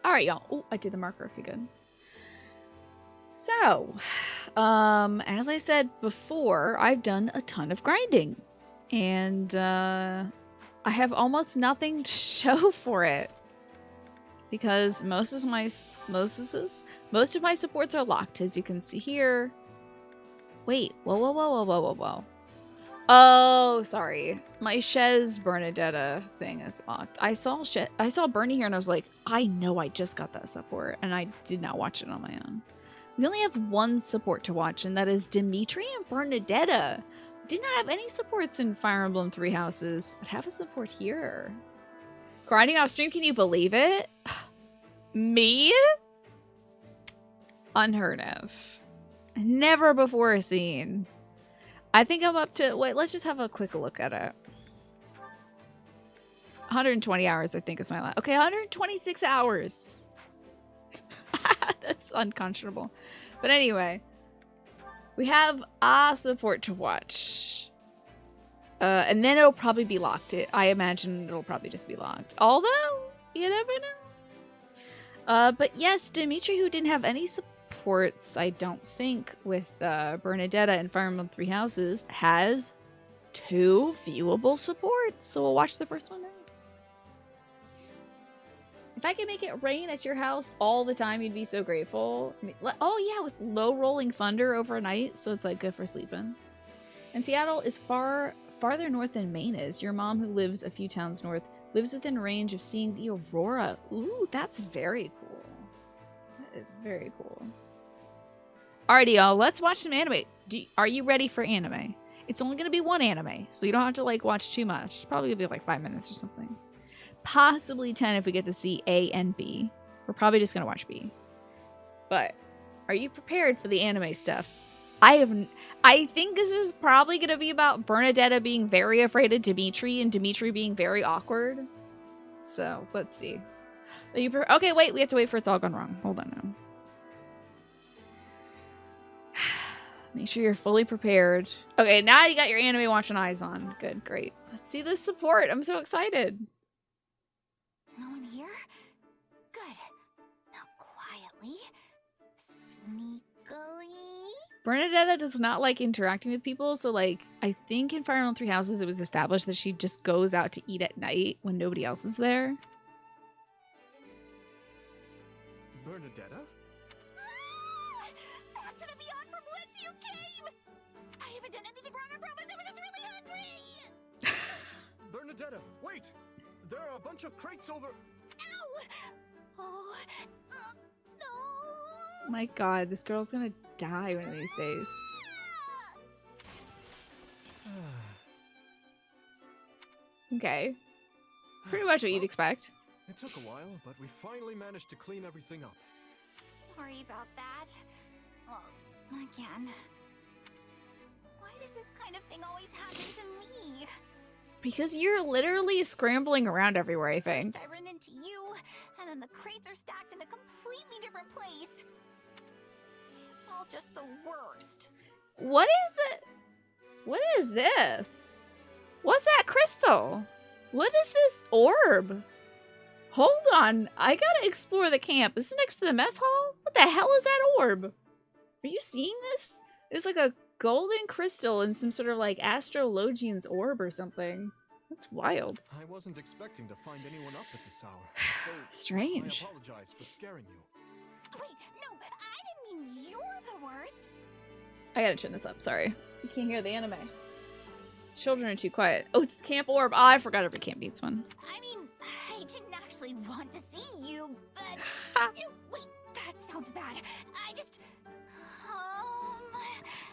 Alright, y'all. Oh, I did the marker. Okay, good. So, as I said before, I've done a ton of grinding. And, I have almost nothing to show for it. Because most of my supports are locked, as you can see here. Wait, whoa. Oh, sorry. My Chez Bernadetta thing is locked. I saw Bernie here and I was like, I know I just got that support, and I did not watch it on my own. We only have one support to watch, and that is Dimitri and Bernadetta. Did not have any supports in Fire Emblem Three Houses, but have a support here. Grinding off stream, can you believe it? Me? Unheard of. Never before seen. I think I'm up to... Wait, let's just have a quick look at it. 120 hours, I think, is my last. Okay, 126 hours. That's unconscionable. But anyway, we have a support to watch. And then it'll probably be locked. I imagine it'll probably just be locked. Although, you never know. But yes, Dimitri, who didn't have any supports, I don't think, with Bernadetta and Fire Emblem Three Houses, has 2 viewable supports. So we'll watch the first one now. If I could make it rain at your house all the time, you'd be so grateful. I mean, oh yeah, with low rolling thunder overnight, so it's like good for sleeping. And Seattle is farther north than Maine is. Your mom, who lives a few towns north, lives within range of seeing the aurora. Ooh, that's very cool. That is very cool. Alrighty, y'all, let's watch some anime. Are you ready for anime? It's only gonna be one anime, so you don't have to like watch too much. It's probably gonna be like 5 minutes or something. Possibly 10 if we get to see A and B. We're probably just gonna watch B. But are you prepared for the anime stuff? I think this is probably gonna be about Bernadetta being very afraid of Dimitri and Dimitri being very awkward. So let's see. Okay, wait, we have to wait for It's All Gone Wrong. Hold on now. Make sure you're fully prepared. Okay, now you got your anime watching eyes on. Good, great. Let's see this support. I'm so excited. No one here? Good. Now quietly, sneakily. Bernadetta does not like interacting with people, so like I think in Fire Emblem Three Houses it was established that she just goes out to eat at night when nobody else is there. Bernadetta? Back to the beyond from whence you came! I haven't done anything wrong, I promise. I was just really hungry! Bernadetta, wait! There are a bunch of crates over... Ow! Oh, no! My god, this girl's gonna die one of these days. Okay. Pretty much what you'd expect. It took a while, but we finally managed to clean everything up. Sorry about that. Well, again. Why does this kind of thing always happen to me? Because you're literally scrambling around everywhere, I think. First I run into you, and then the crates are stacked in a completely different place. It's all just the worst. What is it? What is this? What's that crystal? What is this orb? Hold on, I gotta explore the camp. Is this next to the mess hall? What the hell is that orb? Are you seeing this? There's like a golden crystal in some sort of like astrologian's orb or something. That's wild. I wasn't expecting to find anyone up at this hour. So strange. I apologize for scaring you. Wait, no, I didn't mean you're the worst. I gotta turn this up, sorry. You can't hear the anime. Children are too quiet. Oh, it's the camp orb. Oh, I forgot every camp beats one. I mean, I didn't actually want to see you, but... wait, that sounds bad. I just...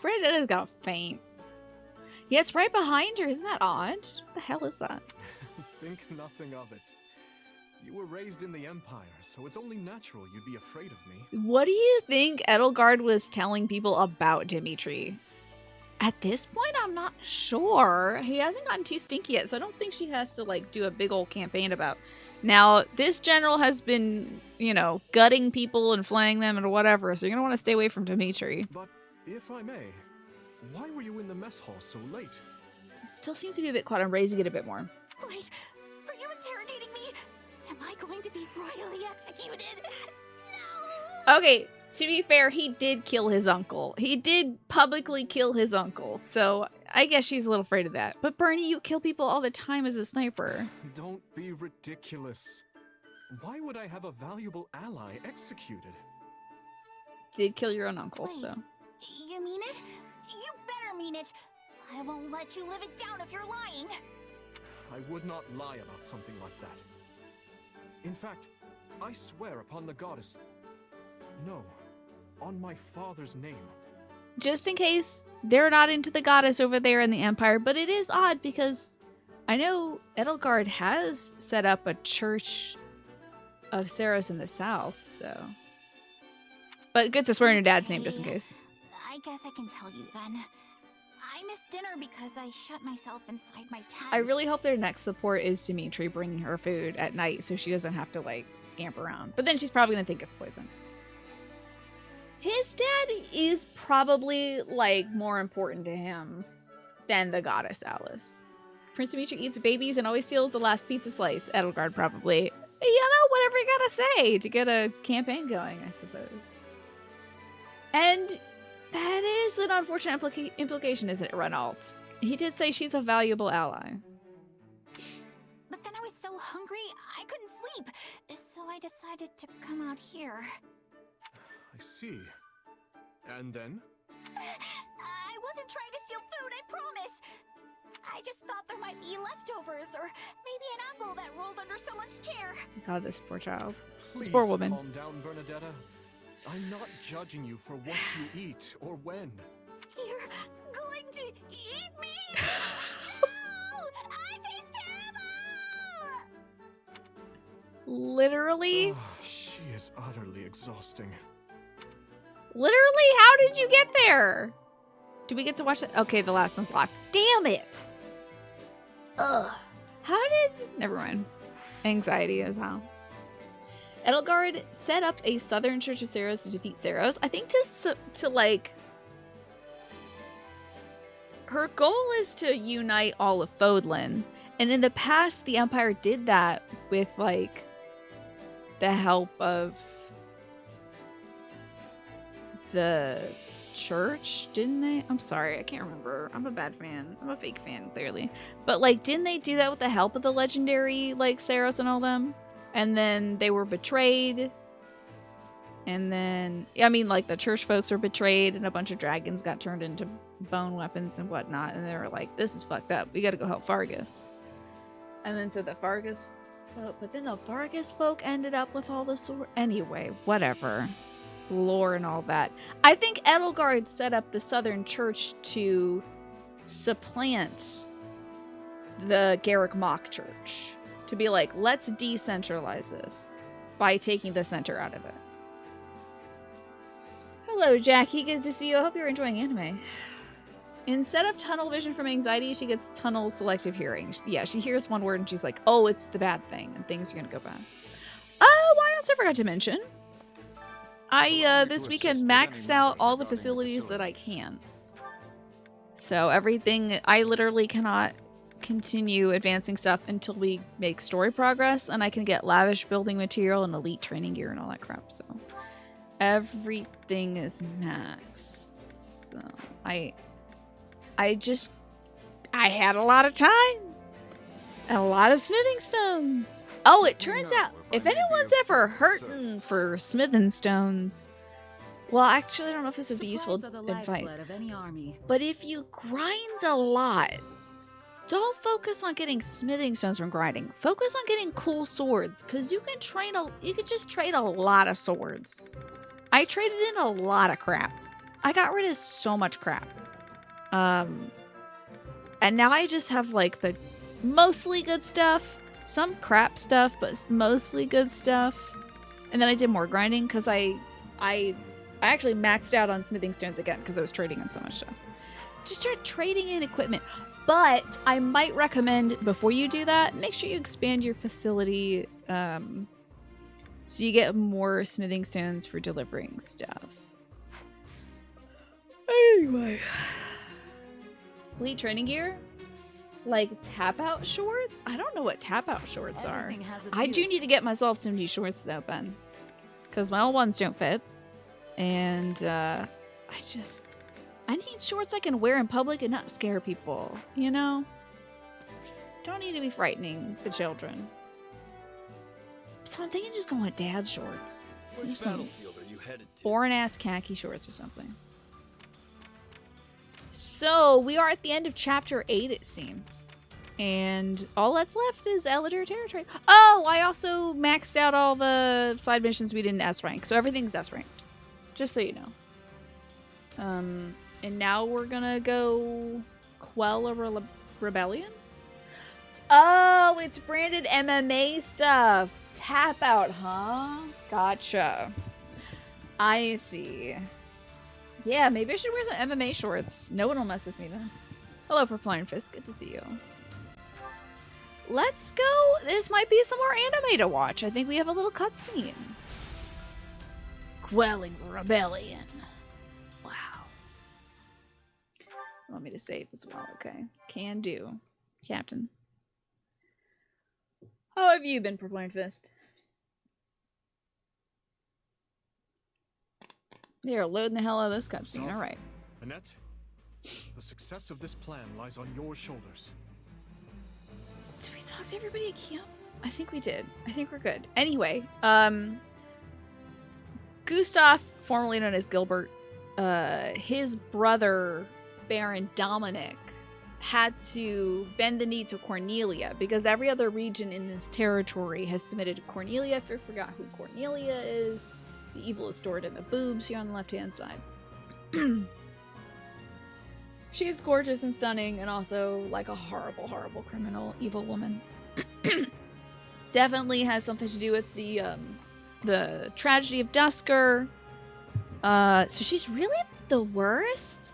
Bernadette's got a faint. Yeah, it's right behind her. Isn't that odd? What the hell is that? Think nothing of it. You were raised in the Empire, so it's only natural you'd be afraid of me. What do you think Edelgard was telling people about Dimitri? At this point, I'm not sure. He hasn't gotten too stinky yet, so I don't think she has to, like, do a big old campaign about... Now, this general has been, you know, gutting people and flaying them and whatever, so you're gonna want to stay away from Dimitri. But, if I may, why were you in the mess hall so late? It still seems to be a bit quiet. I'm raising it a bit more. Wait, are you interrogating me? Am I going to be royally executed? No! Okay, to be fair, he did kill his uncle. He did publicly kill his uncle, so I guess she's a little afraid of that. But Bernie, you kill people all the time as a sniper. Don't be ridiculous. Why would I have a valuable ally executed? Did kill your own uncle, Wait, so. You mean it? You better mean it! I won't let you live it down if you're lying! I would not lie about something like that. In fact, I swear upon the goddess. No, on my father's name. Just in case they're not into the goddess over there in the Empire, but it is odd because I know Edelgard has set up a church of Saros in the south, so. But good to swear in your dad's name just in case. I guess I can tell you then. I missed dinner because I shut myself inside my tent. I really hope their next support is Dimitri bringing her food at night so she doesn't have to, like, scamp around. But then she's probably going to think it's poison. His dad is probably, like, more important to him than the goddess Alice. Prince Dimitri eats babies and always steals the last pizza slice. Edelgard probably. You know, whatever you gotta say to get a campaign going, I suppose. And that is an unfortunate implication, isn't it, Rhod? He did say she's a valuable ally. But then I was so hungry, I couldn't sleep. So I decided to come out here. I see. And then? I wasn't trying to steal food, I promise. I just thought there might be leftovers or maybe an apple that rolled under someone's chair. God, this poor child. Please This poor woman. calm down, Bernadetta. I'm not judging you for what you eat or when. You're going to eat me? No! I taste terrible! Literally? Oh, she is utterly exhausting. Literally? How did you get there? Do we get to watch it? Okay, the last one's locked. Damn it! Ugh. How did... Never mind. Anxiety is how. Edelgard set up a southern Church of Saros to defeat Saros. I think to like... Her goal is to unite all of Fodlan. And in the past, the Empire did that with, like, the help of the church, didn't they? I'm sorry, I can't remember. I'm a bad fan. I'm a fake fan, clearly. But, like, didn't they do that with the help of the legendary, like, Saros and all them? And then they were betrayed. And then, I mean, like, the church folks were betrayed and a bunch of dragons got turned into bone weapons and whatnot. And they were like, this is fucked up. We gotta go help Fargus. And then so the Fargus folk, but then the Fargus folk ended up with all the sword. Anyway, whatever. Lore and all that. I think Edelgard set up the Southern Church to supplant the Garrick Mock Church. To be like, let's decentralize this by taking the center out of it. Hello, Jackie. Good to see you. I hope you're enjoying anime. Instead of tunnel vision from anxiety, she gets tunnel selective hearing. Yeah, she hears one word and she's like, oh, it's the bad thing, and things are going to go bad. Oh, I also forgot to mention, I, this weekend, maxed out all the facilities that I can. So everything, I literally cannot continue advancing stuff until we make story progress, and I can get lavish building material and elite training gear and all that crap, so. Everything is maxed. So, I had a lot of time. And a lot of smithing stones. Oh, it turns out, if anyone's ever hurting for smithing stones, well, actually, I don't know if this would be useful advice. But if you grind a lot, don't focus on getting smithing stones from grinding. Focus on getting cool swords, because you can just trade a lot of swords. I traded in a lot of crap. I got rid of so much crap. And now I just have, like, the mostly good stuff, some crap stuff, but mostly good stuff. And then I did more grinding because I actually maxed out on smithing stones again because I was trading in so much stuff. Just start trading in equipment. But I might recommend, before you do that, make sure you expand your facility so you get more smithing stones for delivering stuff. Anyway. Elite training gear? Like tap out shorts? I don't know what tap out shorts are. Everything has its I do use. need to get myself some new shorts though, Ben. Because my old ones don't fit. And I need shorts I can wear in public and not scare people, you know? Don't need to be frightening the children. So I'm thinking just going with dad shorts. Which Just some battlefield are you headed to? boring ass khaki shorts or something. So we are at the end of chapter 8, it seems. And all that's left is Elder territory. Oh, I also maxed out all the side missions we didn't S rank. So everything's S ranked. Just so you know. And now we're gonna go quell a rebellion. Oh, it's branded MMA stuff. Tap out, huh? Gotcha. I see. Yeah, maybe I should wear some MMA shorts. No one will mess with me then. Hello, Purple Fist. Good to see you. Let's go. This might be some more anime to watch. I think we have a little cutscene. Quelling rebellion. Wow. You want me to save as well? Okay. Can do. Captain. How have you been, Purple Fist? They're loading the hell out of this cutscene. All right. Annette, the success of this plan lies on your shoulders. Did we talk to everybody at camp? I think we did. I think we're good. Anyway, Gustav, formerly known as Gilbert, his brother, Baron Dominic, had to bend the knee to Cornelia because every other region in this territory has submitted to Cornelia. If you forgot who Cornelia is, the evil is stored in the boobs here on the left-hand side. She is gorgeous and stunning and also like a horrible, horrible criminal, evil woman. Definitely has something to do with the tragedy of Dusker. So she's really the worst.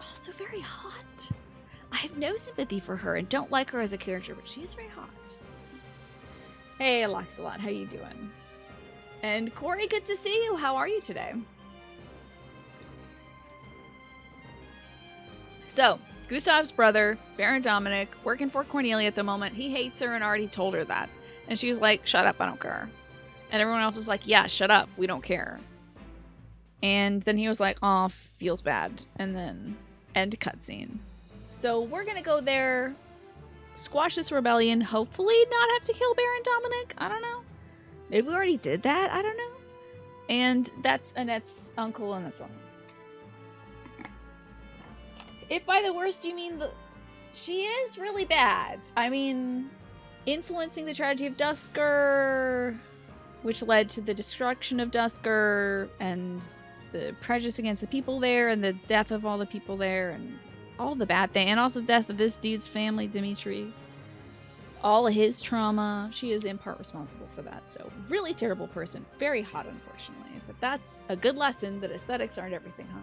Also very hot. I have no sympathy for her and don't like her as a character, but she is very hot. Hey, Aloxalot, how you doing? And Corey, good to see you. How are you today? So, Gustav's brother, Baron Dominic, working for Cornelia at the moment. He hates her and already told her that. And she was like, shut up, I don't care. And everyone else was like, yeah, shut up, we don't care. And then he was like, oh, feels bad. And then end cutscene. So we're going to go there, squash this rebellion, hopefully not have to kill Baron Dominic. I don't know. Maybe we already did that. I don't know. And that's Annette's uncle and that's all. If by the worst you mean she is really bad. I mean, influencing the tragedy of Dusker, which led to the destruction of Dusker and the prejudice against the people there and the death of all the people there and all the bad thing. And also the death of this dude's family, Dimitri. All of his trauma. She is in part responsible for that. So really terrible person. Very hot, unfortunately. But that's a good lesson that aesthetics aren't everything, huh?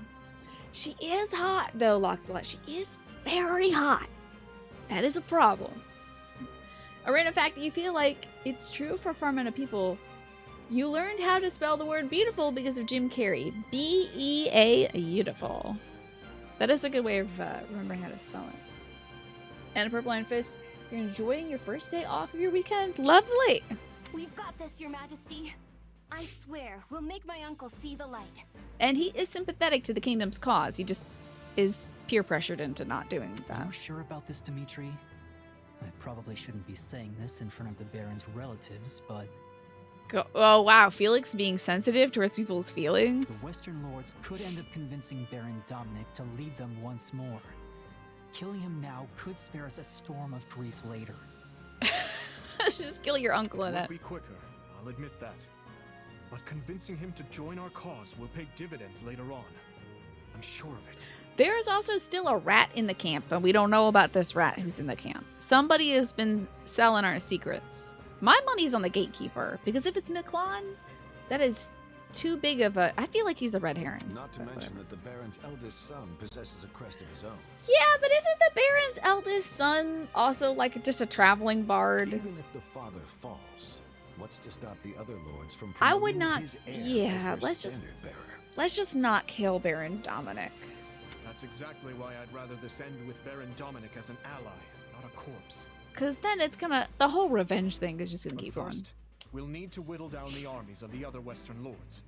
She is hot, though, Loxalot. She is very hot. That is a problem. A random fact that you feel like it's true for far amount of people. You learned how to spell the word beautiful because of Jim Carrey. B-E-A, beautiful. That is a good way of remembering how to spell it. And a Purple Iron Fist, you're enjoying your first day off of your weekend? Lovely! We've got this, Your Majesty. I swear, we'll make my uncle see the light. And he is sympathetic to the kingdom's cause. He just is peer pressured into not doing Are that. you sure about this, Dimitri? I probably shouldn't be saying this in front of the Baron's relatives, but Oh wow, Felix being sensitive towards people's feelings. the Western Lords could end up convincing Baron Dominic to lead them once more. Killing him now could spare us a storm of grief later. Just kill your uncle in It it. would be quicker, I'll admit that. But convincing him to join our cause will pay dividends later on. I'm sure of it. There is also still a rat in the camp, and we don't know about this rat who's in the camp. Somebody has been selling our secrets. My money's on the gatekeeper, because if it's Miquon, that is too big of a... I feel like he's a red herring. Not to mention that the Baron's eldest son possesses a crest of his own. Yeah, but isn't the Baron's eldest son also like just a traveling bard? Even if the father falls, what's to stop the other lords from I would promoting not... his heir Yeah, as their let's just... standard bearer? Let's just not kill Baron Dominic. That's exactly why I'd rather this end with Baron Dominic as an ally, not corpse. Because then it's gonna... The whole revenge thing is just gonna But keep going. first, we'll need to whittle down the armies of the other Western lords.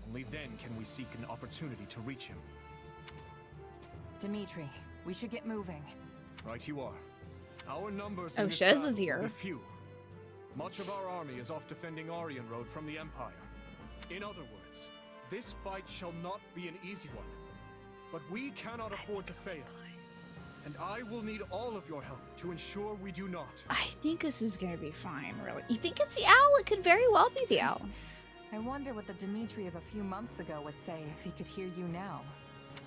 Only then can we seek an opportunity to reach him. Dimitri, we should get moving. Right you are. Our numbers Oh, in this Shez battle is here. will be few. Much of our army is off defending Rhod from the Empire. In other words, this fight shall not be an easy one. But we cannot afford to fail. And I will need all of your help to ensure we do not. I think this is gonna be fine, really. You think it's the owl? It could very well be the owl. I wonder what the Dimitri of a few months ago would say if he could hear you now.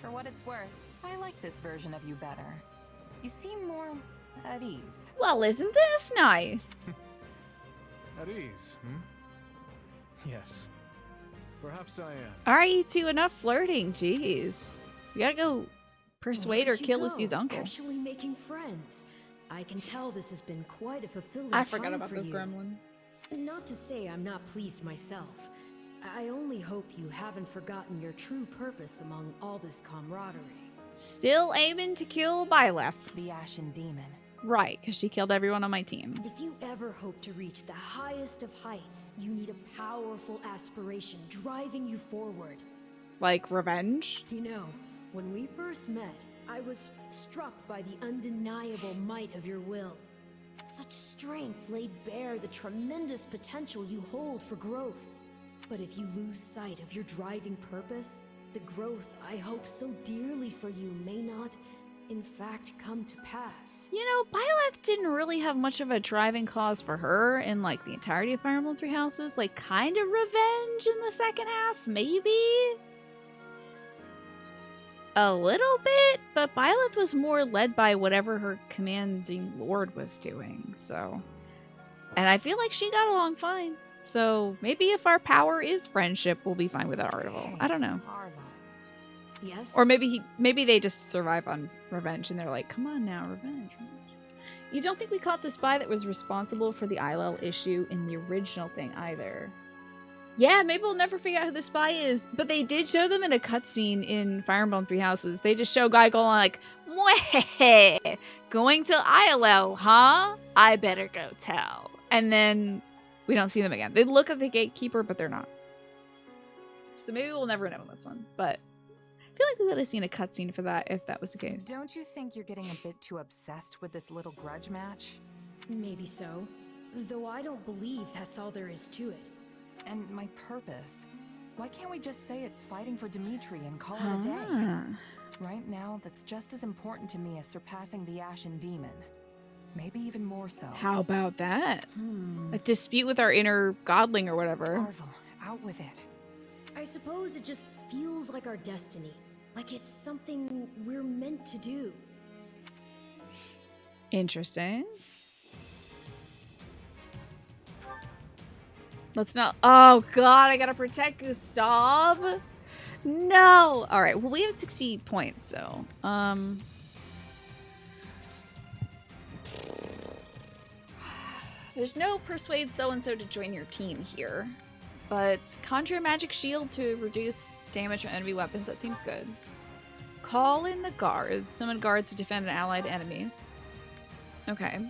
For what it's worth, I like this version of you better. You seem more at ease. Well, isn't this nice? At ease, Yes. Perhaps I am. Alright, you two, enough flirting. Jeez. You gotta go persuade or Look at you kill this go, dude's uncle. Actually making friends. I can tell this has been quite a fulfilling I forgot time about for this you. gremlin. Not to say I'm not pleased myself. I only hope you haven't forgotten your true purpose among all this camaraderie. Still aiming to kill Byleth. The Ashen Demon. Right, because she killed everyone on my team. If you ever hope to reach the highest of heights, you need a powerful aspiration driving you forward. Like, revenge? You know, when we first met, I was struck by the undeniable might of your will. Such strength laid bare the tremendous potential you hold for growth. But if you lose sight of your driving purpose, the growth I hope so dearly for you may not, in fact, come to pass. You know, Byleth didn't really have much of a driving cause for her in, like, the entirety of Fire Emblem Three Houses. Like, kind of revenge in the second half, maybe? A little bit, but Byleth was more led by whatever her commanding lord was doing, so... And I feel like she got along fine. So maybe if our power is friendship, we'll be fine without Artival. I don't know. Arlo. Yes? Or maybe they just survive on revenge and they're like, come on now, revenge. You don't think we caught the spy that was responsible for the ILL issue in the original thing either? Yeah, maybe we'll never figure out who the spy is, but they did show them in a cutscene in Fire Emblem Three Houses. They just show Guy going like, "Mwah, going to ILL, huh? I better go tell." And then we don't see them again. They look at the gatekeeper, but they're not. So maybe we'll never know in this one, but I feel like we would have seen a cutscene for that if that was the case. Don't you think you're getting a bit too obsessed with this little grudge match? Maybe so. Though I don't believe that's all there is to it. And my purpose? Why can't we just say it's fighting for Dimitri and call it a day? Ah. Right now, that's just as important to me as surpassing the Ashen Demon. Maybe even more so. How about that? A dispute with our inner godling or whatever. Arvel, out with it. I suppose it just feels like our destiny. Like it's something we're meant to do. Interesting. Let's not... Oh, God, I gotta protect Gustav. No. All right, well, we have 60 points, so... There's no persuade so-and-so to join your team here. But conjure a magic shield to reduce damage from enemy weapons. That seems good. Call in the guards. Summon guards to defend an allied enemy. Okay.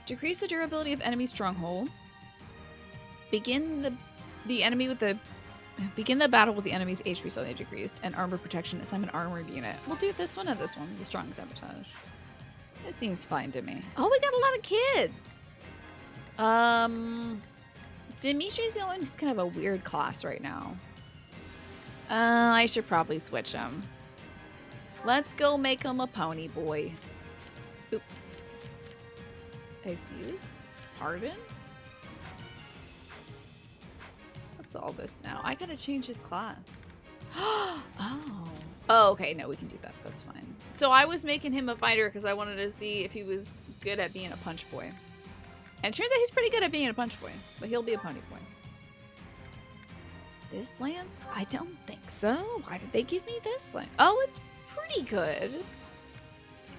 Decrease the durability of enemy strongholds. Begin the battle with the enemy's HP slightly decreased, and armor protection. Assign an armored unit. We'll do this one and this one. The strong sabotage. It seems fine to me. Oh, we got a lot of kids. Dimitri's the only one who's kind of a weird class right now. I should probably switch him. Let's go make him a pony boy. Oop. Excuse? Pardon? What's all this now? I gotta change his class. Oh. Oh, okay. No, we can do that. That's fine. So I was making him a fighter because I wanted to see if he was good at being a punch boy. And it turns out he's pretty good at being a punch boy, but he'll be a pony boy. This lance? I don't think so. Why did they give me this lance? Oh, it's pretty good.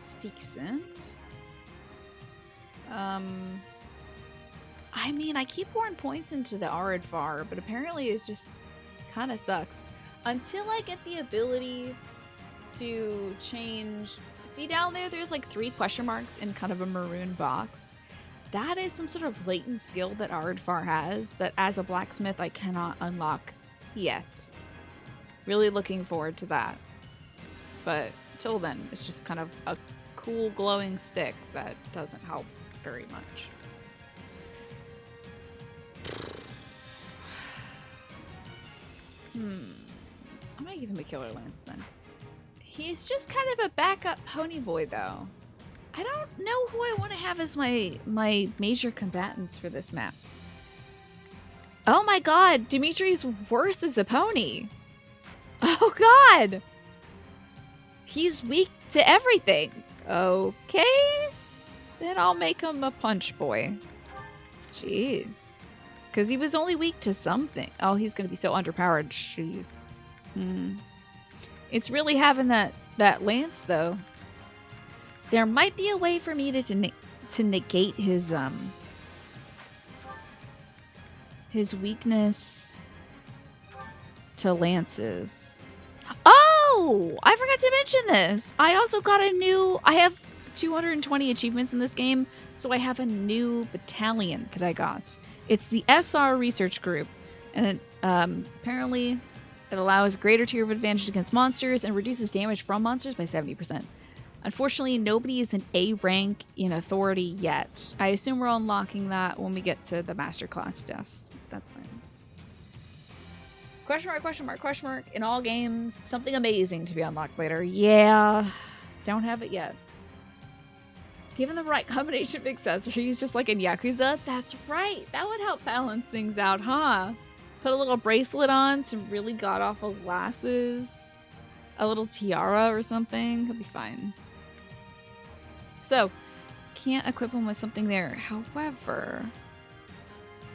It's decent. I mean, I keep pouring points into the Aridvar, but apparently it just kind of sucks. Until I get the ability to change... See down there, there's like 3 question marks in kind of a maroon box. That is some sort of latent skill that Ardfar has that as a blacksmith I cannot unlock yet. Really looking forward to that. But till then, it's just kind of a cool glowing stick that doesn't help very much. I might give him a killer lance then. He's just kind of a backup pony boy though. I don't know who I want to have as my major combatants for this map. Oh my god, Dimitri's worse as a pony. Oh god! He's weak to everything. Okay. Then I'll make him a punch boy. Jeez. Because he was only weak to something. Oh, he's going to be so underpowered. Jeez. It's really having that lance, though. There might be a way for me to negate his weakness to lances. Oh! I forgot to mention this. I also got I have 220 achievements in this game, so I have a new battalion that I got. It's the SR Research Group, and apparently it allows greater tier of advantage against monsters and reduces damage from monsters by 70%. Unfortunately, nobody is an A rank in authority yet. I assume we're unlocking that when we get to the masterclass stuff, so that's fine. Question mark, question mark, question mark. In all games, something amazing to be unlocked later. Yeah, don't have it yet. Given the right combination of accessories, just like in Yakuza, that's right. That would help balance things out, huh? Put a little bracelet on, some really god-awful glasses, a little tiara or something. He'll be fine. So, can't equip him with something there. However,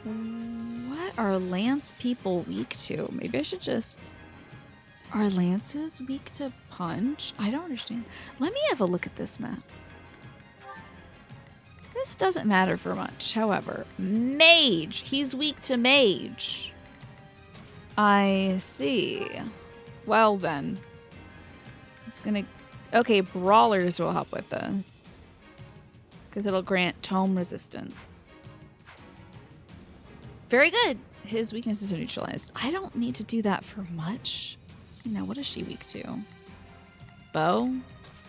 what are lance people weak to? Maybe I should just... Are lances weak to punch? I don't understand. Let me have a look at this map. This doesn't matter for much. However, mage. He's weak to mage. I see. Well then. It's gonna... Okay, brawlers will help with this. Because it'll grant tome resistance. Very good. His weaknesses are neutralized. I don't need to do that for much. Let's see now, what is she weak to? Bow?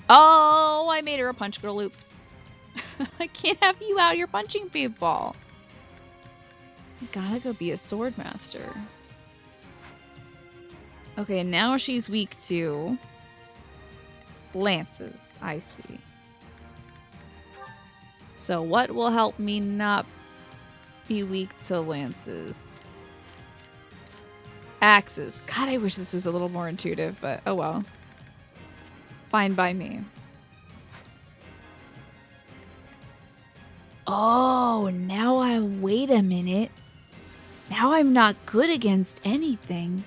Oh, I made her a punch girl. Oops. I can't have you out here punching people. I gotta go be a sword master. Okay, now she's weak to lances. I see. So what will help me not be weak to lances? Axes. God, I wish this was a little more intuitive, but oh well. Fine by me. Oh, now wait a minute. Now I'm not good against anything.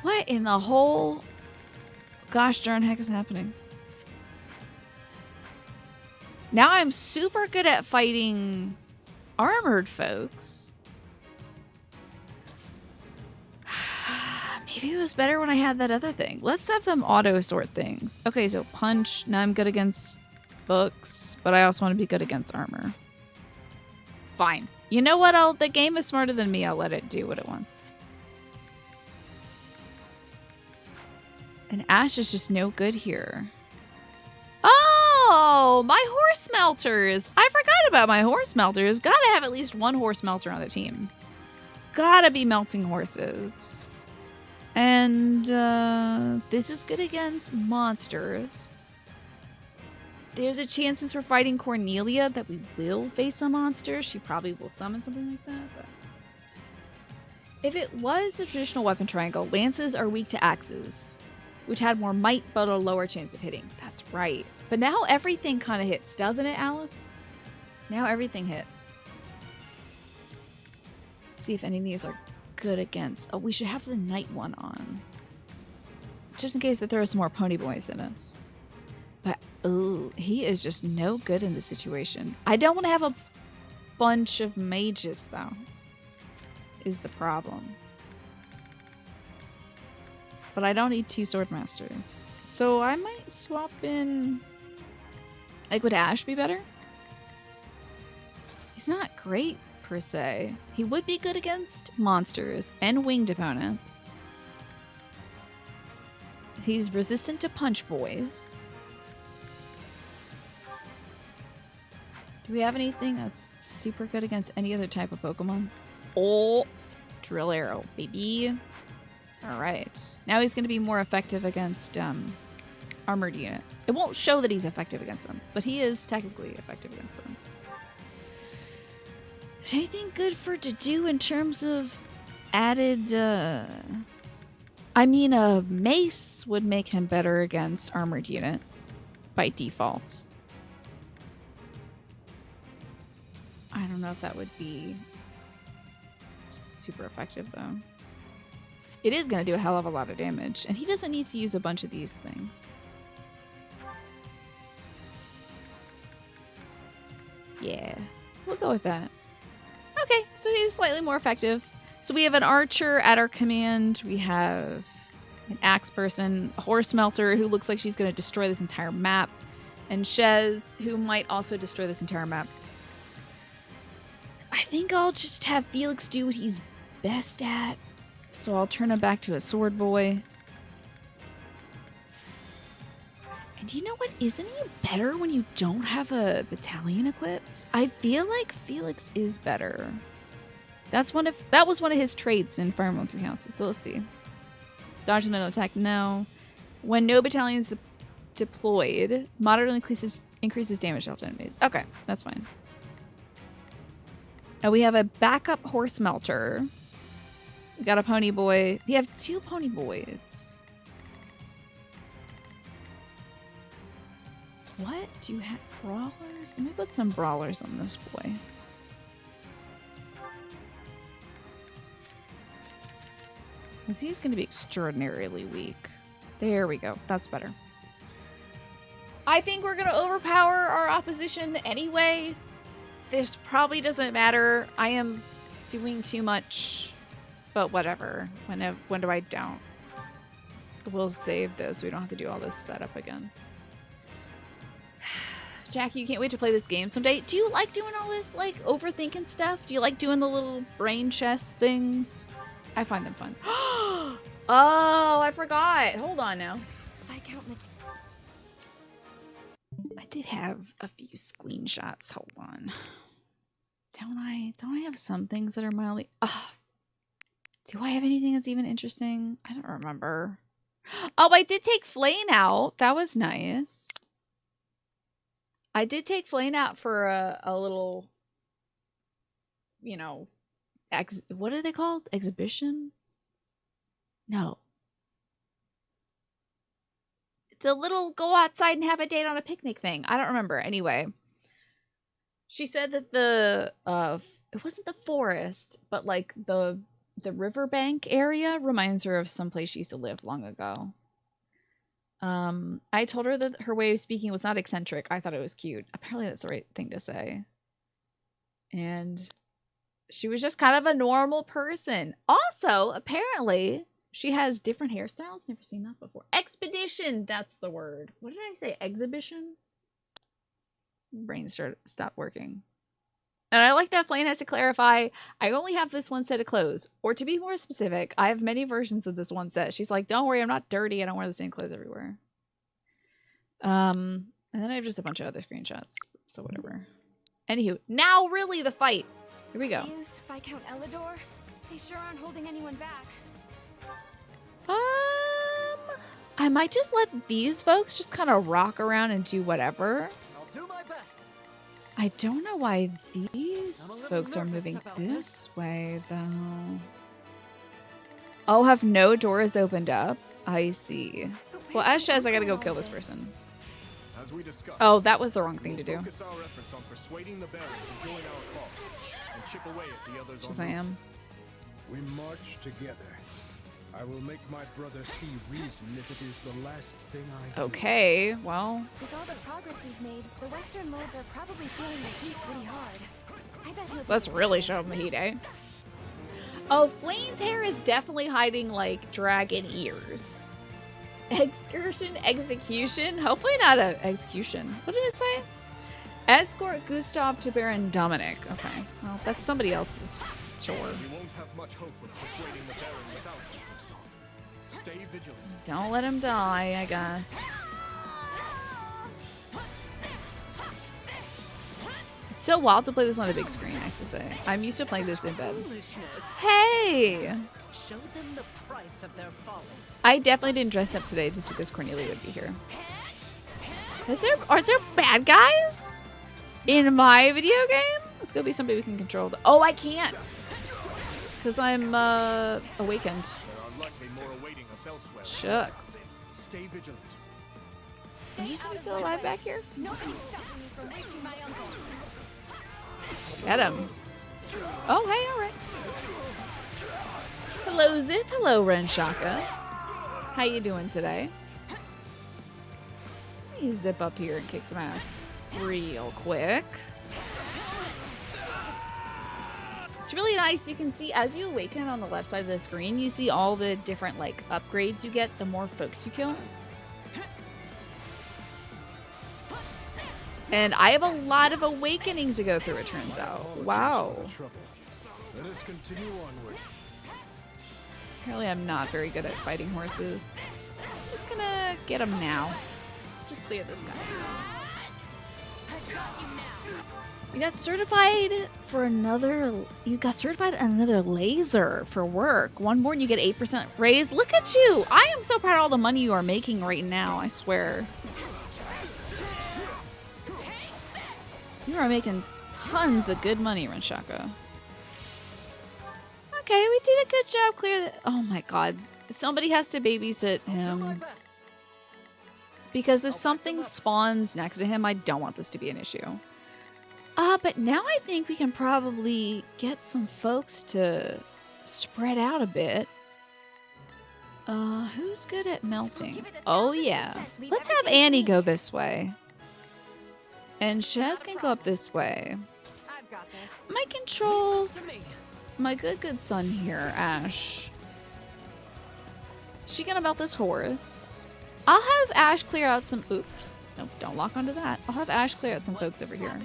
What in the whole gosh darn heck is happening? Now I'm super good at fighting armored folks. Maybe it was better when I had that other thing. Let's have them auto sort things. Okay, so punch. Now I'm good against books, but I also want to be good against armor. Fine. You know what? The game is smarter than me. I'll let it do what it wants. And Ash is just no good here. Oh, my horse melters. I forgot about my horse melters. Gotta have at least one horse melter on the team. Gotta be melting horses. And this is good against monsters. There's a chance since we're fighting Cornelia that we will face a monster. She probably will summon something like that. But if it was the traditional weapon triangle, lances are weak to axes, which had more might but a lower chance of hitting. That's right. But now everything kind of hits, doesn't it, Alice? Now everything hits. Let's see if any of these are good against... Oh, we should have the night one on. Just in case that there are some more pony boys in us. But, ooh, he is just no good in this situation. I don't want to have a bunch of mages, though, is the problem. But I don't need 2 sword masters. So I might swap in... Like, would Ash be better? He's not great, per se. He would be good against monsters and winged opponents. He's resistant to punch boys. Do we have anything that's super good against any other type of Pokemon? Oh, Drill Arrow, baby. All right. Now he's going to be more effective against armored units. It won't show that he's effective against them, but he is technically effective against them. Anything good for to do in terms of added... I mean, a mace would make him better against armored units by default. I don't know if that would be super effective, though. It is going to do a hell of a lot of damage, and he doesn't need to use a bunch of these things. Yeah, we'll go with that. Okay, so he's slightly more effective. So we have an archer at our command. We have an axe person, a horse melter who looks like she's going to destroy this entire map, and Shez, who might also destroy this entire map. I think I'll just have Felix do what he's best at. So I'll turn him back to a sword boy. And you know what? Isn't he better when you don't have a battalion equipped? I feel like Felix is better. That was one of his traits in Fire Emblem Three Houses. So let's see. Dodge and attack, no. When no battalions deployed, moderately increases damage dealt to enemies. Okay, that's fine. Now we have a backup horse melter. We got a pony boy. We have 2 pony boys. What? Do you have brawlers? Let me put some brawlers on this boy. Because he's going to be extraordinarily weak. There we go. That's better. I think we're going to overpower our opposition anyway. This probably doesn't matter. I am doing too much, but whatever. When do I don't? We'll save this so we don't have to do all this setup again. Jackie, you can't wait to play this game someday. Do you like doing all this, like, overthinking stuff? Do you like doing the little brain chess things? I find them fun. Oh, I forgot. Hold on now. I did have a few screenshots. Hold on. Don't I have some things that are mildly... Do I have anything that's even interesting? I don't remember. Oh, I did take Flane out. That was nice. I did take Flane out for a little, you know, what are they called? Exhibition? No. The little go outside and have a date on a picnic thing. I don't remember. Anyway, she said that it wasn't the forest, but like the riverbank area reminds her of someplace she used to live long ago. I told her that her way of speaking was not eccentric. I thought it was cute. Apparently that's the right thing to say. And she was just kind of a normal person. Also, apparently, she has different hairstyles. Never seen that before. Expedition! That's the word. What did I say? Exhibition? Brain stopped working. And I like that Flane has to clarify, I only have this one set of clothes. Or to be more specific, I have many versions of this one set. She's like, don't worry, I'm not dirty. I don't wear the same clothes everywhere. And then I have just a bunch of other screenshots. So whatever. Anywho, now really the fight. Here we go. Viscount Elidor, they sure aren't holding anyone back. I might just let these folks just kind of rock around and do whatever. I'll do my best. I don't know why these folks are moving this way, though. Oh, have no doors opened up? I see. Well, as Shez, I gotta go kill this person. As we discussed, Oh, that was the wrong thing to do. focus our efforts on persuading the Baron to join our cause and chip away at the others Because on I am. We march together. I will make my brother see reason if it is the last thing I do. Okay, well. With all the progress we've made, the Western Lords are probably feeling the heat pretty hard. I bet he'll be Let's really show him the heat, eh? Oh, Flane's hair is definitely hiding, like, dragon ears. Excursion execution? Hopefully not an execution. What did it say? Escort Gustav to Baron Dominic. Okay, well, that's somebody else's. Sure. You won't have much hope of persuading the Baron without you, Gustav. Stay vigilant. Don't let him die, I guess. It's so wild to play this on a big screen, I have to say. I'm used to playing this in bed. Hey! Show them the price of their folly. I definitely didn't dress up today just because Cornelia would be here. Are there bad guys in my video game? Let's go be somebody we can control. Oh, I can't! Because I'm awakened. There are likely more awaiting us elsewhere. Shucks. Stay vigilant. Is there somebody still alive back here? Nobody's stopping me from reaching my uncle. Get him. Oh, hey, alright. Hello, Zip. Hello, Renshaka. How you doing today? Let me zip up here and kick some ass real quick. It's really nice. You can see as you awaken on the left side of the screen, you see all the different like upgrades you get the more folks you kill. And I have a lot of awakenings to go through, it turns out. Wow. Let us continue onward. Apparently I'm not very good at fighting horses. I'm just gonna get them now. Just clear this guy. You got certified for another... You got certified on another laser for work. One more and you get 8% raise. Look at you! I am so proud of all the money you are making right now, I swear. You are making tons of good money, Renshaka. Okay, we did a good job clear the... Oh my god. Somebody has to babysit him. Because if something spawns next to him, I don't want this to be an issue. But now I think we can probably get some folks to spread out a bit. Who's good at melting? Oh yeah. Let's have Annie go this way. And Shez can go up this way. I've got this. Might control my good son here, Ash. Is she gonna melt this horse? I'll have Ash clear out some... Oops. Nope, don't lock onto that. I'll have Ash clear out some folks over here.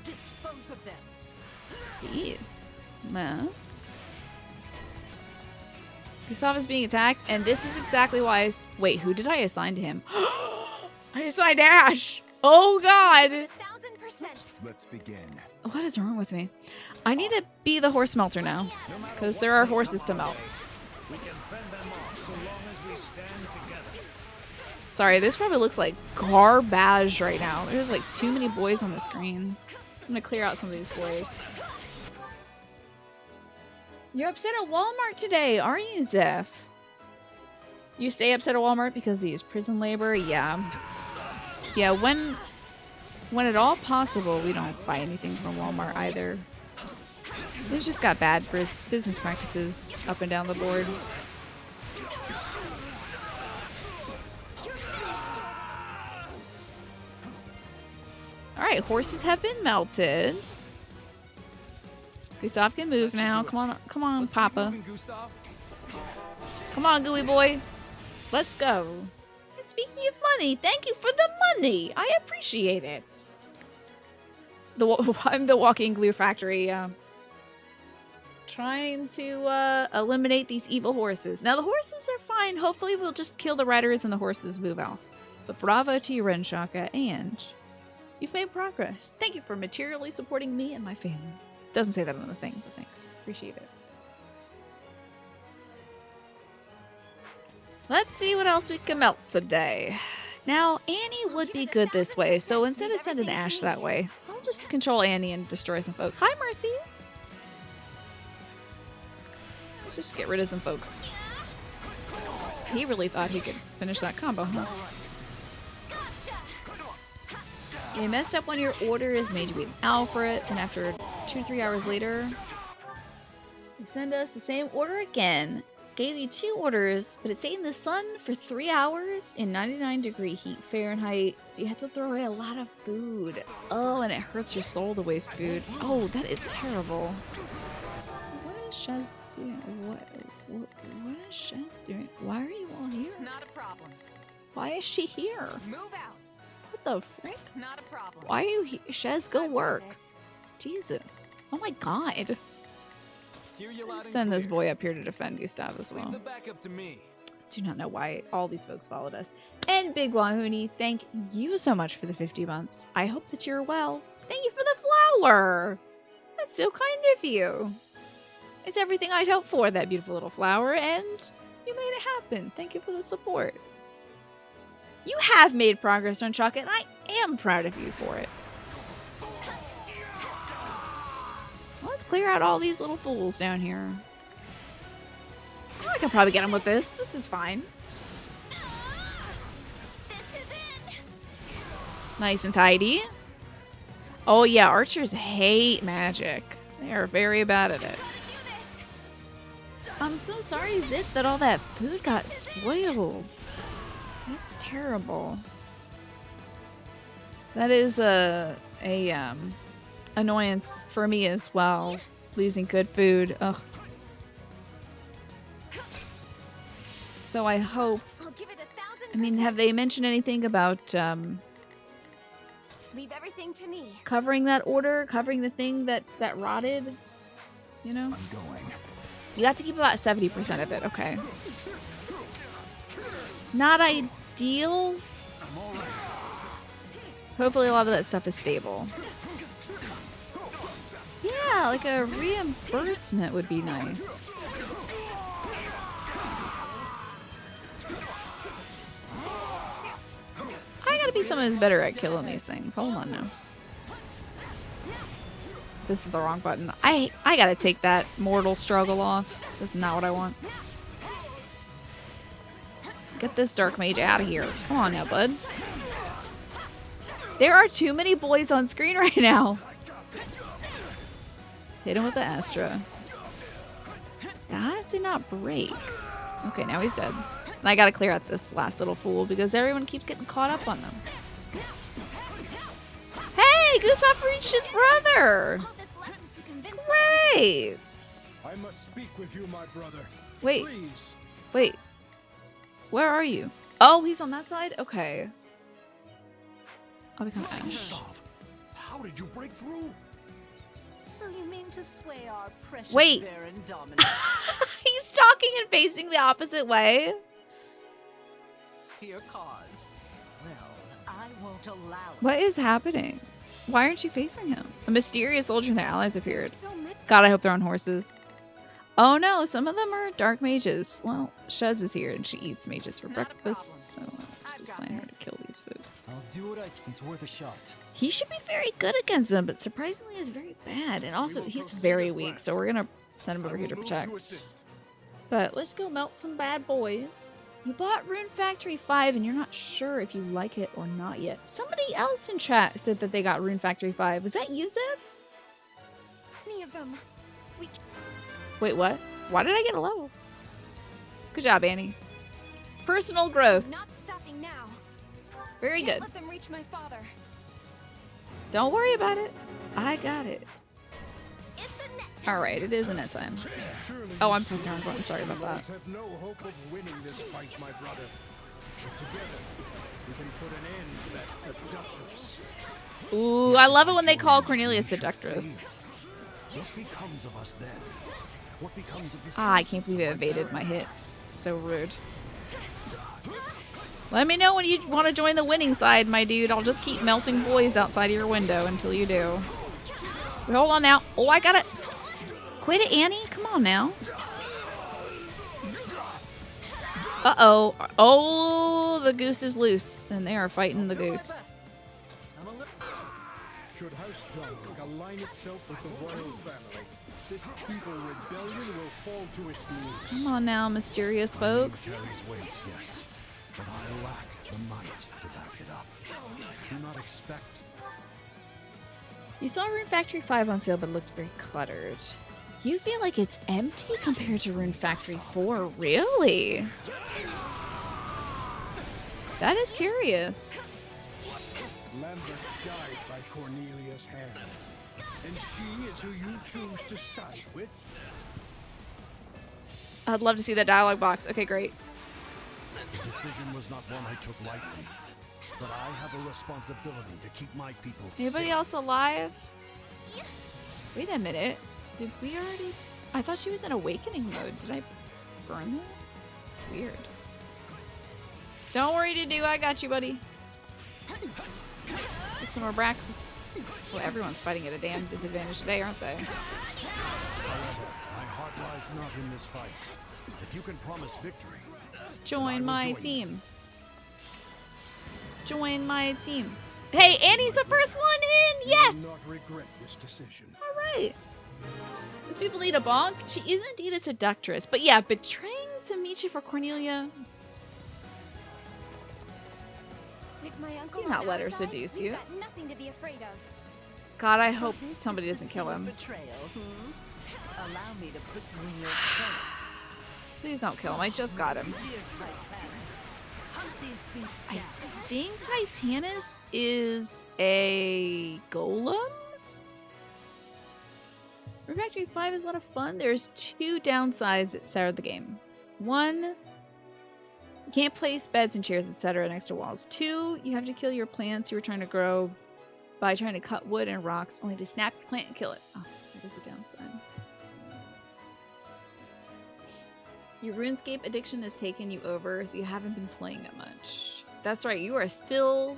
Dispose of them. Peace. Man. Gustav is being attacked, and this is exactly why I... Wait, who did I assign to him? I assigned Ash! Oh god! 1000%. Let's begin. What is wrong with me? I need to be the horse melter now, because there are horses to melt. We can fend them off so long as we stand together. Sorry, this probably looks like garbage right now. There's like too many boys on the screen. I'm gonna clear out some of these boys. You're upset at Walmart today, aren't you, Zeph? You stay upset at Walmart because they use prison labor? Yeah. Yeah, when at all possible, we don't buy anything from Walmart either. They've just got bad business practices up and down the board. Alright, horses have been melted. Gustav can move now. Come on, Papa. Come on, gooey boy. Let's go. And speaking of money, thank you for the money. I appreciate it. I'm the walking glue factory. Trying to eliminate these evil horses. Now, the horses are fine. Hopefully, we'll just kill the riders and the horses move out. But bravo to you, Renshaka, and you've made progress. Thank you for materially supporting me and my family. Doesn't say that on the thing, but thanks. Appreciate it. Let's see what else we can melt today. Now, Annie would be good this way, so instead of sending Ash that way, I'll just control Annie and destroy some folks. Hi, Mercy! Let's just get rid of some folks. He really thought he could finish that combo, huh? You messed up one of your orders, made you wait an hour for it, and after 2 or 3 hours later, you send us the same order again. Gave you 2 orders, but it stayed in the sun for 3 hours in 99-degree heat Fahrenheit, so you had to throw away a lot of food. Oh, and it hurts your soul to waste food. Oh, that is terrible. What is Shez doing? What is Shez doing? Why are you all here? Not a problem. Why is she here? Move out. What the frick? Not a problem. Why are you here? Shez, go I've got work. this. Jesus. Oh my god. Hear you loud and Send this clear. boy up here to defend Gustav as well. Leave the backup to me. Do not know why all these folks followed us. And Big Wahuni, thank you so much for the 50 months. I hope that you're well. Thank you for the flower. That's so kind of you. It's everything I'd hoped for, that beautiful little flower, and you made it happen. Thank you for the support. You have made progress on Chalk, and I am proud of you for it. Let's clear out all these little fools down here. Oh, I can probably get them with this. This is fine. This is it. Nice and tidy. Oh yeah, archers hate magic. They are very bad at it. Gotta do this. I'm so sorry, Zip, that all that food got spoiled. That's terrible. That is a annoyance for me as well. Losing good food. Ugh. So I hope. I'll give it 1,000%. I mean, have they mentioned anything about Leave everything to me. covering that order, covering the thing that rotted? You know, I'm going. you got to keep about 70% of it. Okay. Not ideal. I'm all right. Hopefully, a lot of that stuff is stable. Yeah, like a reimbursement would be nice. I gotta be someone who's better at killing these things. Hold on now. This is the wrong button. I gotta take that mortal struggle off. That's not what I want. Get this dark mage out of here. Come on now, bud. There are too many boys on screen right now. Hit him with the Astra. That did not break. Okay, now he's dead. And I gotta clear out this last little fool because everyone keeps getting caught up on them. Hey, Gustav reached his brother! All that's left is to convince Great! I must speak with you, my brother. Wait, Please. wait. Where are you? Oh, he's on that side? Okay. I'll become Ash. Stop. How did you break through? So you mean to sway our precious Wait. Baron Dominic? He's talking and facing the opposite way. Your cause. Well, I won't allow it. What is happening? Why aren't you facing him? A mysterious soldier and their allies appeared. so many. God, I hope they're on horses. Oh no, some of them are dark mages. Well, Shez is here and she eats mages for Not a breakfast, problem. so I'll I've just got assign her this. to kill these folks. I'll do what I can. It's worth a shot. He should be very good against them, but surprisingly is very bad. And also, will he's proceed very as weak, planned. so we're gonna send him I over here will to move protect. assist. But let's go melt some bad boys. You bought Rune Factory 5 and you're not sure if you like it or not yet. Somebody else in chat said that they got Rune Factory 5. Was that you, Zev? Many of them. We Wait, what? Why did I get a level? Good job, Annie. Personal growth. not stopping now. Very Can't good. let them reach my father. Don't worry about it. I got it. It's a net. Alright, it is a net time. Surely Oh, you I'm pressing the wrong button. Celestial Sorry about that. Lords have no hope of winning this fight, my brother. But together, we can put an end to that seductress. Ooh, I love it when they call Cornelia seductress. What becomes of us then? What becomes of the Ah, I can't citizens believe it of evaded Iberia? my hits. It's so rude. Let me know when you want to join the winning side, my dude. I'll just keep melting boys outside of your window until you do. Wait, hold on now. Oh, I gotta... Quit it, Annie. Come on now. Uh-oh. Oh, the goose is loose. And they are fighting the goose. Should House Dominic align itself with the royal family, this evil rebellion will fall to its knees. Come on now, mysterious folks. Jerry's weight, yes. But I lack the might to back it up. Do not expect... You saw Rune Factory 5 on sale, but it looks very cluttered. You feel like it's empty compared to Rune Factory 4? Really? That is curious. Lambert died by Cornelia's hand. And she is who you choose to side with? I'd love to see that dialogue box. Okay, great. The decision was not one I took lightly, but I have a responsibility to keep my people Anybody safe. else alive? Wait a minute. Did we already... I thought she was in awakening mode. Did I burn that? Weird. Don't worry, Dudu. I got you, buddy. Get some more Braxis. Well, everyone's fighting at a damn disadvantage today, aren't they? However, my heart lies not in this fight. If you can promise victory, Join my team. Join my team. Hey, Annie's the first one in! You will Yes! not regret this decision. Alright. Those people need a bonk. She is indeed a seductress. But yeah, betraying Dimitri for Cornelia... With my Do uncle not on let our her side, seduce we've you. got nothing to be afraid of. God, I So hope this somebody is the doesn't kill scheme of him. Betrayal, Allow me to put you in your place. Please don't kill him. I just got him. Dear Titanus, hunt these beasts I down. think Titanus is a golem? Refactory 5 is a lot of fun. There's 2 downsides that start the game. 1, you can't place beds and chairs, etc. next to walls. 2, you have to kill your plants you were trying to grow by trying to cut wood and rocks, only to snap your plant and kill it. Oh, that is a downside. Your RuneScape addiction has taken you over, so you haven't been playing it much. That's right, you are still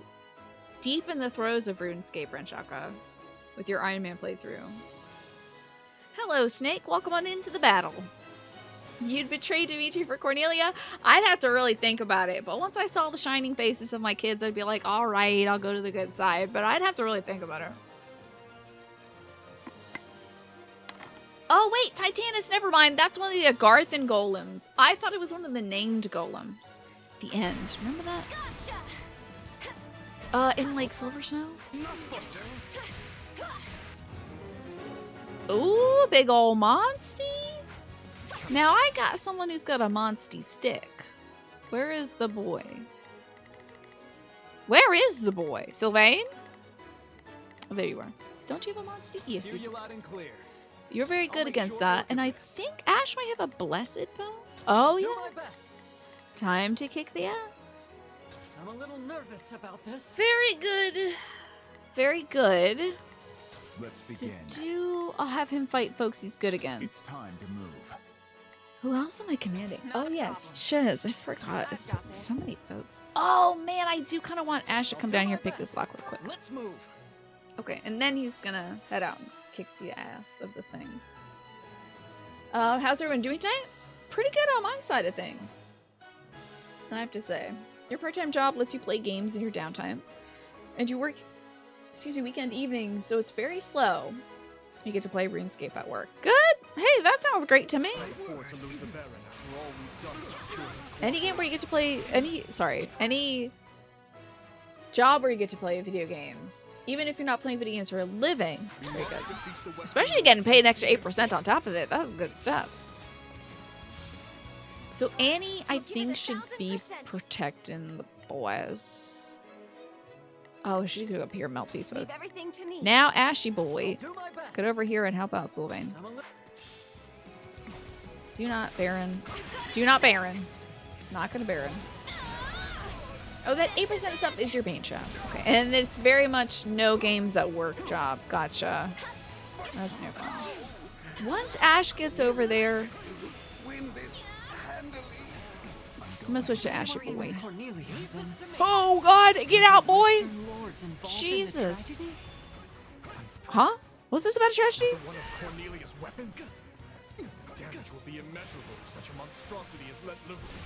deep in the throes of RuneScape, Renshaka, with your Iron Man playthrough. Hello, Snake. Welcome on into the battle. You'd betray Dimitri for Cornelia? I'd have to really think about it, but once I saw the shining faces of my kids, I'd be like, alright, I'll go to the good side, but I'd have to really think about it. Oh, wait, Titanus, never mind. That's one of the Agarthan golems. I thought it was one of the named golems. The end. Remember that? In Lake Silver Snow? Ooh, big ol' monsty. Now I got someone who's got a monsty stick. Where is the boy? Where is the boy? Sylvain? Oh, there you are. Don't you have a monsty? Yes, Hear you you do. loud and clear. You're very I'll good make against short that. work And of I this. think Ash might have a blessed bow. Oh, Do my yes. best. Time to kick the ass. I'm a little nervous about this. Very good. Very good. Let's To begin. do, I'll have him fight folks he's good It's against. time to move. Who else am I commanding? Not Oh, a yes. problem. Shiz. I forgot. I've got this. So many folks. Oh, man. I do kind of want Ash to come down here and pick this lock real quick. Let's move. Okay. And then he's going to head out and kick the ass of the thing. How's everyone doing tonight? Pretty good on my side of things, I have to say. Your part-time job lets you play games in your downtime. And you work, weekend evenings, so it's very slow. You get to play RuneScape at work. Good! Hey, that sounds great to me. For to lose the Baron after all we've done to secure his Any game where you get to play, any job where you get to play video games. Even if you're not playing video games for a living, it's very good. Especially getting paid an extra 8% on top of it. That's good stuff. So Annie, I think, should be 1000%. protecting the boys. Oh, she could go up here and melt these Leave folks. everything to me. Now, Ashy boy, Do my best. get over here and help out Sylvain. I'm a li- Do not Baron. Do not Baron. Not gonna Baron. Oh, that 8% stuff is your paint job. Okay, and it's very much no games at work job. Gotcha. That's no problem. Once Ash gets over there, I'm gonna switch to Ashy boy. Cornelia, then. Oh God, get out, boy! Western lords involved in the Jesus. tragedy? Huh? What's this about a tragedy? one of Cornelius' weapons? The damage will be immeasurable if such a monstrosity is let loose.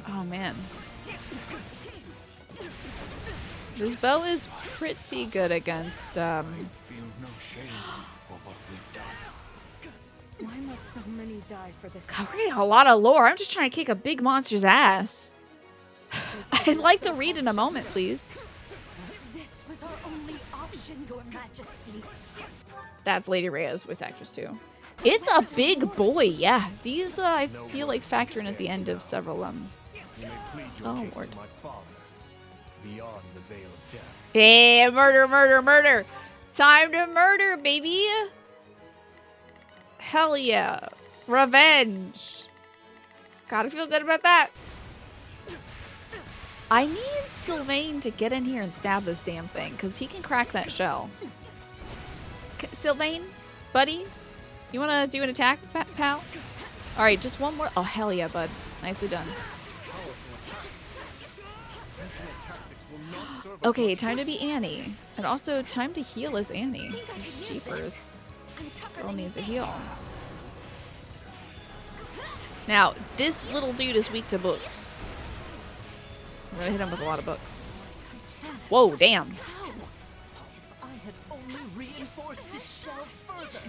Oh man. This bow is pretty good against, feel no shame for what we've done. Why must so many die for this? God, we're getting a lot of lore. I'm just trying to kick a big monster's ass. I'd like to read in a moment, please. This was our only option, Your Majesty. That's Lady Rhea's voice actress too. It's a big boy, yeah. These I feel like factor in at the end of several You may plead your Oh, case Lord. to my father, beyond the veil of death. Yeah, murder, murder, murder. Time to murder, baby. Hell yeah. Revenge. Gotta feel good about that. I need Sylvain to get in here and stab this damn thing, because he can crack that shell. Sylvain, buddy, you want to do an attack, pal? Alright, just one more. Oh, hell yeah, bud. Nicely done. Okay, time to be Annie. And also, time to heal as Annie. It's cheapers. Girl needs a heal. Now, this little dude is weak to books. I'm gonna hit him with a lot of books. Whoa, damn. I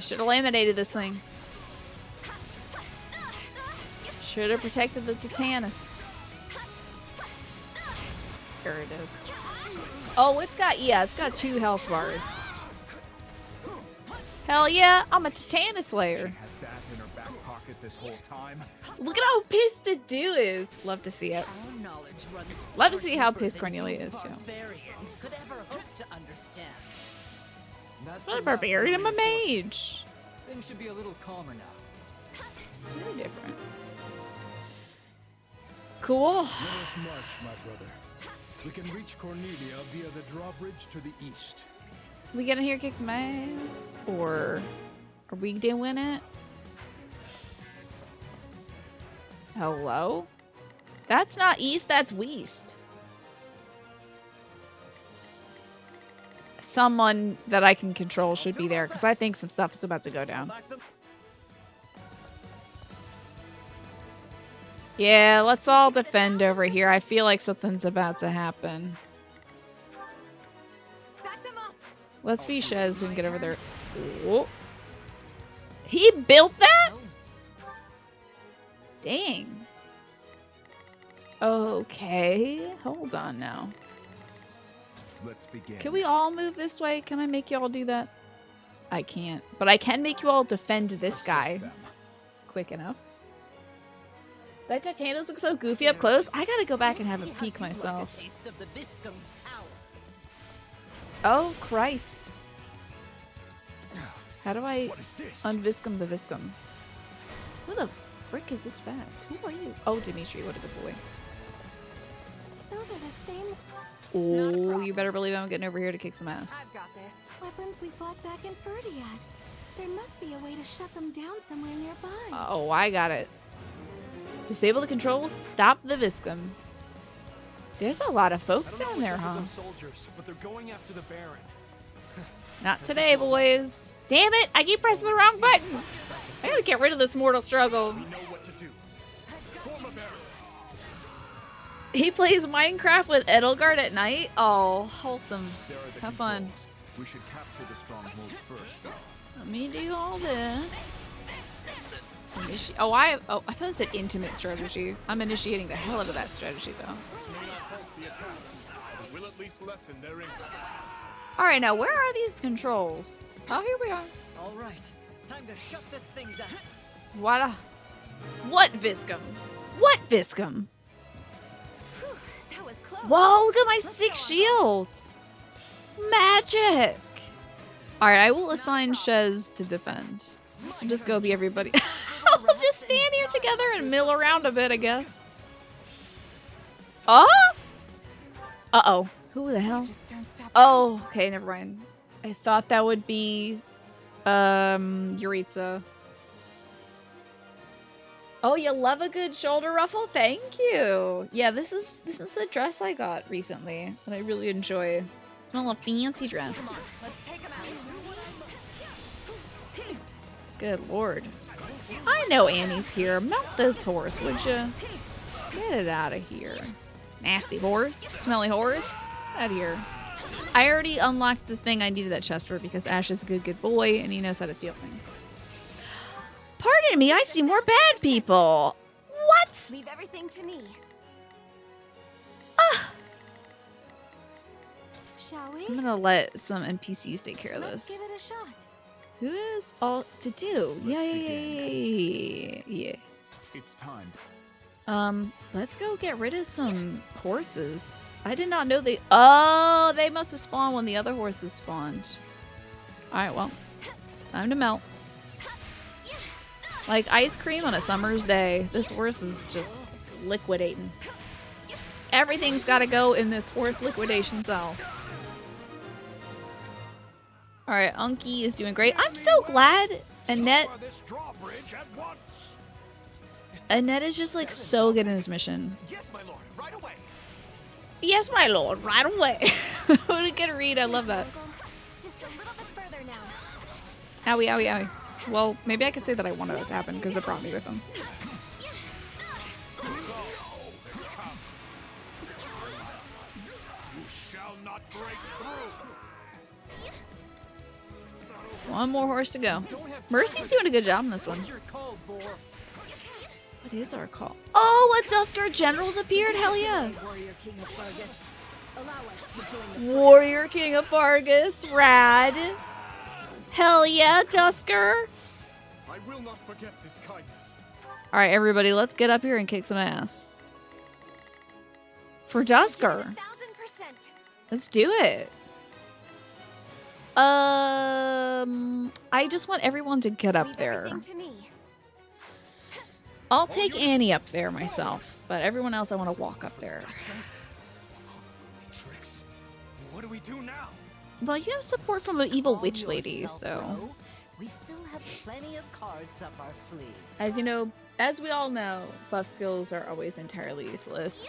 should have laminated this thing. Should have protected the Titanus. There it is. Oh, it's got 2 health bars. Hell yeah, I'm a Titanus Slayer. This whole time. Look at how pissed the dude is. Love to see it. Love to see how pissed Cornelia is too. I'm not a barbarian, I'm a mage. Things should be a little calmer now. Very different. Cool. Let us march, my brother. We can reach Cornelia via the drawbridge to the east. We get in here, kick some ass, or are we doing it? Hello? That's not east, that's west. Someone that I can control should be there, because I think some stuff is about to go down. Yeah, let's all defend over here. I feel like something's about to happen. Let's be Shez so we can get over there. Oh. He built that? Dang. Okay. Hold on now. Let's begin. Can we all move this way? Can I make you all do that? I can't. But I can make you all defend this guy. Quick enough. That Titanus looks so goofy up close. I gotta go back and have a peek myself. Oh, Christ. How do I unviscum the viscum? Who the frick is this fast? Who are you? Oh, Dimitri, what a good boy. Those are the same. Oh, you better believe I'm getting over here to kick some ass. I've got this. Weapons we fought back in Ferdiad. There must be a way to shut them down somewhere nearby. Oh, I got it. Disable the controls, stop the viscum. There's a lot of folks down there, huh? Soldiers, but they're going after the Baron. Not today, boys. Damn it, I keep pressing the wrong button. I gotta get rid of this mortal struggle. We know what to do. Form a barrier. He plays Minecraft with Edelgard at night? Oh, wholesome. Have fun. We should capture the stronghold first, though. Let me do all this. Oh, I thought it said intimate strategy. I'm initiating the hell out of that strategy, though. This may not help the attacks, but it will at least lessen their impact. Alright, now where are these controls? Oh, here we are. All right, time to shut this thing down. What? What Viscum? What Viscum? Whew, that was close. Whoa, look at my 6 shields. Magic. Alright, I will assign Shez to defend. I'll just go be everybody. We'll just stand here together and mill around a bit, I guess. Oh? Uh-oh. Who the hell? Oh, okay, never mind. I thought that would be Yuritsa. Oh, you love a good shoulder ruffle? Thank you. Yeah, this is a dress I got recently that I really enjoy. Smell a fancy dress. Let's take 'em out. Good lord. I know Annie's here. Melt this horse, would you? Get it out of here. Nasty horse. Smelly horse. Out of here. I already unlocked the thing I needed that chest for because Ash is a good boy and he knows how to steal things. Pardon me, I see more bad people. What? Leave everything to me. Ah. Shall we? I'm gonna let some NPCs take care of Let's this. give it a shot. Who is all to do? Yeah. It's time. Let's go get rid of some horses. I did not know they. Oh, they must have spawned when the other horses spawned. All right, well, time to melt. Like ice cream on a summer's day. This horse is just liquidating. Everything's got to go in this horse liquidation cell. All right, Unky is doing great. I'm so glad Annette is just like so good in his mission. Yes, my lord, right away. Yes, my lord, right away. What a good read. I love that. Just a little bit further now. Owie, owie, owie. Well, maybe I could say that I wanted it to happen because it brought me with him. You shall not break through. One more horse to go. Mercy's doing a good job in this one. What's your call, boar? What is our call? Oh, a Dusker General's appeared. Hell yeah. Warrior King of Fargus. Allow us to join the Warrior King of Fargus. Rad. Hell yeah, Dusker. I will not forget this kindness. All right, everybody, let's get up here and kick some ass. For Dusker. 1000%. Let's do it. I just want everyone to get up Leave there. everything to me. I'll take Annie up there myself, but everyone else I want to walk up there. Tricks. What do we do now? Well, you have support from an evil Calm witch lady, yourself, so Rho. We still have plenty of cards up our sleeve. as you know, as we all know, buff skills are always entirely useless.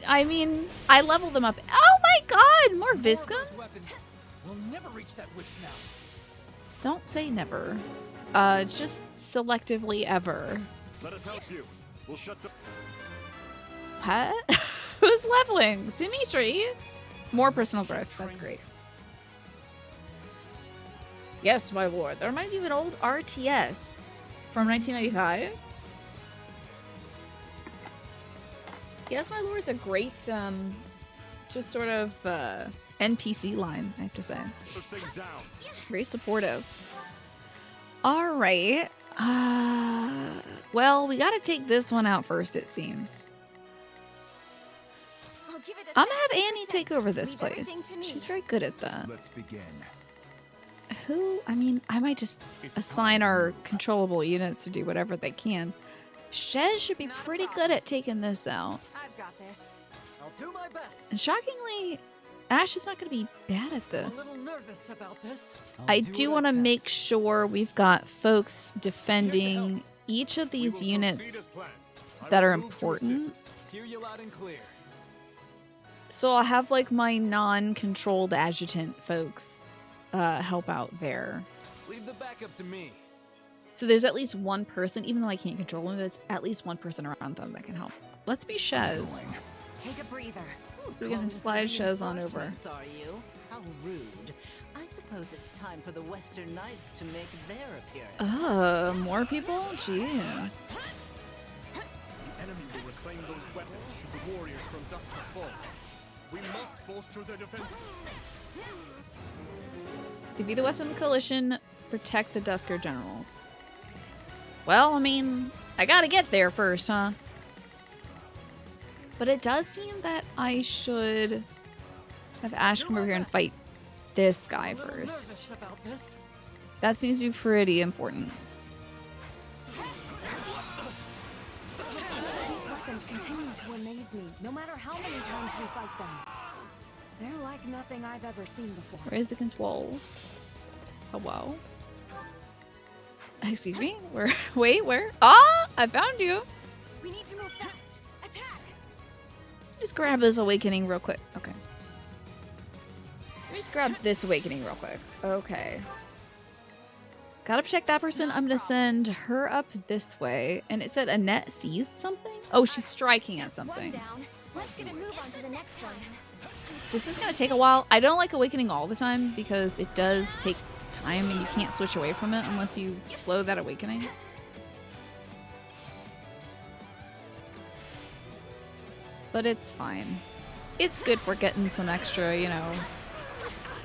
I mean, I level them up. Oh my god, more Viscums? We'll never reach that witch now. Don't say never. It's just selectively ever. Let us help you. We'll shut the... Huh? Who's leveling? Dimitri? More personal growth. That's great. Yes, my lord. That reminds me of an old RTS from 1995. Yes, my lord's a great, just sort of, NPC line, I have to say. Push things down. Very supportive. All right. Well, we got to take this one out first, it seems. I'll give it I'm gonna have Annie 1000%. take over this Leave everything place. to me. She's very good at that. Let's begin. Who? I mean, I might just assign our controllable units to do whatever they can. Shez should be pretty good at taking this out. I've got this. I'll do my best. And shockingly, Ash is not going to be bad at I'm a this. little nervous about this. I do want to make sure we've got folks defending each of these units that are important. Hear you loud and clear. So I'll have like my non-controlled adjutant folks help out there. Leave the backup to me. So there's at least one person, even though I can't control them, there's at least one person around them that can help. Let's be Shez. Take a breather. So we're gonna slide Shez on over. Reinforcements, Are you? How rude. I suppose it's time for the Western Knights to make their appearance. More people? Jeez. The enemy will reclaim those weapons should the warriors from Dusker fall. We must bolster their defenses. To be the Western Coalition, protect the Dusker generals. Well, I mean, I gotta get there first, huh? But it does seem that I should have Ash come over here and fight this guy first. About this. That seems to be pretty important. These weapons continue to amaze me, no matter how many times we fight them. They're like nothing I've ever seen before. Raise against walls. Hello? Excuse me? Where? Wait, where? Ah! I found you! We need to move fast. Attack! Just grab this awakening real quick. Okay. Let me just grab this awakening real quick. Okay. Gotta protect that person. I'm gonna send her up this way. And it said Annette seized something? Oh, she's striking at One something. down. Let's get a move on to the next one. This is gonna take a while. I don't like awakening all the time because it does take time and you can't switch away from it unless you blow that awakening. But it's fine. It's good for getting some extra, you know,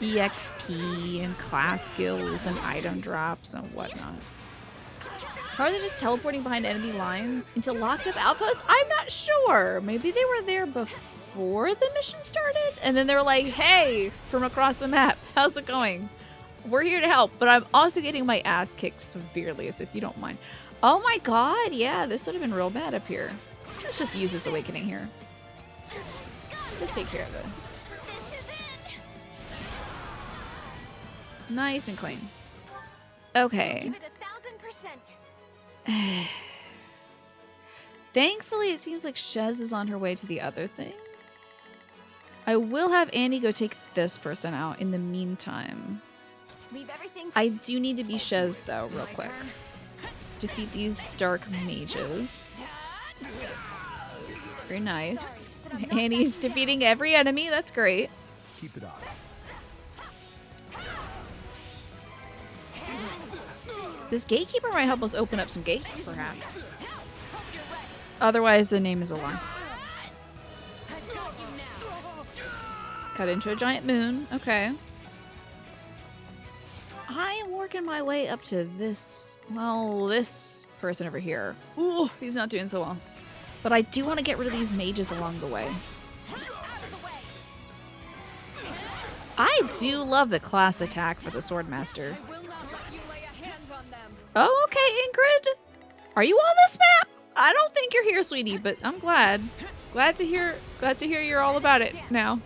EXP and class skills and item drops and whatnot. How are they just teleporting behind enemy lines into locked up outposts? I'm not sure. Maybe they were there before the mission started and then they were like, hey, from across the map, how's it going? We're here to help, but I'm also getting my ass kicked severely, so if you don't mind. Oh my god, yeah, this would have been real bad up here. Let's just use this awakening here. Just take care of it. Nice and clean. Okay. Give it 1000%. Thankfully, it seems like Shez is on her way to the other thing. I will have Annie go take this person out in the meantime. Leave everything. I do need to be Shez, though, real quick. Defeat these dark mages. Very nice. Annie's defeating every enemy. That's great. Keep it up. This gatekeeper might help us open up some gates, perhaps. Otherwise, the name is a lie. Cut into a giant moon. Okay. I am working my way up to this, well, this person over here. Ooh, he's not doing so well. But I do want to get rid of these mages along the way. I do love the class attack for the Swordmaster. Oh, okay, Ingrid. Are you on this map? I don't think you're here, sweetie, but I'm glad. Glad to hear you're all about it now.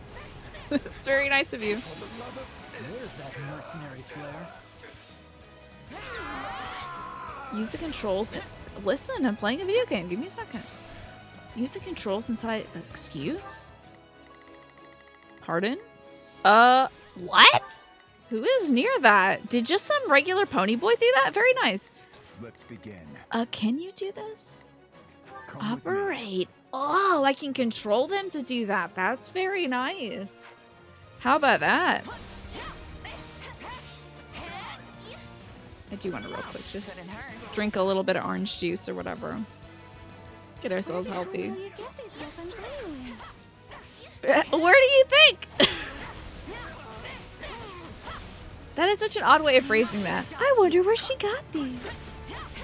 It's very nice of you. There's that mercenary flare. Use the controls. Listen, I'm playing a video game. Give me a second. Use the controls inside. Excuse? Pardon? What? Who is near that? Did just some regular pony boy do that? Very nice. Let's begin. Can you do this? Come with me. Operate. Oh, I can control them to do that. That's very nice. How about that? I do want to real quick just drink a little bit of orange juice or whatever. Get ourselves healthy. Where do you get these weapons anyway? Where do you think? That is such an odd way of phrasing that. I wonder where she got these.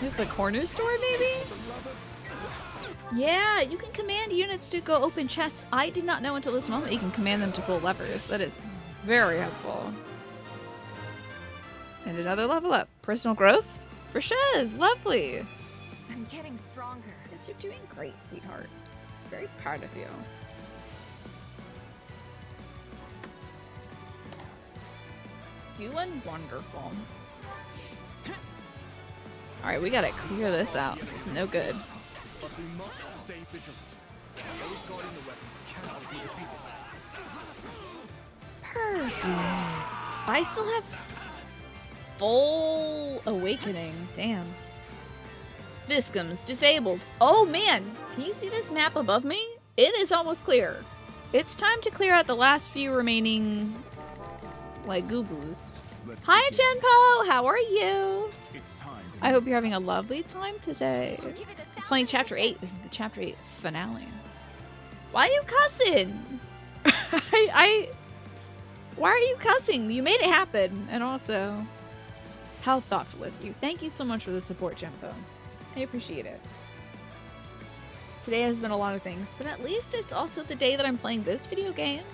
At the corner store, maybe? Yeah, you can command units to go open chests. I did not know until this moment you can command them to pull levers. That is very helpful. And another level up. Personal growth for Shez. Lovely. I'm getting stronger. Yes, you're doing great, sweetheart. Very proud of you. Doing wonderful. Alright, we gotta clear this out. This is no good. But we must stay vigilant. Those guarding the weapons cannot be defeated. Perfect. I still have full awakening. Damn. Viscum's disabled. Oh man, can you see this map above me? It is almost clear. It's time to clear out the last few remaining, like, goo-boos. Hi, Genpo! How are you? It's time. I hope you're having a lovely time today. I'm playing Chapter 8. This is the Chapter 8 finale. Why are you cussing? Why are you cussing? You made it happen. And also, how thoughtful of you. Thank you so much for the support, Genpo. I appreciate it. Today has been a lot of things, but at least it's also the day that I'm playing this video game.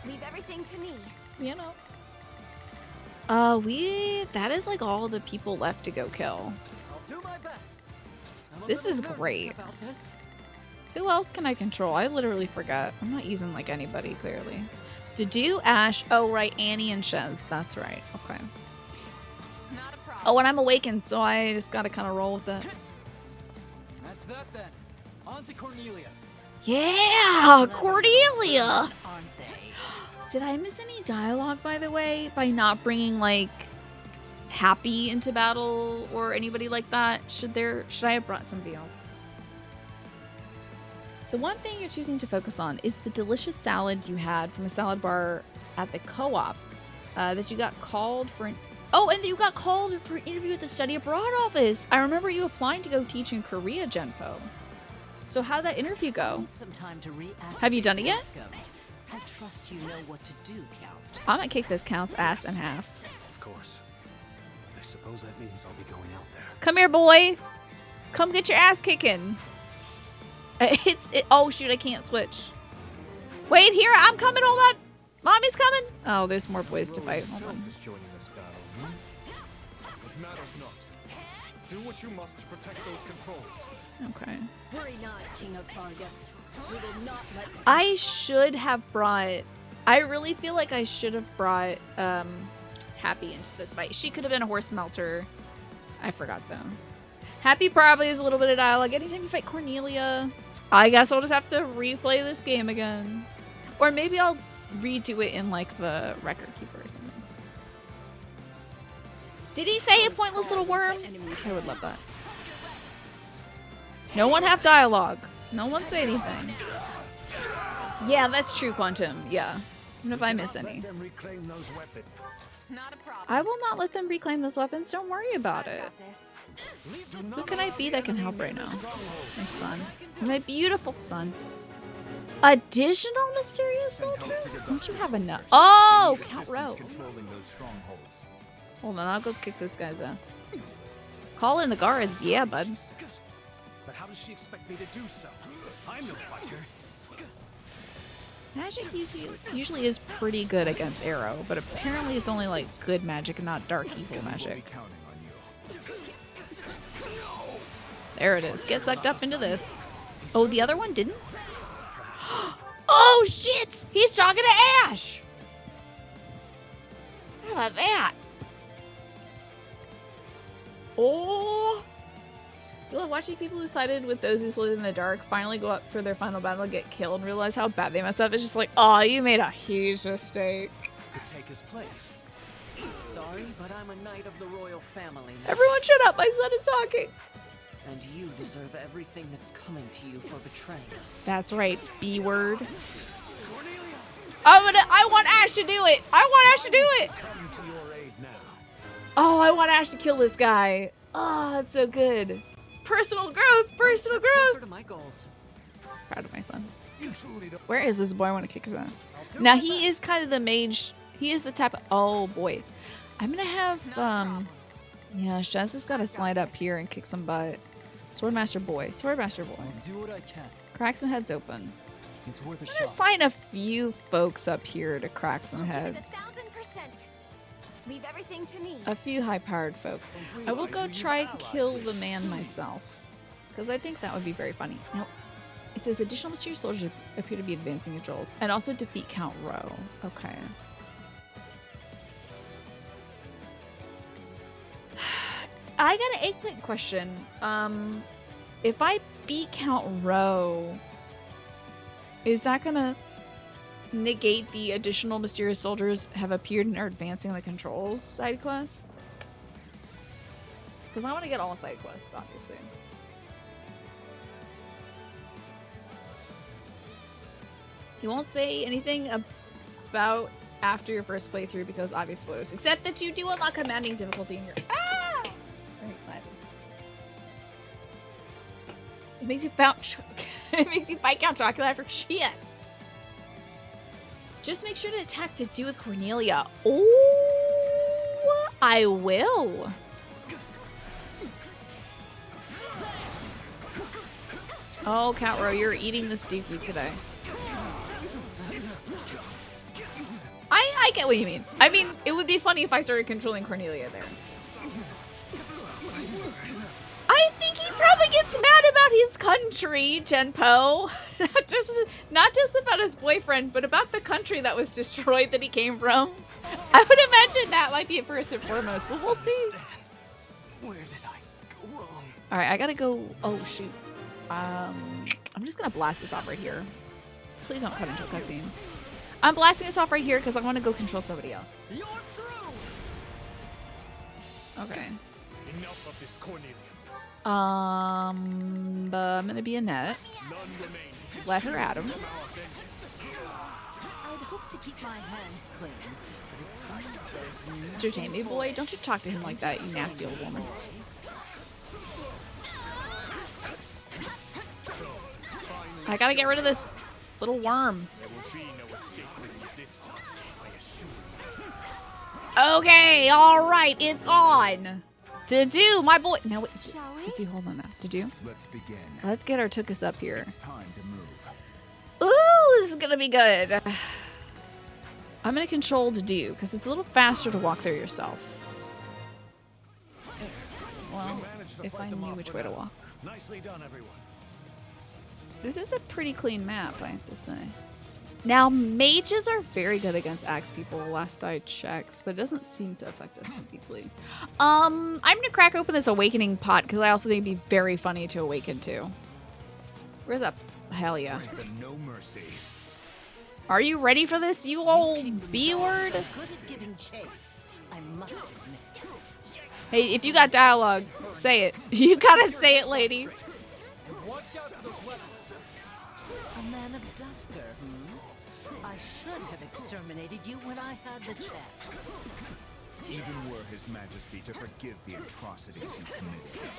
Leave everything to me. You know. That is like all the people left to go kill. I'll do my best. I'm a This is little nervous great. about this. Who else can I control? I literally forgot. I'm not using like anybody, clearly. Dedue, Ash, oh right, Annie and Shez. That's right. Okay. Not a problem. Oh, and I'm awakened, so I just gotta kind of roll with it. That's that then. On to Cornelia. Yeah, Cordelia! Aren't they? Did I miss any dialogue, by the way, by not bringing like Happy into battle or anybody like that? Should I have brought somebody else? The one thing you're choosing to focus on is the delicious salad you had from a salad bar at the co-op that you got called for an... Oh, and you got called for an interview at the study abroad office. I remember you applying to go teach in Korea, Genpo. So how'd that interview go? Need some time to reactivate Have you done it yet? Viscum. I trust you know what to do, Count. I'm gonna kick this Count's ass in half. Of course. I suppose that means I'll be going out there. Come here, boy. Come get your ass kicking. Oh shoot, I can't switch. Wait, here, I'm coming, hold on. Mommy's coming. Oh, there's more boys to fight. Hold on. Is joining this battle. It matters not. Do what you must to protect those controls. Okay. Worry not, King of Fargus. We will not let I should have brought... I really feel like I should have brought Happy into this fight. She could have been a horse melter. I forgot though. Happy probably has a little bit of dialogue. Anytime you fight Cornelia, I guess I'll just have to replay this game again. Or maybe I'll redo it in like the record keeper or something. Did he say a pointless little worm? I would love that. No one have dialogue. No one say anything. Yeah, that's true, Quantum. Yeah. Even if I miss any. Not a problem. I will not let them reclaim those weapons. Don't worry about it. Who can I be that can help right now? My son. My beautiful son. Additional mysterious soldiers? Don't you have enough? Oh! Count Rhod. Hold on, I'll go kick this guy's ass. Call in the guards. Yeah, bud. But how does she expect me to do so? I'm no fighter. Magic usually is pretty good against arrow, but apparently it's only like good magic and not dark evil magic. There it is. Get sucked up into this. Oh, the other one didn't? Oh, shit! He's talking to Ash! How about that? Oh! You love watching people who sided with those who slid in the dark finally go up for their final battle and get killed and realize how bad they messed up. It's just like, oh, you made a huge mistake. Could take his place. Sorry, but I'm a knight of the royal family now. Everyone shut up, my son is talking. And you deserve everything that's coming to you for betraying us. That's right, B word. I want Ash to do it. I want Ash to do it. Come to your aid now. Oh, I want Ash to kill this guy. Oh, that's so good. Personal growth, personal growth. Closer to my goals. Proud of my son. Where is this boy? I want to kick his ass. Now he is kind of the mage. He is the type of, oh boy. I'm gonna have yeah, Shaz has got to slide up here and kick some butt. Swordmaster boy. Swordmaster boy. I'll do what I can. Crack some heads open. It's worth a I'm gonna shot. sign a few folks up here to crack some I'll give heads. it 1000%. Leave everything to me. A few high-powered folk. I will go try and kill the man myself, because I think that would be very funny. Nope. It says additional mysterious soldiers appear to be advancing controls, and also defeat Count Rhod. Okay. I got an eggplant question. If I beat Count Rhod, is that gonna negate the additional mysterious soldiers have appeared and are advancing the controls side quest? Because I want to get all side quests, obviously. He won't say anything about after your first playthrough because obvious spoilers, except that you do unlock commanding difficulty in your very excited. It makes you it makes you fight Count Dracula after shit. Just make sure to attack to do with Cornelia. Oh, I will. Oh, Count Rhod, you're eating this dookie today. I get what you mean. I mean, it would be funny if I started controlling Cornelia there. I think he probably gets mad about his country, Genpo. Not just about his boyfriend, but about the country that was destroyed that he came from. I would imagine that might be it first and foremost, but we'll see. Where did I go wrong? All right, I gotta go. Oh shoot. I'm just gonna blast this off right here. Please don't cut into a cutscene. I'm blasting this off right here because I want to go control somebody else. You're through. Okay. Enough of this, Cornelia. I'm gonna be Annette. None remain. Let her at him. I'd hope to keep my hands clean, but it seems there's Dear Jamie boy, don't you talk to him like that, you nasty old woman. I gotta get rid of this little worm. There will be no escape for you this time, I assure you. Okay, alright, it's on. Do my boy. No, wait. Shall we? Do hold on now. Do. Let's begin. Let's get our Tukas up here. It's time to move. Ooh, this is gonna be good. I'm gonna control do because it's a little faster to walk there yourself. Well, managed to if I fight them knew off which for way to now. walk. Nicely done, everyone. This is a pretty clean map, I have to say. Now, mages are very good against axe people, last I checked, but it doesn't seem to affect us too deeply. I'm gonna crack open this awakening pot, because I also think it'd be very funny to awaken to. Where's that? Hell yeah. Grant them no mercy. Are you ready for this, you old B-word? Good at giving chase, I must admit. Hey, if you got dialogue, say it. You gotta say it, lady. Watch out for those weapons. A man of Dusker, I should have exterminated you when I had the chance. Even were His Majesty to forgive the atrocities you committed,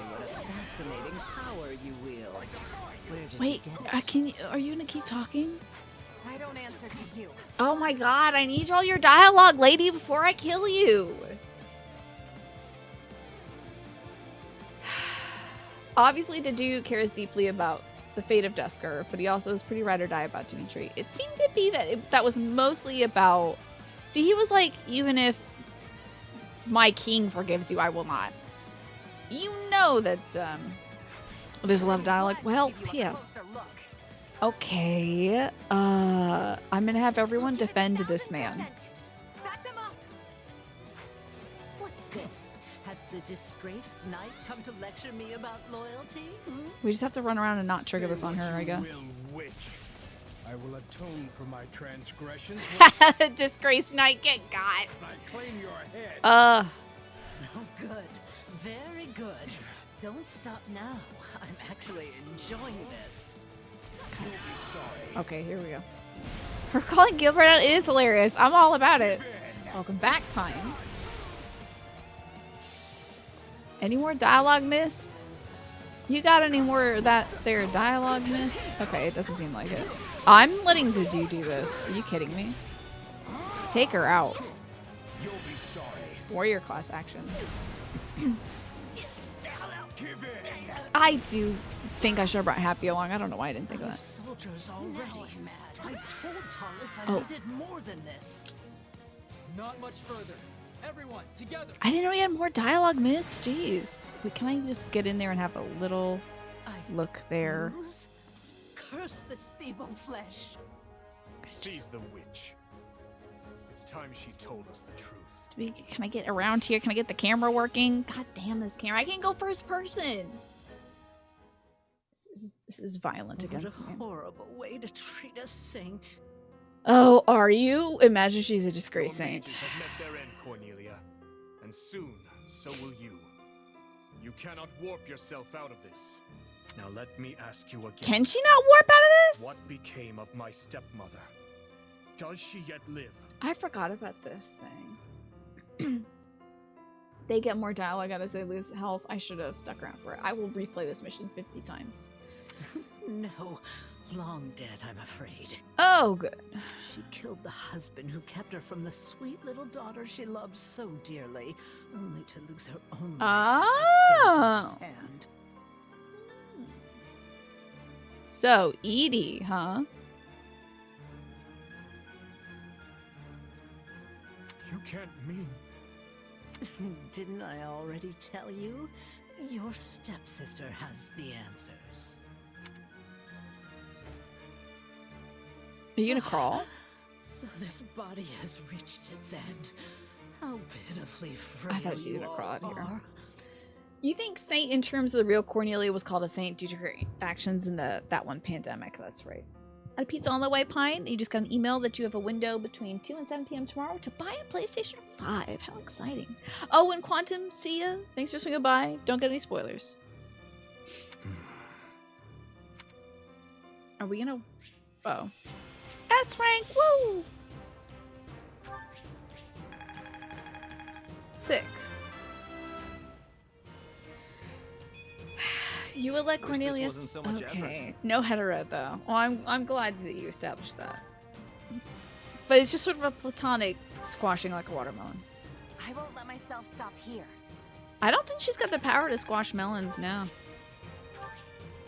What a fascinating power you wield. Where did Wait, you get it? are you gonna keep talking? I don't answer to you. Oh my god, I need all your dialogue, lady, before I kill you. Obviously, Dedu cares deeply about the fate of Dusker, but he also is pretty ride or die about Dimitri. It seemed to be that that was mostly about... See, he was like, even if my king forgives you, I will not. You know that there's a lot of dialogue. Well, P.S. Okay, I'm gonna have everyone defend this man. Back them up. What's this? Has the disgraced knight come to lecture me about loyalty? We just have to run around and not trigger this on Say her, what I you guess. will, witch. I will atone for my transgressions. Disgraced knight get got. I claim your head. Oh, good. Very good. Don't stop now. I'm actually enjoying this. You'll be sorry. Okay, here we go. Her calling Gilbert out is hilarious. I'm all about it. Welcome back, Pine. Any more dialogue, miss? You got any more of that there dialogue, miss? Okay, it doesn't seem like it. I'm letting Dedu do this. Are you kidding me? Take her out. You'll be sorry. Warrior class action. Give in. I do think I should have brought Happy along. I don't know why I didn't think of that. Soldiers already. I told Thomas I Oh. needed more than this. Not much further. Everyone, together. I didn't know you had more dialogue, miss. Jeez. Wait, can I just get in there and have a little look there? Lose? Curse this feeble flesh. Seize the witch. It's time she told us the truth. Can I get around here? Can I get the camera working? God damn this camera. I can't go first person. This is violent What a against me. horrible way to treat a saint. Oh, are you? Imagine she's a disgraced Your saint. mages have met their end, Cornelia. And soon, so will you. You cannot warp yourself out of this. Now let me ask you again. Can she not warp out of this? What became of my stepmother? Does she yet live? I forgot about this thing. They get more dialogue as they lose health. I should have stuck around for it. I will replay this mission 50 times. No, long dead, I'm afraid. Oh, good. She killed the husband who kept her from the sweet little daughter she loved so dearly, only to lose her own life at that same daughter's hand. So, Edie, huh? You can't mean... Didn't I already tell you? Your stepsister has the answers. Are you gonna crawl? So this body has reached its end. How pitifully frail I thought you were gonna crawl out here. are. You think saint in terms of the real Cornelia was called a saint due to her actions in that one pandemic. That's right. At a pizza on the way, Pine. You just got an email that you have a window between 2 and 7 p.m. tomorrow to buy a PlayStation 5. How exciting. Oh, and Quantum, see ya. Thanks for swinging by. Don't get any spoilers. Are we gonna... Oh. S rank, woo! Sick. You would let Wish this Cornelius. wasn't so much effort. Okay, no hetero though. Well, I'm glad that you established that. But it's just sort of a platonic squashing like a watermelon. I won't let myself stop here. I don't think she's got the power to squash melons now.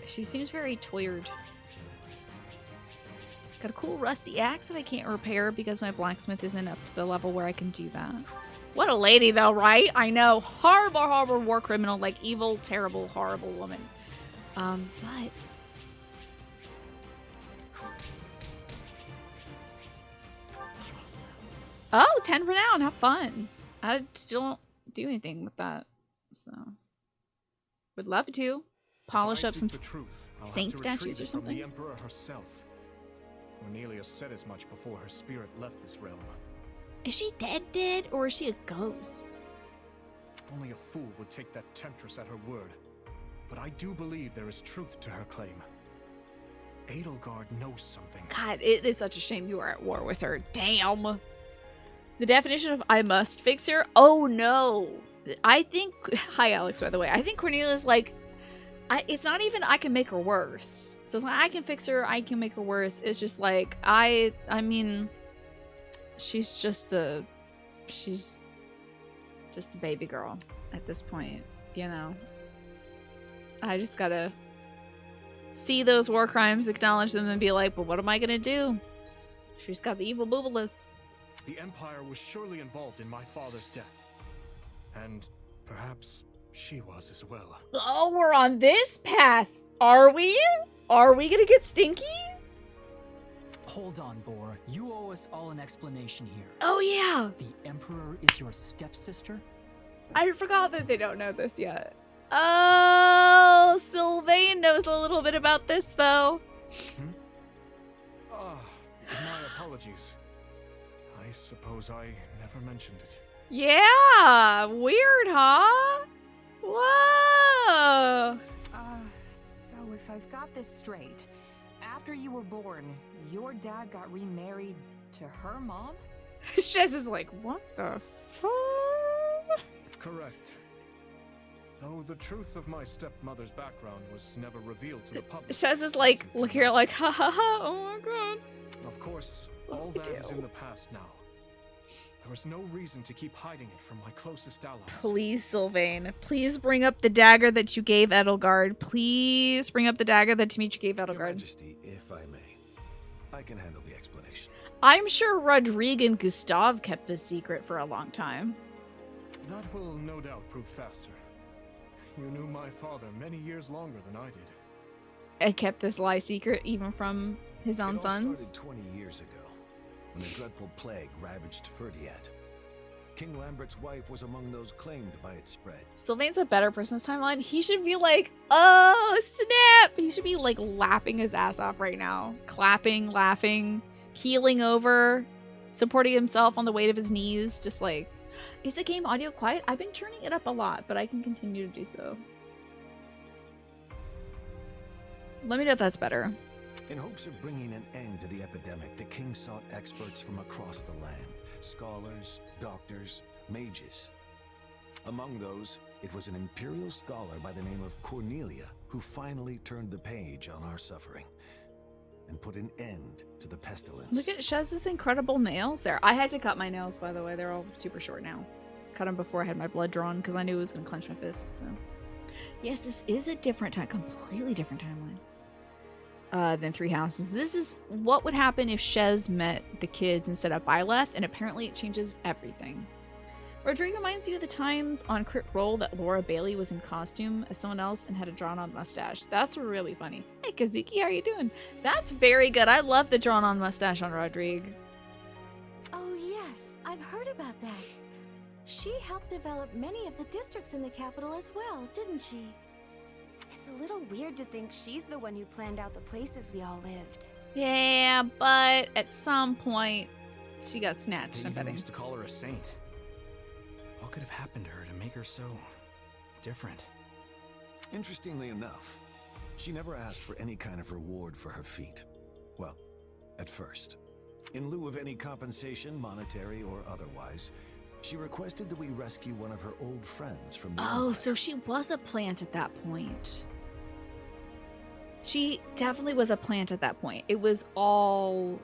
She seems very tired. Got a cool rusty axe that I can't repair because my blacksmith isn't up to the level where I can do that. What a lady, though, right? I know. Horrible, horrible war criminal. Like, evil, terrible, horrible woman. But... Oh, 10 renown. Have fun. I still don't do anything with that. So... Would love to. Polish up some saint statues or something. From the Emperor herself. Cornelia said as much before her spirit left this realm. Is she dead, or is she a ghost? Only a fool would take that temptress at her word. But I do believe there is truth to her claim. Edelgard knows something. God, it is such a shame you are at war with her. Damn. The definition of I must fix her? Oh no. I think... Hi, Alex, by the way. I think Cornelia's like... it's not even I can make her worse. So it's like I can fix her, I can make her worse. It's just like, I mean... She's just a baby girl at this point, you know? I just gotta see those war crimes, acknowledge them, and be like, well, what am I gonna do? She's got the evil boobalas. The Empire was surely involved in my father's death. And perhaps she was as well. Oh, we're on this path. Are we? Are we gonna get stinky? Hold on, Bor. You owe us all an explanation here. Oh, yeah. The Emperor is your stepsister? I forgot that they don't know this yet. Oh, Sylvain knows a little bit about this, though. My apologies. I suppose I never mentioned it. Yeah, weird, huh? Whoa. So if I've got this straight, after you were born, your dad got remarried to her mom? Shez is like, what the fuck? Correct. Though the truth of my stepmother's background was never revealed to the public. Shez is like, look here, like, ha ha ha, oh my god. Of course, all that is in the past now. There was no reason to keep hiding it from my closest allies. Please, Sylvain. Please bring up the dagger that you gave Edelgard. Please bring up the dagger that Dimitri gave Edelgard. Your Majesty, if I may, I can handle the explanation. I'm sure Rodrigue and Gustav kept this secret for a long time. That will no doubt prove faster. You knew my father many years longer than I did. I kept this lie secret even from his own sons. It all started 20 years ago, when a dreadful plague ravaged Ferdiad. King Lambert's wife was among those claimed by its spread. Sylvain's a better person this timeline. He should be like, oh, snap! He should be like lapping his ass off right now. Clapping, laughing, keeling over, supporting himself on the weight of his knees. Just like, is the game audio quiet? I've been turning it up a lot, but I can continue to do so. Let me know if that's better. In hopes of bringing an end to the epidemic, the king sought experts from across the land. Scholars, doctors, mages. Among those, it was an imperial scholar by the name of Cornelia who finally turned the page on our suffering and put an end to the pestilence. Look at Shez's incredible nails there. I had to cut my nails, by the way. They're all super short now. Cut them before I had my blood drawn because I knew it was going to clench my fist. So, yes, this is a different time, completely different timeline than Three Houses. This is what would happen if Shez met the kids instead of Byleth, and apparently it changes everything. Rodrigue reminds you of the times on Crit Roll that Laura Bailey was in costume as someone else and had a drawn-on mustache. That's really funny. Hey, Kazuki, how are you doing? That's very good. I love the drawn-on mustache on Rodrigue. Oh yes, I've heard about that. She helped develop many of the districts in the capital as well, didn't she? It's a little weird to think she's the one who planned out the places we all lived. Yeah, but at some point, she got snatched, I'm They even betting. used to call her a saint. What could have happened to her to make her so different? Interestingly enough, she never asked for any kind of reward for her feat. Well, at first. In lieu of any compensation, monetary or otherwise, she requested that we rescue one of her old friends from the Oh, Empire. so she was a plant at that point. She definitely was a plant at that point. It was all,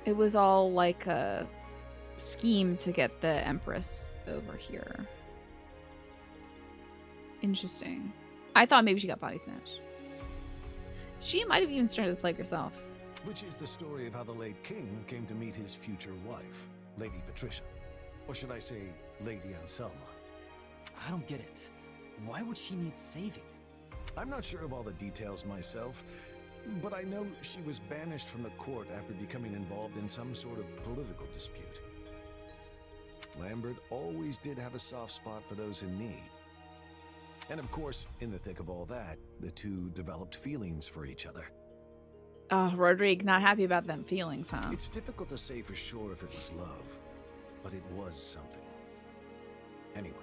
it was all like a scheme to get the Empress over here. Interesting. I thought maybe she got body snatched. She might have even started the plague herself. Which is the story of how the late king came to meet his future wife, Lady Patricia. Or should I say, Lady Anselma? I don't get it. Why would she need saving? I'm not sure of all the details myself, but I know she was banished from the court after becoming involved in some sort of political dispute. Lambert always did have a soft spot for those in need. And of course, in the thick of all that, the two developed feelings for each other. Oh, Rodrigue, not happy about them feelings, huh? It's difficult to say for sure if it was love, but it was something. Anyway,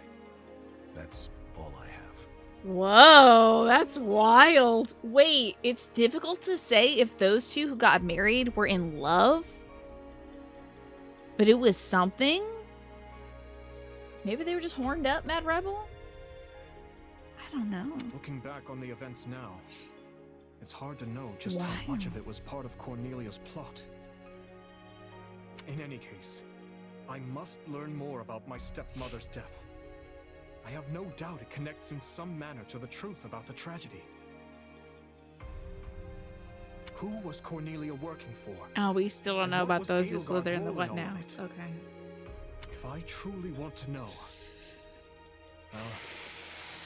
that's all I have. Whoa, that's wild. Wait, it's difficult to say if those two who got married were in love? But it was something? Maybe they were just horned up, Mad Rebel? I don't know. Looking back on the events now, it's hard to know just how much of it was part of Cornelia's plot. In any case, I must learn more about my stepmother's death. I have no doubt it connects in some manner to the truth about the tragedy. Who was Cornelia working for? Oh, we still don't know about those who Edelgard's slither in the role what all now. of it? Okay. If I truly want to know, well,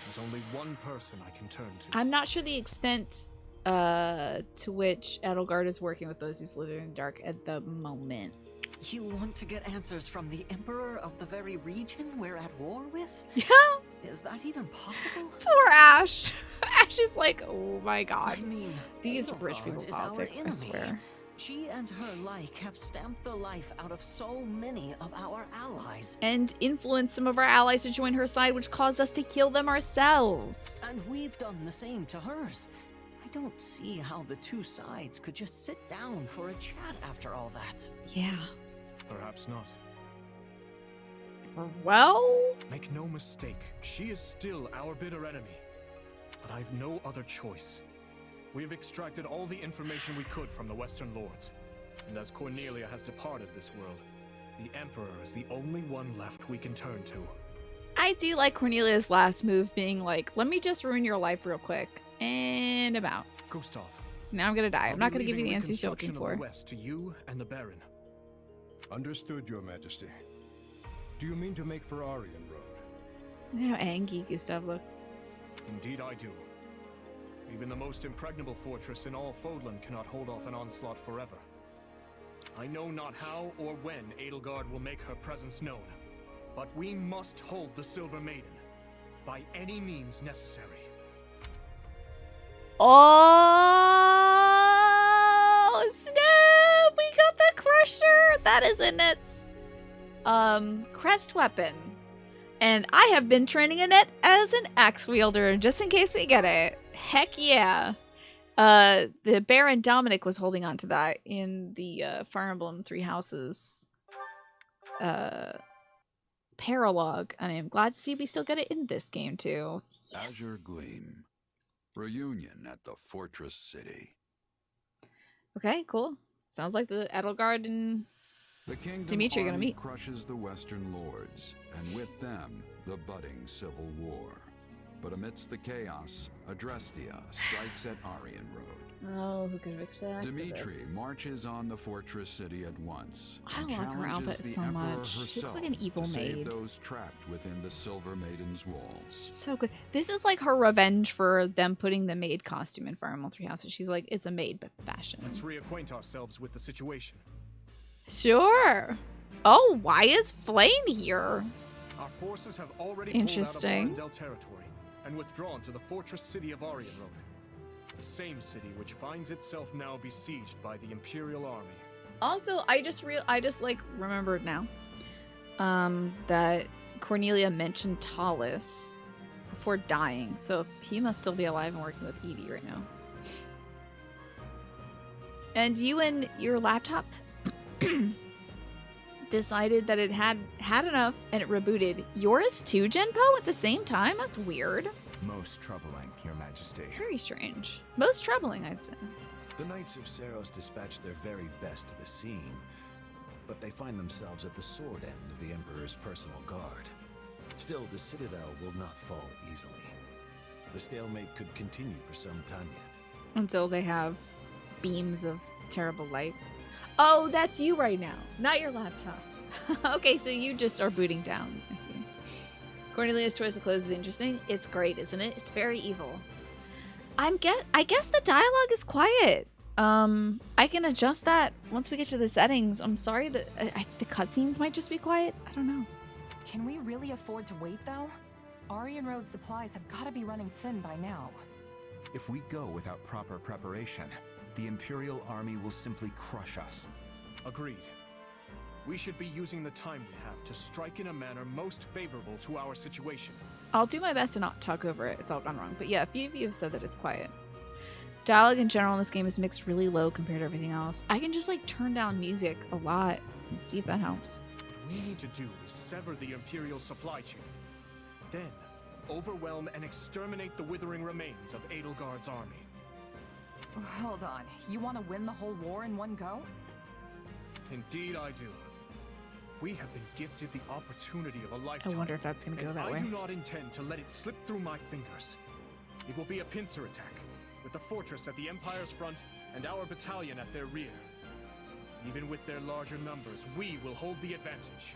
there's only one person I can turn to. I'm not sure the extent to which Edelgard is working with those who slither in the dark at the moment. You want to get answers from the Emperor of the very region we're at war with? Yeah. Is that even possible? Poor Ash. Ash is like, oh my god. I mean, these rich people Edelgard is our politics, I enemy. swear. She and her like have stamped the life out of so many of our allies. And influenced some of our allies to join her side, which caused us to kill them ourselves. And we've done the same to hers. I don't see how the two sides could just sit down for a chat after all that. Yeah. Perhaps not. Well? Make no mistake, she is still our bitter enemy. But I've no other choice. We have extracted all the information we could from the Western Lords. And as Cornelia has departed this world, the Emperor is the only one left we can turn to. I do like Cornelia's last move being like, let me just ruin your life real quick. And I'm out. Gustav. Now I'm gonna die. I'm not gonna give you the leaving answers you're looking reconstruction of for. the West to you and the Baron. Understood, Your Majesty. Do you mean to make for Aryan Road? You know how angry Gustav looks. Indeed I do. Even the most impregnable fortress in all Fodlan cannot hold off an onslaught forever. I know not how or when Edelgard will make her presence known, but we must hold the Silver Maiden, by any means necessary. Oh, snap! We got the Crusher! That is a Net's crest weapon. And I have been training a Net as an axe wielder, just in case we get it. Heck yeah. The Baron Dominic was holding on to that in the Fire Emblem Three Houses paralogue, and I'm glad to see we still get it in this game too. Yes. Azure Gleam. Reunion at the Fortress City. Okay, cool. Sounds like the Edelgard and The Kingdom Dimitri are gonna army meet. crushes the Western Lords, and with them, the budding civil war. But amidst the chaos, Adrestia strikes at Aryan Road. Oh, who could have expected Dimitri this? marches on the fortress city at once I and don't like her challenges outfit the so Emperor much. She looks herself like an evil to save maid. those trapped within the Silver Maiden's walls. So good. This is like her revenge for them putting the maid costume in Fire Emblem Three Houses. She's like, it's a maid, but fashion. Let's reacquaint ourselves with the situation. Sure. Oh, why is Flame here? Our forces have already pulled out of Interesting. Arendelle territory and withdrawn to the fortress city of Aryan Road. The same city which finds itself now besieged by the Imperial Army. Also, I just like remembered now that Cornelia mentioned Talus before dying, so he must still be alive and working with Edie right now. And you and your laptop decided that it had enough and it rebooted. Yours too, Genpo, at the same time? That's weird. Most troubling, Your Majesty. Very strange. Most troubling, I'd say. The Knights of Seros dispatched their very best to the scene, but they find themselves at the sword end of the Emperor's personal guard. Still, the Citadel will not fall easily. The stalemate could continue for some time yet. Until they have beams of Terrible light. Oh, that's you right now, not your laptop. Okay, so you just are booting down. I see. Cornelia's choice of clothes is interesting. It's great, isn't it? It's very evil. I guess the dialogue is quiet. I can adjust that once we get to the settings. I'm sorry that the cutscenes might just be quiet. I don't know. Can we really afford to wait, though? Aryan Road supplies have got to be running thin by now. If we go without proper preparation, the Imperial Army will simply crush us. Agreed. We should be using the time we have to strike in a manner most favorable to our situation. I'll do my best to not talk over it. It's all gone wrong. But yeah, a few of you have said that it's quiet. Dialogue in general in this game is mixed really low compared to everything else. I can just like turn down music a lot and see if that helps. What we need to do is sever the Imperial supply chain. Then, overwhelm and exterminate the withering remains of Edelgard's army. Hold on. You want to win the whole war in one go? Indeed I do. We have been gifted the opportunity of a lifetime. I wonder if that's going to go that way. I do not intend to let it slip through my fingers. It will be a pincer attack, with the fortress at the Empire's front and our battalion at their rear. Even with their larger numbers, we will hold the advantage.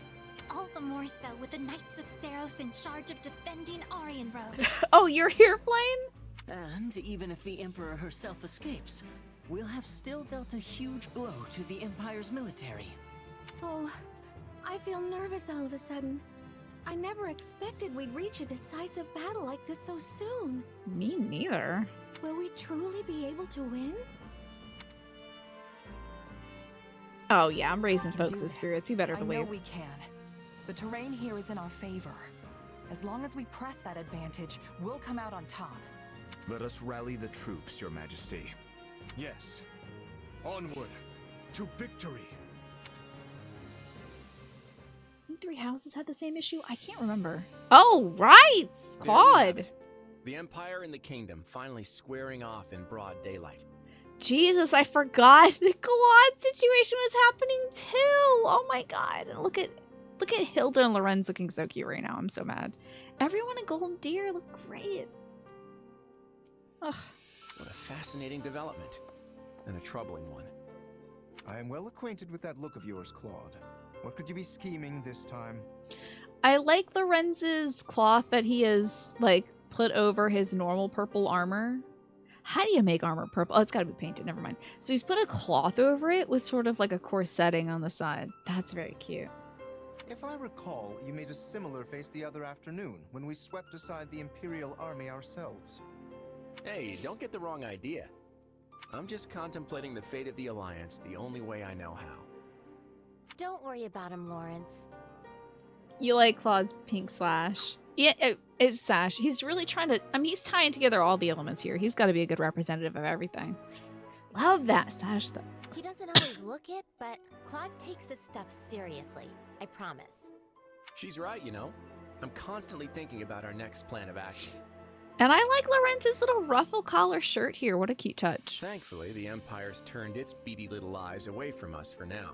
All the more so with the Knights of Saros in charge of defending Aryan Road. Oh, you're here, Flame? And even if the Emperor herself escapes, we'll have still dealt a huge blow to the Empire's military. Oh, I feel nervous all of a sudden. I never expected we'd reach a decisive battle like this so soon. Me neither. Will we truly be able to win? Oh yeah, I'm raising folks' spirits. You better believe. I know we can. The terrain here is in our favor. As long as we press that advantage, we'll come out on top. Let us rally the troops, Your Majesty. Yes. Onward to victory. Three houses had the same issue? I can't remember. Oh, right! Claude! The Empire and the Kingdom finally squaring off in broad daylight. Jesus, I forgot the Claude situation was happening too! Oh my god. Look at Hilda and Lorenz looking so cute right now. I'm so mad. Everyone in Golden Deer look great. Ugh. What a fascinating development. And a troubling one. I am well acquainted with that look of yours, Claude. What could you be scheming this time? I like Lorenz's cloth that he has, like, put over his normal purple armor. How do you make armor purple? Oh, it's gotta be painted. Never mind. So he's put a cloth over it with sort of like a corsetting on the side. That's very cute. If I recall, you made a similar face the other afternoon when we swept aside the Imperial Army ourselves. Hey, don't get the wrong idea. I'm just contemplating the fate of the Alliance the only way I know how. Don't worry about him, Lawrence. You like Claude's pink slash. Yeah, it's sash. He's really trying to... I mean, he's tying together all the elements here. He's got to be a good representative of everything. Love that sash, though. He doesn't always look it, but Claude takes this stuff seriously. I promise. She's right, you know. I'm constantly thinking about our next plan of action. And I like Lorenz's little ruffle collar shirt here. What a cute touch. Thankfully, the Empire's turned its beady little eyes away from us for now.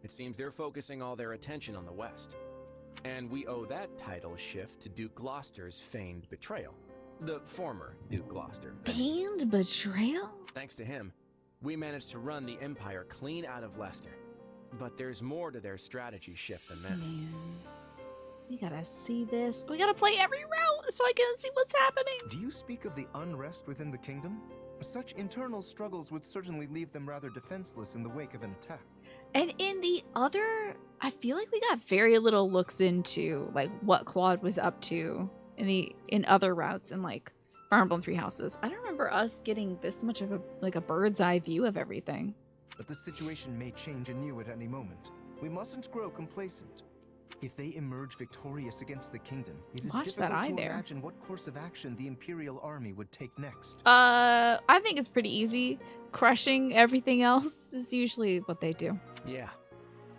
It seems they're focusing all their attention on the West. And we owe that title shift to Duke Gloucester's feigned betrayal. The former Duke Gloucester. Feigned betrayal? Thanks to him, we managed to run the Empire clean out of Leicester. But there's more to their strategy shift than that. Man. We gotta see this. We gotta play every route so I can see what's happening. Do you speak of the unrest within the kingdom? Such internal struggles would certainly leave them rather defenseless in the wake of an attack. And in the other, I feel like we got very little looks into like what Claude was up to in other routes and like Fire Emblem Three Houses. I don't remember us getting this much of a bird's eye view of everything. But the situation may change anew at any moment. We mustn't grow complacent. If they emerge victorious against the kingdom, it is difficult to imagine what course of action the Imperial Army would take next. I think it's pretty easy. Crushing everything else is usually what they do. Yeah.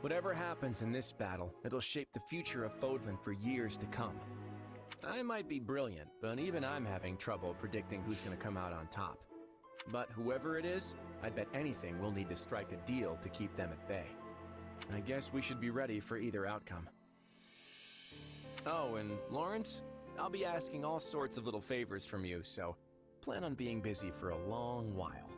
Whatever happens in this battle, it'll shape the future of Fodlan for years to come. I might be brilliant, but even I'm having trouble predicting who's going to come out on top. But whoever it is, I bet anything we'll need to strike a deal to keep them at bay. I guess we should be ready for either outcome. Oh, and Lawrence, I'll be asking all sorts of little favors from you, so plan on being busy for a long while.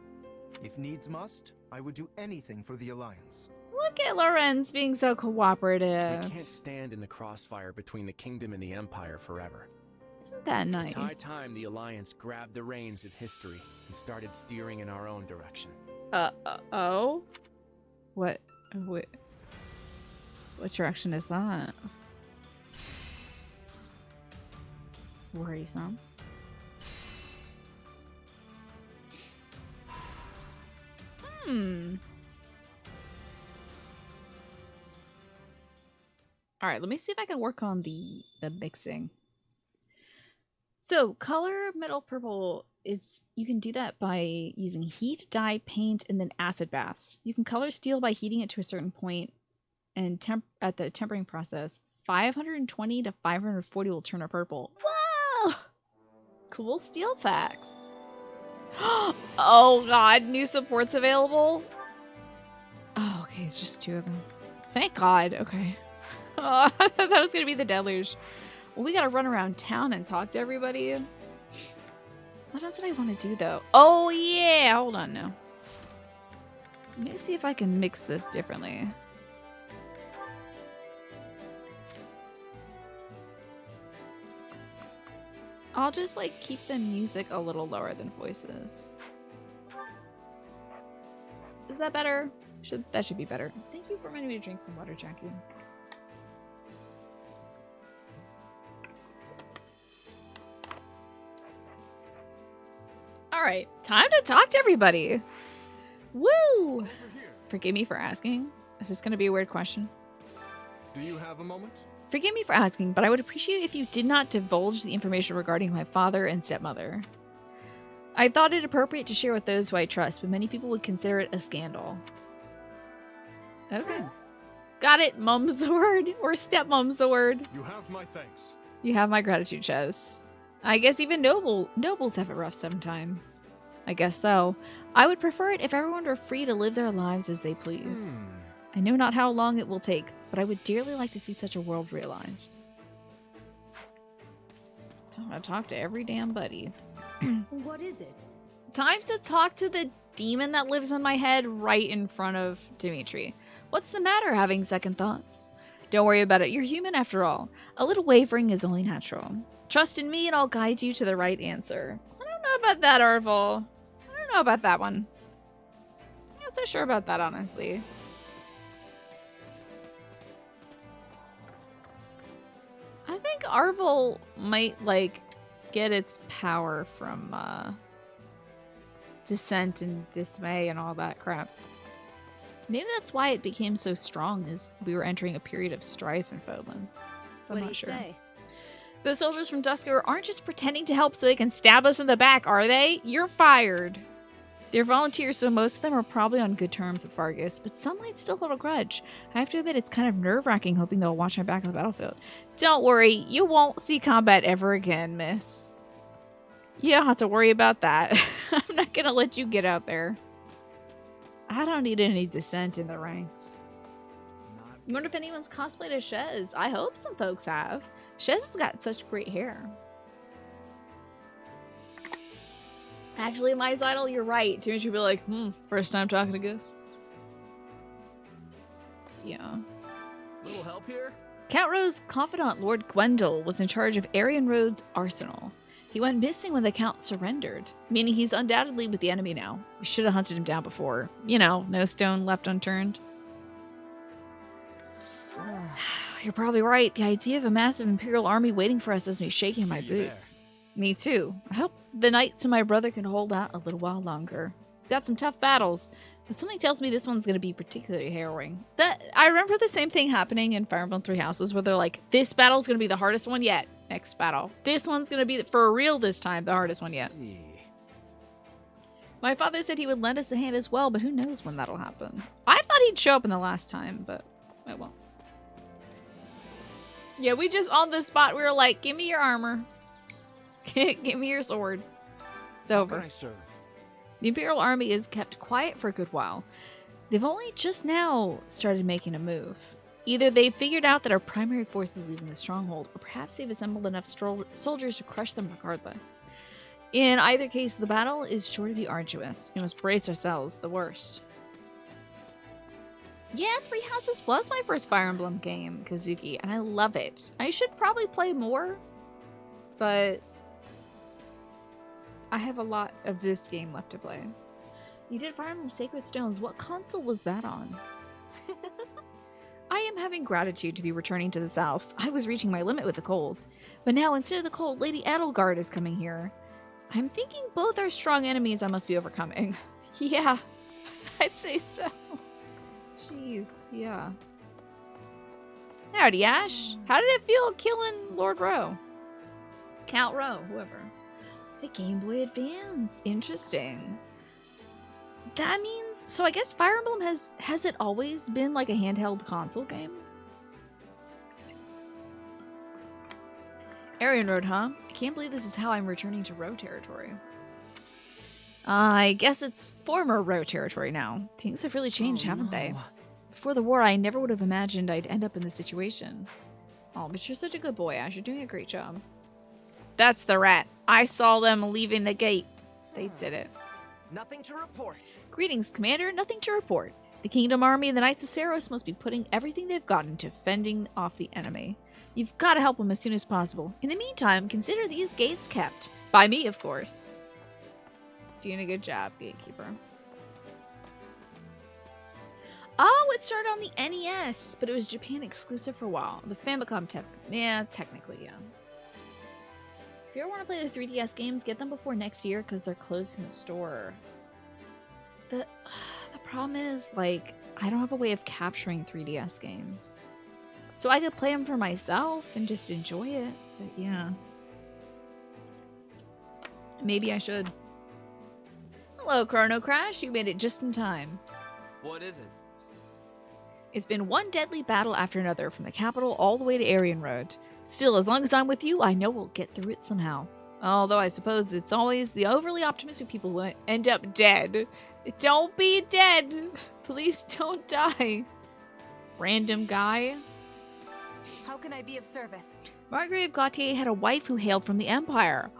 If needs must, I would do anything for the Alliance. Look at Lorenz being so cooperative. We can't stand in the crossfire between the Kingdom and the Empire forever. Isn't that nice? It's high time the Alliance grabbed the reins of history and started steering in our own direction. Oh? What direction is that? Worrisome. Alright, let me see if I can work on the mixing. So, color metal purple is, you can do that by using heat, dye, paint, and then acid baths. You can color steel by heating it to a certain point, and at the tempering process, 520 to 540 will turn it purple. Whoa! Cool steel facts. Oh god, new supports available? Oh, okay, it's just 2 of them. Thank god, okay. Oh, that was gonna be the deluge. Well, we gotta run around town and talk to everybody. What else did I want to do, though? Oh, yeah! Hold on now. Let me see if I can mix this differently. I'll just, like, keep the music a little lower than voices. Is that better? That should be better. Thank you for reminding me to drink some water, Jackie. Alright, time to talk to everybody. Woo! Forgive me for asking. Is this going to be a weird question? Do you have a moment? Forgive me for asking, but I would appreciate it if you did not divulge the information regarding my father and stepmother. I thought it appropriate to share with those who I trust, but many people would consider it a scandal. Okay. Got it. Mum's the word. Or stepmom's the word. You have my thanks. You have my gratitude, Ches. I guess even nobles have it rough sometimes. I guess so. I would prefer it if everyone were free to live their lives as they please. I know not how long it will take, but I would dearly like to see such a world realized. Time to talk to every damn buddy. What is it? Time to talk to the demon that lives in my head right in front of Dimitri. What's the matter, having second thoughts? Don't worry about it. You're human after all. A little wavering is only natural. Trust in me and I'll guide you to the right answer. I don't know about that, Arvel. I don't know about that one. I'm not so sure about that, honestly. I think Arvel might, like, get its power from, dissent and dismay and all that crap. Maybe that's why it became so strong, as we were entering a period of strife in Fodlan. What do you say? Those soldiers from Dusker aren't just pretending to help so they can stab us in the back, are they? You're fired. They're volunteers, so most of them are probably on good terms with Vargas, but some might still hold a grudge. I have to admit, it's kind of nerve-wracking hoping they'll watch my back on the battlefield. Don't worry, you won't see combat ever again, miss. You don't have to worry about that. I'm not gonna let you get out there. I don't need any dissent in the ranks. I wonder if anyone's cosplayed as Shez. I hope some folks have. Shez has got such great hair. Actually, my Zidal, you're right. Dimitri would be like, first time talking to ghosts. Yeah. Little help here? Count Rho's confidant, Lord Gwendol, was in charge of Arian Rhod's arsenal. He went missing when the Count surrendered, meaning he's undoubtedly with the enemy now. We should have hunted him down before. You know, no stone left unturned. You're probably right. The idea of a massive Imperial army waiting for us has me shaking my boots. Me too. I hope the knights and my brother can hold out a little while longer. We've got some tough battles, but something tells me this one's going to be particularly harrowing. I remember the same thing happening in Fire Emblem Three Houses, where they're like, this battle's going to be the hardest one yet. Next battle. This one's going to be, for real this time, the hardest one yet. My father said he would lend us a hand as well, but who knows when that'll happen. I thought he'd show up in the last time, but I won't. Yeah, we just, on the spot, we were like, give me your armor. Give me your sword. It's over. How can I serve? The Imperial army is kept quiet for a good while. They've only just now started making a move. Either they've figured out that our primary force is leaving the stronghold, or perhaps they've assembled enough soldiers to crush them regardless. In either case, the battle is sure to be arduous. We must brace ourselves, the worst. Yeah, Three Houses was my first Fire Emblem game, Kazuki, and I love it. I should probably play more, but I have a lot of this game left to play. You did Fire Emblem Sacred Stones. What console was that on? I am having gratitude to be returning to the south. I was reaching my limit with the cold. But now, instead of the cold, Lady Edelgard is coming here. I'm thinking both are strong enemies I must be overcoming. Yeah, I'd say so. Jeez, yeah. Howdy, Ash. How did it feel killing Lord Rowe? Count Rowe, whoever. The Game Boy Advance. Interesting. That means... So I guess Fire Emblem has it always been like a handheld console game? Aryan Road, huh? I can't believe this is how I'm returning to Row territory. I guess it's former Row territory now. Things have really changed, haven't they? Before the war, I never would have imagined I'd end up in this situation. Oh, but you're such a good boy, Ash. You're doing a great job. That's the rat. I saw them leaving the gate. They did it. Nothing to report. Greetings, Commander. Nothing to report. The Kingdom Army and the Knights of Saros must be putting everything they've got into fending off the enemy. You've got to help them as soon as possible. In the meantime, consider these gates kept. By me, of course. Doing a good job, Gatekeeper. Oh, it started on the NES, but it was Japan exclusive for a while. The Famicom technically, yeah. If you ever want to play the 3DS games, get them before next year because they're closing the store. The problem is, like, I don't have a way of capturing 3DS games. So I could play them for myself and just enjoy it, but yeah. Maybe I should. Hello, Chrono Crash. You made it just in time. What is it? It's been one deadly battle after another, from the capital all the way to Aryan Road. Still, as long as I'm with you, I know we'll get through it somehow. Although I suppose it's always the overly optimistic people who end up dead. Don't be dead! Please don't die. Random guy. How can I be of service? Margrave Gautier had a wife who hailed from the Empire.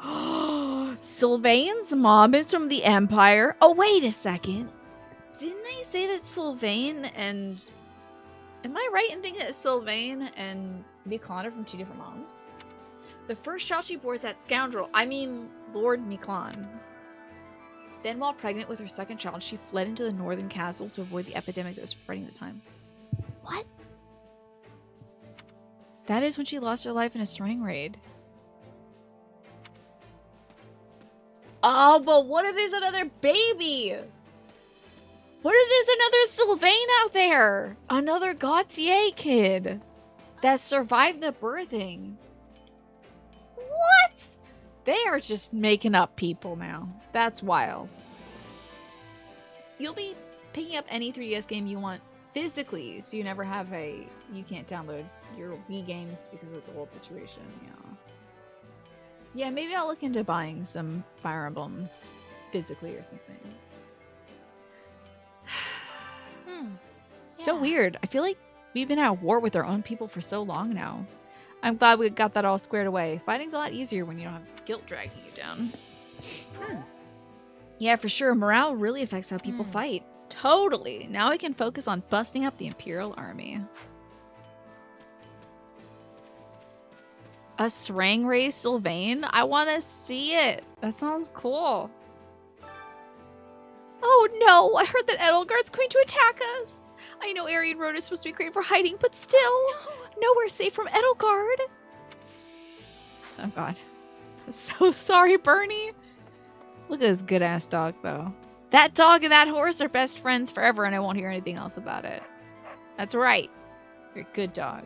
Sylvain's mom is from the Empire? Oh, wait a second. Didn't they say that Sylvain and... Am I right in thinking that Sylvain and Miklan are from two different moms? The first child she bore is that scoundrel, Lord Miklan. Then, while pregnant with her second child, she fled into the northern castle to avoid the epidemic that was spreading at the time. What? That is when she lost her life in a strang raid. Oh, but what if there's another baby? What if there's another Sylvain out there? Another Gautier kid that survived the birthing. What? They are just making up people now. That's wild. You'll be picking up any 3DS game you want physically, so you never have you can't download your Wii games because it's an old situation, yeah, maybe I'll look into buying some Fire Emblems physically or something. So weird. I feel like we've been at war with our own people for so long now. I'm glad we got that all squared away. Fighting's a lot easier when you don't have guilt dragging you down. Yeah, for sure. Morale really affects how people fight. Totally. Now we can focus on busting up the Imperial Army. A Srang Ray Sylvain? I want to see it. That sounds cool. Oh no! I heard that Edelgard's going to attack us! I know Aryan Road is supposed to be great for hiding, but still! Nowhere safe from Edelgard! Oh god. I'm so sorry, Bernie! Look at this good-ass dog, though. That dog and that horse are best friends forever, and I won't hear anything else about it. That's right. You're a good dog.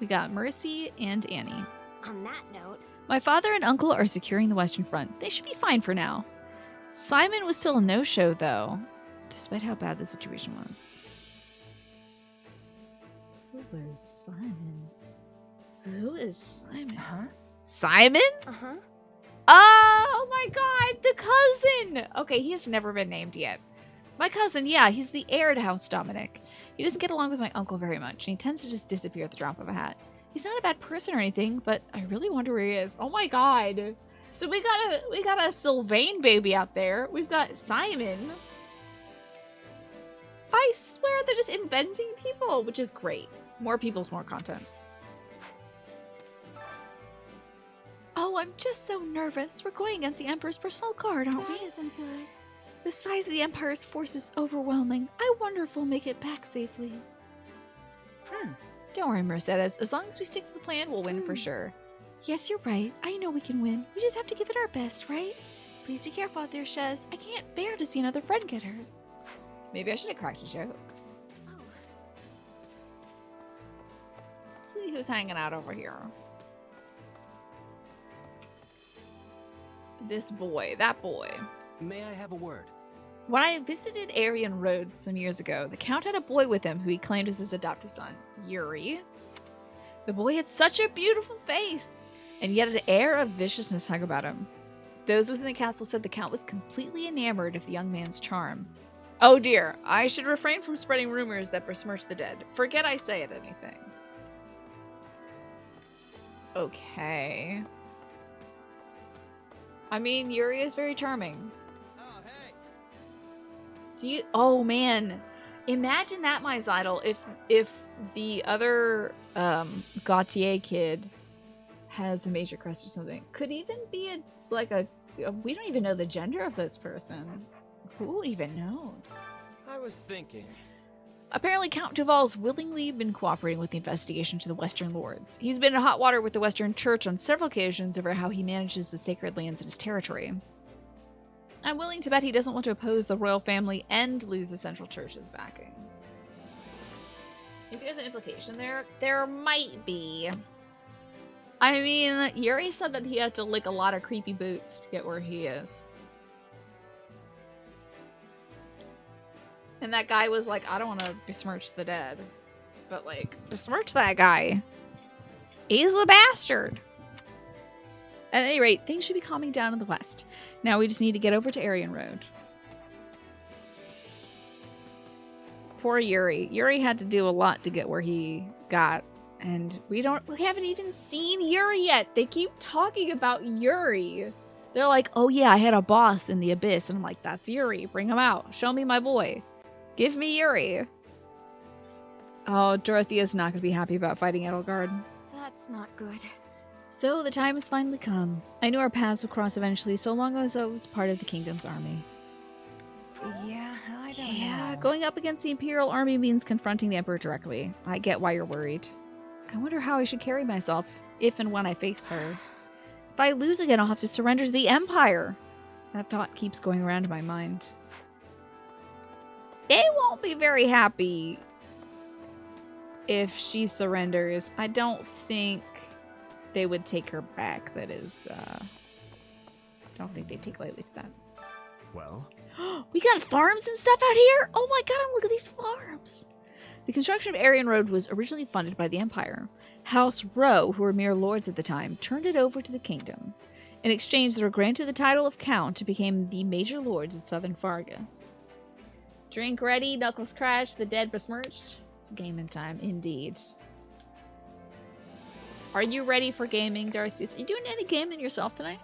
We got Mercy and Annie. On that note... My father and uncle are securing the Western Front. They should be fine for now. Simon was still a no-show, though, despite how bad the situation was. Who is Simon? Who is Simon? Huh? Simon? Uh-huh. Oh my god, the cousin! Okay, he has never been named yet. My cousin, yeah, he's the heir to House Dominic. He doesn't get along with my uncle very much, and he tends to just disappear at the drop of a hat. He's not a bad person or anything, but I really wonder where he is. Oh my god. So we got a Sylvain baby out there. We've got Simon. I swear they're just inventing people, which is great. More people's more content. Oh, I'm just so nervous. We're going against the Emperor's personal guard, aren't we? That isn't good. The size of the Empire's force is overwhelming. I wonder if we'll make it back safely. Don't worry, Mercedes. As long as we stick to the plan, we'll win for sure. Yes, you're right. I know we can win. We just have to give it our best, right? Please be careful out there, Shez. I can't bear to see another friend get hurt. Maybe I should have cracked a joke. Let's see who's hanging out over here. This boy. That boy. May I have a word? When I visited Rhod some years ago, the Count had a boy with him who he claimed was his adopted son, Yuri. The boy had such a beautiful face, and yet an air of viciousness hung about him. Those within the castle said the Count was completely enamored of the young man's charm. Oh dear, I should refrain from spreading rumors that besmirch the dead. Forget I say anything. Okay. I mean, Yuri is very charming. Oh man, imagine that, my Zidle, if the other Gautier kid has a major crest or something. Could even be we don't even know the gender of this person. Who even knows? I was thinking. Apparently Count Duval's willingly been cooperating with the investigation to the Western Lords. He's been in hot water with the Western Church on several occasions over how he manages the sacred lands in his territory. I'm willing to bet he doesn't want to oppose the royal family and lose the Central Church's backing. If there's an implication there, there might be. I mean, Yuri said that he had to lick a lot of creepy boots to get where he is. And that guy was like, I don't want to besmirch the dead. But like, besmirch that guy. He's a bastard. At any rate, things should be calming down in the west. Now we just need to get over to Rhod. Poor Yuri. Yuri had to do a lot to get where he got. And we haven't even seen Yuri yet. They keep talking about Yuri. They're like, oh yeah, I had a boss in the abyss. And I'm like, that's Yuri. Bring him out. Show me my boy. Give me Yuri. Oh, Dorothea's not going to be happy about fighting Edelgard. That's not good. So the time has finally come. I knew our paths would cross eventually, so long as I was part of the kingdom's army. Yeah, I don't know. Going up against the Imperial army means confronting the Emperor directly. I get why you're worried. I wonder how I should carry myself if and when I face her. If I lose again, I'll have to surrender to the Empire. That thought keeps going around in my mind. They won't be very happy if she surrenders. I don't think they would take her back. That is, I don't think they take lightly to that. Well? We got farms and stuff out here? Oh my god, look at these farms! The construction of Rhod was originally funded by the Empire. House Rho, who were mere lords at the time, turned it over to the kingdom. In exchange, they were granted the title of Count and became the major lords of southern Fargus. Drink ready, knuckles crash, the dead besmirched. It's gaming time, indeed. Are you ready for gaming, Darcy? Are you doing any gaming yourself tonight?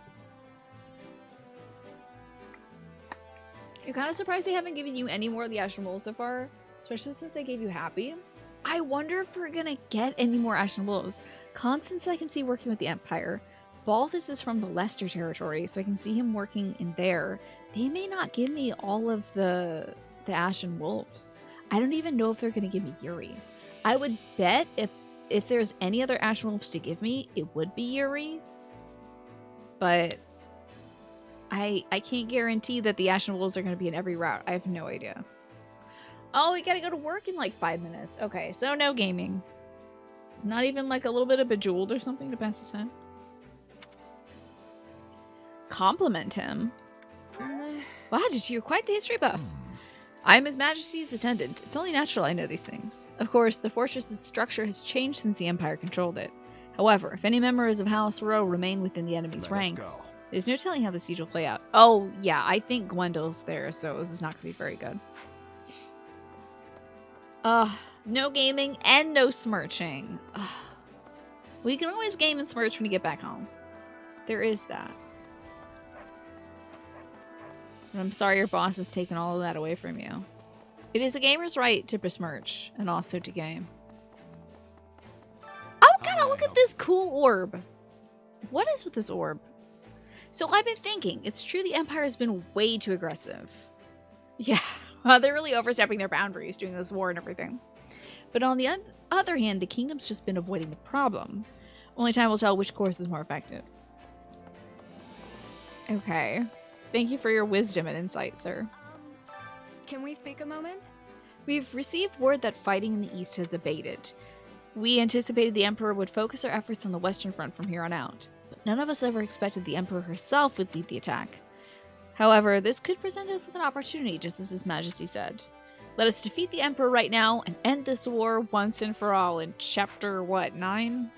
You're kind of surprised they haven't given you any more of the Ashen Wolves so far, especially since they gave you Happy. I wonder if we're gonna get any more Ashen Wolves. Constance I can see working with the Empire. Balthus is from the Leicester territory, so I can see him working in there. They may not give me all of the Ashen Wolves. I don't even know if they're gonna give me Yuri. I would bet if there's any other Ashen Wolves to give me, it would be Yuri. But I can't guarantee that the Ashen Wolves are going to be in every route. I have no idea. Oh, we gotta go to work in like 5 minutes. Okay, so no gaming. Not even like a little bit of Bejeweled or something to pass the time? Compliment him. Wow, you're quite the history buff. I'm His Majesty's attendant. It's only natural I know these things. Of course, the fortress's structure has changed since the Empire controlled it. However, if any members of House Rho remain within the enemy's ranks, there's no telling how the siege will play out. Oh, yeah, I think Gwendel's there, so this is not going to be very good. No gaming and no smirching. We can always game and smirch when you get back home. There is that. But I'm sorry your boss has taken all of that away from you. It is a gamer's right to besmirch and also to game. Oh, God, look at this cool orb. What is with this orb? So I've been thinking, it's true the Empire has been way too aggressive. Yeah, well, they're really overstepping their boundaries doing this war and everything. But on the other hand, the kingdom's just been avoiding the problem. Only time will tell which course is more effective. Okay. Thank you for your wisdom and insight, sir. Can we speak a moment? We've received word that fighting in the east has abated. We anticipated the Emperor would focus our efforts on the Western Front from here on out, but none of us ever expected the Emperor herself would lead the attack. However, this could present us with an opportunity, just as His Majesty said. Let us defeat the Emperor right now and end this war once and for all in chapter, what, 9?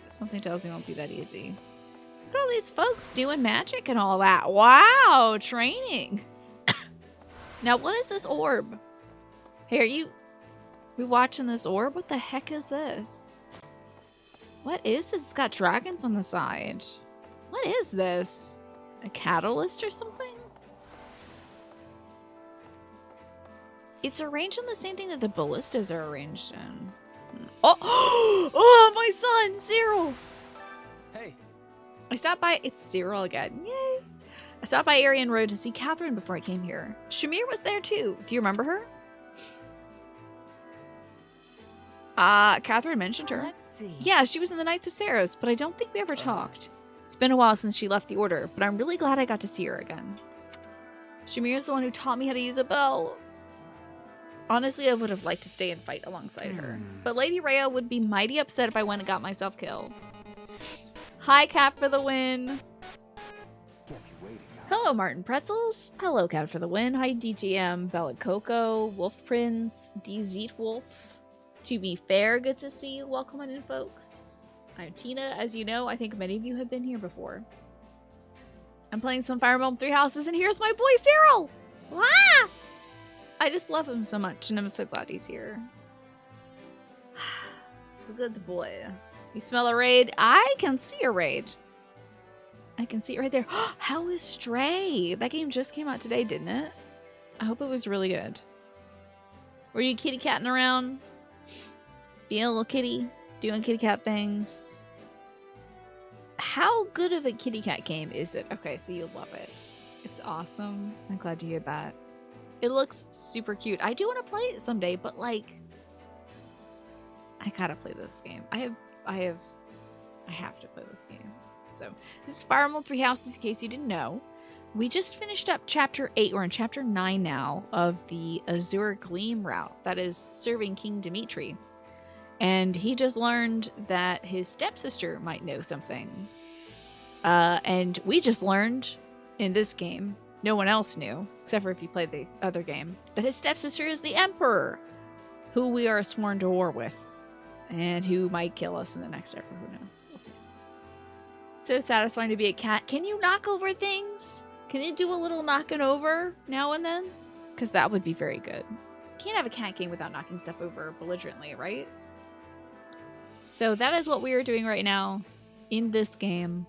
Something tells me it won't be that easy. Look at all these folks doing magic and all that. Wow, training. Now, what is this orb? Hey, we watching this orb? What the heck is this? What is this? It's got dragons on the side. What is this? A catalyst or something? It's arranged in the same thing that the ballistas are arranged in. Oh, oh, my son, Cyril. Hey. I stopped by. It's Cyril again. Yay. I stopped by Aryan Rhod to see Catherine before I came here. Shamir was there too. Do you remember her? Catherine mentioned her. Let's see. Yeah, she was in the Knights of Saros, but I don't think we ever talked. It's been a while since she left the Order, but I'm really glad I got to see her again. Shamir's the one who taught me how to use a bell. Honestly, I would have liked to stay and fight alongside her. But Lady Rhea would be mighty upset if I went and got myself killed. Hi, Cat for the win. Hello, Martin Pretzels. Hello, Cat for the win. Hi, DGM, Bella Coco, Wolf Prince, DZ Wolf. To be fair, good to see you. Welcome on in, folks. I'm Tina. As you know, I think many of you have been here before. I'm playing some Fire Emblem 3 Houses, and here's my boy, Cyril! Ah! I just love him so much, and I'm so glad he's here. He's a good boy. You smell a raid? I can see a raid. I can see it right there. How is Stray? That game just came out today, didn't it? I hope it was really good. Were you kitty catting around? Being a little kitty? Doing kitty cat things? How good of a kitty cat game is it? Okay, so you'll love it. It's awesome. I'm glad to hear that. It looks super cute. I do want to play it someday, but like, I gotta play this game. I have to play this game. So this is Fire Emblem 3 Houses, in case you didn't know. We just finished up chapter 8. We're in chapter 9 now of the Azure Gleam route that is serving King Dimitri. And he just learned that his stepsister might know something. And we just learned in this game, no one else knew, except for if you played the other game, that his stepsister is the Emperor, who we are sworn to war with, and who might kill us in the next chapter. Who knows? We'll see. So satisfying to be a cat. Can you knock over things? Can you do a little knocking over now and then? Because that would be very good. Can't have a cat game without knocking stuff over belligerently, right? So that is what we are doing right now in this game.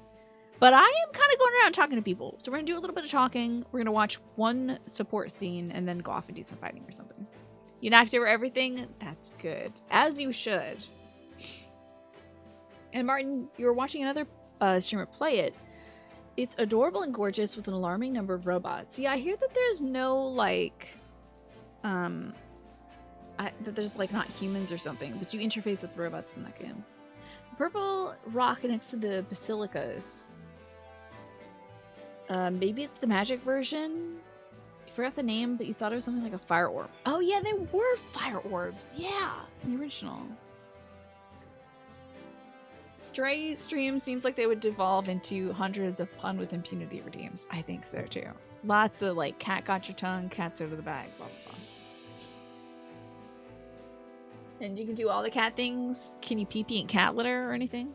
But I am kind of going around talking to people. So we're going to do a little bit of talking. We're going to watch one support scene and then go off and do some fighting or something. You knocked over everything? That's good. As you should. And Martin, you were watching another streamer play it. It's adorable and gorgeous with an alarming number of robots. Yeah, I hear that there's no, like, that there's, like, not humans or something, but you interface with robots in that game. The purple rock next to the basilicas. Maybe it's the magic version. You forgot the name, but you thought it was something like a fire orb. Oh yeah, they were fire orbs. Yeah, in the original. Stray streams seems like they would devolve into hundreds of pun with impunity redeems. I think so too. Lots of like, cat got your tongue, cat's out of the bag, blah blah blah. And you can do all the cat things. Can you pee-pee and cat litter or anything?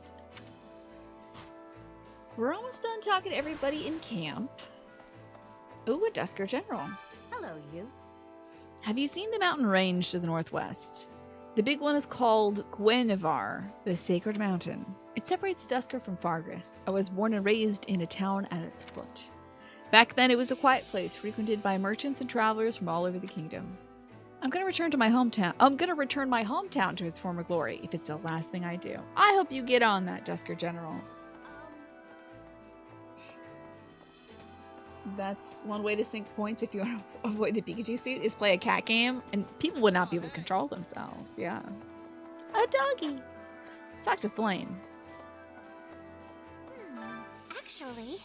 We're almost done talking to everybody in camp. Ooh, a Dusker General. Hello, you. Have you seen the mountain range to the northwest? The big one is called Guinevere, the Sacred Mountain. It separates Dusker from Fargus. I was born and raised in a town at its foot. Back then, it was a quiet place frequented by merchants and travelers from all over the kingdom. I'm gonna return to my hometown. I'm gonna return my hometown to its former glory if it's the last thing I do. I hope you get on that, Dusker General. That's one way to sink points if you want to avoid the Pikachu suit is play a cat game, and people would not be able to control themselves. Yeah. A doggy. Let's talk to Flame. Actually,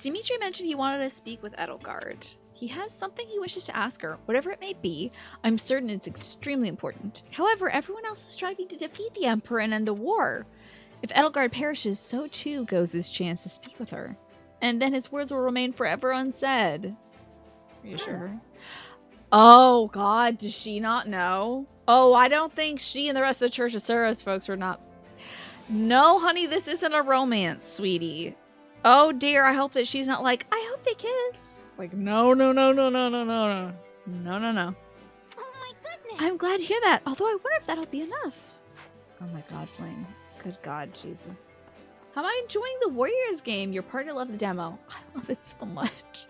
Dimitri mentioned he wanted to speak with Edelgard. He has something he wishes to ask her, whatever it may be. I'm certain it's extremely important. However, everyone else is striving to defeat the Emperor and end the war. If Edelgard perishes, so too goes this chance to speak with her. And then his words will remain forever unsaid. Are you sure? Oh, God, does she not know? Oh, I don't think she and the rest of the Church of Suros folks were not... No, honey, this isn't a romance, sweetie. Oh, dear, I hope that she's not like, I hope they kiss. Like, no. No. oh my goodness. I'm glad to hear that, although I wonder if that'll be enough. Oh my God, Flame. Good God, Jesus. How am I enjoying the Warriors game? Your party loved the demo. I love it so much.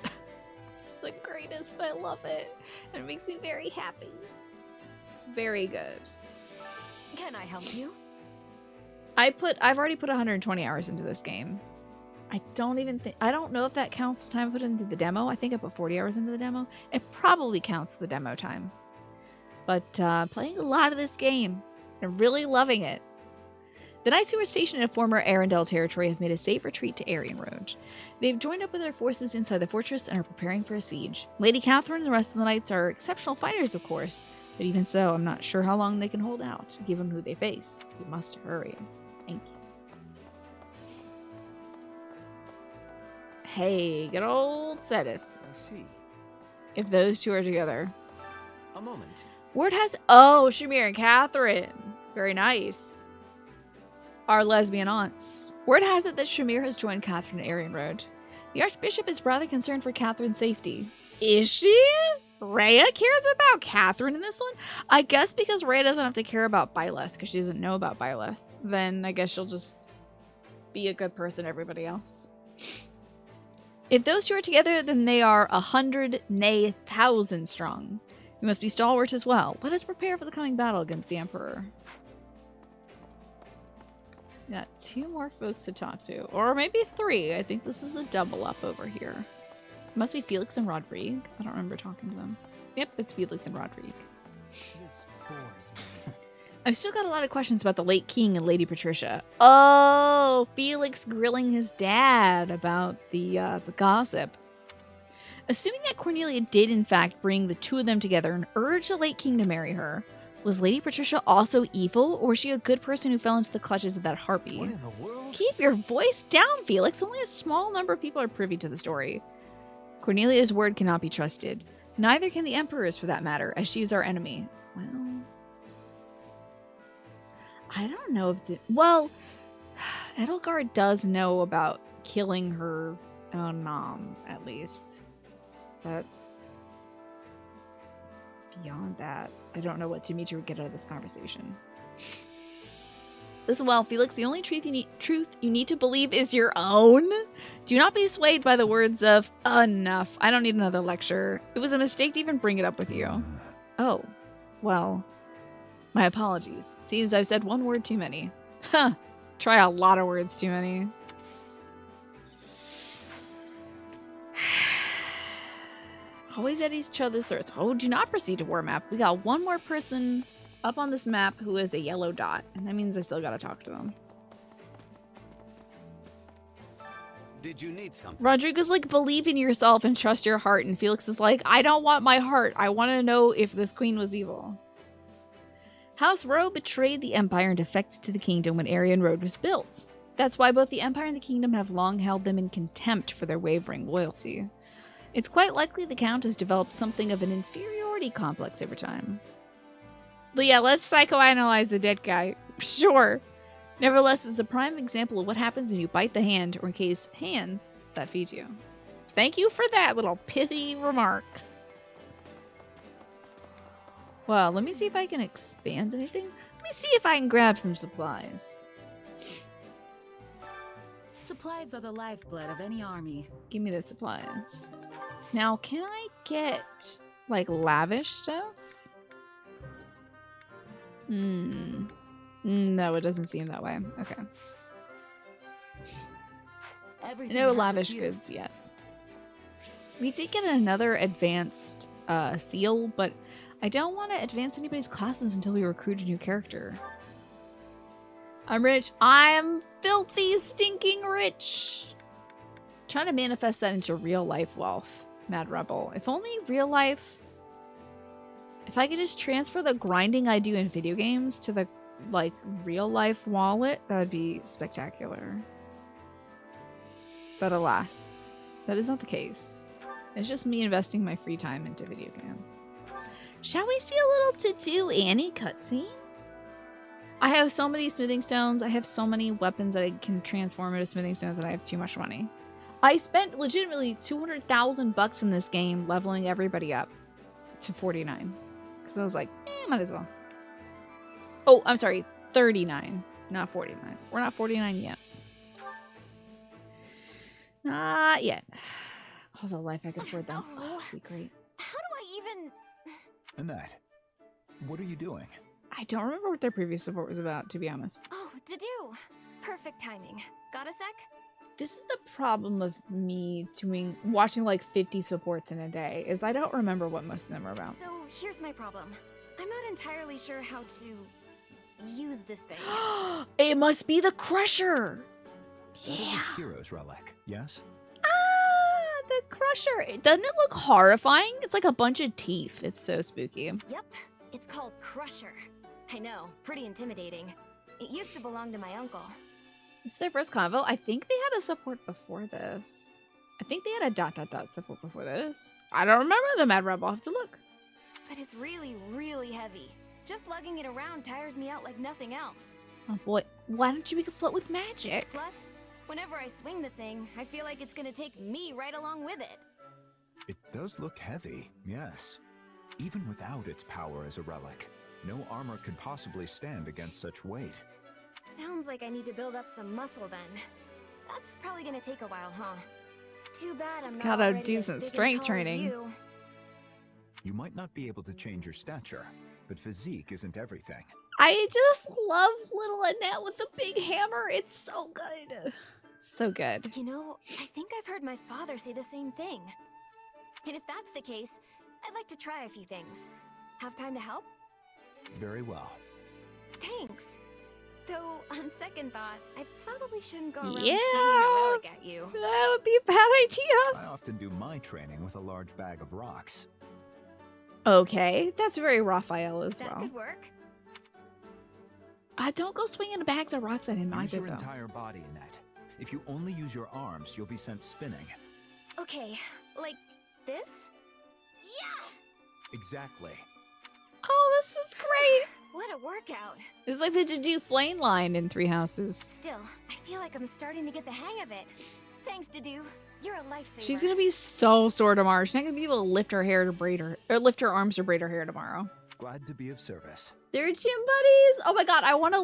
It's the greatest. I love it. And it makes me very happy. It's very good. Can I help you? I've already put 120 hours into this game. I don't know if that counts as time I put into the demo. I think I put 40 hours into the demo. It probably counts the demo time. But playing a lot of this game and really loving it. The knights who were stationed in former Arendelle territory have made a safe retreat to Rhod. They've joined up with their forces inside the fortress and are preparing for a siege. Lady Catherine and the rest of the knights are exceptional fighters, of course, but even so, I'm not sure how long they can hold out, given who they face. We must hurry. Thank you. Hey, good old Sedith. I see. If those two are together. A moment. Word has... Oh, Shamir and Catherine. Very nice. Our lesbian aunts. Word has it that Shamir has joined Catherine at Rhod. The Archbishop is rather concerned for Catherine's safety. Is she? Rhea cares about Catherine in this one? I guess because Rhea doesn't have to care about Byleth because she doesn't know about Byleth. Then I guess she'll just be a good person to everybody else. If those two are together, then they are 100, nay, 1,000 strong. We must be stalwart as well. Let us prepare for the coming battle against the Emperor. Got 2 more folks to talk to. Or maybe 3. I think this is a double up over here. It must be Felix and Rodrigue. I don't remember talking to them. Yep, it's Felix and Rodrigue. This bores me. I've still got a lot of questions about the late king and Lady Patricia. Oh, Felix grilling his dad about the gossip. Assuming that Cornelia did in fact bring the two of them together and urge the late king to marry her, was Lady Patricia also evil, or was she a good person who fell into the clutches of that harpy? What in the world? Keep your voice down, Felix. Only a small number of people are privy to the story. Cornelia's word cannot be trusted. Neither can the Emperor's, for that matter, as she is our enemy. Well, I don't know if... Well, Edelgard does know about killing her own mom, at least. But beyond that, I don't know what Dimitri would get out of this conversation. Listen well, Felix, the only truth you need to believe is your own. Do not be swayed by the words of, enough. I don't need another lecture. It was a mistake to even bring it up with you. Oh, well, my apologies. Seems I've said one word too many. Huh, try a lot of words too many. Always at each other's throats. Oh, do not proceed to war map. We got one more person up on this map who is a yellow dot, and that means I still gotta talk to them. Did you need something? Rodrigo's like, believe in yourself and trust your heart, and Felix is like, I don't want my heart. I want to know if this queen was evil. House Rhod betrayed the Empire and defected to the kingdom when Rhod was built. That's why both the Empire and the kingdom have long held them in contempt for their wavering loyalty. It's quite likely the Count has developed something of an inferiority complex over time. But yeah, let's psychoanalyze the dead guy. Sure. Nevertheless, it's a prime example of what happens when you bite the hand, or in case, hands, that feed you. Thank you for that little pithy remark. Well, let me see if I can expand anything. Let me see if I can grab some supplies. Supplies are the lifeblood of any army. Give me the supplies. Now, can I get, like, lavish stuff? No, it doesn't seem that way. Okay. Everything No has lavish its goods use. yet. We did get another advanced seal, but I don't want to advance anybody's classes until we recruit a new character. I'm rich. I'm filthy, stinking rich. Trying to manifest that into real life wealth, Mad Rebel. If only real life. If I could just transfer the grinding I do in video games to the like real life wallet, that would be spectacular. But alas, that is not the case. It's just me investing my free time into video games. Shall we see a little to-do Annie cutscene? I have so many smithing stones. I have so many weapons that I can transform into smithing stones that I have too much money. I spent legitimately 200,000 bucks in this game leveling everybody up to 49. Because I was like, might as well. Oh, I'm sorry, 39, not 49. We're not 49 yet. Not yet. All the life I could afford them. Oh, that'd be great. How do I even... Annette, what are you doing? I don't remember what their previous support was about, to be honest. Oh, to-do. Perfect timing. Got a sec? This is the problem of me watching like 50 supports in a day, is I don't remember what most of them are about. So here's my problem. I'm not entirely sure how to use this thing. It must be the Crusher! That is a hero's relic, yes? Ah, the Crusher. Doesn't it look horrifying? It's like a bunch of teeth. It's so spooky. Yep, it's called Crusher. I know, pretty intimidating. It used to belong to my uncle. It's their first convo. I think they had a support before this. I think they had a ... support before this. I don't remember the Mad Rebel. I'll have to look. But it's really, really heavy. Just lugging it around tires me out like nothing else. Oh boy, why don't you make a float with magic? Plus, whenever I swing the thing, I feel like it's gonna take me right along with it. It does look heavy, yes. Even without its power as a relic, no armor could possibly stand against such weight. Sounds like I need to build up some muscle then. That's probably gonna take a while, huh? Too bad I'm not Got a already decent as big strength and tall as training. you. You might not be able to change your stature, but physique isn't everything. I just love little Annette with the big hammer. It's so good. So good. You know, I think I've heard my father say the same thing. And if that's the case, I'd like to try a few things. Have time to help? Very well. Thanks. Though, on second thought, I probably shouldn't go around Yeah. swinging a relic at you. That would be a bad idea. I often do my training with a large bag of rocks. Okay, that's very Raphael as That well. could work. Don't go swinging bags of rocks at him Use either, your though. entire body, Annette. If you only use your arms, you'll be sent spinning. Okay, like this? Yeah! Exactly. Oh, this is great. What a workout. It's like the to-do flame line in Three Houses. Still, I feel like I'm starting to get the hang of it. Thanks, Dedu. You're a lifesaver. She's gonna be so sore tomorrow. She's not gonna be able to lift her hair to braid her, or lift her arms to braid her hair tomorrow. Glad to be of service. They're gym buddies. Oh my god, I want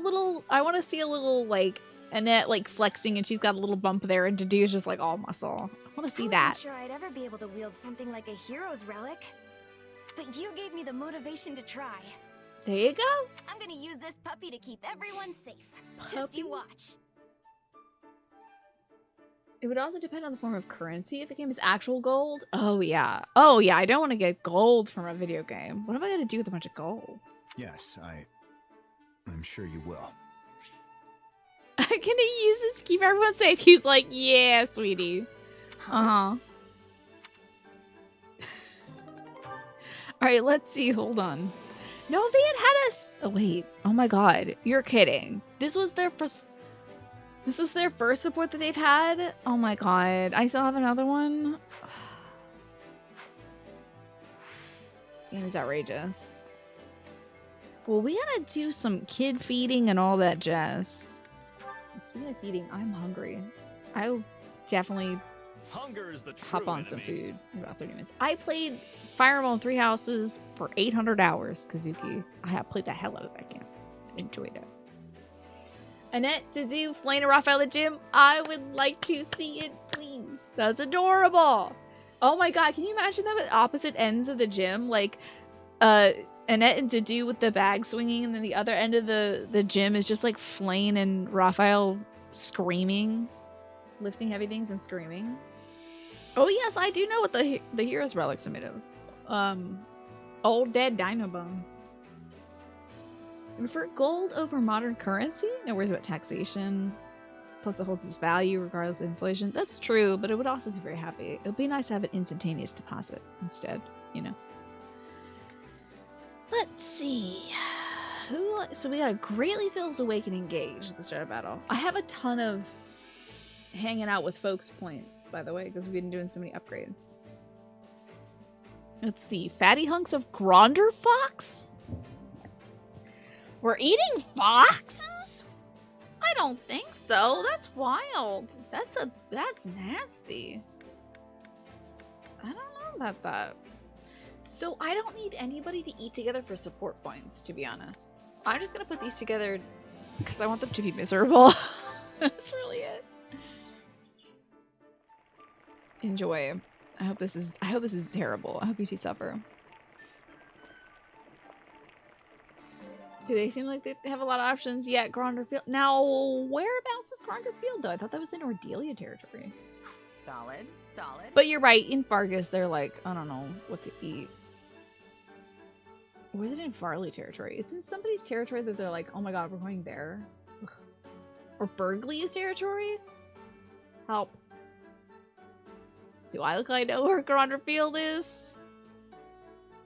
to see a little like Annette like flexing, and she's got a little bump there, and Dedu's just like all muscle. I want to see I that. wasn't sure I'd ever be able to wield something like a hero's relic, but you gave me the motivation to try. There you go. I'm gonna use this puppy to keep everyone safe. Just you watch. It would also depend on the form of currency. If the game is actual gold, oh yeah, I don't want to get gold from a video game. What am I gonna do with a bunch of gold? Yes, I'm sure you will. I'm gonna use this to keep everyone safe. He's like, yeah, sweetie. Uh-huh. All right, let's see. Hold on. No, they had us. Oh, wait. Oh my god. You're kidding. This was their first support that they've had? Oh my god. I still have another one? This game is outrageous. Well, we gotta do some kid feeding and all that jazz. Speaking of feeding, I'm hungry. I'll definitely Hunger is the true hop on some enemy. food in about 30 minutes. I played Fire Emblem Three Houses for 800 hours, Kazuki. I have played the hell out of that game. Enjoyed it. Annette, to do Flame and Raphael at the gym, I would like to see it, please. That's adorable. Oh my god, can you imagine them at opposite ends of the gym? Like, Annette and Zedu with the bag swinging, and then the other end of the gym is just like Flayn and Raphael screaming, lifting heavy things and screaming. Oh yes, I do know what the hero's relics are made of. Old dead dino bones. I prefer gold over modern currency. No worries about taxation. Plus it holds its value regardless of inflation. That's true, but it would also be very happy. It would be nice to have an instantaneous deposit instead, you know. Let's see. So we got a Greatly Feels Awakening gauge at the start of battle. I have a ton of hanging out with folks points, by the way, because we've been doing so many upgrades. Let's see. Fatty hunks of Gronder Fox? We're eating foxes? I don't think so. That's wild. That's nasty. I don't know about that. So I don't need anybody to eat together for support points, to be honest. I'm just gonna put these together because I want them to be miserable. That's really it. Enjoy. I hope this is terrible. I hope you two suffer. Do they seem like they have a lot of options? Yeah, Gronderfield. Now, whereabouts is Gronderfield, though? I thought that was in Ordelia territory. Solid. But you're right. In Fargus, they're like, I don't know what to eat. Or is it in Farley territory? It's in somebody's territory that they're like, oh my god, we're going there. Ugh. Or Burgley's territory? Help. Do I look like I know where Gronderfield is?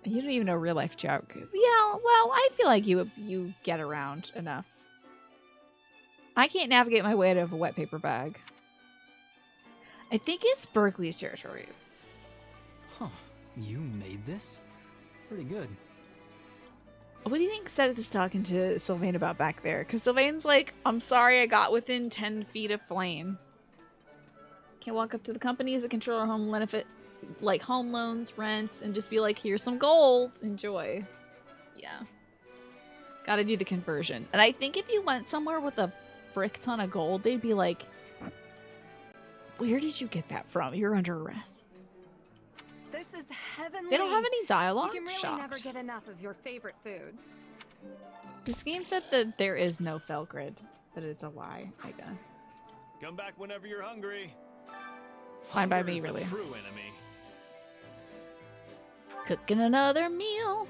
You don't even know real life joke. Yeah, well, I feel like you get around enough. I can't navigate my way out of a wet paper bag. I think it's Berkeley's territory. Huh. You made this? Pretty good. What do you think Seth is talking to Sylvain about back there? Because Sylvain's like, I'm sorry I got within 10 feet of flame. Can't walk up to the company as a controller home benefit, like home loans, rent, and just be like, here's some gold. Enjoy. Yeah. Gotta do the conversion. And I think if you went somewhere with a frick ton of gold, they'd be like, where did you get that from? You're under arrest. This is heavenly. They don't have any dialogue? You can really Shocked. never get enough of your favorite foods. This game said that there is no Felgrid. That it's a lie, I guess. Come back whenever you're hungry. Fine by me, Hunger is really. the true enemy. Cooking another meal.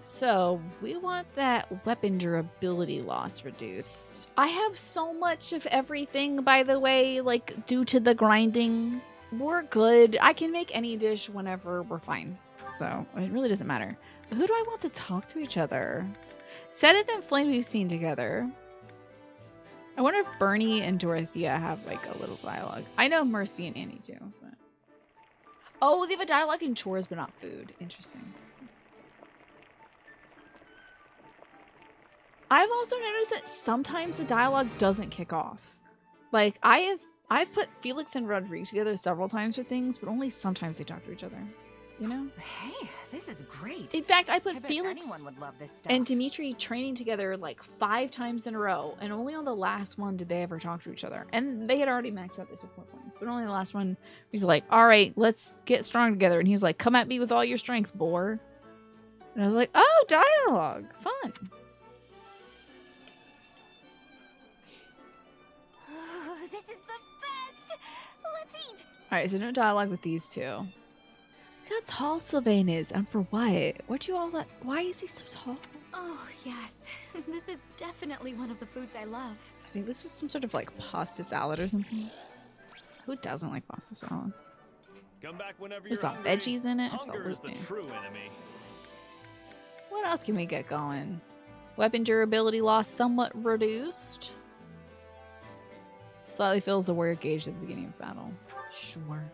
So, we want that weapon durability loss reduced. I have so much of everything, by the way, like, due to the grinding. We're good. I can make any dish whenever we're fine. So, it really doesn't matter. But who do I want to talk to each other? Seth and Flame we've seen together. I wonder if Bernie and Dorothea have, like, a little dialogue. I know Mercy and Annie, too. But... oh, they have a dialogue in chores, but not food. Interesting. I've also noticed that sometimes the dialogue doesn't kick off. Like, I've put Felix and Rodrigue together several times for things, but only sometimes they talk to each other. You know? Hey, this is great. In fact, I put bet Felix anyone would love this stuff. and Dimitri training together like 5 times in a row, and only on the last one did they ever talk to each other. And they had already maxed out their support points, but only the last one he's like, all right, let's get strong together. And he's like, come at me with all your strength, boar. And I was like, oh, dialogue. Fun. This is the best! Let's eat! Alright, so no dialogue with these two. Look how tall Sylvain is, and for what? What'd you all let? Why is he so tall? Oh, yes. This is definitely one of the foods I love. I think this was some sort of like pasta salad or something. Who doesn't like pasta salad? Come back whenever There's you're some hungry. veggies in it. Hunger is the Absolutely. true enemy. What else can we get going? Weapon durability loss somewhat reduced. Slightly fills the warrior gauge at the beginning of battle. Sure.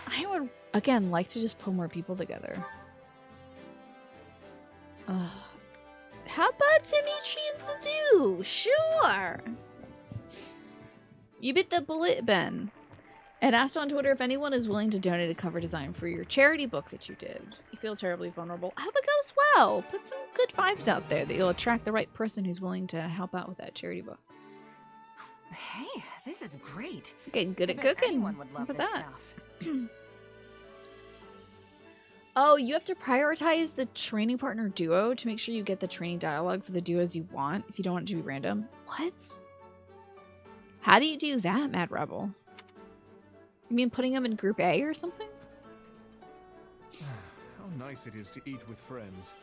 I would, again, like to just pull more people together. How about Dimitri and Zedu? Sure! You bit the bullet, Ben. And asked on Twitter if anyone is willing to donate a cover design for your charity book that you did. You feel terribly vulnerable. I hope it goes well. Put some good vibes out there that you'll attract the right person who's willing to help out with that charity book. Hey, this is great. Getting good at I bet cooking. anyone would love How this about that? stuff. Oh, you have to prioritize the training partner duo to make sure you get the training dialogue for the duos you want if you don't want it to be random. What? How do you do that, Mad Rebel? You mean putting them in Group A or something? How nice it is to eat with friends.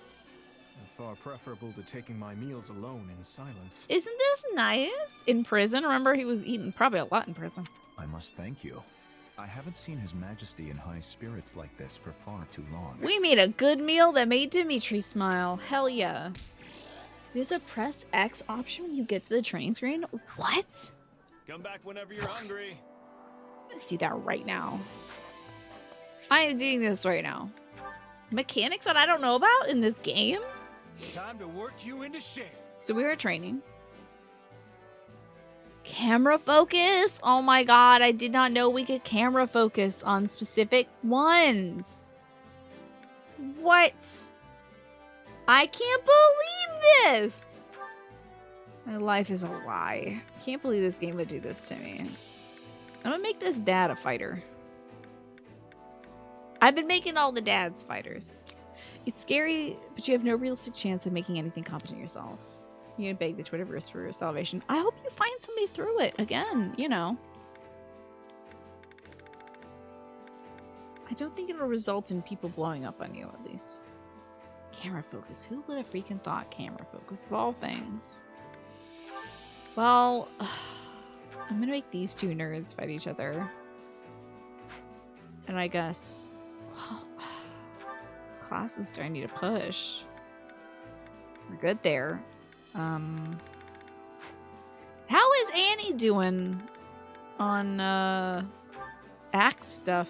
And far preferable to taking my meals alone in silence. Isn't this nice? In prison? Remember, he was eating probably a lot in prison. I must thank you. I haven't seen His Majesty in high spirits like this for far too long. We made a good meal that made Dimitri smile. Hell yeah. There's a press X option when you get to the training screen? What? Come back whenever you're hungry. I'm gonna do that right now. I am doing this right now. Mechanics that I don't know about in this game? Time to work you into shape. So we were training. Camera focus. Oh my god, I did not know we could camera focus on specific ones. What? I can't believe this. My life is a lie. Can't believe this game would do this to me. I'm gonna make this dad a fighter. I've been making all the dads fighters. It's scary, but you have no realistic chance of making anything competent yourself. You're gonna beg the Twitterverse for your salvation. I hope you find somebody through it. Again, you know. I don't think it'll result in people blowing up on you, at least. Camera focus. Who would have freaking thought camera focus of all things? Well, I'm gonna make these two nerds fight each other. And I guess... Well, classes do I need to push? We're good there. How is Annie doing on axe stuff?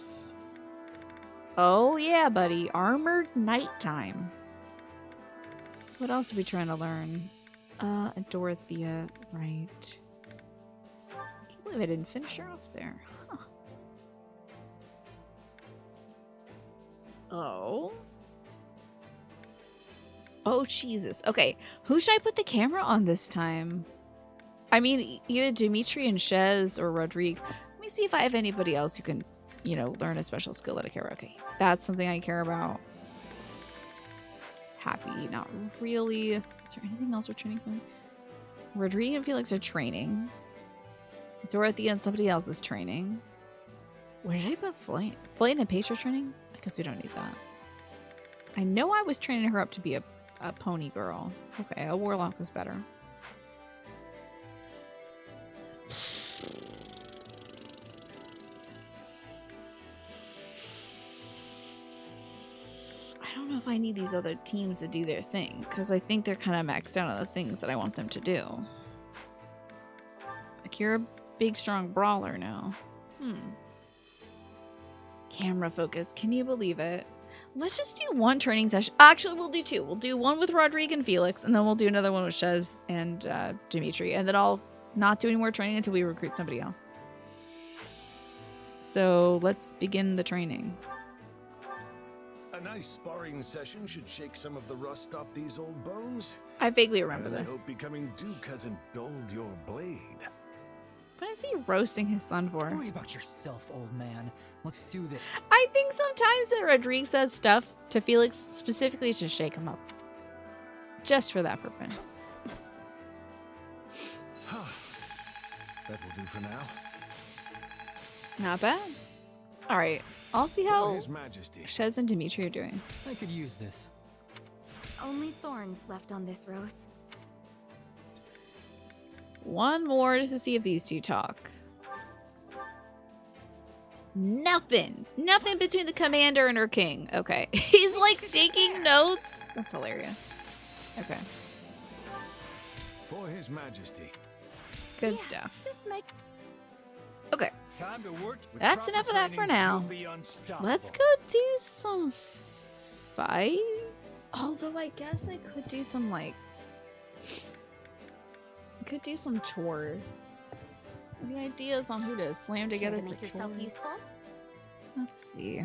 Oh yeah, buddy. Armored nighttime. What else are we trying to learn? Dorothea, right. Can't believe I didn't finish her off there. Huh. Oh. Oh, Jesus. Okay, who should I put the camera on this time? I mean, either Dimitri and Shez or Rodrigue. Let me see if I have anybody else who can, you know, learn a special skill at a camera. Okay, that's something I care about. Happy, not really. Is there anything else we're training for? Rodrigue and Felix are training. Dorothea and somebody else is training. Where did I put Flame? Flame and Paige are training? I guess we don't need that. I know I was training her up to be a pony girl. Okay, a warlock was better. I don't know if I need these other teams to do their thing, because I think they're kind of maxed out on the things that I want them to do. Like, you're a big, strong brawler now. Camera focus. Can you believe it? Let's just do one training session. Actually, we'll do two. We'll do one with Rodrigue and Felix, and then we'll do another one with Shez and Dimitri. And then I'll not do any more training until we recruit somebody else. So let's begin the training. A nice sparring session should shake some of the rust off these old bones. I vaguely remember and this. I hope becoming Duke hasn't dulled your blade. What is he roasting his son for? Worry about yourself, old man. Let's do this. I think sometimes that Rodrigue says stuff to Felix specifically to shake him up. Just for that purpose. That will do for now. Not bad. Alright, I'll see how His Majesty. Shez and Dimitri are doing. I could use this. Only thorns left on this rose. One more just to see if these two talk. Nothing. Nothing between the commander and her king. Okay. He's like taking notes. That's hilarious. Okay. For His Majesty. Good stuff. This might... Okay. Time to work. That's enough of that for now. Let's go do some fights. Although I guess I could do some like... I could do some chores. Any ideas on who to slam together to make for yourself chores? useful? Let's see.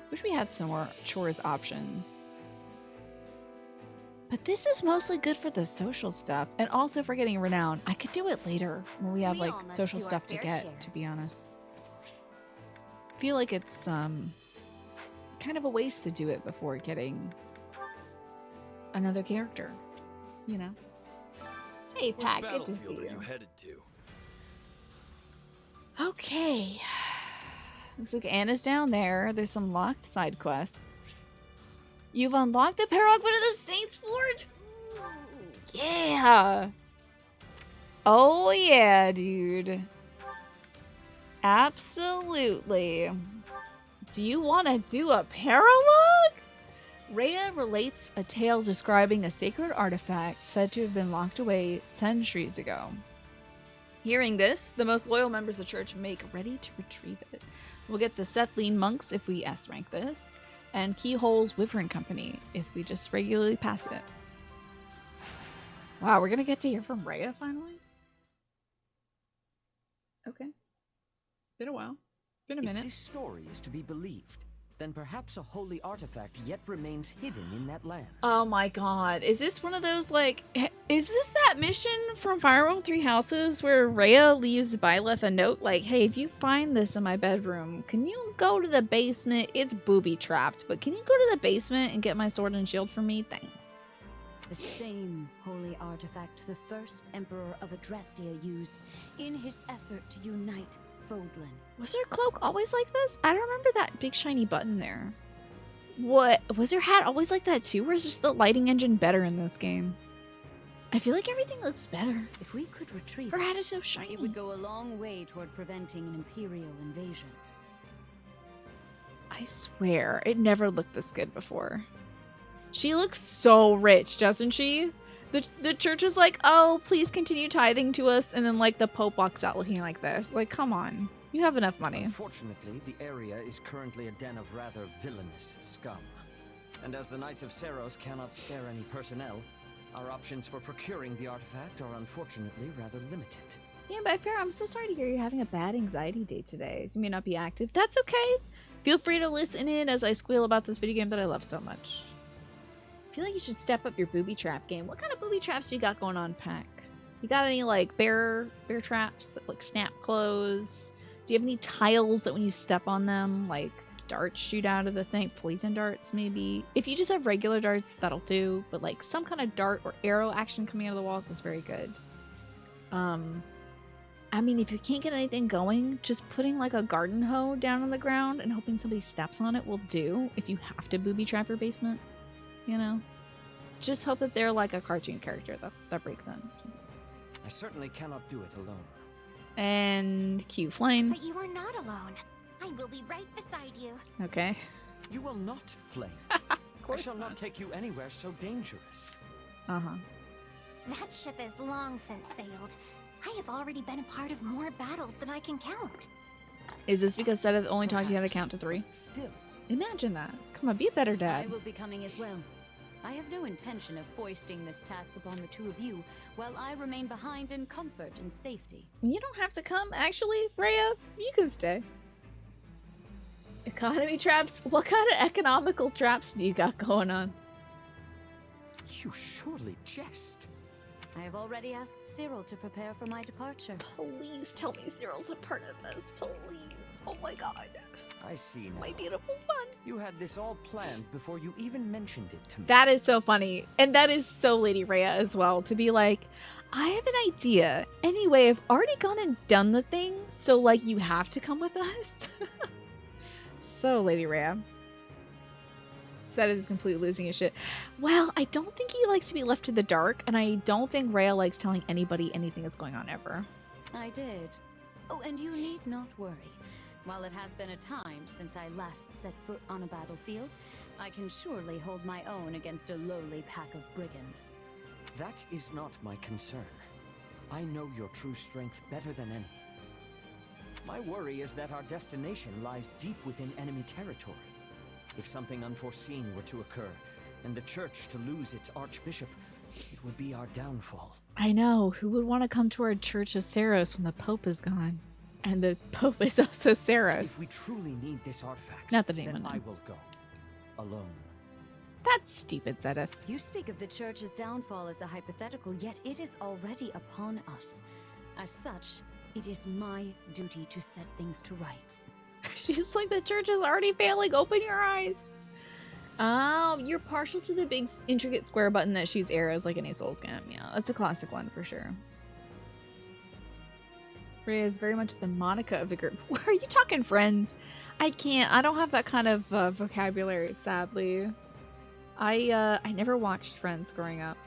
Wish we had some more chores options. But this is mostly good for the social stuff and also for getting renown. I could do it later when we have like social stuff to get, to be honest. feel like it's kind of a waste to do it before getting another character, you know. Hey, Pat, good to see you. Headed to? Okay. Looks like Anna's down there. There's some locked side quests. You've unlocked the Paragment of the Saints Forge? Ooh, yeah. Oh, yeah, dude. Absolutely. Do you want to do a paralogue? Rhea relates a tale describing a sacred artifact said to have been locked away centuries ago. Hearing this, the most loyal members of the church make ready to retrieve it. We'll get the Sethlene monks if we S-rank this, and Keyhole's Wyvern Company if we just regularly pass it. Wow, we're gonna get to hear from Rhea finally? Okay. Been a while. Been a minute. If this story is to be believed, then perhaps a holy artifact yet remains hidden in that land. Oh my god. Is this one of those, like... Is this that mission from Fire Emblem Three Houses where Rhea leaves Byleth a note like, hey, if you find this in my bedroom, can you go to the basement? It's booby-trapped, but can you go to the basement and get my sword and shield for me? Thanks. The same holy artifact the first Emperor of Adrestia used in his effort to unite Fodlan. Was her cloak always like this? I don't remember that big shiny button there. What? Was her hat always like that too, or is just the lighting engine better in this game? I feel like everything looks better. If we could retrieve her hat is so shiny. It would go a long way toward preventing an Imperial invasion. I swear, it never looked this good before. She looks so rich, doesn't she? The church is like, oh, please continue tithing to us, and then like the Pope walks out looking like this. Like, come on. You have enough money. Unfortunately, the area is currently a den of rather villainous scum. And as the Knights of Seiros cannot spare any personnel, our options for procuring the artifact are unfortunately rather limited. Yeah, but fair, I'm so sorry to hear you're having a bad anxiety day today. So you may not be active. That's okay. Feel free to listen in as I squeal about this video game that I love so much. I feel like you should step up your booby trap game. What kind of booby traps do you got going on, Pack? You got any like bear traps that like snap close? Do you have any tiles that when you step on them, like darts shoot out of the thing? Poison darts, maybe? If you just have regular darts, that'll do. But like some kind of dart or arrow action coming out of the walls is very good. I mean, if you can't get anything going, just putting like a garden hoe down on the ground and hoping somebody steps on it will do if you have to booby trap your basement. You know? Just hope that they're like a cartoon character that breaks in. I certainly cannot do it alone. And Q Flame. But you are not alone. I will be right beside you. Okay. You will not, Flame. I shall not take you anywhere so dangerous. Uh-huh. That ship is long since sailed. I have already been a part of more battles than I can count. Is this because Seth only taught you how to count to 3? Still. Imagine that. Come on, be a better dad. I will be coming as well. I have no intention of foisting this task upon the two of you, while I remain behind in comfort and safety. You don't have to come, actually, Rhea. You can stay. Economy traps? What kind of economical traps do you got going on? You surely jest. I have already asked Cyril to prepare for my departure. Please tell me Cyril's a part of this, please. Oh my god. I see now. My beautiful son. You had this all planned before you even mentioned it to me. That is so funny. And that is so Lady Rhea as well, to be like, I have an idea. Anyway, I've already gone and done the thing, so like you have to come with us. So Lady Rhea. Zed is completely losing his shit. Well, I don't think he likes to be left to the dark, and I don't think Rhea likes telling anybody anything that's going on ever. I did. Oh, and you need not worry. While it has been a time since I last set foot on a battlefield, I can surely hold my own against a lowly pack of brigands. That is not my concern. I know your true strength better than any. My worry is that our destination lies deep within enemy territory. If something unforeseen were to occur, and the church to lose its archbishop, it would be our downfall. I know. Who would want to come to our Church of Seiros when the Pope is gone? And the Pope is also Seiros. If we truly need this artifact, not that then I will go. Alone. That's stupid, Zedith. You speak of the church's downfall as a hypothetical, yet it is already upon us. As such, it is my duty to set things to rights. She's like, the church is already failing. Open your eyes. You're partial to the big intricate square button that shoots arrows like any soul scam. Yeah, that's a classic one for sure. Rhea is very much the Monica of the group. Are you talking friends? I can't. I don't have that kind of vocabulary, sadly. I never watched Friends growing up.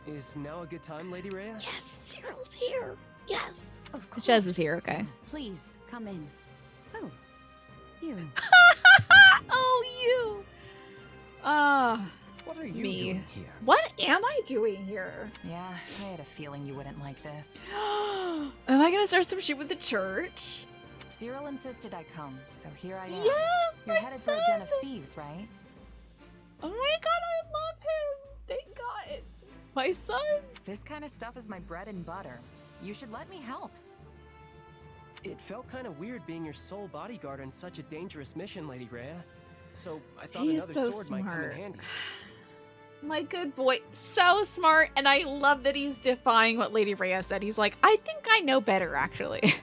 Is now a good time, Lady Rhea? Yes, Cyril's here. Yes. Of course. Shez is here, okay. Please, come in. Oh, you. Oh, you. What are you me. doing here? What am I doing here? Yeah, I had a feeling you wouldn't like this. Am I gonna start some shit with the church? Cyril insisted I come, so here I am. Yes, You're my headed for a son. den of thieves, right? Oh my god, I love him. Thank God. My son. This kind of stuff is my bread and butter. You should let me help. It felt kind of weird being your sole bodyguard on such a dangerous mission, Lady Rhea. So I thought He is another so sword might come in smart. handy. My good boy. So smart, and I love that he's defying what Lady Rhea said. He's like, I think I know better, actually.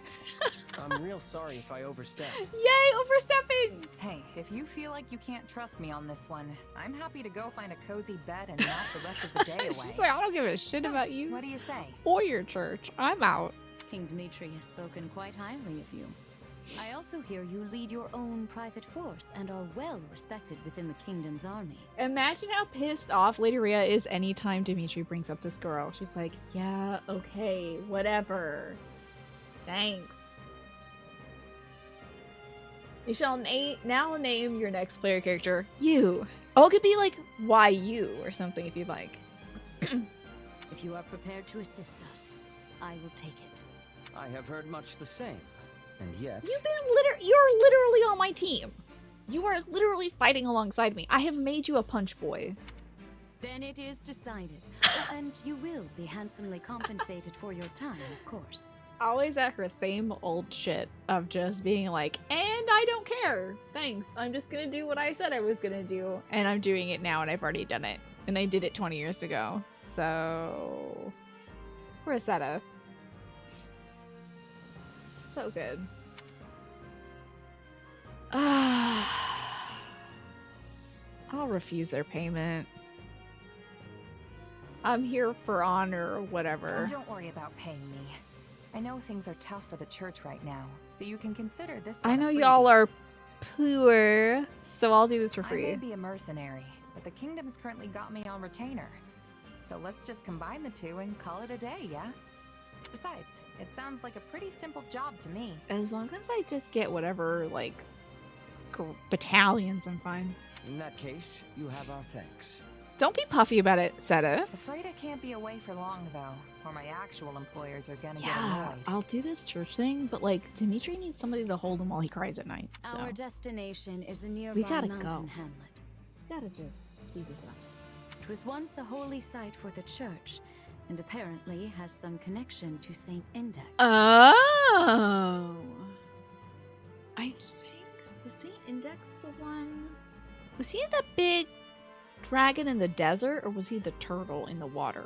I'm real sorry if I overstepped. Yay, overstepping! Hey, if you feel like you can't trust me on this one, I'm happy to go find a cozy bed and nap the rest of the day away. She's like, I don't give a shit about you. What do you say? Or your church. I'm out. King Dmitri has spoken quite highly of you. I also hear you lead your own private force and are well respected within the kingdom's army. Imagine how pissed off Lady Rhea is anytime Dimitri brings up this girl. She's like, yeah, okay, whatever. Thanks. You shall now name your next player character you. Oh, it could be like YU or something if you'd like. If you are prepared to assist us, I will take it. I have heard much the same. And yet... You're literally on my team. You are literally fighting alongside me. I have made you a punch boy. Then it is decided. And you will be handsomely compensated for your time, of course. Always at her same old shit of just being like, and I don't care. Thanks. I'm just gonna do what I said I was gonna do. And I'm doing it now, and I've already done it. And I did it 20 years ago. So... Rosetta. So good. I'll refuse their payment. I'm here for honor or whatever. Oh, don't worry about paying me. I know things are tough for the church right now, so you can consider this one I a know freebie. y'all are poor, so I'll do this for free. I may be a mercenary, but the kingdom's currently got me on retainer. So let's just combine the two and call it a day, yeah? Besides, it sounds like a pretty simple job to me. As long as I just get whatever, like, battalions, I'm fine. In that case, you have our thanks. Don't be puffy about it, Seta. Afraid I can't be away for long, though, or my actual employers are gonna get Yeah, annoyed. I'll do this church thing, but, like, Dimitri needs somebody to hold him while he cries at night. So. Our destination is a nearby We gotta mountain go. hamlet. Gotta just speed this up. It was once a holy site for the church, and apparently has some connection to Saint Index. Oh! I think, was Saint Index the one? Was he the big dragon in the desert, or was he the turtle in the water?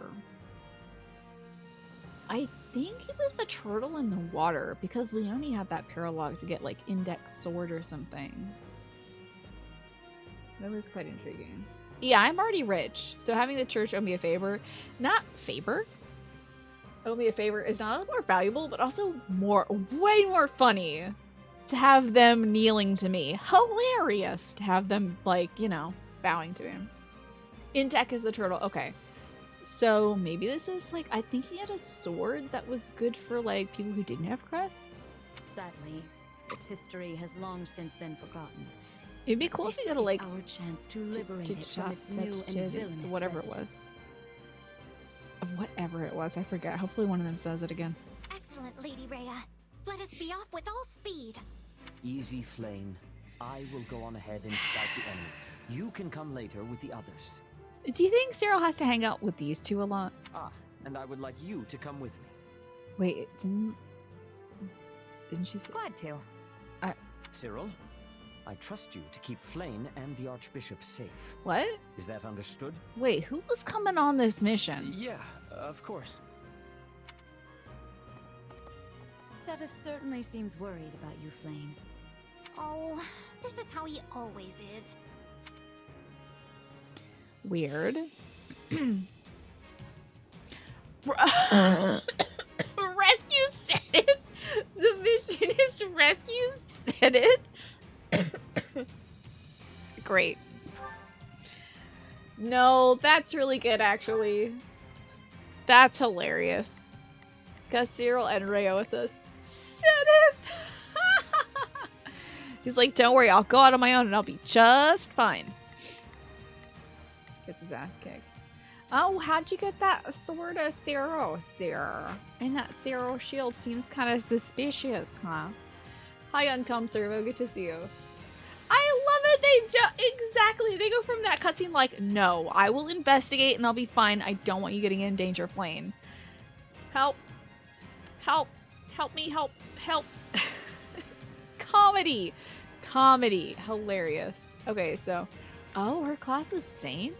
I think he was the turtle in the water, because Leone had that paralogue to get, like, Index sword or something. That was quite intriguing. Yeah, I'm already rich, so having the church owe me a favor, not favor, owe me a favor is not only more valuable, but also way more funny to have them kneeling to me. Hilarious to have them, like, you know, bowing to him. Intek is the turtle. Okay. So maybe this is, like, I think he had a sword that was good for, like, people who didn't have crests. Sadly, its history has long since been forgotten. It'd be cool if This you go to, is like, our chance to liberate it from its new and villainous whatever it residents. was. Whatever it was, I forget. Hopefully one of them says it again. Excellent, Lady Rhea. Let us be off with all speed. Easy, Flame. I will go on ahead and scout the enemy. You can come later with the others. Do you think Cyril has to hang out with these two a lot? Ah, and I would like you to come with me. Wait, didn't she say? Glad to. Cyril, I trust you to keep Flame and the Archbishop safe. What? Is that understood? Wait, who was coming on this mission? Yeah, of course. Seteth certainly seems worried about you, Flame. Oh, this is how he always is. Weird. Rescue Seteth? The mission is to rescue Seteth? Great. No, that's really good, actually. That's hilarious. Got Cyril and Rhea with us. Seteth! He's like, don't worry, I'll go out on my own and I'll be just fine. Gets his ass kicked. Oh, how'd you get that sword of Theros there? And that Theros shield seems kind of suspicious, huh? Hi, Uncom Servo. Good to see you. I love it. Exactly. They go from that cutscene like, no, I will investigate and I'll be fine. I don't want you getting in danger, Flame. Help. Help. Help me. Help. Help. Comedy. Comedy. Hilarious. Okay, so. Oh, her class is Saint?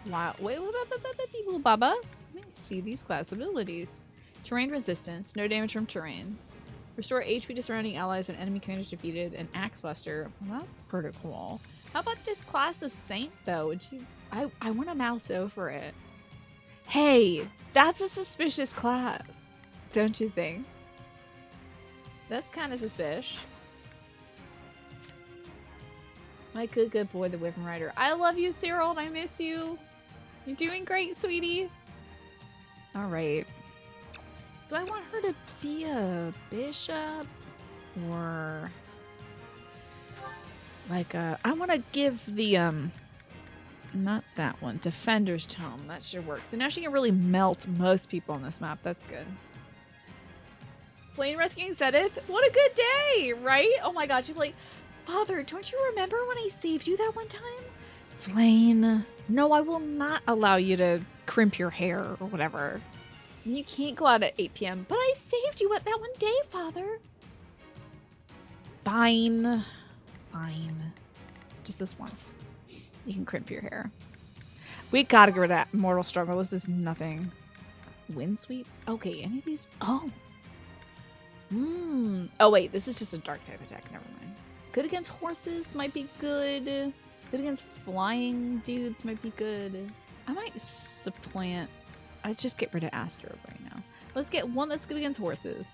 Wow. Wait, what about the people, Baba? Let me see these class abilities. Terrain resistance. No damage from terrain. Restore HP to surrounding allies when enemy commander is defeated. An Axe Buster. Well, that's pretty cool. How about this class of Saint, though? Would you... I want to mouse over it. Hey, that's a suspicious class. Don't you think? That's kind of suspicious. My good boy, the Wyvern Rider. I love you, Cyril, and I miss you. You're doing great, sweetie. Alright. Do I want her to be a bishop? Or... like a... I want to give the, not that one. Defender's Tome. That should work. So now she can really melt most people on this map. That's good. Flame rescuing Seteth? What a good day, right? Oh my god, she played... Father, don't you remember when I saved you that one time? Flame. No, I will not allow you to crimp your hair or whatever. You can't go out at 8 p.m. But I saved you at that one day, Father. Fine. Fine. Just this once. You can crimp your hair. We gotta get rid of that Mortal Struggle. This is nothing. Windsweep? Okay, any of these? Oh. Oh, wait. This is just a dark type attack. Never mind. Good against horses might be good. Good against flying dudes might be good. I might supplant... I'd just get rid of Asteroid right now. Let's get one that's good against horses.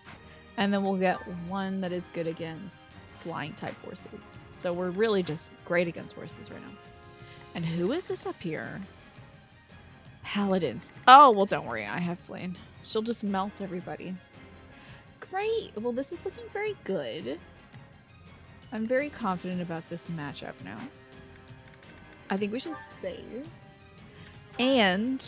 And then we'll get one that is good against flying type horses. So we're really just great against horses right now. And who is this up here? Paladins. Oh, well, don't worry. I have Flame. She'll just melt everybody. Great. Well, this is looking very good. I'm very confident about this matchup now. I think we should save. And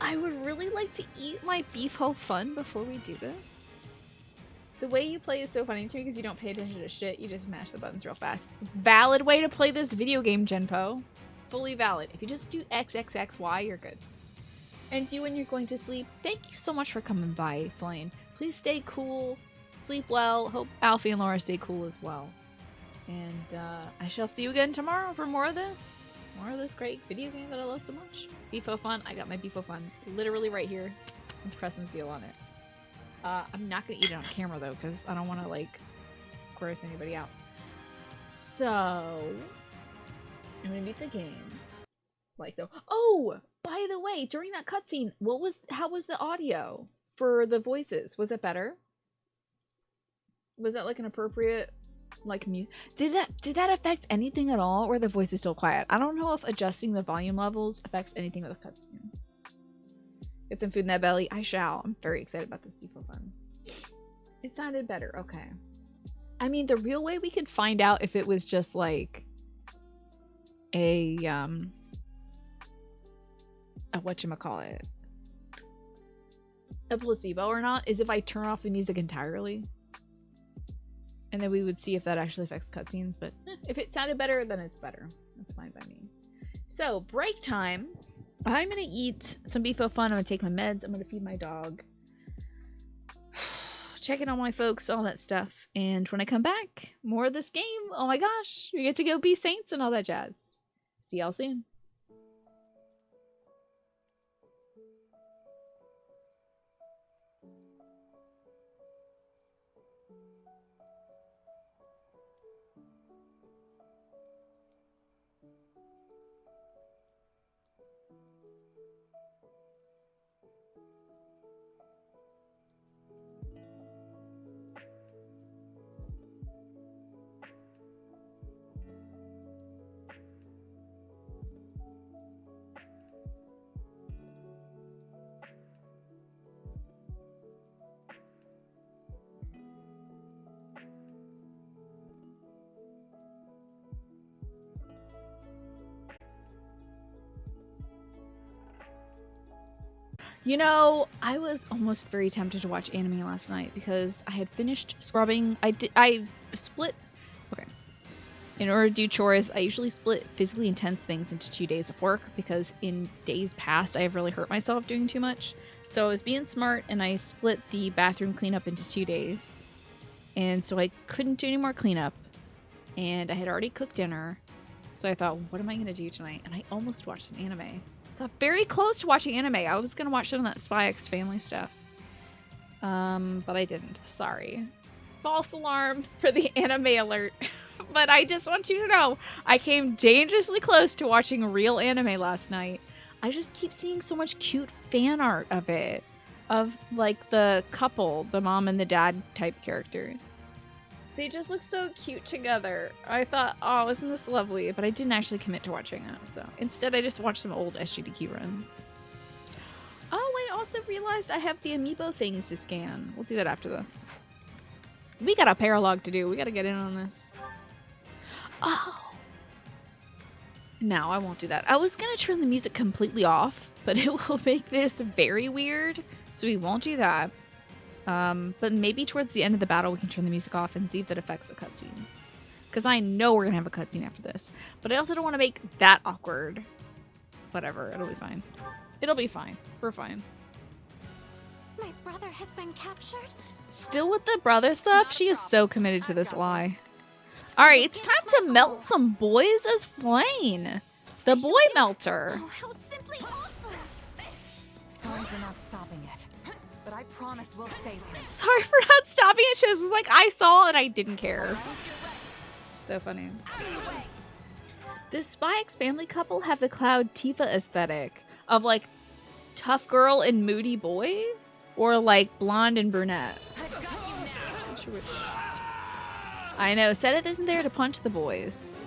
I would really like to eat my beef ho fun before we do this. The way you play is so funny to me because you don't pay attention to shit. You just mash the buttons real fast. Valid way to play this video game, Genpo. Fully valid. If you just do XXXY, you're good. And you when you're going to sleep, thank you so much for coming by, Flame. Please stay cool. Sleep well. Hope Alfie and Laura stay cool as well. And I shall see you again tomorrow for more of this. More of this great video game that I love so much. Beefo Fun. I got my Beefo Fun literally right here. Some Crescent Seal on it. I'm not going to eat it on camera though because I don't want to like gross anybody out. So I'm going to beat the game. Like so. Oh! By the way, during that cutscene, how was the audio for the voices? Was it better? Was that like an appropriate like mute? Did that affect anything at all, or the voice is still quiet? I don't know if adjusting the volume levels affects anything with the cutscenes. Get some food in that belly. I shall. I'm very excited about this Beefo Fun. It sounded better. Okay. I mean, the real way we could find out if it was just like a whatchamacallit, a placebo or not is if I turn off the music entirely. And then we would see if that actually affects cutscenes. But if it sounded better, then it's better. That's fine by me. So, break time. I'm going to eat some Beefo Fun. I'm going to take my meds. I'm going to feed my dog. Check in on my folks, all that stuff. And when I come back, more of this game. Oh my gosh. We get to go be saints and all that jazz. See y'all soon. You know, I was almost very tempted to watch anime last night because I had finished scrubbing. I split. Okay. In order to do chores, I usually split physically intense things into 2 days of work because in days past I have really hurt myself doing too much. So I was being smart and I split the bathroom cleanup into 2 days. And so I couldn't do any more cleanup. And I had already cooked dinner. So I thought, what am I going to do tonight? And I almost watched an anime. Got very close to watching anime. I was going to watch some of that Spy X Family stuff. But I didn't. Sorry. False alarm for the anime alert. But I just want you to know, I came dangerously close to watching real anime last night. I just keep seeing so much cute fan art of it. Of, like, the couple, the mom and the dad type characters. They just look so cute together. I thought, oh, isn't this lovely? But I didn't actually commit to watching it. So instead, I just watched some old SGDQ runs. Oh, I also realized I have the amiibo things to scan. We'll do that after this. We got a paralog to do. We got to get in on this. Oh. No, I won't do that. I was going to turn the music completely off, but it will make this very weird. So we won't do that. But maybe towards the end of the battle, we can turn the music off and see if it affects the cutscenes. Because I know we're going to have a cutscene after this. But I also don't want to make that awkward. Whatever. It'll be fine. It'll be fine. We're fine. My brother has been captured? Still with the brother stuff? She is so committed to this lie. Alright, it's time to melt some boys as Flayn. The boy melter. Oh, how simply awful! Sorry for not stopping it, but I promise we'll save him. Sorry for not stopping it. She was like, I saw and I didn't care. So funny. The Spy X Family couple have the Cloud Tifa aesthetic of like tough girl and moody boy, or like blonde and brunette. I know, Seteth isn't there to punch the boys.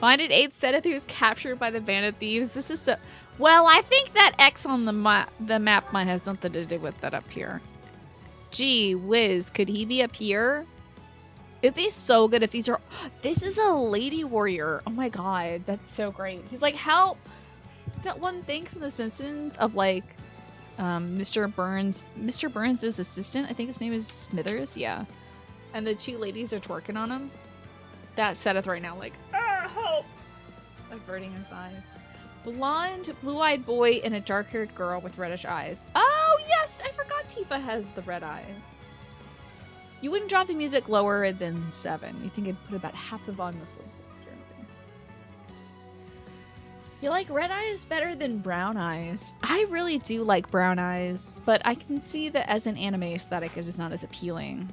Find it aids Seteth, who is captured by the bandit thieves. This is so... Well, I think that X on the map might have something to do with that up here. Gee whiz, could he be up here? It'd be so good if these are... This is a lady warrior. Oh my god, that's so great. He's like, help! That one thing from The Simpsons of like... Mr. Burns' assistant, I think his name is Smithers, yeah. And the two ladies are twerking on him. That's Seteth right now, like, help! Averting his eyes. Blonde, blue-eyed boy and a dark-haired girl with reddish eyes. Oh, yes! I forgot Tifa has the red eyes. You wouldn't drop the music lower than 7. You think I'd put about half the volume of voice. You like red eyes better than brown eyes? I really do like brown eyes, but I can see that as an anime aesthetic, it is not as appealing.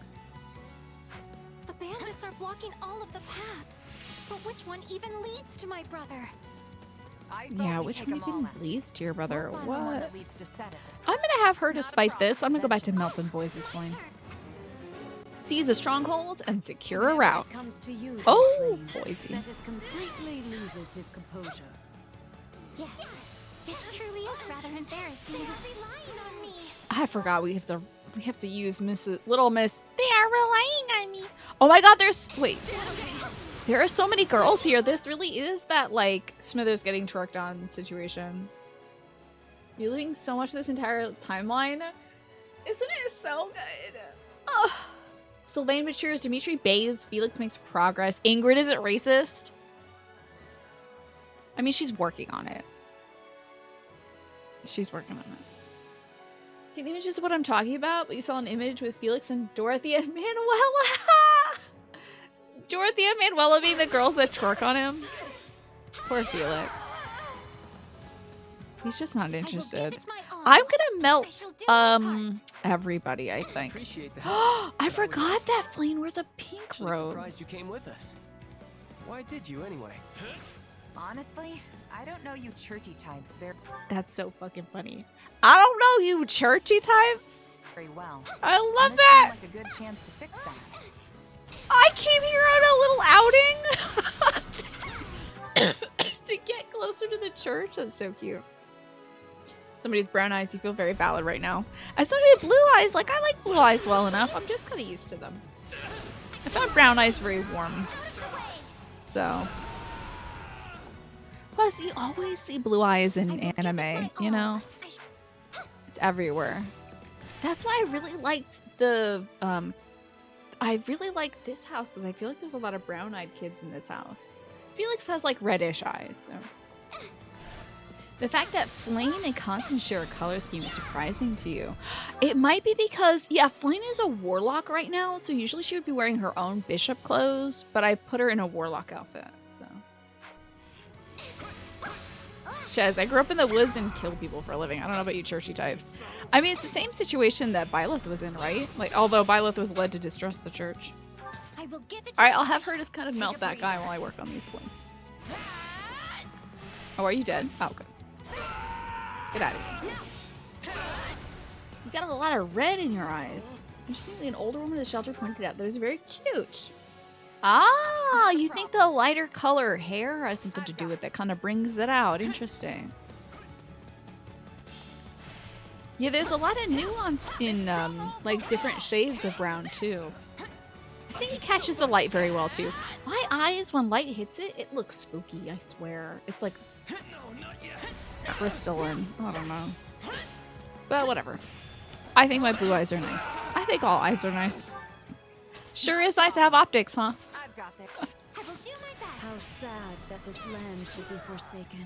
The bandits are blocking all of the paths, but which one even leads to my brother? Yeah, which one even leads to your brother? What? I'm gonna have her despite this. I'm gonna go back to Melton Boys' Flayn. Seize a stronghold and secure a route. Oh, Boise. Seteth completely loses his composure. Yes, it truly is rather embarrassing. They are relying on me. I forgot we have to use Little Miss. They are relying on me. Oh my god, wait. There are so many girls here. This really is that like Smithers getting twerked on situation. You're living so much of this entire timeline. Isn't it so good? Ugh. Sylvain matures, Dimitri bathes, Felix makes progress. Ingrid isn't racist. I mean, she's working on it. She's working on it. See, the image is what I'm talking about, but you saw an image with Felix and Dorothy and Manuela. Dorothy and Manuela being the girls that twerk on him. Poor Felix. He's just not interested. I'm gonna melt everybody, I think. I forgot that Flayn wears a pink robe. Surprised you came with us. Why did you anyway? Honestly, I don't know you churchy types very... That's so fucking funny. I don't know you churchy types. Very well. I love that. Like a good chance to fix that. I came here on a little outing to get closer to the church. That's so cute. Somebody with brown eyes, you feel very valid right now. As somebody with blue eyes, like I like blue eyes well enough. I'm just kind of used to them. I found brown eyes very warm. So. Plus, you always see blue eyes in anime, you know? It's everywhere. That's why I really liked the I really like this house because I feel like there's a lot of brown-eyed kids in this house. Felix has like reddish eyes, so. The fact that Flame and Constance share a color scheme is surprising to you. It might be because, yeah, Flame is a warlock right now, so usually she would be wearing her own bishop clothes, but I put her in a warlock outfit, so. Shez, I grew up in the woods and killed people for a living. I don't know about you churchy types. I mean, it's the same situation that Byleth was in, right? Like, although Byleth was led to distrust the church. Alright, I'll have her just kind of melt that guy while I work on these points. Oh, are you dead? Oh, good. Get out of here. You got a lot of red in your eyes. Interestingly, an older woman at the shelter pointed out that it was very cute. Ah, you think the lighter color hair has something to do with it? Kind of brings it out. Interesting. Yeah, there's a lot of nuance in like different shades of brown too. I think it catches the light very well too. My eyes, when light hits it, it looks spooky, I swear. It's like crystalline. I don't know. But whatever. I think my blue eyes are nice. I think all eyes are nice. Sure is nice to have optics, huh? I've got this. I will do my best. How sad that this land should be forsaken.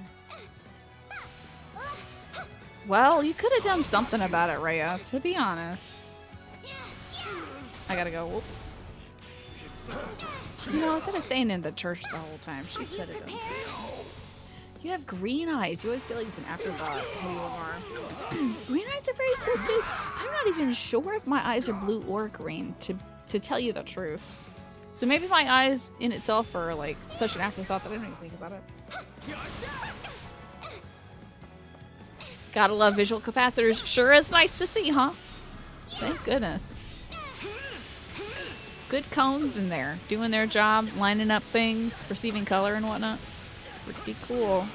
Well, you could have done something about it, Rhea, to be honest. I gotta go. Whoop. You know, instead of staying in the church the whole time, she could have done something. You have green eyes. You always feel like it's an afterthought. Green eyes are very cool too. I'm not even sure if my eyes are blue or green, to tell you the truth. So maybe my eyes in itself are like such an afterthought that I don't even think about it. Gotta love visual capacitors. Sure is nice to see, huh? Thank goodness. Good cones in there, doing their job, lining up things, perceiving color and whatnot. Pretty cool.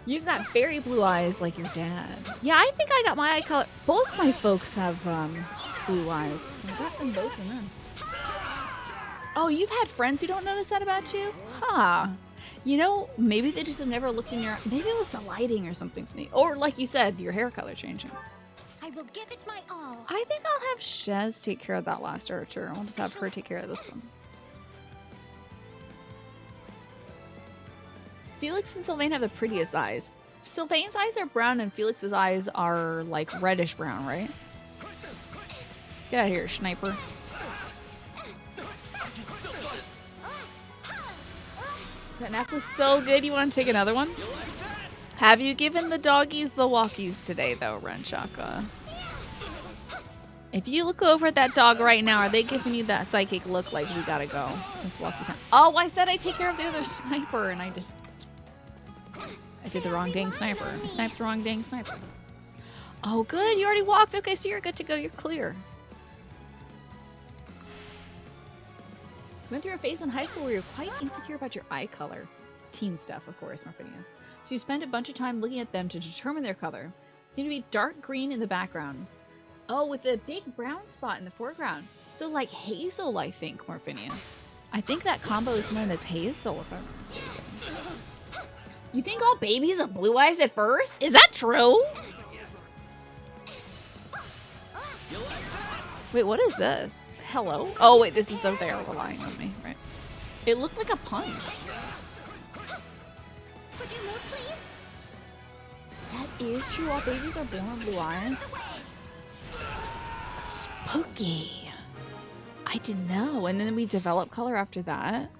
You've got very blue eyes like your dad. Yeah, I think I got my eye color. Both my folks have blue eyes, so I got them both in them. Oh, you've had friends who don't notice that about you? Huh. You know, maybe they just have never looked in your... Maybe it was the lighting or something to me. Or, like you said, your hair color changing. I will give it my all. I think I'll have Shez take care of that last archer. I'll just have her take care of this one. Felix and Sylvain have the prettiest eyes. Sylvain's eyes are brown and Felix's eyes are like reddish brown, right? Get out of here, sniper. That nap was so good. You want to take another one? Have you given the doggies the walkies today, though, Renshaka? If you look over at that dog right now, are they giving you that psychic look like we gotta go? It's walkie time. Oh, I said I take care of the other sniper, and I did the wrong dang sniper. I sniped the wrong dang sniper. Oh, good. You already walked. Okay, so you're good to go. You're clear. You went through a phase in high school where you're quite insecure about your eye color. Teen stuff, of course, Morphinius. So you spend a bunch of time looking at them to determine their color. Seem to be dark green in the background. Oh, with a big brown spot in the foreground. So like hazel, I think, Morphinius. I think that combo is known as hazel, if I'm not mistaken. You think all babies have blue eyes at first? Is that true? Wait, what is this? Hello? Oh, wait, this is the they are relying on me, right? It looked like a punch. Would you move, please? That is true. All babies are born with blue eyes. Spooky. I didn't know. And then we develop color after that.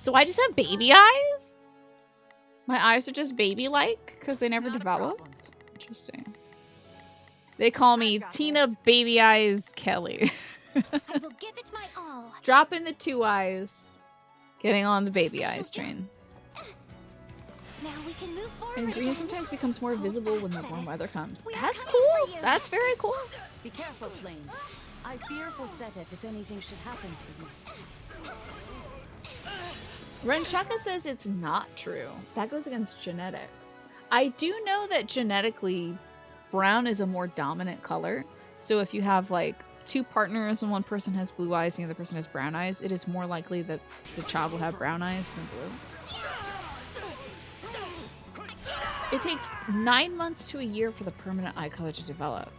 So I just have baby eyes? My eyes are just baby-like because they never developed? Interesting. They call me Tina Baby Eyes Kelly. I will give it my all. Dropping the 2 eyes. Getting on the baby eyes train. Now we can move forward. And green sometimes becomes more visible when the warm weather comes. That's cool. That's very cool. Be careful, Flame. I fear for Setet if anything should happen to you. Renshaka says it's not true. That goes against genetics. I do know that genetically, brown is a more dominant color. So if you have like 2 partners and one person has blue eyes and the other person has brown eyes, it is more likely that the child will have brown eyes than blue. It takes 9 months to a year for the permanent eye color to develop.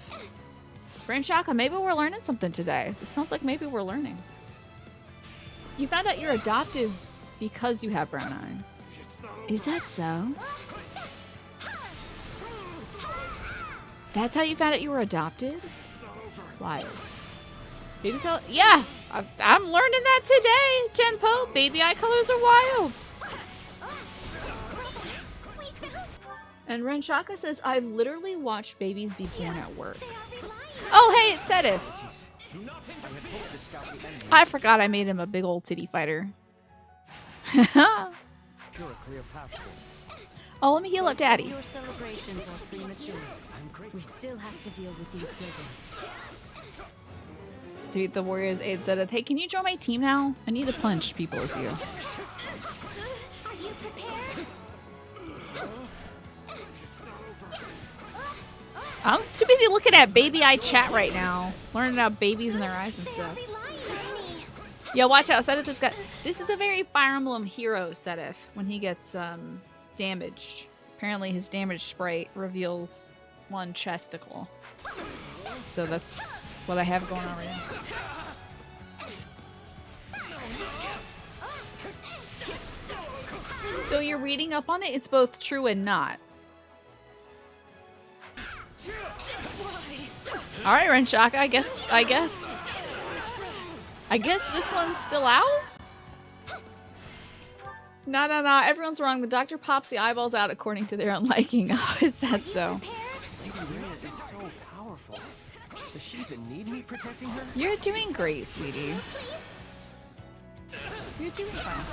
Shaka, maybe we're learning something today. It sounds like maybe we're learning. You found out you're adopted because you have brown eyes. Is that so? That's how you found out you were adopted? Wild. Baby color? Yeah! I'm learning that today, Genpo. Baby eye colors are wild. And Renshaka says, I've literally watched babies be born at work. Oh, hey, it said it. I forgot I made him a big old titty fighter. Oh, let me heal up Daddy. Your celebrations are premature. We still have to deal with these brigands. Dude, the Warriors 8 said, hey, can you join my team now? I need to punch people as you. Are you prepared? I'm too busy looking at baby eye chat right now. Learning about babies and their eyes and stuff. Yo, watch out. Sedith has got... This is a very Fire Emblem hero, Sedith, when he gets damaged. Apparently his damage sprite reveals one chesticle. So that's what I have going on right now. So you're reading up on it? It's both true and not. Alright, Renshaka, I guess this one's still out? No, everyone's wrong. The doctor pops the eyeballs out according to their own liking. Oh, is that so? Rhod is so powerful. Does she even need me protecting her? You're doing great, sweetie. You're doing fine.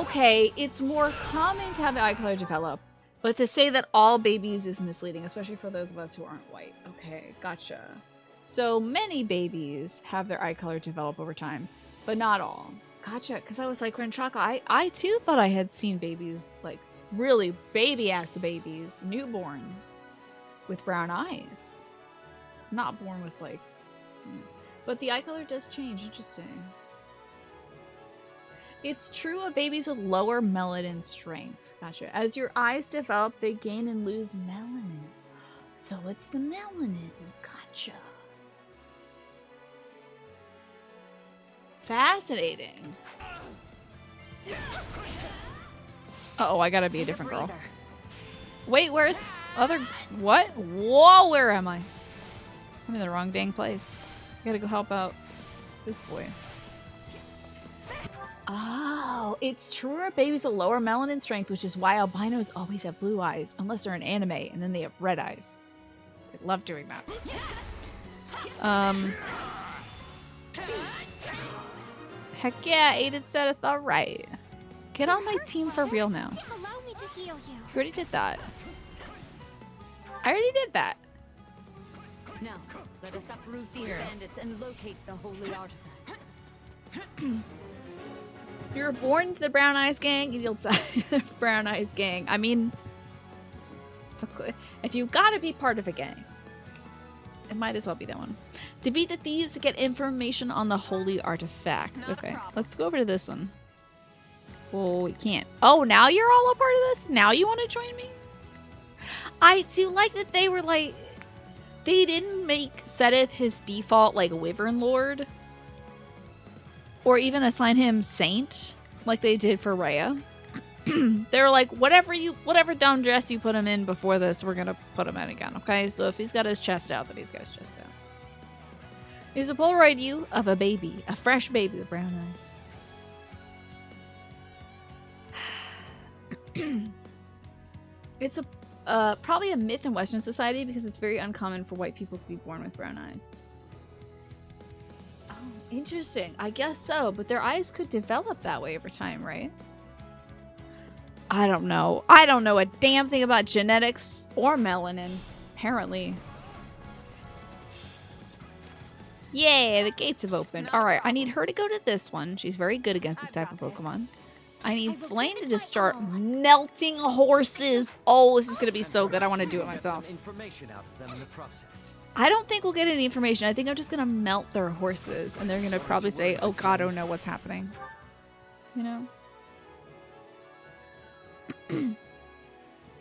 Okay, it's more common to have the eye color develop, but to say that all babies is misleading, especially for those of us who aren't white. Okay, gotcha. So many babies have their eye color develop over time, but not all. Gotcha, because I was like, Renshaka, I too thought I had seen babies, like really baby-ass babies, newborns, with brown eyes. Not born with like... But the eye color does change, interesting. It's true of babies with lower melanin strength. Gotcha. As your eyes develop, they gain and lose melanin. So it's the melanin. Gotcha. Fascinating. Uh-oh, I gotta be a different girl. Wait, where's other... What? Whoa, where am I? I'm in the wrong dang place. I gotta go help out this boy. Oh, it's truer babies with lower melanin strength, which is why albinos always have blue eyes, unless they're in anime, and then they have red eyes. I love doing that. Heck yeah, Aiden said it's alright. Get on my team for real now. Allow me to heal you. You already did that. I already did that. Now, let us uproot these bandits and locate the holy artifact. If you're born into the Brown Eyes Gang, you'll die in the Brown Eyes Gang. I mean, so if you gotta be part of a gang, it might as well be that one. Defeat the thieves to get information on the holy artifact. Okay, let's go over to this one. Well, we can't. Oh, now you're all a part of this? Now you want to join me? I do like that they were like... They didn't make Sedith his default, like, Wyvern Lord. Or even assign him Saint, like they did for Rhea. They were like, whatever dumb dress you put him in before this, we're gonna put him in again, okay? So if he's got his chest out, then he's got his chest out. Here's a Polaroid view of a baby, a fresh baby with brown eyes. It's probably a myth in Western society because it's very uncommon for white people to be born with brown eyes. Oh, interesting. I guess so, but their eyes could develop that way over time, right? I don't know. I don't know a damn thing about genetics or melanin, apparently. Yay, the gates have opened. Alright, I need her to go to this one. She's very good against this type of Pokemon. I need Flame to just start melting horses. Oh, this is going to be so good. I want to do it myself. I don't think we'll get any information. I think I'm just going to melt their horses. And they're going to probably say, oh god, I don't know what's happening. You know?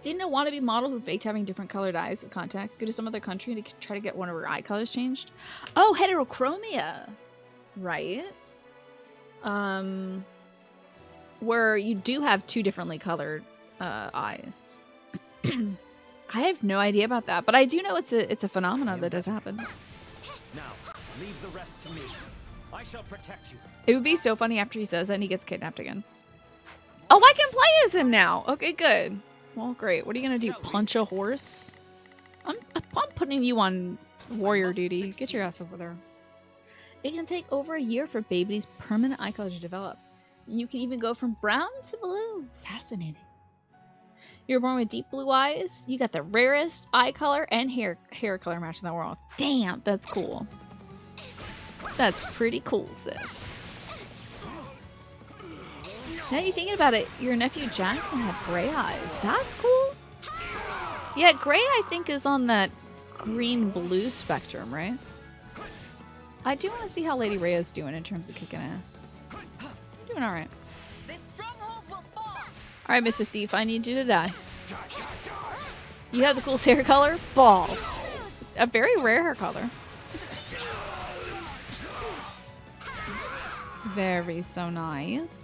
Didn't a wannabe model who faked having different colored eyes and contacts go to some other country to try to get one of her eye colors changed? Oh, heterochromia! Right. Where you do have two differently colored eyes. I have no idea about that, but I do know it's a phenomenon that does happen. Now, leave the rest to me. I shall protect you. It would be so funny after he says that and he gets kidnapped again. Oh, I can play as him now! Okay, good. Well, great. What are you gonna do? Punch a horse? I'm putting you on warrior duty. Get your ass over there. It can take over a year for babies' permanent eye color to develop. You can even go from brown to blue. Fascinating. You're born with deep blue eyes. You got the rarest eye color and hair color match in the world. Damn, that's cool. That's pretty cool, Sif. Now you're thinking about it, your nephew Jackson had gray eyes. That's cool. Yeah, gray I think is on that green-blue spectrum, right? I do want to see how Lady Rhea's doing in terms of kicking ass. Doing alright. Alright, Mr. Thief, I need you to die. You have the coolest hair color? Bald. A very rare hair color. Very so nice.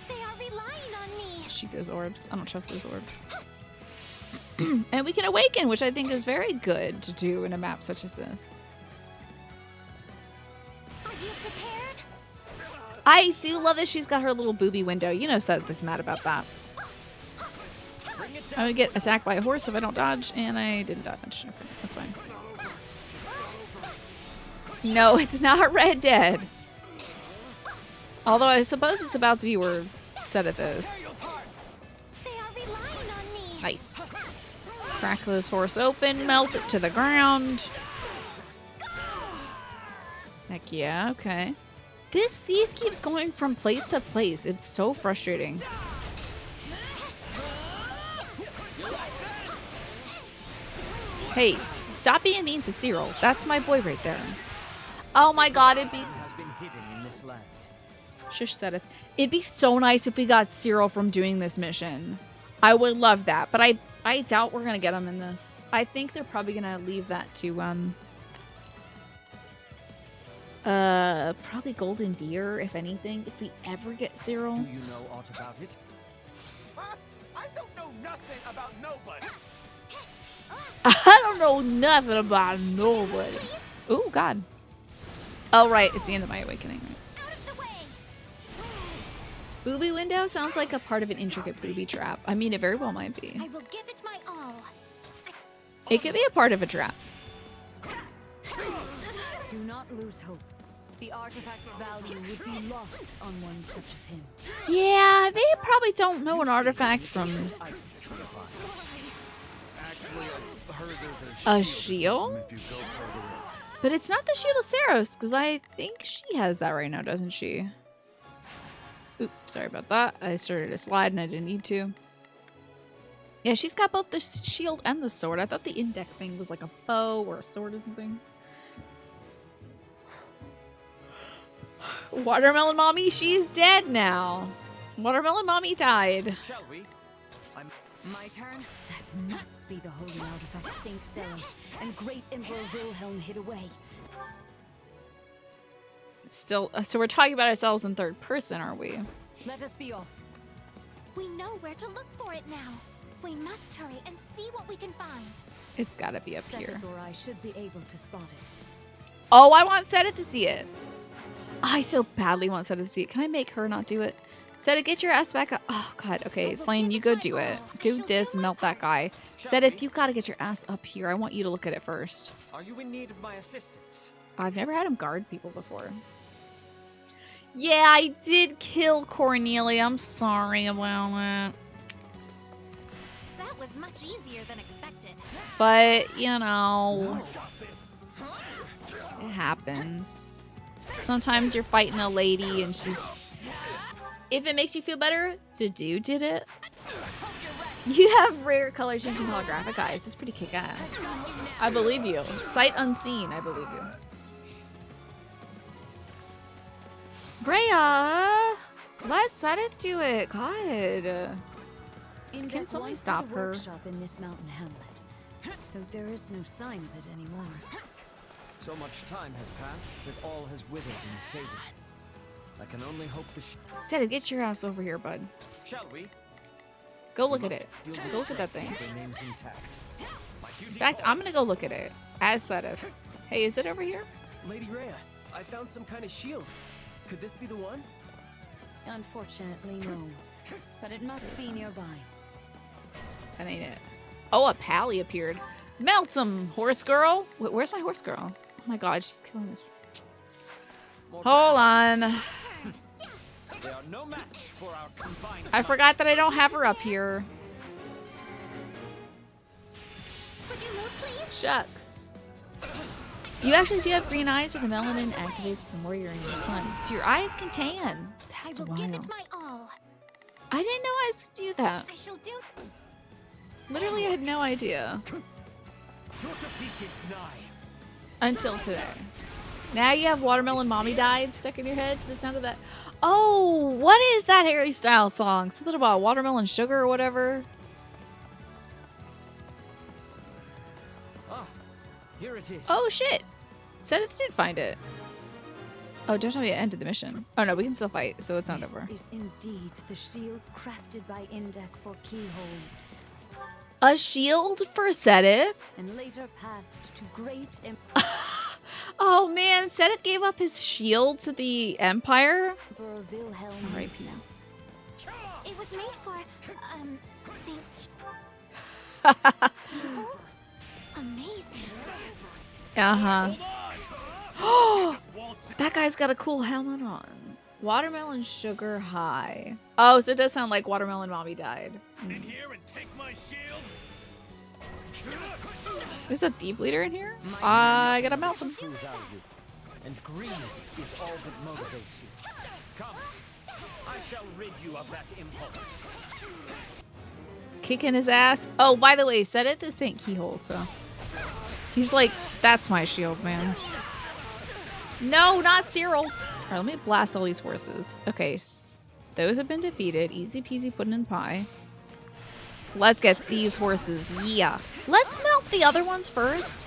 They are relying on me. Shoot those orbs. I don't trust those orbs. And we can awaken, which I think is very good to do in a map such as this. Are you prepared? I do love that she's got her little booby window. You know Seth is mad about that. I'm gonna get attacked by a horse if I don't dodge, and I didn't dodge. Okay, that's fine. No, it's not Red Dead. Although I suppose it's about to be where set at this. Nice. Crack this horse open, melt it to the ground. Heck yeah, okay. This thief keeps going from place to place. It's so frustrating. Hey, stop being mean to Cyril. That's my boy right there. Oh my god, it'd be... Has been hidden in this land. Shush, Seth. It'd be so nice if we got Cyril from doing this mission. I would love that, but I doubt we're gonna get him in this. I think they're probably gonna leave that to probably Golden Deer, if anything, if we ever get Cyril. Do you know aught about it? I don't know nothing about nobody. I don't know nothing about nobody. Oh God. Oh right, it's the end of my awakening. Right? Booby window sounds like a part of an intricate booby trap. I mean, it very well might be. I will give it my all. It could be a part of a trap. Do not lose hope. The artifact's value would be lost on one such as him. Yeah, they probably don't know an artifact from a shield? But it's not the Shield of Saros, because I think she has that right now, doesn't she? Oops, sorry about that. I started a slide and I didn't need to. Yeah, she's got both the shield and the sword. I thought the index thing was like a bow or a sword or something. Watermelon Mommy, she's dead now. Watermelon Mommy died. Shall we? My turn? That must be the holy artifact St. Saros and great Emperor Wilhelm hid away. Still, so we're talking about ourselves in third person, are we? Let us be off. We know where to look for it now. We must hurry and see what we can find. It's gotta be up here. Seth or I should be able to spot it. Oh, I want Seta to see it. I so badly want Seta to see it. Can I make her not do it? Seta, get your ass back up. Oh, God. Okay, Flame, you go do it. Do this, melt that guy. Seta, you gotta get your ass up here. I want you to look at it first. Are you in need of my assistance? I've never had him guard people before. Yeah, I did kill Cornelia. I'm sorry about it. That was much easier than expected. But, you know, it happens. Sometimes you're fighting a lady and she's... If it makes you feel better, Dudu did it. You have rare color changing holographic eyes. That's pretty kick-ass. I believe you. Sight unseen, I believe you. Brea! Let Seth do it. God. Indek somebody once stop had a her? workshop in this mountain hamlet, though there is no sign of it anymore. So much time has passed that all has withered and faded. I can only hope the Said, get your ass over here, bud. Shall we? Go look at it. Go look at that thing. In fact, I'm gonna go look at it. As Sedith. Hey, is it over here? Lady Rhea, I found some kind of shield. Could this be the one? Unfortunately, no. But it must be nearby. That ain't it. Oh, a pally appeared. Melt 'em, horse girl. Wait, where's my horse girl? Oh my god, she's killing this. Hold on. They are no match for our combined. I forgot that I don't have her up here. Would you move, please? Shucks. You actually do have green eyes, where the melanin activates the more you're in the sun, so your eyes can tan. That's I will wild. give it my all. I didn't know I could do that. I shall do. Literally, I had no idea. Your defeat is nigh. Until today. Now you have Watermelon Mommy Died stuck in your head to the sound of that. Oh, what is that Harry Styles song? Something about watermelon sugar or whatever. Ah, here it is. Oh shit. Sedith did find it. Oh, don't tell me it ended the mission. Oh no, we can still fight, so it's not over. This is indeed the shield crafted by Indek for Keyhole, A shield for Sedith? and later passed to great Oh man, Sedith gave up his shield to the Empire? Emperor Wilhelm R.I.P. himself. It was made for, Saint. Amazing. Uh-huh. That guy's got a cool helmet on. Watermelon sugar high. Oh, so it does sound like Watermelon Mommy Died. In here and take my shield. Is a thief leader in here? I gotta melt him. True value, and greed is all that motivates you. Come, I shall rid you of that impulse. Kicking his ass. Oh, by the way, Sedith is Saint Keyhole, so he's like, that's my shield, man. No, not Cyril. All right, let me blast all these horses. Okay, those have been defeated. Easy peasy pudding and pie. Let's get these horses. Yeah. Let's melt the other ones first.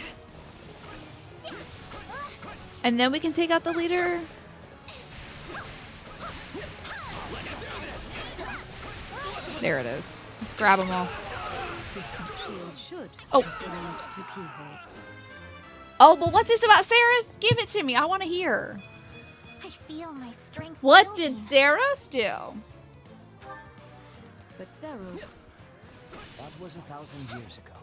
And then we can take out the leader. There it is. Let's grab them all. This shield should Oh. belong to Keyhole. Oh, but what's this about Saris? Give it to me. I want to hear. I feel my strength. What did building. Saros do? But Saros, That was 1,000 years ago.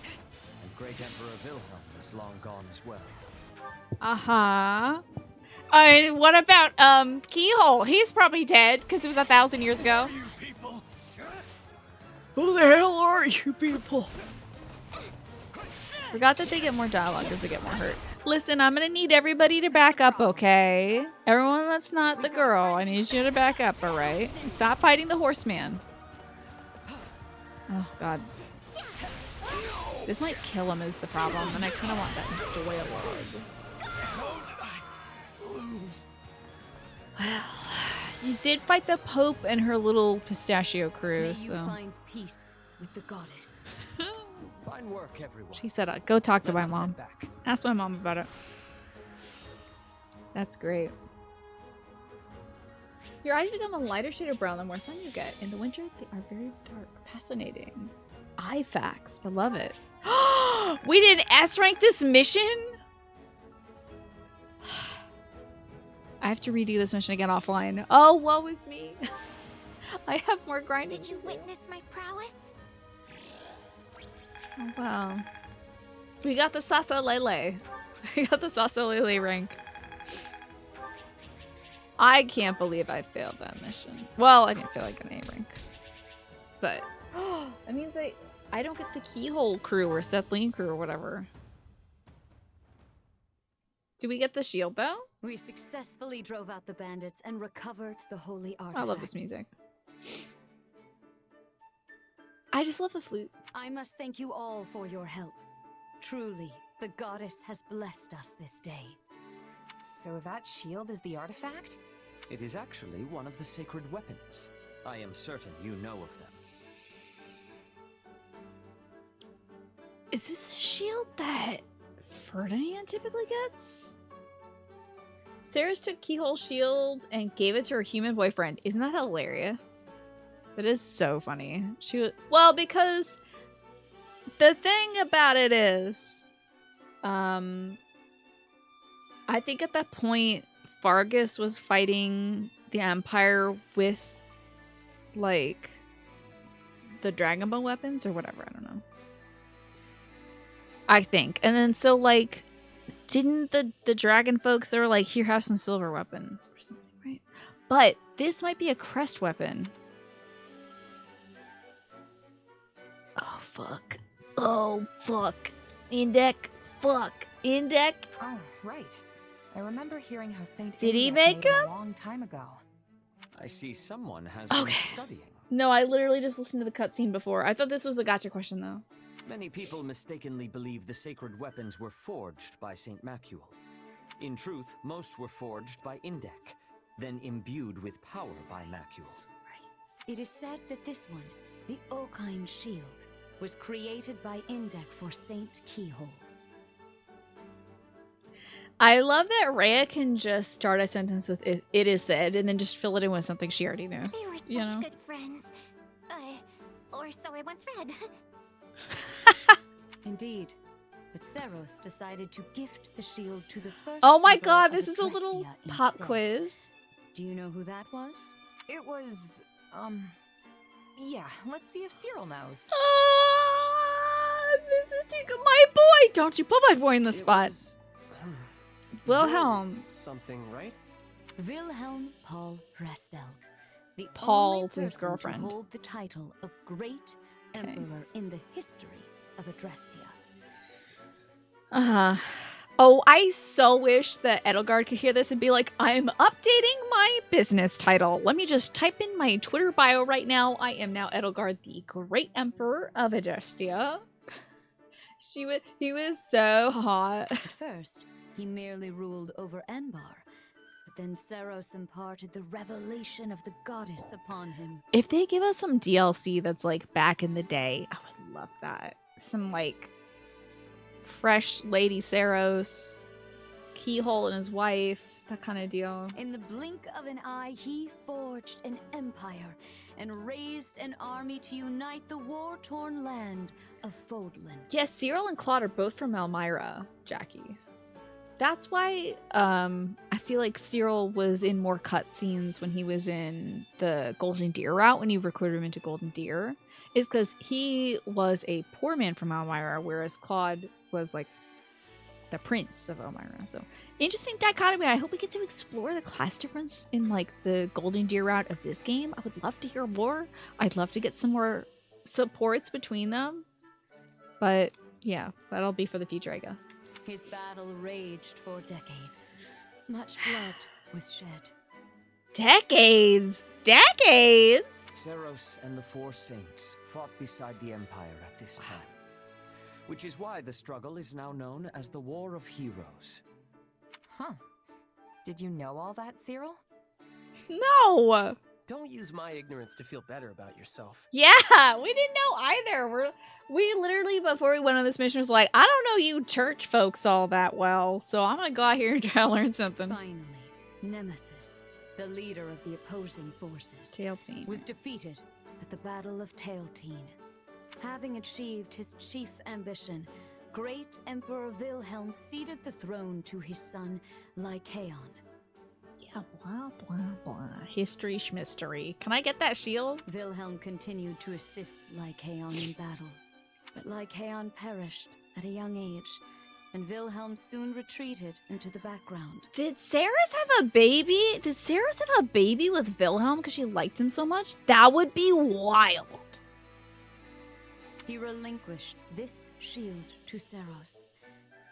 And great Emperor Wilhelm is long gone as well. Uh-huh. What about, Keyhole? He's probably dead, because it was 1,000 years ago. Who the hell are you people? Forgot that they get more dialogue because they get more hurt. Listen, I'm gonna need everybody to back up, okay? Everyone that's not the girl, I need you to back up, alright? Stop fighting the horseman. Oh, God. This might kill him is the problem, and I kind of want that dialogue. Well, you did fight the Pope and her little pistachio crew, may you so... find peace with the goddess. Fine work, everyone. She said, go talk to Let my us mom. head back. Ask my mom about it. That's great. Your eyes become a lighter shade of brown the more sun you get. In the winter, they are very dark. Fascinating. Eye facts. I love it. We didn't S-rank this mission? I have to redo this mission again offline. Oh, woe is me. I have more grinding. Did you witness my prowess? Oh, wow. We got the Sasa Lele. We got the Sasa Lele rank. I can't believe I failed that mission. Well, I didn't feel like an A rank. But that means I don't get the Keyhole crew or Sethlane crew or whatever. Do we get the shield though? We successfully drove out the bandits and recovered the holy artifact. I love this music. I just love the flute. I must thank you all for your help. Truly, the goddess has blessed us this day. So that shield is the artifact? It is actually one of the sacred weapons. I am certain you know of them. Is this the shield that Ferdinand typically gets? Sarah's took Keyhole shield and gave it to her human boyfriend. Isn't that hilarious? That is so funny. She was, well, because the thing about it is, I think at that point, Fargus was fighting the Empire with, like, the Dragon Ball weapons or whatever. I don't know. I think. And then so, like, didn't the dragon folks, they were like, here, have some silver weapons or something, right? But this might be a crest weapon. Oh, fuck. Oh, fuck. Indek. Fuck. Indek. Oh, right. I remember hearing how Saint Did he Indek make made him him? a long time ago. I see someone has been studying. No, I literally just listened to the cutscene before. I thought this was a gotcha question, though. Many people mistakenly believe the sacred weapons were forged by Saint Macuel. In truth, most were forged by Indek, then imbued with power by Macuel. It is said that this one, the Okine shield, was created by Indek for Saint Keyhole. I love that Rhea can just start a sentence with it is said and then just fill it in with something she already knows. They were such you know? good friends. Or so I once read. Indeed. But Seros decided to gift the shield to the first. Oh my Emperor god, of this is a little Adrestia pop instead. quiz. Do you know who that was? It was, yeah, let's see if Cyril knows. My boy! Don't you put my boy in the spot. Wilhelm. Something, right? Wilhelm Paul Resvelg. The Paul only to his person girlfriend. to hold the title of Great Emperor in the history of Adrestia. Oh, I so wish that Edelgard could hear this and be like, I'm updating my business title. Let me just type in my Twitter bio right now. I am now Edelgard, the Great Emperor of Adrestia. He was so hot. At first, he merely ruled over Enbar, but then Seros imparted the revelation of the goddess upon him. If they give us some DLC that's like back in the day, I would love that. Some like fresh Lady Seros, Keyhole and his wife, that kind of deal. In the blink of an eye, he forged an empire and raised an army to unite the war-torn land of Fodlan. Yes, Cyril and Claude are both from Elmira, Jackie. That's why I feel like Cyril was in more cutscenes when he was in the Golden Deer route, when you recruited him into Golden Deer, is because he was a poor man from Elmira, whereas Claude was like the prince of Elmira. So interesting dichotomy. I hope we get to explore the class difference in like the Golden Deer route of this game. I would love to hear more. I'd love to get some more supports between them. But yeah, that'll be for the future, I guess. His battle raged for decades. Much blood was shed. Decades! Decades! Seros and the Four Saints fought beside the Empire at this time, which is why the struggle is now known as the War of Heroes. Huh. Did you know all that, Cyril? No! Don't use my ignorance to feel better about yourself. Yeah, we didn't know either. We literally, before we went on this mission, was like, I don't know you church folks all that well, so I'm gonna go out here and try to learn something. Finally, Nemesis, the leader of the opposing forces, Tailtean, was defeated at the Battle of Tailtean. Having achieved his chief ambition, Great Emperor Wilhelm ceded the throne to his son, Lycaon. Yeah, blah, blah, blah. History schmistery. Can I get that shield? Wilhelm continued to assist Lycaon in battle, but Lycaon perished at a young age, and Wilhelm soon retreated into the background. Did Ceres have a baby? Did Ceres have a baby with Wilhelm because she liked him so much? That would be wild. He relinquished this shield to Seros,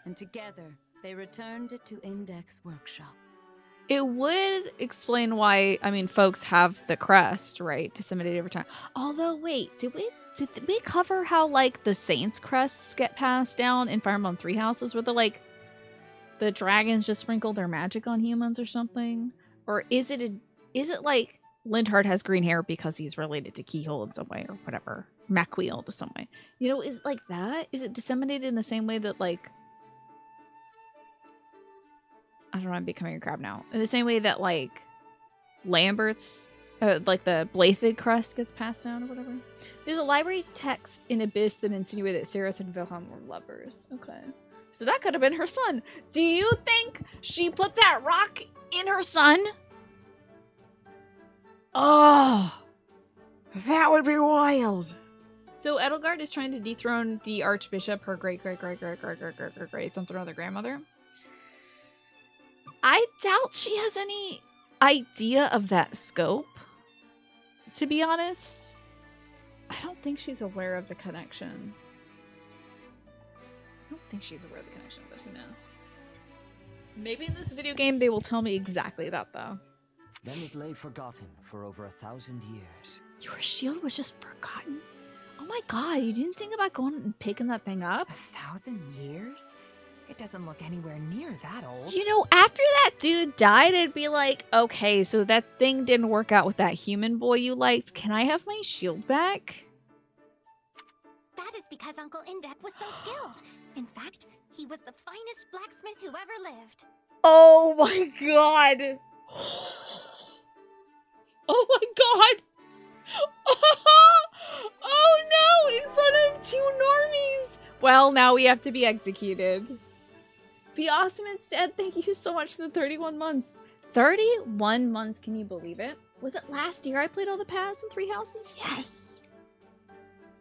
and together they returned it to Indek's workshop. It would explain why, I mean, folks have the crest, right? Disseminated over time. Although, wait, did we cover how, like, the Saints' crests get passed down in Fire Emblem 3 Houses? Where the dragons just sprinkle their magic on humans or something? Or is it like Lindhard has green hair because he's related to Keyhole in some way or whatever. Macwheel to some way. You know, is it like that? Is it disseminated in the same way that, like... I don't know, I'm becoming a crab now. In the same way that, like, Lambert's, like the Blathid crust gets passed down or whatever. There's a library text in Abyss that insinuated that Sirius and Wilhelm were lovers. Okay. So that could have been her son. Do you think she put that rock in her son? Oh, that would be wild. So Edelgard is trying to dethrone the Archbishop, her great something or other grandmother. I doubt she has any idea of that scope, to be honest. I don't think she's aware of the connection. I don't think she's aware of the connection, but who knows? Maybe in this video game they will tell me exactly that, though. Then it lay forgotten for over 1,000 years. Your shield was just forgotten? Oh my god, you didn't think about going and picking that thing up? 1,000 years? It doesn't look anywhere near that old. You know, after that dude died, it'd be like, okay, so that thing didn't work out with that human boy you liked. Can I have my shield back? That is because Uncle Indek was so skilled. In fact, he was the finest blacksmith who ever lived. Oh my god! Oh my god! Oh no! In front of 2 normies! Well, now we have to be executed. Be awesome instead. Thank you so much for the 31 months. 31 months, can you believe it? Was it last year I played all the paths in 3 houses? Yes!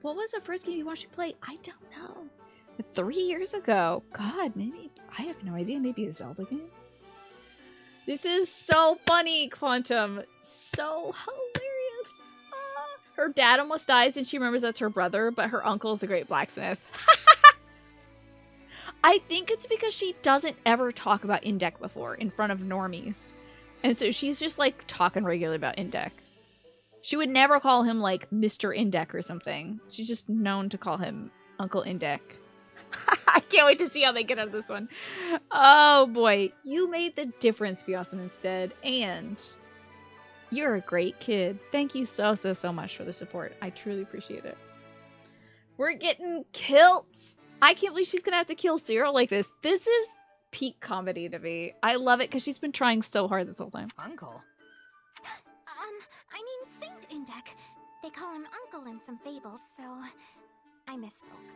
What was the first game you watched me play? I don't know. But 3 years ago. God, maybe. I have no idea. Maybe a Zelda game? This is so funny, Quantum. So hilarious. Her dad almost dies and she remembers that's her brother, but her uncle is a great blacksmith. I think it's because she doesn't ever talk about Indek before in front of normies. And so she's just like talking regularly about Indek. She would never call him like Mr. Indek or something. She's just known to call him Uncle Indek. I can't wait to see how they get out of this one. Oh boy, you made the difference, Be Awesome Instead, and you're a great kid. Thank you so much for the support. I truly appreciate it. We're getting killed. I can't believe she's gonna have to kill Cyril like this. This is peak comedy to me. I love it because she's been trying so hard this whole time. Uncle? I mean Saint Indek. They call him Uncle in some fables, so I misspoke.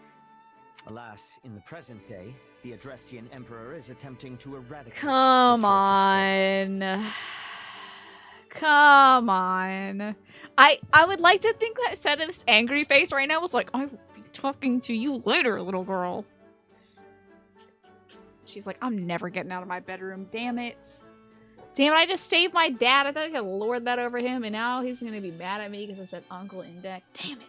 Alas, in the present day, the Adrestian Emperor is attempting to eradicate Come on. Come on. I would like to think that Sedith's angry face right now was like, I will be talking to you later, little girl. She's like, I'm never getting out of my bedroom. Damn it. Damn it, I just saved my dad. I thought I could lord that over him, and now he's going to be mad at me because I said Uncle Indek. Damn it.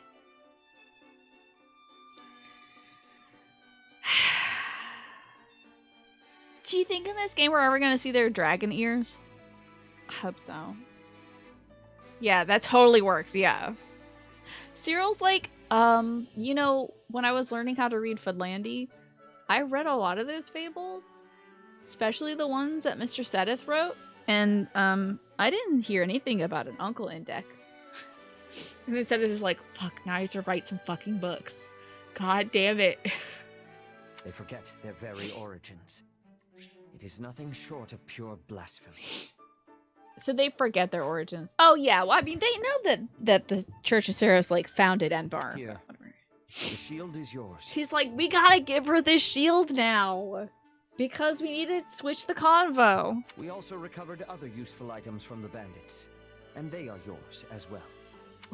Do you think in this game we're ever going to see their dragon ears? I hope so. Yeah, that totally works, yeah. Cyril's like, you know, when I was learning how to read Fudlandy, I read a lot of those fables, especially the ones that Mr. Sedith wrote, and I didn't hear anything about an Uncle Indek. And then Sedith is like, fuck, now I have to write some fucking books. God damn it. They forget their very origins. It is nothing short of pure blasphemy. So they forget their origins. Oh yeah, well I mean they know that the Church of Ceros like founded Enbar. Here, the shield is yours. He's like, we gotta give her this shield now. Because we need to switch the convo. We also recovered other useful items from the bandits. And they are yours as well.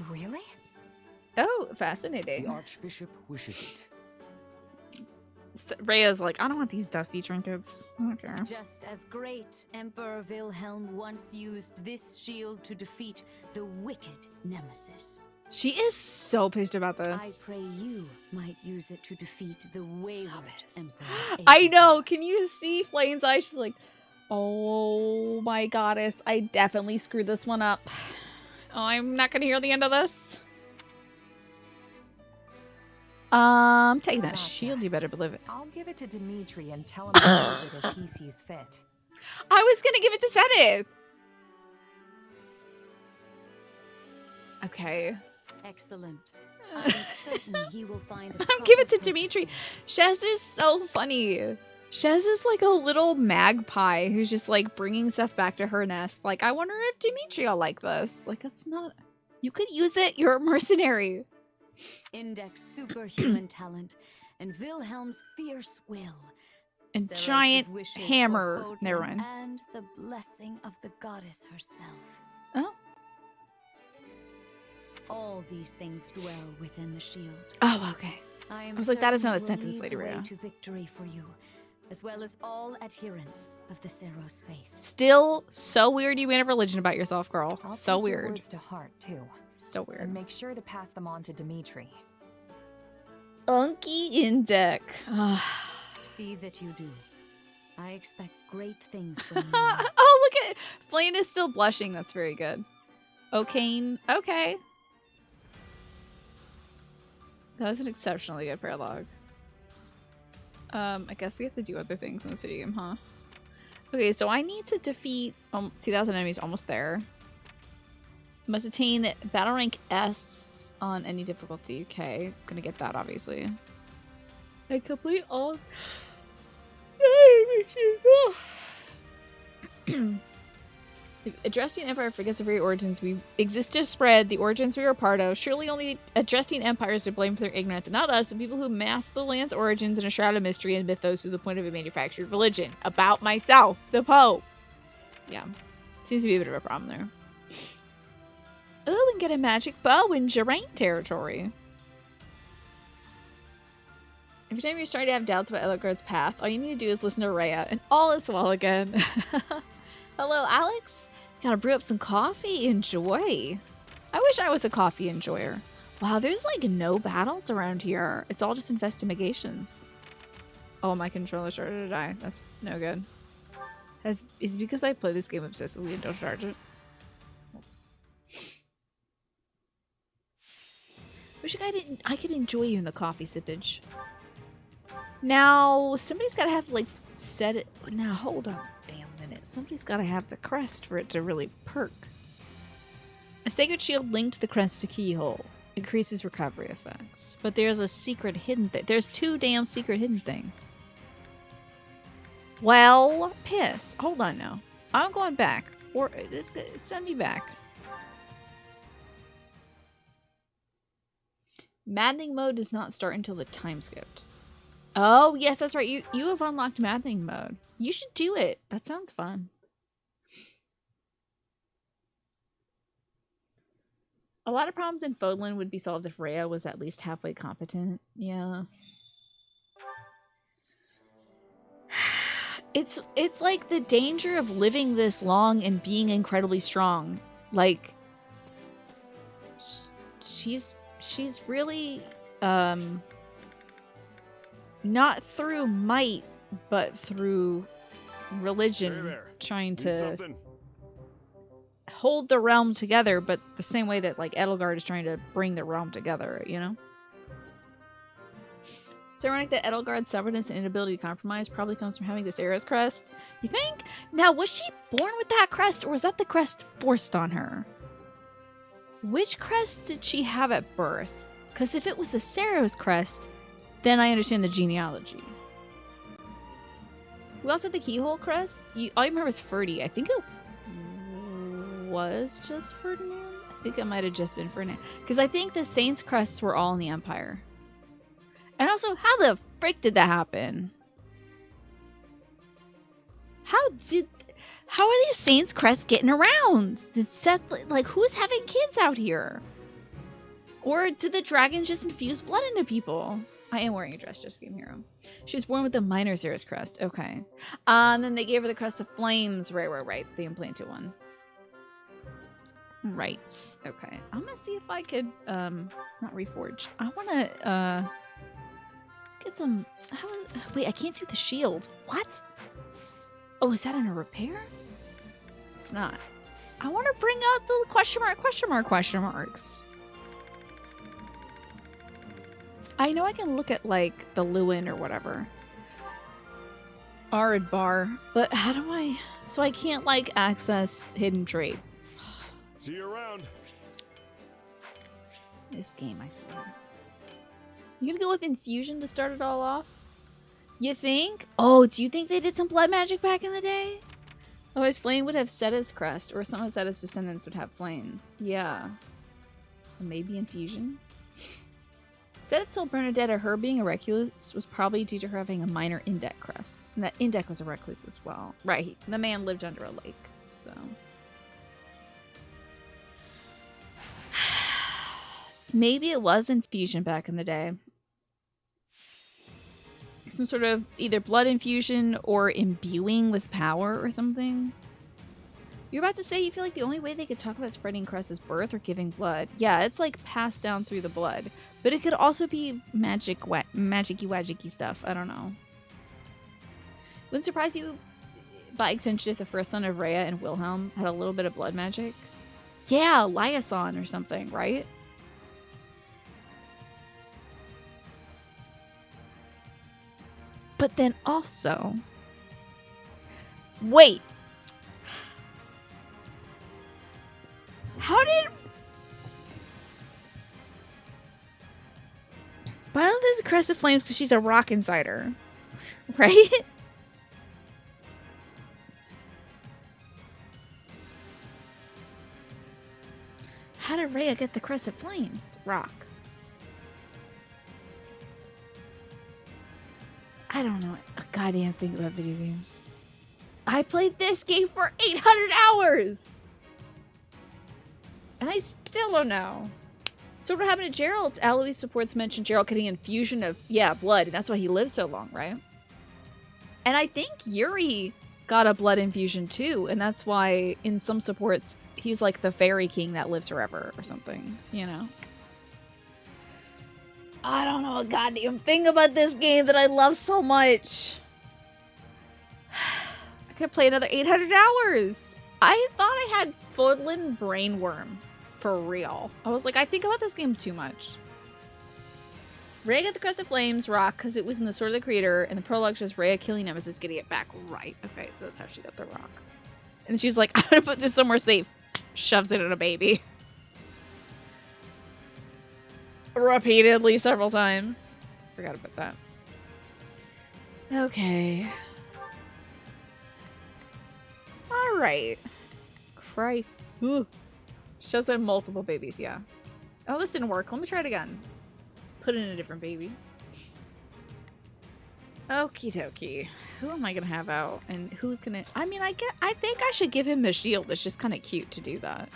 Really? Oh, fascinating. The Archbishop wishes it. Rhea's like, I don't want these dusty trinkets. Okay. Just as great Emperor Wilhelm once used this shield to defeat the wicked Nemesis. She is so pissed about this. I pray you might use it to defeat the wayward Emperor. I know. Can you see Flame's eyes? She's like, oh my goddess, I definitely screwed this one up. Oh, I'm not gonna hear the end of this. Taking that shield, you better believe it. I'll give it to Dimitri and tell him to use it as he sees fit. I was gonna give it to Sedith. Okay. Excellent. I'm certain he will find a Give it to Dimitri. Shez is so funny. Shez is like a little magpie who's just like bringing stuff back to her nest. Like, I wonder if Dimitri will like this. Like, that's not... You could use it. You're a mercenary. Index superhuman talent and Wilhelm's fierce will. And Seros' giant wishes hammer. for Never Fodlan mind. and the blessing of the goddess herself. Oh. All these things dwell within the shield. Oh, okay. I was like, that is not a certain it will sentence, lead Lady the way Rhea. to victory for you, as well as all adherents of the Seros faith. Still so weird you made a religion about yourself, girl. I'll So take your weird. words to heart too. So weird. And make sure to pass them on to Dimitri. Unky Indec. See that you do. I expect great things from you. Oh, look at Flane is still blushing. That's very good. Okane. Okay. That was an exceptionally good prologue. I guess we have to do other things in this video game, huh? Okay, so I need to defeat 2,000 enemies, almost there. Must attain battle rank S on any difficulty. Okay, gonna get that, obviously. I complete all... If Adrestian Empire forgets the very origins we exist to spread, the origins we are a part of. Surely only Adrestian empires are to blame for their ignorance, and not us, the people who mask the land's origins in a shroud of mystery and mythos to the point of a manufactured religion. About myself, the Pope. Yeah, seems to be a bit of a problem there. Oh, and get a magic bow in Geraint territory. Every time you're starting to have doubts about Elgar's path, all you need to do is listen to Rhea, and all is well again. Hello, Alex? Gotta brew up some coffee. Enjoy. I wish I was a coffee enjoyer. Wow, there's like no battles around here. It's all just investigations. Oh, my controller started to die. That's no good. Is it because I play this game obsessively and don't charge it? Wish I could enjoy you in the coffee sippage. Now, somebody's gotta have like set it. Now, hold on. Somebody's got to have the crest for it to really perk. A sacred shield linked to the crest to keyhole increases recovery effects. But there's a secret hidden thing. There's 2 damn secret hidden things. Well, piss. Hold on now. I'm going back. Or send me back. Maddening mode does not start until the time skipped. Oh, yes, that's right. You have unlocked maddening mode. You should do it. That sounds fun. A lot of problems in Fodlan would be solved if Rhea was at least halfway competent. Yeah. It's like the danger of living this long and being incredibly strong. Like, she's really not through might, but through religion, trying to hold the realm together, but the same way that like Edelgard is trying to bring the realm together, you know? It's ironic that Edelgard's stubbornness and inability to compromise probably comes from having this Seros crest. You think? Now, was she born with that crest, or was that the crest forced on her? Which crest did she have at birth? Because if it was the Seros crest, then I understand the genealogy. We also had the keyhole crest. All you remember was Ferdy. I think it was just Ferdinand. I think it might have just been Ferdinand. Because I think the Saints' crests were all in the Empire. And also, how the frick did that happen? How are these Saints' crests getting around? Did Seth, like, who's having kids out here? Or did the dragon just infuse blood into people? I am wearing a dress, just Game Hero. She was born with the minor Seros crest. Okay. And then they gave her the crest of flames. Right. The implanted one. Right. Okay. I'm gonna see if I could, not reforge. I wanna, get some... Wait, I can't do the shield. What? Oh, is that in a repair? It's not. I want to bring out the question marks. I know I can look at, like, the Lewin or whatever. Arid bar. But how do I... So I can't, like, access hidden trait. See you around. This game, I swear. You gonna go with Infusion to start it all off? You think? Oh, do you think they did some blood magic back in the day? Otherwise, Flame would have Setta's crest, or some of Setta's descendants would have flames. Yeah. So maybe Infusion? Setta told Bernadette her being a recluse was probably due to her having a minor Indec crest. And that Indec was a recluse as well. Right, the man lived under a lake, so... Maybe it was Infusion back in the day. Some sort of either blood infusion or imbuing with power or something. You're about to say you feel like the only way they could talk about spreading crest is birth or giving blood. Yeah, it's like passed down through the blood. But it could also be magicy wagicky stuff. I don't know. Wouldn't surprise you by extension if the first son of Rhea and Wilhelm had a little bit of blood magic. Yeah, Liaison or something, right? But then also... Wait! How did... Violet is a crest of flames because she's a rock insider. Right? How did Rhea get the crest of flames? Rock. I don't know a goddamn thing about video games. I played this game for 800 hours! And I still don't know. So what happened to Gerald? Aloy's supports mentioned Gerald getting infusion of, blood, and that's why he lived so long, right? And I think Yuri got a blood infusion too, and that's why in some supports he's like the fairy king that lives forever or something, you know? I don't know a goddamn thing about this game that I love so much. I could play another 800 hours. I thought I had Fodlan brain worms. For real. I was like, I think about this game too much. Rhea got the Crest of Flames rock because it was in the Sword of the Creator, and the prologue shows Rhea killing Nemesis, getting it back right. Okay, so that's how she got the rock. And she's like, I'm gonna put this somewhere safe. Shoves it in a baby. Repeatedly several times. Forgot about that. Okay. Alright. Christ. Ugh. Shows it in multiple babies, yeah. Oh, this didn't work. Let me try it again. Put in a different baby. Okie dokie. Who am I gonna have out? And who's gonna... I mean, I think I should give him the shield. It's just kind of cute to do that.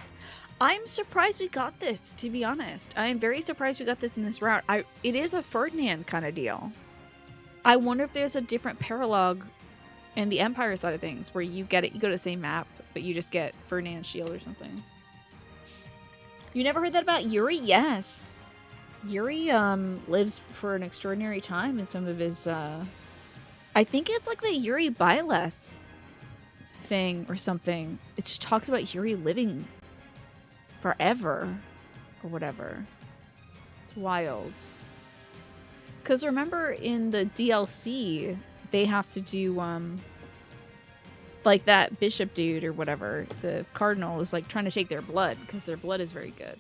I'm surprised we got this, to be honest. I am very surprised we got this in this route. It is a Ferdinand kind of deal. I wonder if there's a different paralogue in the Empire side of things where you get it, you go to the same map, but you just get Ferdinand's shield or something. You never heard that about Yuri? Yes. Yuri lives for an extraordinary time in some of his I think it's like the Yuri Byleth thing or something. It just talks about Yuri living forever or whatever. It's wild. Because remember in the DLC they have to do like that bishop dude or whatever, the cardinal is like trying to take their blood because their blood is very good.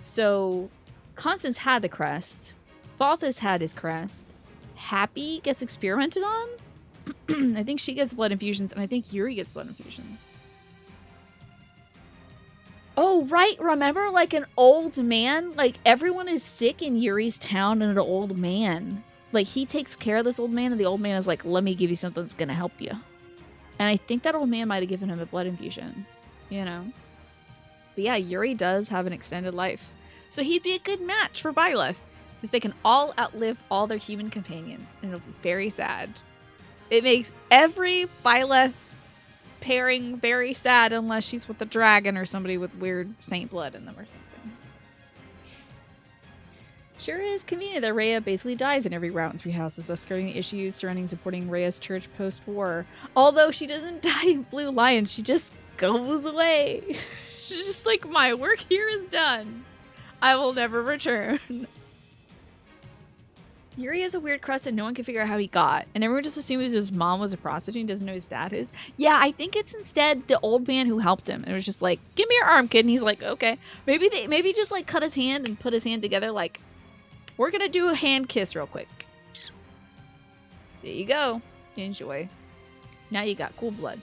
So Constance had the crest. Balthus had his crest. Happy gets experimented on. I think she gets blood infusions, and I think Yuri gets blood infusions. Oh, right. Remember, like an old man? Like everyone is sick in Yuri's town and an old man. Like he takes care of this old man, and the old man is like, let me give you something that's going to help you. And I think that old man might have given him a blood infusion, you know? But yeah, Yuri does have an extended life. So he'd be a good match for Byleth, because they can all outlive all their human companions, and it'll be very sad. It makes every Byleth pairing very sad unless she's with a dragon or somebody with weird saint blood in them or something. Sure is convenient that Rhea basically dies in every route in Three Houses, thus skirting the issues surrounding supporting Rhea's church post-war. Although she doesn't die in Blue Lion, she just goes away. She's just like, my work here is done. I will never return. Yuri has a weird crust and no one can figure out how he got. And everyone just assumes his mom was a prostitute and doesn't know his dad is. Yeah, I think it's instead the old man who helped him. And it was just like, give me your arm, kid. And he's like, okay. Maybe just like cut his hand and put his hand together like, we're going to do a hand kiss real quick. There you go. Enjoy. Now you got cool blood.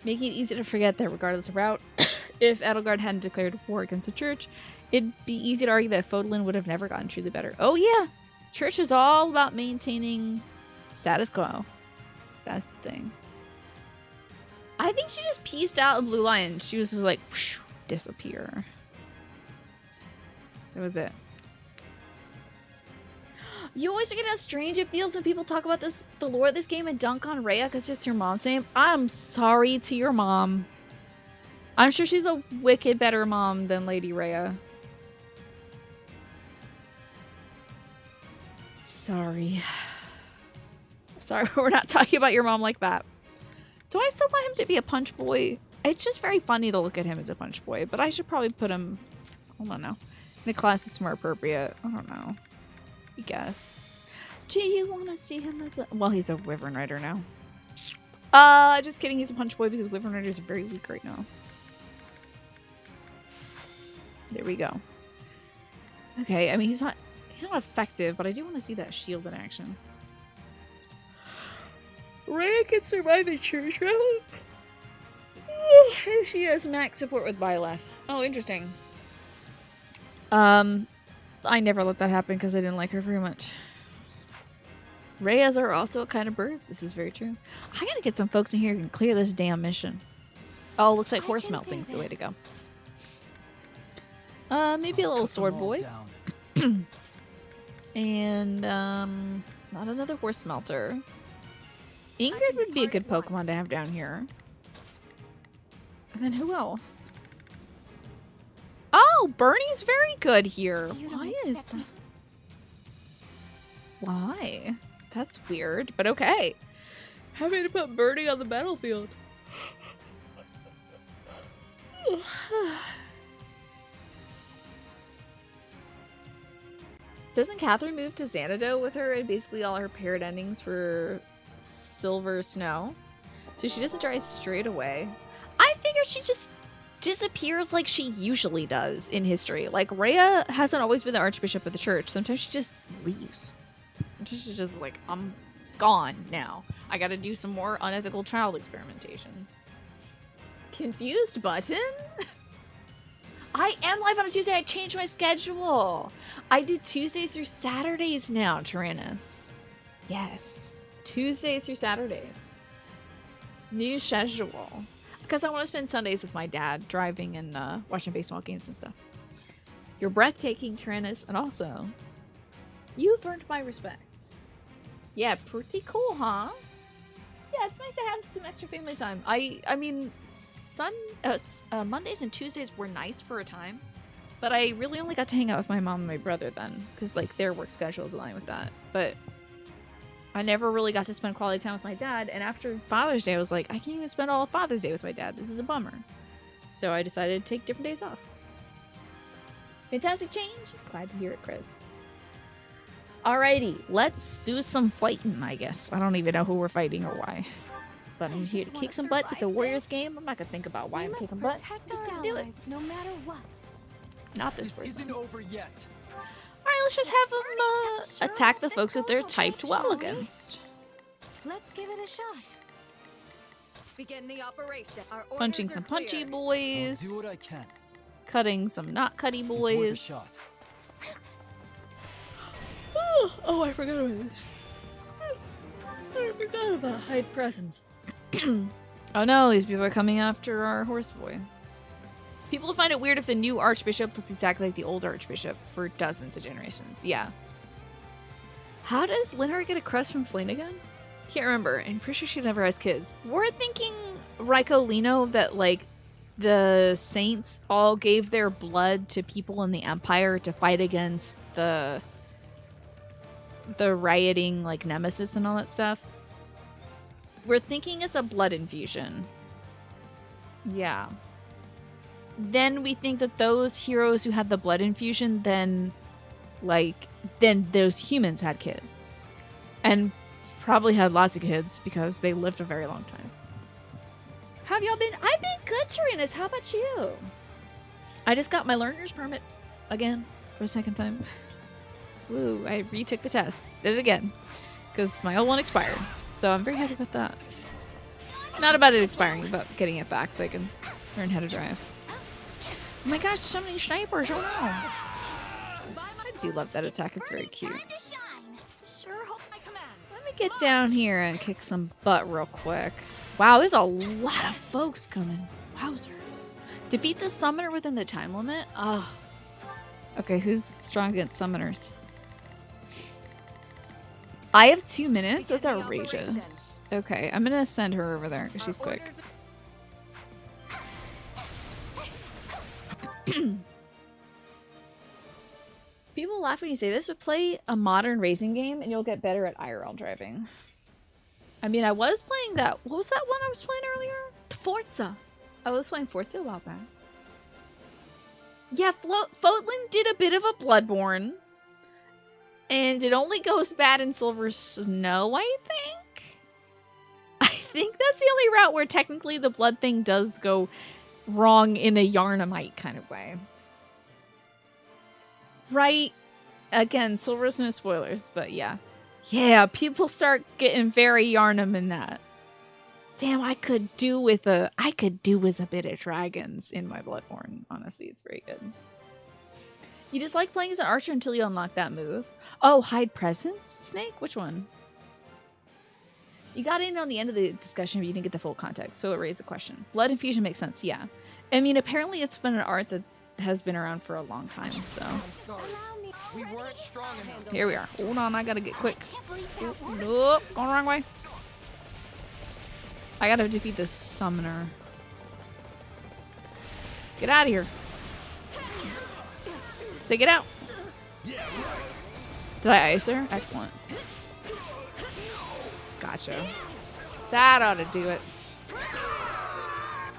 Making it easy to forget that regardless of route, if Edelgard hadn't declared war against the church, it'd be easy to argue that Fodlan would have never gotten truly better. Oh yeah! Church is all about maintaining status quo. That's the thing. I think she just pieced out a blue lion. She was just like, whoosh, disappear. That was it. You always forget how strange it feels when people talk about the lore of this game and dunk on Rhea because it's your mom's name. I'm sorry to your mom. I'm sure she's a wicked better mom than Lady Rhea. Sorry. Sorry, we're not talking about your mom like that. Do I still want him to be a punch boy? It's just very funny to look at him as a punch boy, but I should probably put him, I don't know, in a class that's more appropriate. I don't know. I guess. Do you want to see him as a... Well, he's a Wyvern Rider now. Just kidding. He's a punch boy because Wyvern Riders are very weak right now. There we go. Okay, I mean, he's not effective, but I do want to see that shield in action. Rhea can survive the church round. She has max support with Byleth. Oh, interesting. I never let that happen because I didn't like her very much. Rheas are also a kind of bird. This is very true. I gotta get some folks in here who can clear this damn mission. Oh, looks like horse melting's the way to go. Maybe a little sword boy. And, not another horse smelter. Ingrid would be a good Pokemon to have down here. And then who else? Oh, Bernie's very good here. Why is that? Why? That's weird, but okay. Having to put Bernie on the battlefield. Doesn't Catherine move to Xanadu with her and basically all her paired endings for Silver Snow? So she doesn't dry straight away. I figured she just disappears like she usually does in history. Like, Rhea hasn't always been the Archbishop of the Church. Sometimes she just leaves. She's just like, I'm gone now. I gotta do some more unethical child experimentation. Confused button? I am live on a Tuesday. I changed my schedule. I do Tuesdays through Saturdays now, Tyrannus. Yes. Tuesdays through Saturdays. New schedule. Because I want to spend Sundays with my dad, driving and watching baseball games and stuff. You're breathtaking, Tyrannus, and also, you've earned my respect. Yeah, pretty cool, huh? Yeah, it's nice to have some extra family time. I mean, Mondays and Tuesdays were nice for a time, but I really only got to hang out with my mom and my brother then, because like their work schedules align with that. But I never really got to spend quality time with my dad, and after Father's Day, I was like, I can't even spend all of Father's Day with my dad. This is a bummer. So I decided to take different days off. Fantastic change. Glad to hear it, Chris. Alrighty, let's do some fighting, I guess. I don't even know who we're fighting or why. But I'm here to kick some butt. It's a Warriors game. I'm not gonna think about why I'm kicking butt. I'm just gonna do it. No matter what. Not this person. Isn't over yet. Alright, let's just have them attack the folks that they're typed well against. Let's give it a shot. Begin the operation. Punching some punchy boys. I'll do what I can. Cutting some not cutty boys. It's worth a shot. Oh, I forgot about this. I forgot about hide presence. Oh no, these people are coming after our horse boy. People find it weird if the new Archbishop looks exactly like the old Archbishop for dozens of generations. Yeah. How does Linhardt get a crest from Flanagan? Can't remember. I'm pretty sure she never has kids. We're thinking Raiko Lino that, like, the Saints all gave their blood to people in the Empire to fight against the rioting, like, nemesis and all that stuff. We're thinking it's a blood infusion. Yeah. Then we think that those heroes who had the blood infusion then like, then those humans had kids. And probably had lots of kids because they lived a very long time. How have y'all been? I've been good, Serenas. How about you? I just got my learner's permit again for a second time. Woo, I retook the test. Did it again. Because my old one expired. So I'm very happy about that. Not about it expiring, but getting it back so I can learn how to drive. Oh my gosh, there's so many snipers. Oh no. I do love that attack. It's very cute. Let me get down here and kick some butt real quick. Wow, there's a lot of folks coming. Wowzers. Defeat the summoner within the time limit? Oh. Okay, who's strong against summoners? I have 2 minutes? That's outrageous. Okay, I'm gonna send her over there because she's quick. People laugh when you say this, but play a modern racing game and you'll get better at IRL driving. I mean, I was playing that. What was that one I was playing earlier? Forza. I was playing Forza a while back. Yeah, Fotland did a bit of a Bloodborne. And it only goes bad in Silver Snow, I think? I think that's the only route where technically the blood thing does go wrong in a Yarnamite kind of way. Right? Again, Silver Snow spoilers, but yeah. Yeah, people start getting very Yarnum in that. Damn, I could do with a bit of dragons in my Bloodborne. Honestly, it's very good. You just like playing as an archer until you unlock that move. Oh, hide presence? Snake? Which one? You got in on the end of the discussion, but you didn't get the full context, so it raised the question. Blood infusion makes sense, yeah. I mean, apparently it's been an art that has been around for a long time, so. I'm sorry. We weren't strong enough. Here we are. Hold on, I gotta get quick. Nope, going the wrong way. I gotta defeat this summoner. Get out of here. Say get out. Did I ice her? Excellent. Gotcha. That ought to do it.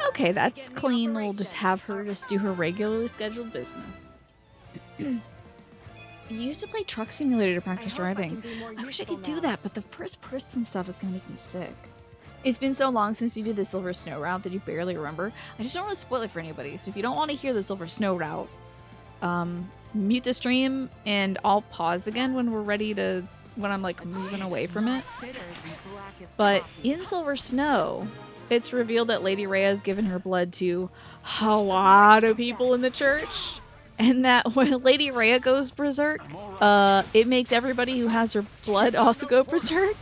Okay, that's clean. We'll just have her just do her regularly scheduled business. I used to play Truck Simulator to practice driving. I wish I could do that, but the first person stuff is going to make me sick. It's been so long since you did the Silver Snow route that you barely remember. I just don't want to spoil it for anybody. So if you don't want to hear the Silver Snow route, mute the stream and I'll pause again when we're ready to, when I'm like moving away from it. But in Silver Snow, it's revealed that Lady Rhea has given her blood to a lot of people in the church. And that when Lady Rhea goes berserk, it makes everybody who has her blood also go berserk.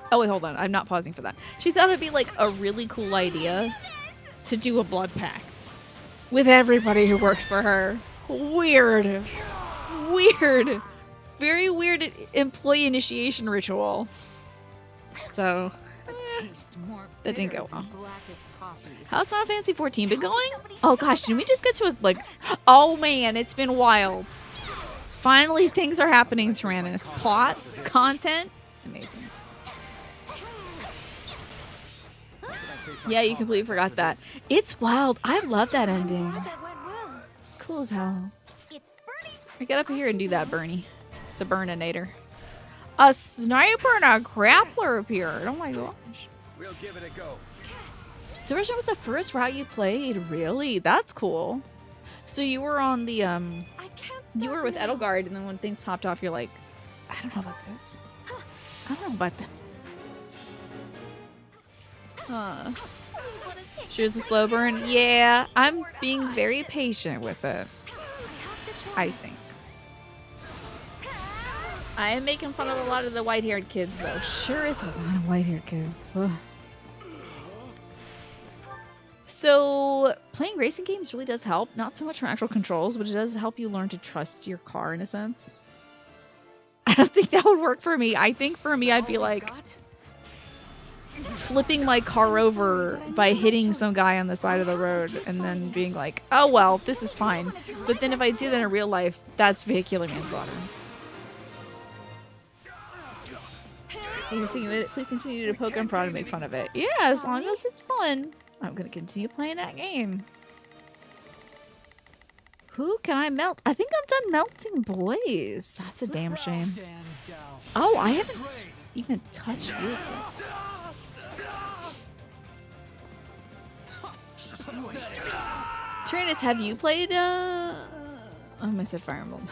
Oh wait, hold on. I'm not pausing for that. She thought it'd be like a really cool idea to do a blood pact with everybody who works for her. Weird. Weird. Very weird employee initiation ritual. So, that didn't go well. How's Final Fantasy 14 been going? Oh gosh, did we just get to it? Like, oh man, it's been wild. Finally, things are happening, Tyrannus. Plot, content, it's amazing. Yeah, you completely forgot that. It's wild. I love that ending. It's cool as hell. Get up here and do that, Bernie. The Burninator. A sniper and a grappler appeared. Oh my gosh. We'll give it a go. So was the first route you played? Really? That's cool. So you were on the you were with Edelgard, and then when things popped off, you're like, I don't know about this. I don't know about this. Huh. She was a slow burn. Yeah, I'm being very patient with it. I think. I am making fun of a lot of the white-haired kids, though. Sure is a lot of white-haired kids. Ugh. So, playing racing games really does help. Not so much from actual controls, but it does help you learn to trust your car in a sense. I don't think that would work for me. I think for me, I'd be like flipping my car over by hitting some guy on the side of the road and then being like, oh well, this is fine. But then if I do that in real life, that's vehicular manslaughter. You're singing it. Please continue to poke and prod and make fun of it. Yeah, as long as it's fun. I'm going to continue playing that game. Who can I melt? I think I'm done melting boys. That's a damn shame. Oh, I haven't even touched Felix yet. Tyrannus, have you played I said Fire Emblem.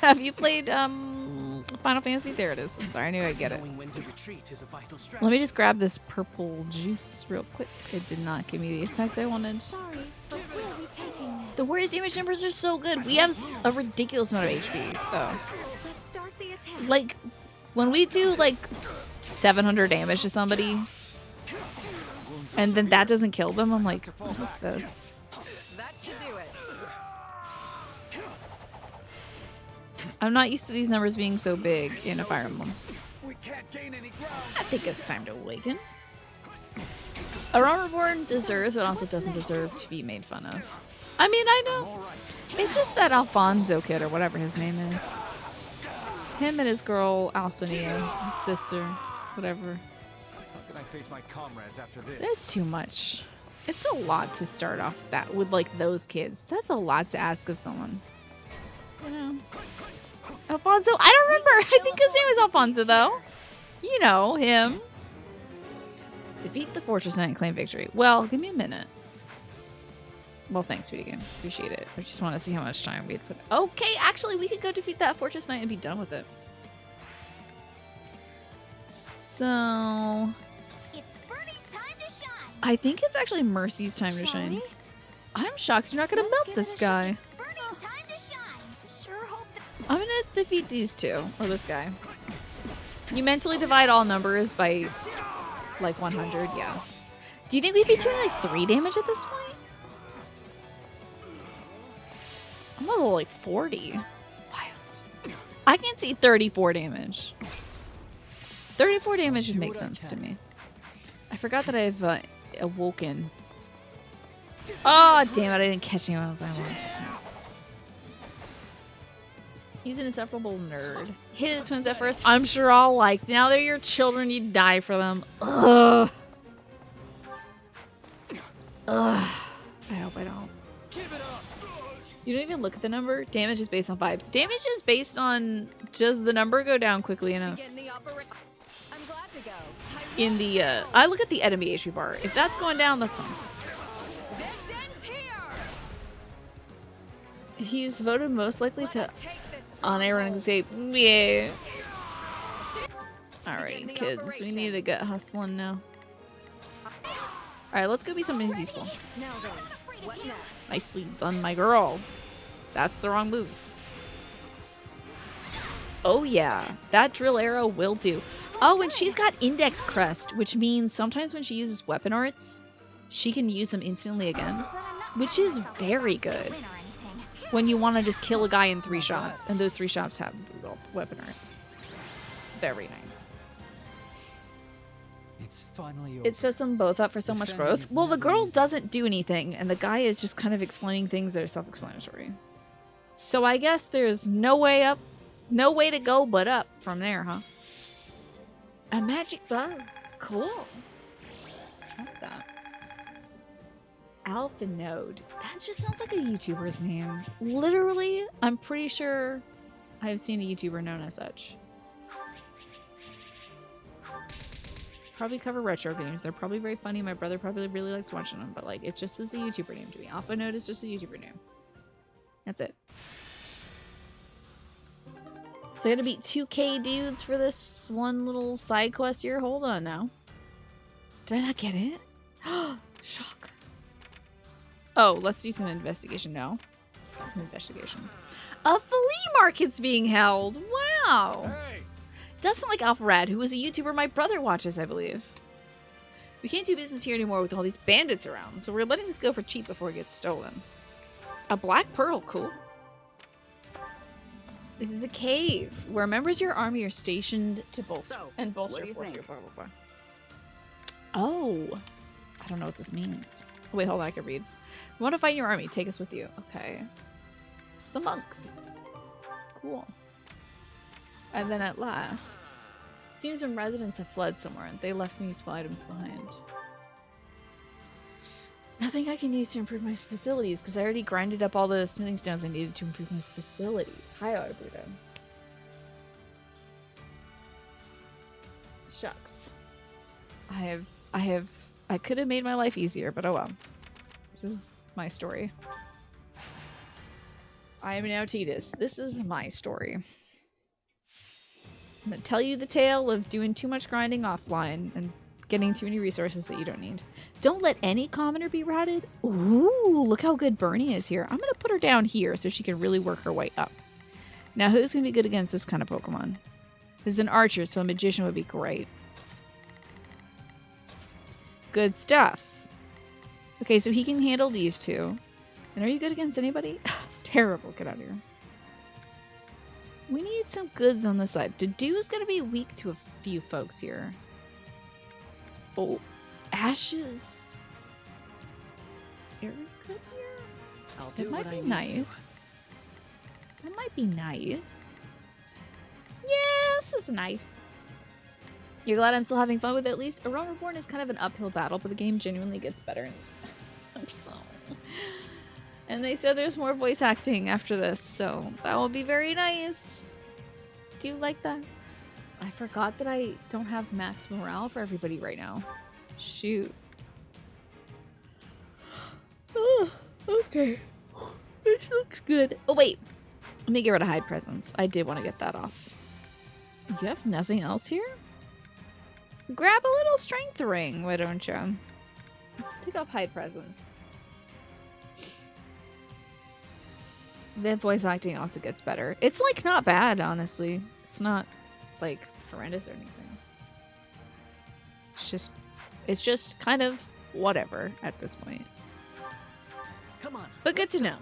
Have you played Final Fantasy? There it is. I'm sorry, I knew I'd get it. Let me just grab this purple juice real quick. It did not give me the effect I wanted. Sorry, but we'll be taking this. The warrior's damage numbers are so good. We have a ridiculous amount of HP, though. Let's start the attack. Like, when we do, like, 700 damage to somebody, and then that doesn't kill them, I'm like, what is this? That should do it. I'm not used to these numbers being so big in a Fire Emblem. I think it's time to awaken. A Reborn deserves, but also doesn't deserve to be made fun of. I mean, I know. It's just that Alfonso kid, or whatever his name is. Him and his girl, Alcinia, his sister, whatever. How can I face my comrades after this? That's too much. It's a lot to start off that with, like, those kids. That's a lot to ask of someone. You know? Alfonso? I don't remember. I think his name is Alfonso, though. You know, him. Defeat the Fortress Knight and claim victory. Well, give me a minute. Well, thanks, video game. Appreciate it. I just want to see how much time we had put. Okay, actually, we could go defeat that Fortress Knight and be done with it. So... It's Birdie's time to shine. I think it's actually Mercy's time to shine. I'm shocked you're not going to melt this guy. Birdie's time to shine. Sure hope that... I'm going to defeat these two. Or this guy. You mentally divide all numbers by... like 100, yeah. Do you think we'd be doing like 3 damage at this point? I'm a little like 40. Wild. I can see 34 damage. 34 damage would make sense to me. I forgot that I've awoken. Oh, damn it. I didn't catch anyone else. He's an insufferable nerd. Hated the twins at first. I'm sure I'll like. Now they're your children. You die for them. Ugh. Ugh. I hope I don't. You don't even look at the number. Damage is based on vibes. Damage is based on does the number go down quickly enough. In the I look at the enemy HP bar. If that's going down, that's fine. He's voted most likely to on-air and escape. Yeah. Alright, kids. We need to get hustling now. Alright, let's go be somebody's useful. Nicely done, my girl. That's the wrong move. Oh yeah, that drill arrow will do. Oh, and she's got Index Crest, which means sometimes when she uses weapon arts, she can use them instantly again, which is very good. When you want to just kill a guy in 3 shots, and those 3 shots have weapon arts. Very nice. It's finally over. It sets them both up for so much growth. Well, the girl doesn't do anything, and the guy is just kind of explaining things that are self-explanatory. So I guess there's no way up, no way to go but up from there, huh? A magic bow. Cool. I like that. Alpha Node. That just sounds like a YouTuber's name. Literally, I'm pretty sure I've seen a YouTuber known as such. Probably cover retro games. They're probably very funny. My brother probably really likes watching them, but like, it just is a YouTuber name to me. Alpha Node is just a YouTuber name. That's it. So I gotta beat 2K dudes for this one little side quest here. Hold on now. Did I not get it? Shock. Oh, let's do some investigation now. Some investigation. A flea market's being held. Wow. Hey. Doesn't like Alpharad, who is a YouTuber my brother watches, I believe. We can't do business here anymore with all these bandits around, so we're letting this go for cheap before it gets stolen. A black pearl, cool. This is a cave where members of your army are stationed to bolster bolster your blah, blah, blah. Oh, I don't know what this means. Wait, hold on, I can read. You want to fight in your army? Take us with you. Okay. Some monks. Cool. And then at last, seems some residents have fled somewhere and they left some useful items behind. Nothing I can use to improve my facilities, because I already grinded up all the smithing stones I needed to improve my facilities. Hi, Arbuda. Shucks. I could have made my life easier, but oh well. This is my story. I am now Titus. This is my story. I'm gonna tell you the tale of doing too much grinding offline and getting too many resources that you don't need. Don't let any commoner be routed. Ooh, look how good Bernie is here. I'm gonna put her down here so she can really work her way up. Now, who's gonna be good against this kind of Pokemon? This is an archer, so a magician would be great. Good stuff. Okay, so he can handle these two. And are you good against anybody? Terrible. Get out of here. We need some goods on the side. Dedue's gonna be weak to a few folks here. Oh, Ashes. Erica here? It might be nice. That might be nice. Yeah, this is nice. You're glad I'm still having fun with it at least? A Realm Reborn is kind of an uphill battle, but the game genuinely gets better. I'm so... And they said there's more voice acting after this, so that will be very nice. Do you like that? I forgot that I don't have max morale for everybody right now. Shoot. Oh, okay. This looks good. Oh, wait. Let me get rid of hide presence. I did want to get that off. You have nothing else here? Grab a little strength ring, why don't you? Let's take off hide presence. The voice acting also gets better. It's like not bad, honestly. It's not like horrendous or anything. It's just kind of whatever at this point. Come on. But good to know.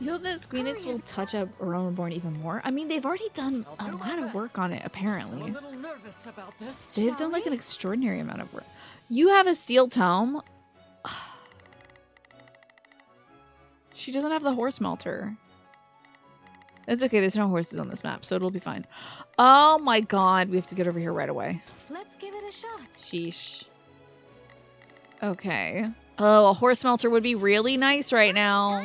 You hope that Squeenix will touch up Realm Reborn even more? I mean, they've already done a lot of work on it, apparently. I'm a little nervous about this. They've done like an extraordinary amount of work. You have a steel tome? She doesn't have the horse melter. It's okay, there's no horses on this map, so it'll be fine. Oh my god, we have to get over here right away. Let's give it a shot. Sheesh. Okay. Oh, a horse melter would be really nice right now.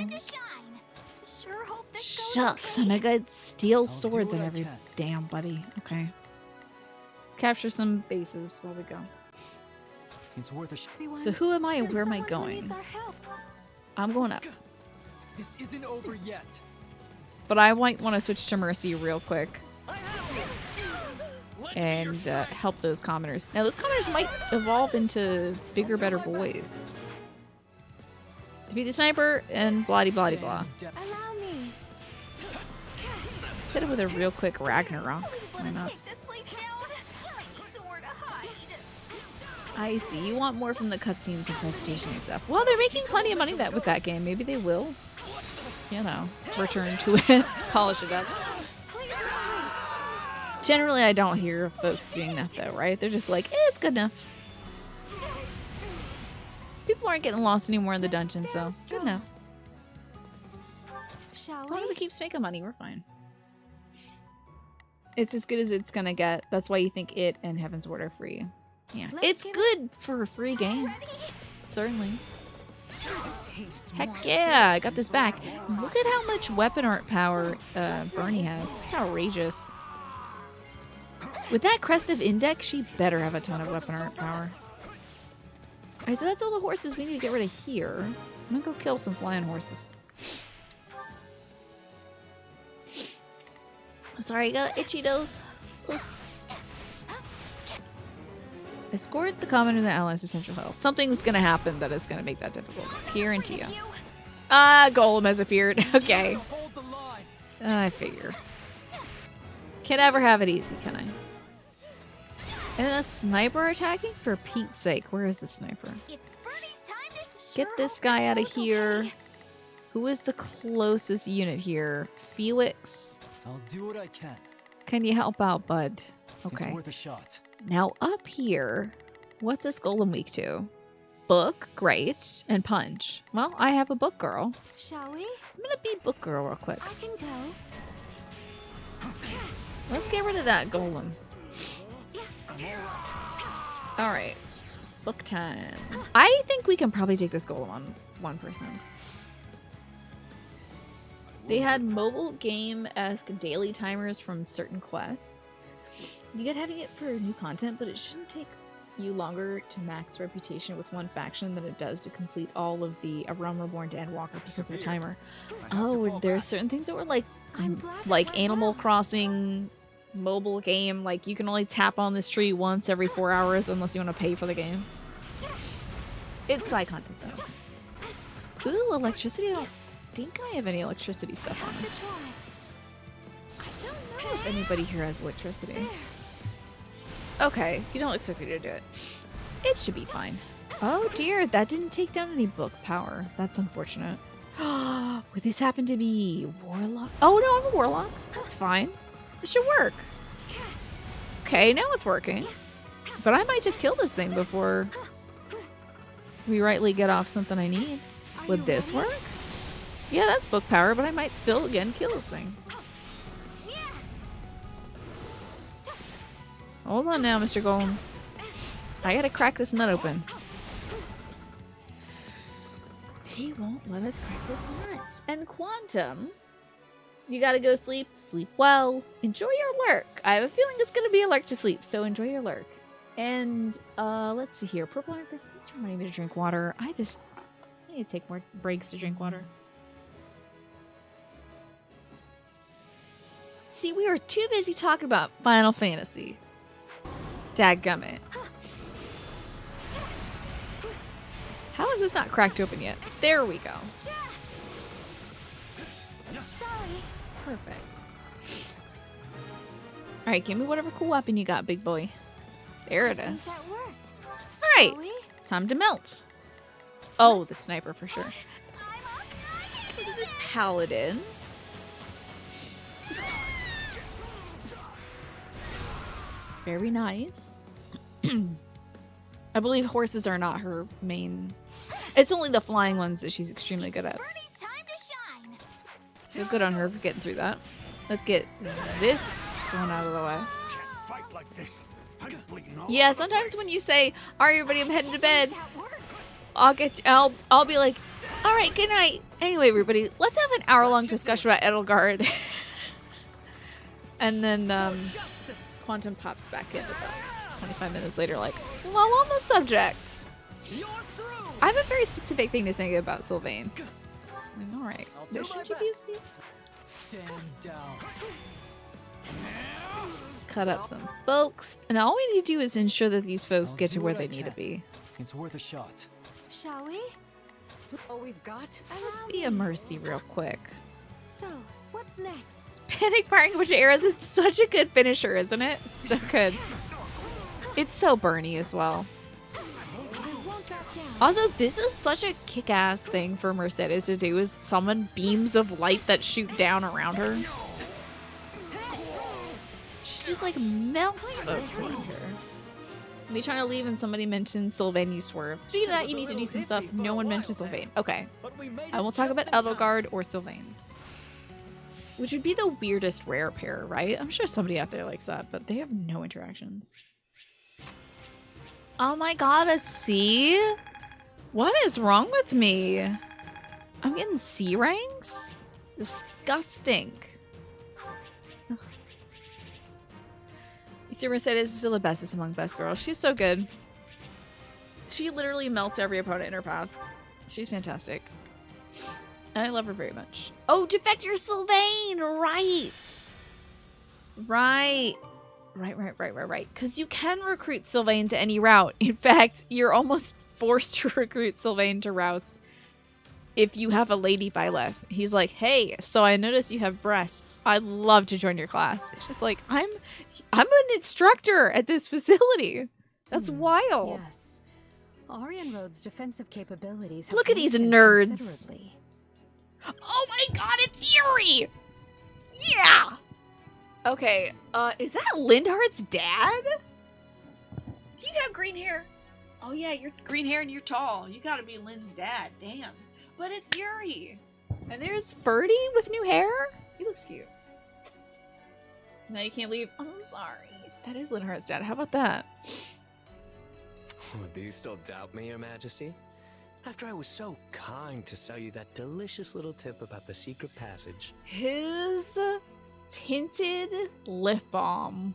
Sure hope this goes Shucks, okay. and I got steel swords and every damn buddy. Okay. Let's capture some bases while we go. It's worth a shot. So who am I and where am I going? I'm going up. This isn't over yet. But I might want to switch to Mercy real quick. And help those commoners. Now those commoners might evolve into bigger, better boys. Defeat the sniper and blah blah blah blah. Allow me. Hit it with a real quick Ragnarok. Why not? Take this place down. I need somewhere to hide. I see. You want more from the cutscenes and presentation and stuff. Well, they're making plenty of money with that game. Maybe they will, you know, return to it, polish it up. Generally, I don't hear of folks doing that though, right? They're just like, it's good enough. People aren't getting lost anymore in the dungeon, so good enough. As long as it keeps making money, we're fine. It's as good as it's gonna get. That's why you think it and Heaven's Ward are free. Yeah, it's good for a free game. Certainly. Heck yeah, I got this back. Look at how much weapon art power Bernie has. It's outrageous. With that Crest of Index, she better have a ton of weapon art power. Alright, so that's all the horses we need to get rid of here. I'm gonna go kill some flying horses. I'm sorry, I got itchy nose. Ugh. Escort the commoner to the allies to Central Hill. Something's gonna happen that is gonna make that difficult. Guarantee you. Ah, Golem has appeared. Okay. I figure. Can't ever have it easy, can I? And a sniper attacking? For Pete's sake, where is the sniper? Get this guy out of here. Who is the closest unit here? Felix? I'll do what I can. Can you help out, bud? Okay. It's worth a shot. Now up here, what's this golem weak to? Book, great, and punch. Well, I have a book girl. Shall we? I'm gonna be book girl real quick. I can go. Let's get rid of that golem. Alright. Book time. I think we can probably take this golem on one person. They had mobile game-esque daily timers from certain quests. You get having it for new content, but it shouldn't take you longer to max reputation with one faction than it does to complete all of the A Realm Reborn to Endwalker because of the timer. Oh, there's certain things that were like Animal Crossing mobile game, like you can only tap on this tree once every 4 hours unless you want to pay for the game. It's side content though. Ooh, electricity. I don't think I have any electricity stuff on. I don't know if anybody here has electricity. Okay, you don't expect me to do it. It should be fine. Oh dear, that didn't take down any book power. That's unfortunate. Would this happen to be Warlock? Oh no, I'm a Warlock. That's fine. It should work. Okay, now it's working. But I might just kill this thing before we rightly get off something I need. Would this work? Yeah, that's book power, but I might still again kill this thing. Hold on now, Mr. Golem. I gotta crack this nut open. He won't let us crack this nut. And Quantum, you gotta go sleep. Sleep well. Enjoy your lurk. I have a feeling it's gonna be a lurk to sleep, so enjoy your lurk. And let's see here. Purple Amethyst, thanks for reminding me to drink water. I need to take more breaks to drink water. See, we were too busy talking about Final Fantasy. Dadgummit. How is this not cracked open yet? There we go. Perfect. Alright, give me whatever cool weapon you got, big boy. There it is. Alright, time to melt. Oh, the sniper for sure. Look at this paladin. Very nice. I believe horses are not her main. It's only the flying ones that she's extremely good at. Feel good on her for getting through that. Let's get this one out of the way. Yeah, sometimes when you say, "Alright, everybody, I'm heading to bed," I'll be like, "All right, good night." Anyway, everybody, let's have an hour-long discussion about Edelgard. And then Quantum pops back in about 25 minutes later, like, well, on the subject. I have a very specific thing to say about Sylvain. Like, all right, there should you be. Stand down. Cut up some folks, and all we need to do is ensure that these folks get to where they need to be. It's worth a shot. Shall we? All we've got? Let's be a mercy real quick. So, what's next? Panic firing a bunch of arrows. It's such a good finisher, isn't it? It's so good. It's so burny as well. Also, this is such a kick-ass thing for Mercedes to do, is summon beams of light that shoot down around her. She just like melts folks around her. Me trying to leave and somebody mentions Sylvain, you swerve. Speaking of that, you need to do some stuff. No one mentions Sylvain. Okay. I won't talk about Edelgard or Sylvain. Which would be the weirdest rare pair, right? I'm sure somebody out there likes that, but they have no interactions. Oh my god, a C? What is wrong with me? I'm getting C ranks? Disgusting. Ugh. You see, Mercedes is still the bestest among best girls. She's so good. She literally melts every opponent in her path. She's fantastic. And I love her very much. Oh, Defector Sylvain! Right! Right. Because you can recruit Sylvain to any route. In fact, you're almost forced to recruit Sylvain to routes if you have a lady Byleth. He's like, hey, so I noticed you have breasts. I'd love to join your class. It's just like, I'm an instructor at this facility. That's wild. Yes. Aryan Rhod's defensive capabilities have Look at these weakened nerds. considerably. Oh my god, it's Yuri! Yeah! Okay, is that Lindhart's dad? Do you have green hair? Oh yeah, you're green hair and you're tall. You gotta be Lynn's dad, damn. But it's Yuri! And there's Ferdy with new hair? He looks cute. Now you can't leave. I'm sorry. That is Lindhart's dad. How about that? Do you still doubt me, Your Majesty? After I was so kind to sell you that delicious little tip about the secret passage. His tinted lip balm.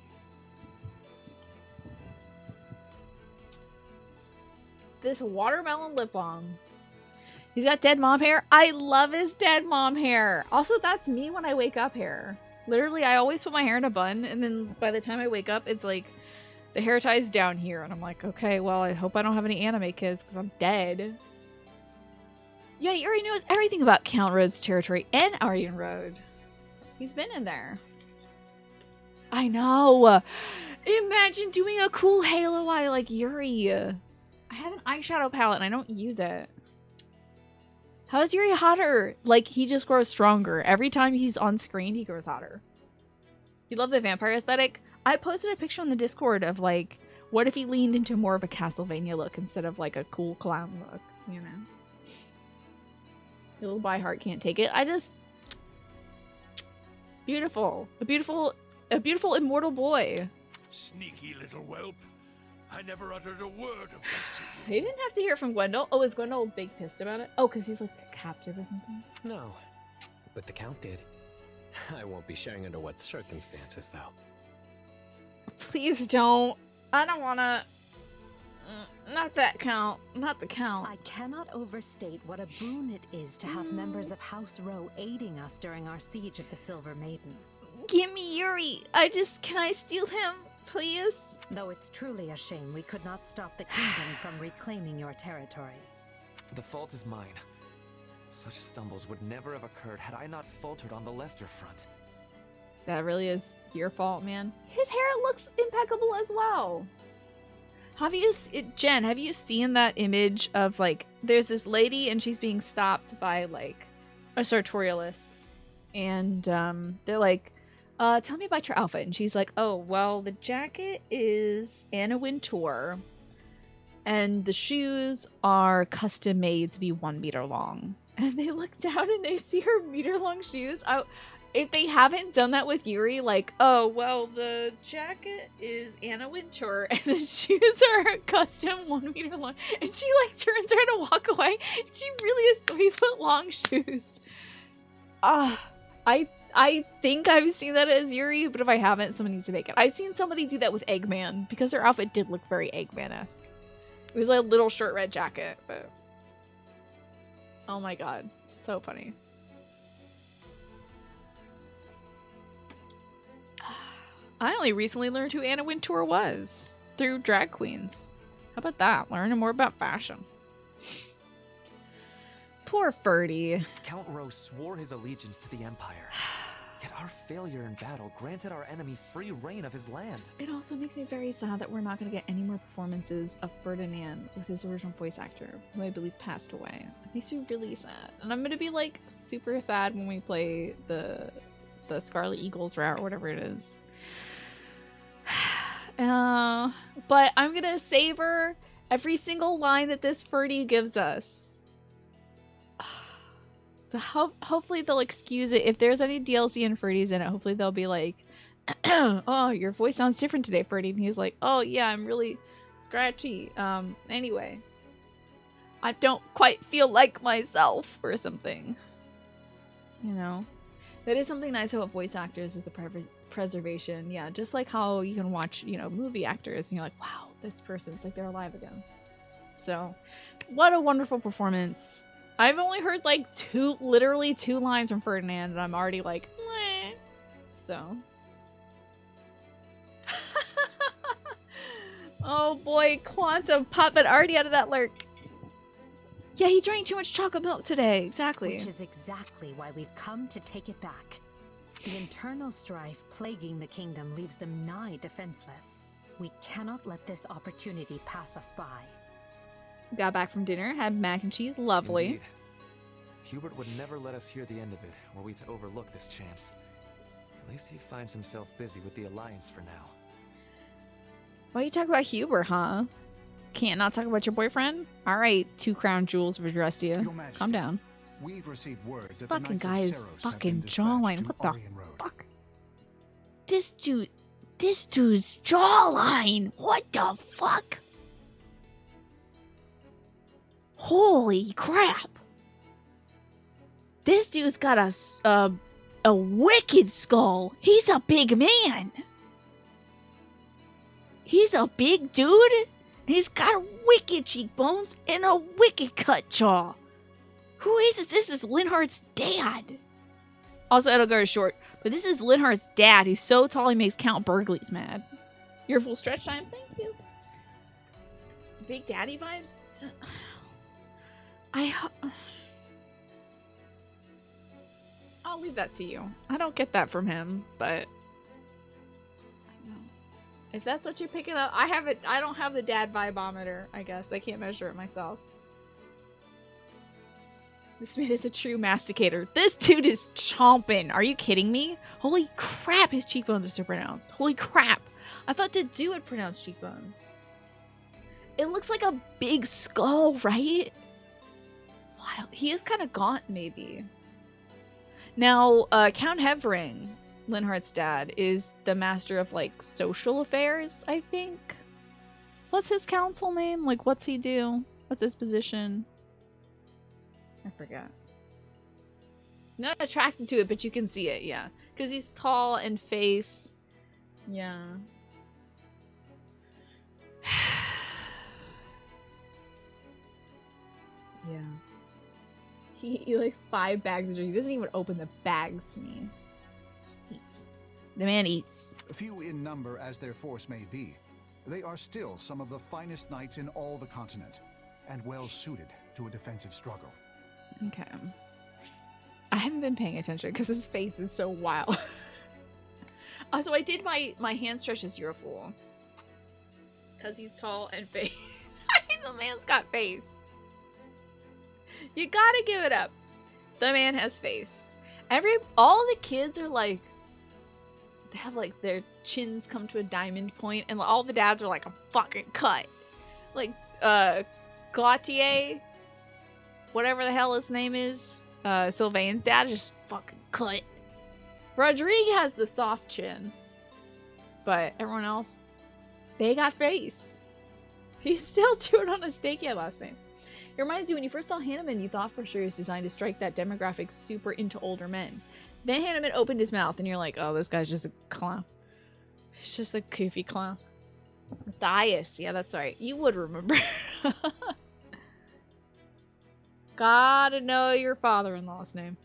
This watermelon lip balm. He's got dead mom hair. I love his dead mom hair. Also, that's me when I wake up hair. Literally, I always put my hair in a bun, and then by the time I wake up, it's like the hair ties down here, and I'm like, okay, well, I hope I don't have any anime kids because I'm dead. Yeah, he already knows everything about Count Rhod's territory and Aryan Rhod. He's been in there. I know. Imagine doing a cool Halo eye like Yuri. I have an eyeshadow palette and I don't use it. How is Yuri hotter? Like, he just grows stronger. Every time he's on screen, he grows hotter. You love the vampire aesthetic? I posted a picture on the Discord of, like, what if he leaned into more of a Castlevania look instead of, like, a cool clown look, you know? Little by heart can't take it. I just... Beautiful. A beautiful immortal boy. Sneaky little whelp. I never uttered a word of that to you. He didn't have to hear from Gwendol. Oh, is Gwendol big pissed about it? Oh, because he's like a captive or something? No, but the Count did. I won't be sharing under what circumstances, though. Please don't. I don't want to... Not that Count. Not the Count. I cannot overstate what a boon it is to have members of House Rho aiding us during our siege of the Silver Maiden. Give me Yuri. Can I steal him, please? Though it's truly a shame we could not stop the kingdom from reclaiming your territory. The fault is mine. Such stumbles would never have occurred had I not faltered on the Leicester front. That really is your fault, man. His hair looks impeccable as well. Jen, have you seen that image of, like, there's this lady and she's being stopped by, like, a sartorialist. And they're like, tell me about your outfit. And she's like, oh, well, the jacket is Anna Wintour. And the shoes are custom made to be 1 meter long. And they look down and they see her meter-long shoes. If they haven't done that with Yuri, like, oh, well, the jacket is Anna Wintour and the shoes are custom 1 meter long. And she, like, turns around to walk away. She really has 3-foot-long shoes. I think I've seen that as Yuri, but if I haven't, someone needs to make it. I've seen somebody do that with Eggman because her outfit did look very Eggman-esque. It was like a little short red jacket, but... Oh my god. So funny. I only recently learned who Anna Wintour was through drag queens. How about that? Learning more about fashion. Poor Ferdy. Count Rho swore his allegiance to the Empire. Yet our failure in battle granted our enemy free reign of his land. It also makes me very sad that we're not going to get any more performances of Ferdinand with his original voice actor, who I believe passed away. It makes me really sad. And I'm going to be, like, super sad when we play the Scarlet Eagles route or whatever it is. But I'm going to savor every single line that this Ferdy gives us. Hopefully they'll excuse it. If there's any DLC and Ferdy's in it, hopefully they'll be like, oh, your voice sounds different today, Ferdy. And he's like, oh yeah, I'm really scratchy. Anyway, I don't quite feel like myself or something. You know, that is something nice about voice actors, is the preservation. Yeah, just like how you can watch, you know, movie actors and you're like, wow, this person's like they're alive again. So what a wonderful performance. I've only heard like literally two lines from Ferdinand, and I'm already like, meh. So. Oh boy, Quantum Puppet already out of that lurk. Yeah, he drank too much chocolate milk today. Exactly. Which is exactly why we've come to take it back. The internal strife plaguing the kingdom leaves them nigh defenseless. We cannot let this opportunity pass us by. Got back from dinner, had mac and cheese, lovely. Indeed. Hubert would never let us hear the end of it, were we to overlook this chance. At least he finds himself busy with the Alliance for now. Why you talk about Hubert, huh? Can't not talk about your boyfriend? Alright, 2 crown jewels for Drestia. Calm down. We've received word that fucking the guy's fucking jawline. What the fuck? This dude's jawline. What the fuck? Holy crap! This dude's got a wicked skull. He's a big man. He's a big dude. He's got wicked cheekbones and a wicked cut jaw. Who is this? This is Linhardt's dad. Also, Edelgard is short, but this is Linhardt's dad. He's so tall he makes Count Burgleys mad. Your full stretch time, thank you. Big daddy vibes? I'll leave that to you. I don't get that from him, but if that's what you're picking up, I don't have the dad vibometer, I guess. I can't measure it myself. This man is a true masticator. This dude is chomping. Are you kidding me? Holy crap, his cheekbones are so pronounced. Holy crap. I thought the dude would pronounce cheekbones. It looks like a big skull, right? Wow, he is kind of gaunt, maybe. Now, Count Hevering, Linhardt's dad, is the master of, like, social affairs, I think. What's his council name? Like, what's he do? What's his position? I forgot. Not attracted to it, but you can see it, yeah. Because he's tall and face. Yeah. Yeah. He like 5 bags of drinks. He doesn't even open the bags to me. Just eats. The man eats. Few in number as their force may be, they are still some of the finest knights in all the continent, and well suited to a defensive struggle. Okay. I haven't been paying attention because his face is so wild. So I did my hand stretches, you're a fool. Because he's tall and face. I mean, the man's got face. You gotta give it up. The man has face. All the kids are like, they have like their chins come to a diamond point, and all the dads are like a fucking cut. Like, Gautier, whatever the hell his name is, Sylvain's dad, is just fucking cut. Rodrigue has the soft chin, but everyone else, they got face. He's still chewing on a steak he had last name. It reminds you, when you first saw Hanneman, you thought for sure he was designed to strike that demographic super into older men. Then Hanneman opened his mouth, and you're like, oh, this guy's just a clown. He's just a goofy clown. Matthias, yeah, that's right. You would remember. Gotta know your father-in-law's name.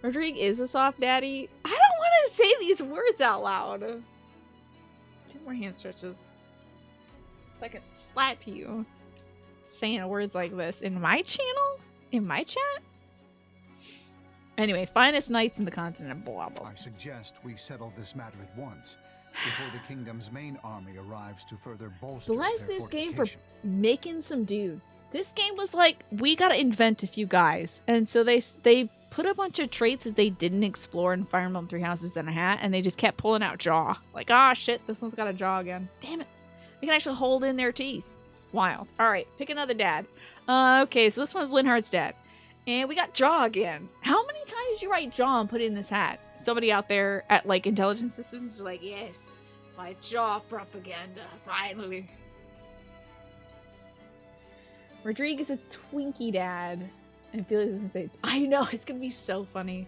Rodrigue is a soft daddy. I don't want to say these words out loud. 2 more hand stretches. So I can slap you. Saying words like this in my channel? In my chat? Anyway, finest knights in the continent, blah blah. I suggest we settle this matter at once, before the kingdom's main army arrives to further bolster Bless their this game for fortification. making some dudes. This game was like, we gotta invent a few guys. And so they put a bunch of traits that they didn't explore in Fire Emblem 3 Houses and a Hat, and they just kept pulling out jaw. Like, ah, shit, this one's got a jaw again. Damn it. They can actually hold in their teeth. Wild. Alright, pick another dad. Okay, so this one's Linhardt's dad. And we got Jaw again. How many times did you write Jaw and put it in this hat? Somebody out there at, like, Intelligence Systems is like, yes, my Jaw propaganda, finally. Rodrigue is a Twinkie dad. And Felix is gonna say, I know, it's gonna be so funny.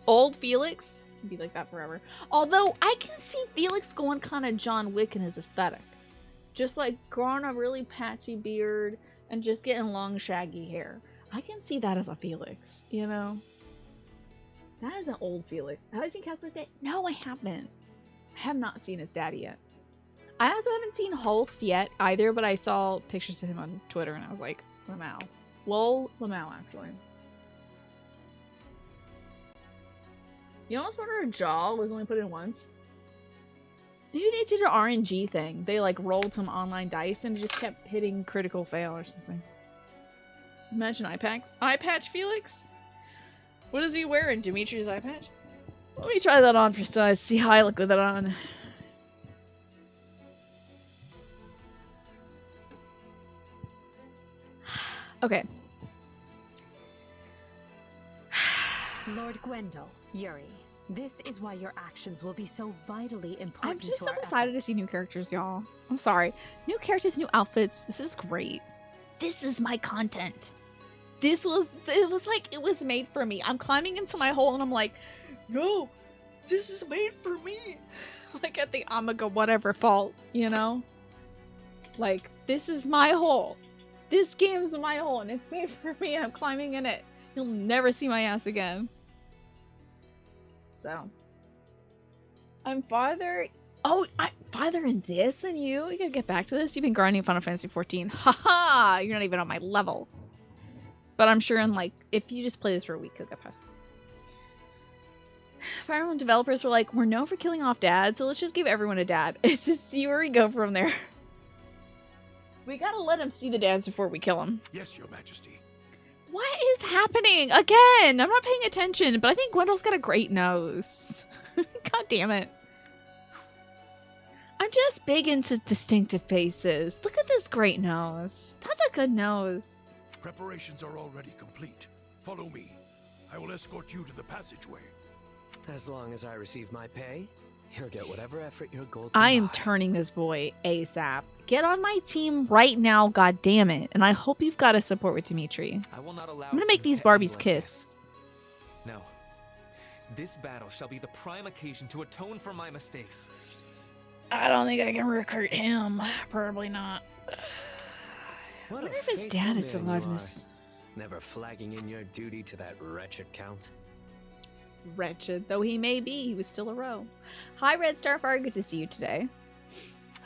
Old Felix. Be like that forever. Although, I can see Felix going kind of John Wick in his aesthetic. Just like growing a really patchy beard and just getting long shaggy hair. I can see that as a Felix, you know? That is an old Felix. Have I seen Casper's dad? No, I haven't. I have not seen his daddy yet. I also haven't seen Holst yet either, but I saw pictures of him on Twitter and I was like, Lamau. Lol, Lamau, actually. You almost wonder if Jaw was only put in once. Maybe they did an RNG thing. They like rolled some online dice and just kept hitting critical fail or something. Imagine eye patch. Eye patch Felix? What is he wearing? Dimitri's eye patch? Let me try that on for size. See how I look with it on. Okay. Lord Gwendol, Yuri, this is why your actions will be so vitally important. I'm just to so our excited to see new characters, y'all. I'm sorry. New characters, new outfits. This is great. this is my content. It was like it was made for me. I'm climbing into my hole and I'm like, no, this is made for me. Like at the Amiga whatever fault, you know? Like, this is my hole. This game's my hole and it's made for me. I'm climbing in it. You'll never see my ass again. So. I'm farther... Oh, I'm farther in this than you? You gotta get back to this? You've been grinding Final Fantasy 14. Haha! You're not even on my level. But I'm sure in like, if you just play this for a week, you'll get past. Fire Emblem developers were like, we're known for killing off dads, so let's just give everyone a dad. It's just see where we go from there. We gotta let him see the dads before we kill him. Yes, Your Majesty. What is happening? Again, I'm not paying attention, but I think Gwendol's got a great nose. God damn it. I'm just big into distinctive faces. Look at this great nose. That's a good nose. Preparations are already complete. Follow me. I will escort you to the passageway. As long as I receive my pay, you'll get whatever effort your gold. I am turning this boy ASAP. Get on my team right now, god damn it. And I hope you've got a support with Dimitri. I will not allow I'm gonna make these Barbies kiss. No. This battle shall be the prime occasion to atone for my mistakes. I don't think I can recruit him. Probably not. I What wonder a if his faithful dad is still man alive you in are. this. Never flagging in your duty to that wretched count. Wretched though he may be, he was still a row. Hi, Red Starfire. Good to see you today.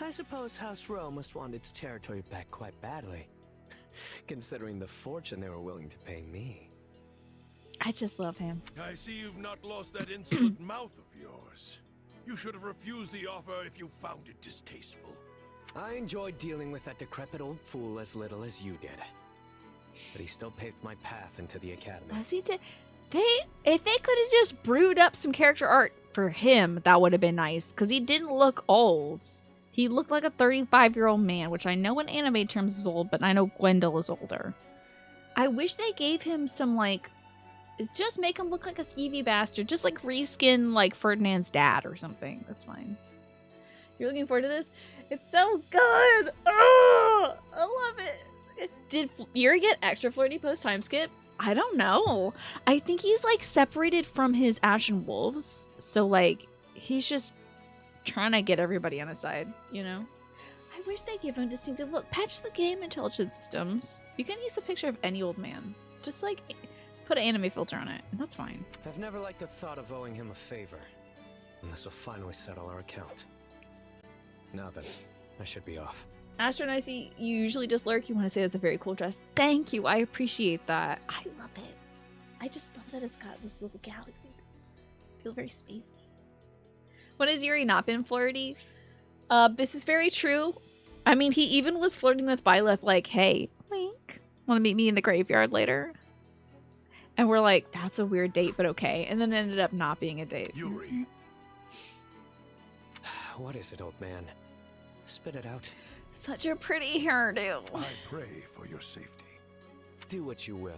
I suppose House Row must want its territory back quite badly, considering the fortune they were willing to pay me. I just love him. I see you've not lost that insolent mouth of yours. You should have refused the offer if you found it distasteful. I enjoyed dealing with that decrepit old fool as little as you did. But he still paved my path into the academy. Was he if they could have just brewed up some character art for him, that would have been nice. Because he didn't look old. He looked like a 35-year-old man, which I know in anime terms is old, but I know Gwendol is older. I wish they gave him some, like, just make him look like a skeevy bastard. Just, like, reskin, like, Ferdinand's dad or something. That's fine. You're looking forward to this? It's so good! Oh, I love it! Did Yuri get extra flirty post-time skip? I don't know. I think he's, like, separated from his Ashen Wolves. So, like, he's just trying to get everybody on his side, you know? I wish they give him a distinctive look. Patch the game intelligence systems. You can use a picture of any old man. Just, like, put an anime filter on it, and that's fine. I've never liked the thought of owing him a favor. And this will finally settle our account. Now then, I should be off. Astro and I see you usually just lurk. You want to say that's a very cool dress. Thank you. I appreciate that. I love it. I just love that it's got this little galaxy. I feel very spacey. When has Yuri not been flirty? This is very true. I mean, he even was flirting with Byleth like, hey, wink, want to meet me in the graveyard later? And we're like, that's a weird date, but okay. And then it ended up not being a date. Yuri. What is it, old man? Spit it out. Such a pretty hairdo. I pray for your safety. Do what you will.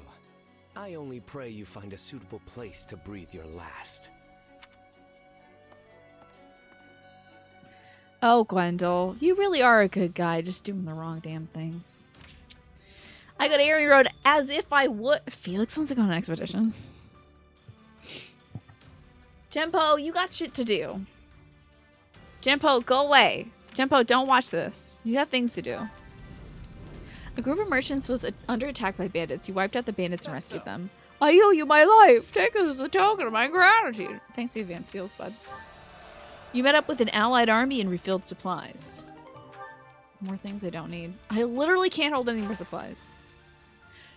I only pray you find a suitable place to breathe your last. Oh, Gwendol, you really are a good guy, just doing the wrong damn things. I go to Aryan Road as if I would. Felix wants to go on an expedition. Jempo, you got shit to do. Jempo, go away. Jempo, don't watch this. You have things to do. A group of merchants was under attack by bandits. You wiped out the bandits and rescued them. I owe you my life. Take this as a token of my gratitude. Thanks to the advanced seals, bud. You met up with an allied army and refilled supplies. More things I don't need. I literally can't hold any more supplies.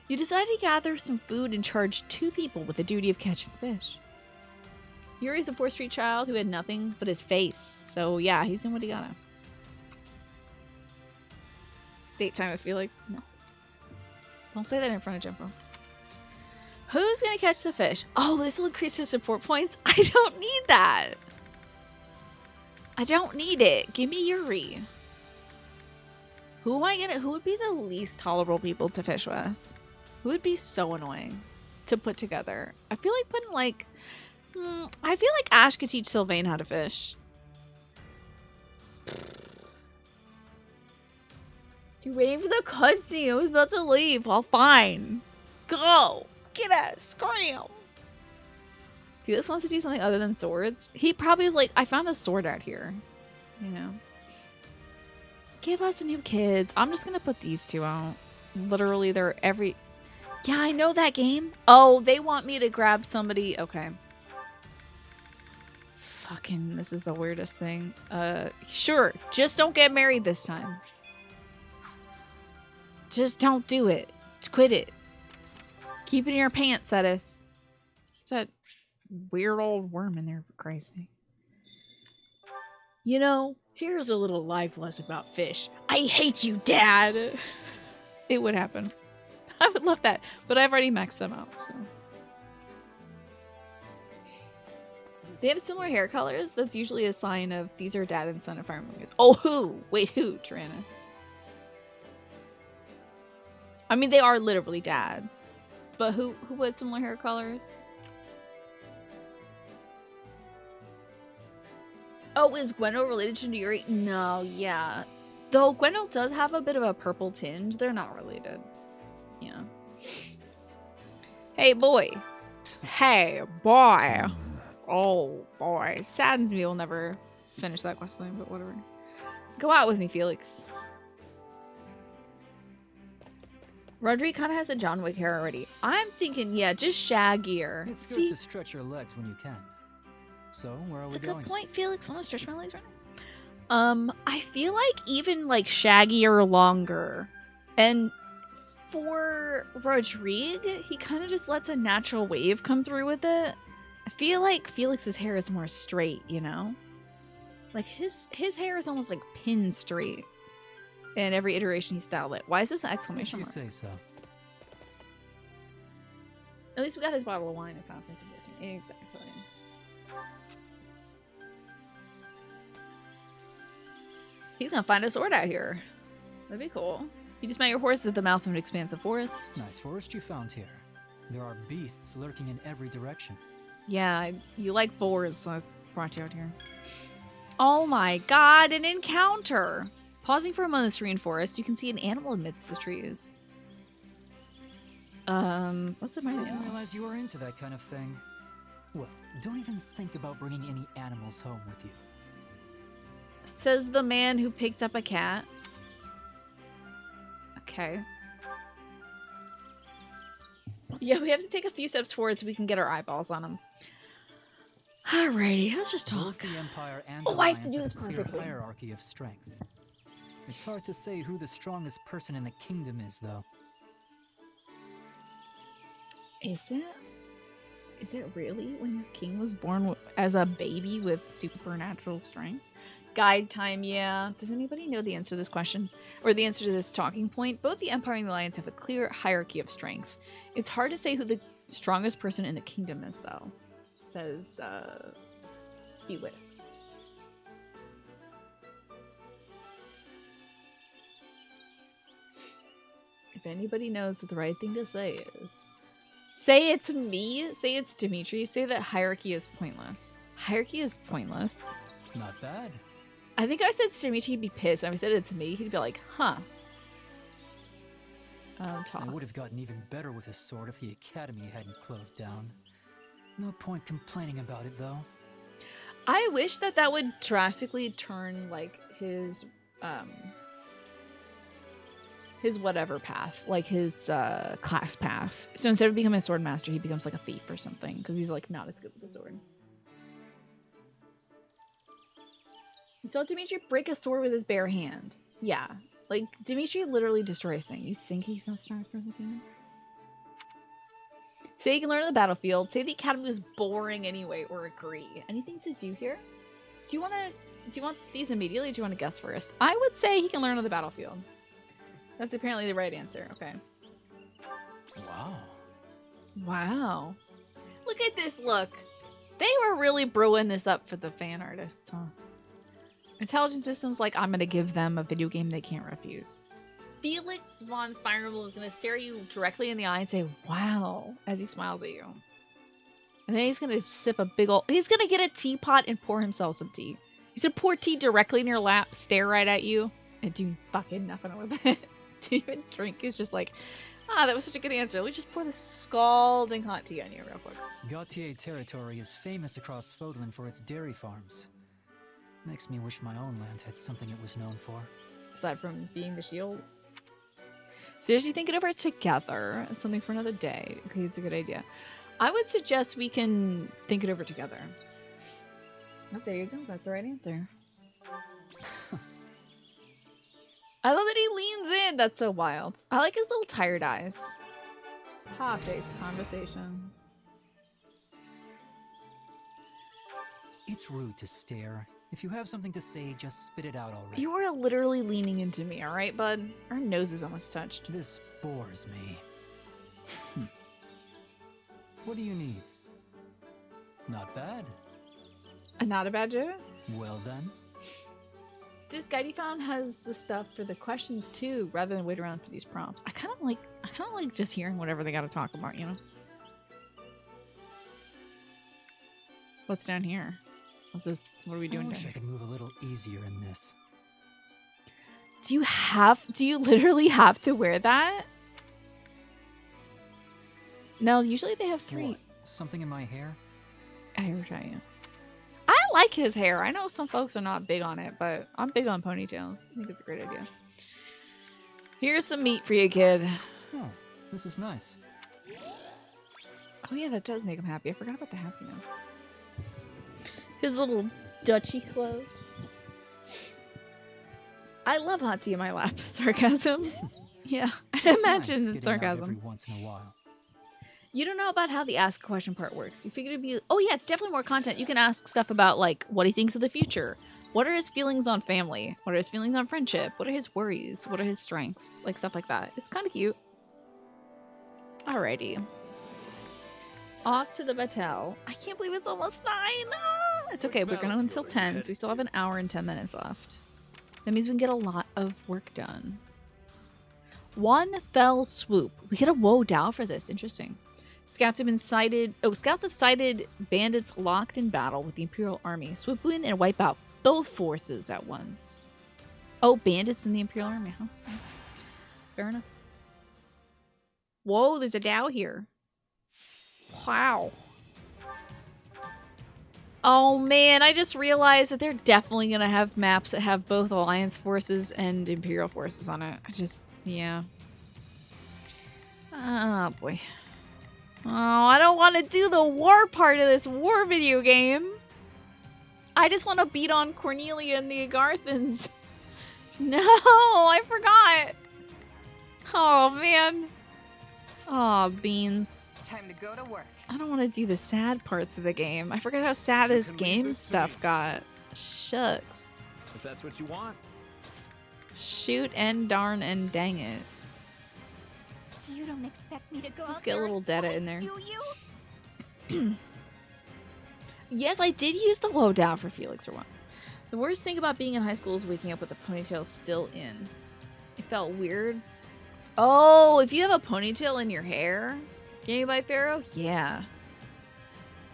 You decided to gather some food and charge 2 people with the duty of catching fish. Yuri's a 4th Street child who had nothing but his face. So yeah, he's doing what he gotta. Date time with Felix? No. Don't say that in front of Jumbo. Who's gonna catch the fish? Oh, this will increase your support points? I don't need that. I don't need it. Give me Yuri. Who would be the least tolerable people to fish with? Who would be so annoying to put together? I feel like putting like... I feel like Ash could teach Sylvain how to fish. You're waiting for the cutscene. I was about to leave. Well, fine. Go. Get out. Scram. Felix wants to do something other than swords. He probably is like, I found a sword out here. You know. Give us new kids. I'm just going to put these two out. Literally, they're every... Yeah, I know that game. Oh, they want me to grab somebody. Okay. Fucking, this is the weirdest thing. Sure. Just don't get married this time. Just don't do it. Quit it. Keep it in your pants, Sedith. That weird old worm in there, for Christ's sake. You know, here's a little life lesson about fish. I hate you, Dad! It would happen. I would love that, but I've already maxed them out, so. They have similar hair colors. That's usually a sign of these are Dad and Son of Fire Emblem. Oh, who? Wait, who? Tyrannus. I mean, they are literally dads. But who had similar hair colors? Oh, is Gwendol related to Yuri? No, yeah. Though Gwendol does have a bit of a purple tinge. They're not related. Yeah. Hey, boy. Hey, boy. Oh, boy. Saddens me we'll never finish that quest line, but whatever. Go out with me, Felix. Rodri kind of has the John Wick hair already. I'm thinking, yeah, just shaggier. It's good to stretch your legs when you can. So, where are we going? That's a good point, Felix. I want to stretch my legs right now. I feel like even like shaggier, longer. And for Rodrigue, he kind of just lets a natural wave come through with it. I feel like Felix's hair is more straight, you know? Like his hair is almost like pin straight. In every iteration he styled it. Why is this an exclamation mark? If you say so. At least we got his bottle of wine at Final Fantasy 15. Exactly. He's gonna find a sword out here. That'd be cool. You just met your horse at the mouth of an expansive forest. Nice forest you found here. There are beasts lurking in every direction. Yeah, you like boars, so I brought you out here. Oh my god, an encounter! Pausing for a moment in the serene forest, you can see an animal amidst the trees. What's it? I didn't realize you were into that kind of thing. Well, don't even think about bringing any animals home with you. Says the man who picked up a cat. Okay. Yeah, we have to take a few steps forward so we can get our eyeballs on him. Alrighty, let's just talk. Both the Empire and I have to Alliance do this have a clear perfectly. hierarchy of strength. It's hard to say who the strongest person in the kingdom is, though. Is it? Is it really when your king was born as a baby with supernatural strength? Guide time, yeah. Does anybody know the answer to this question? Or the answer to this talking point? Both the Empire and the Alliance have a clear hierarchy of strength. It's hard to say who the strongest person in the kingdom is, though. Says, Felix. If anybody knows what the right thing to say is, say it's me, say it's Dimitri, say that hierarchy is pointless. Hierarchy is pointless. Not bad. I think if I said Dimitri, he'd be pissed. If I said it's me, he'd be like, huh. Talk. I would have gotten even better with a sword if the academy hadn't closed down. No point complaining about it, though. I wish that would drastically turn, like, his whatever path, like his class path. So instead of becoming a sword master, he becomes like a thief or something because he's like not as good with the sword. You saw Dimitri break a sword with his bare hand. Yeah, like Dimitri literally destroys things. You think he's not the strongest person in the kingdom? Say you can learn on the battlefield. Say the academy was boring anyway, or agree. Anything to do here? Do you want these immediately? Or do you want to guess first? I would say he can learn on the battlefield. That's apparently the right answer. Okay. Wow. Wow. Look at this look. They were really brewing this up for the fan artists, huh? Intelligent systems like I'm going to give them a video game they can't refuse. Felix von Firewall is going to stare you directly in the eye and say, wow, as he smiles at you. And then he's going to sip a big ol'... He's going to get a teapot and pour himself some tea. He's going to pour tea directly in your lap, stare right at you, and do fucking nothing with it. Didn't even drink. He's just like, that was such a good answer. Let me just pour this scalding hot tea on you real quick. Gautier territory is famous across Fodlan for its dairy farms. Makes me wish my own land had something it was known for. Aside from being the shield. Seriously, think it over together. It's something for another day. Okay, it's a good idea. I would suggest we can think it over together. Oh, there you go. That's the right answer. I love that he leans in. That's so wild. I like his little tired eyes. Topic conversation. It's rude to stare. If you have something to say, just spit it out already. You are literally leaning into me, alright, bud? Our nose is almost touched. This bores me. What do you need? Not bad. Not a bad joke? Well done. This guide you found has the stuff for the questions too, rather than wait around for these prompts. I kind of like just hearing whatever they got to talk about, you know? What's down here? What's this? What are we doing? I wish I could move a little easier in this. Do you literally have to wear that? No, usually they have 3. What? Something in my hair? I will try you. I like his hair. I know some folks are not big on it, but I'm big on ponytails. I think it's a great idea. Here's some meat for you, kid. Oh, this is nice. Oh yeah, that does make him happy. I forgot about the happy note. His little duchy clothes. I love hot tea in my lap. Sarcasm. Yeah, I'd imagine it's sarcasm. Every once in a while. You don't know about how the ask a question part works. You figured it'd be... Oh yeah, it's definitely more content. You can ask stuff about, like, what he thinks of the future. What are his feelings on family? What are his feelings on friendship? What are his worries? What are his strengths? Like, stuff like that. It's kind of cute. Alrighty. Off to the battle. I can't believe it's almost 9. Ah, it's okay. We're going to until 10, so we still have an hour and 10 minutes left. That means we can get a lot of work done. One fell swoop. We get a woe Dow for this. Interesting. Scouts have sighted bandits locked in battle with the Imperial Army. Swoop in and wipe out both forces at once. Oh, bandits in the Imperial Army, huh? Fair enough. Whoa, there's a Dow here. Wow. Oh man, I just realized that they're definitely going to have maps that have both Alliance forces and Imperial forces on it. Yeah. Oh boy. Oh, I don't want to do the war part of this war video game. I just want to beat on Cornelia and the Agarthans. No, I forgot. Oh, man. Oh, beans. Time to go to work. I don't want to do the sad parts of the game. I forgot how sad this game stuff got. Shucks. If that's what you want. Shoot and darn and dang it. You don't expect me to go Let's out get a there little and data fight, in there. do you? Yes, I did use the woe Dow for Felix for one. The worst thing about being in high school is waking up with a ponytail still in. It felt weird. Oh, if you have a ponytail in your hair, Game by Pharaoh? Yeah.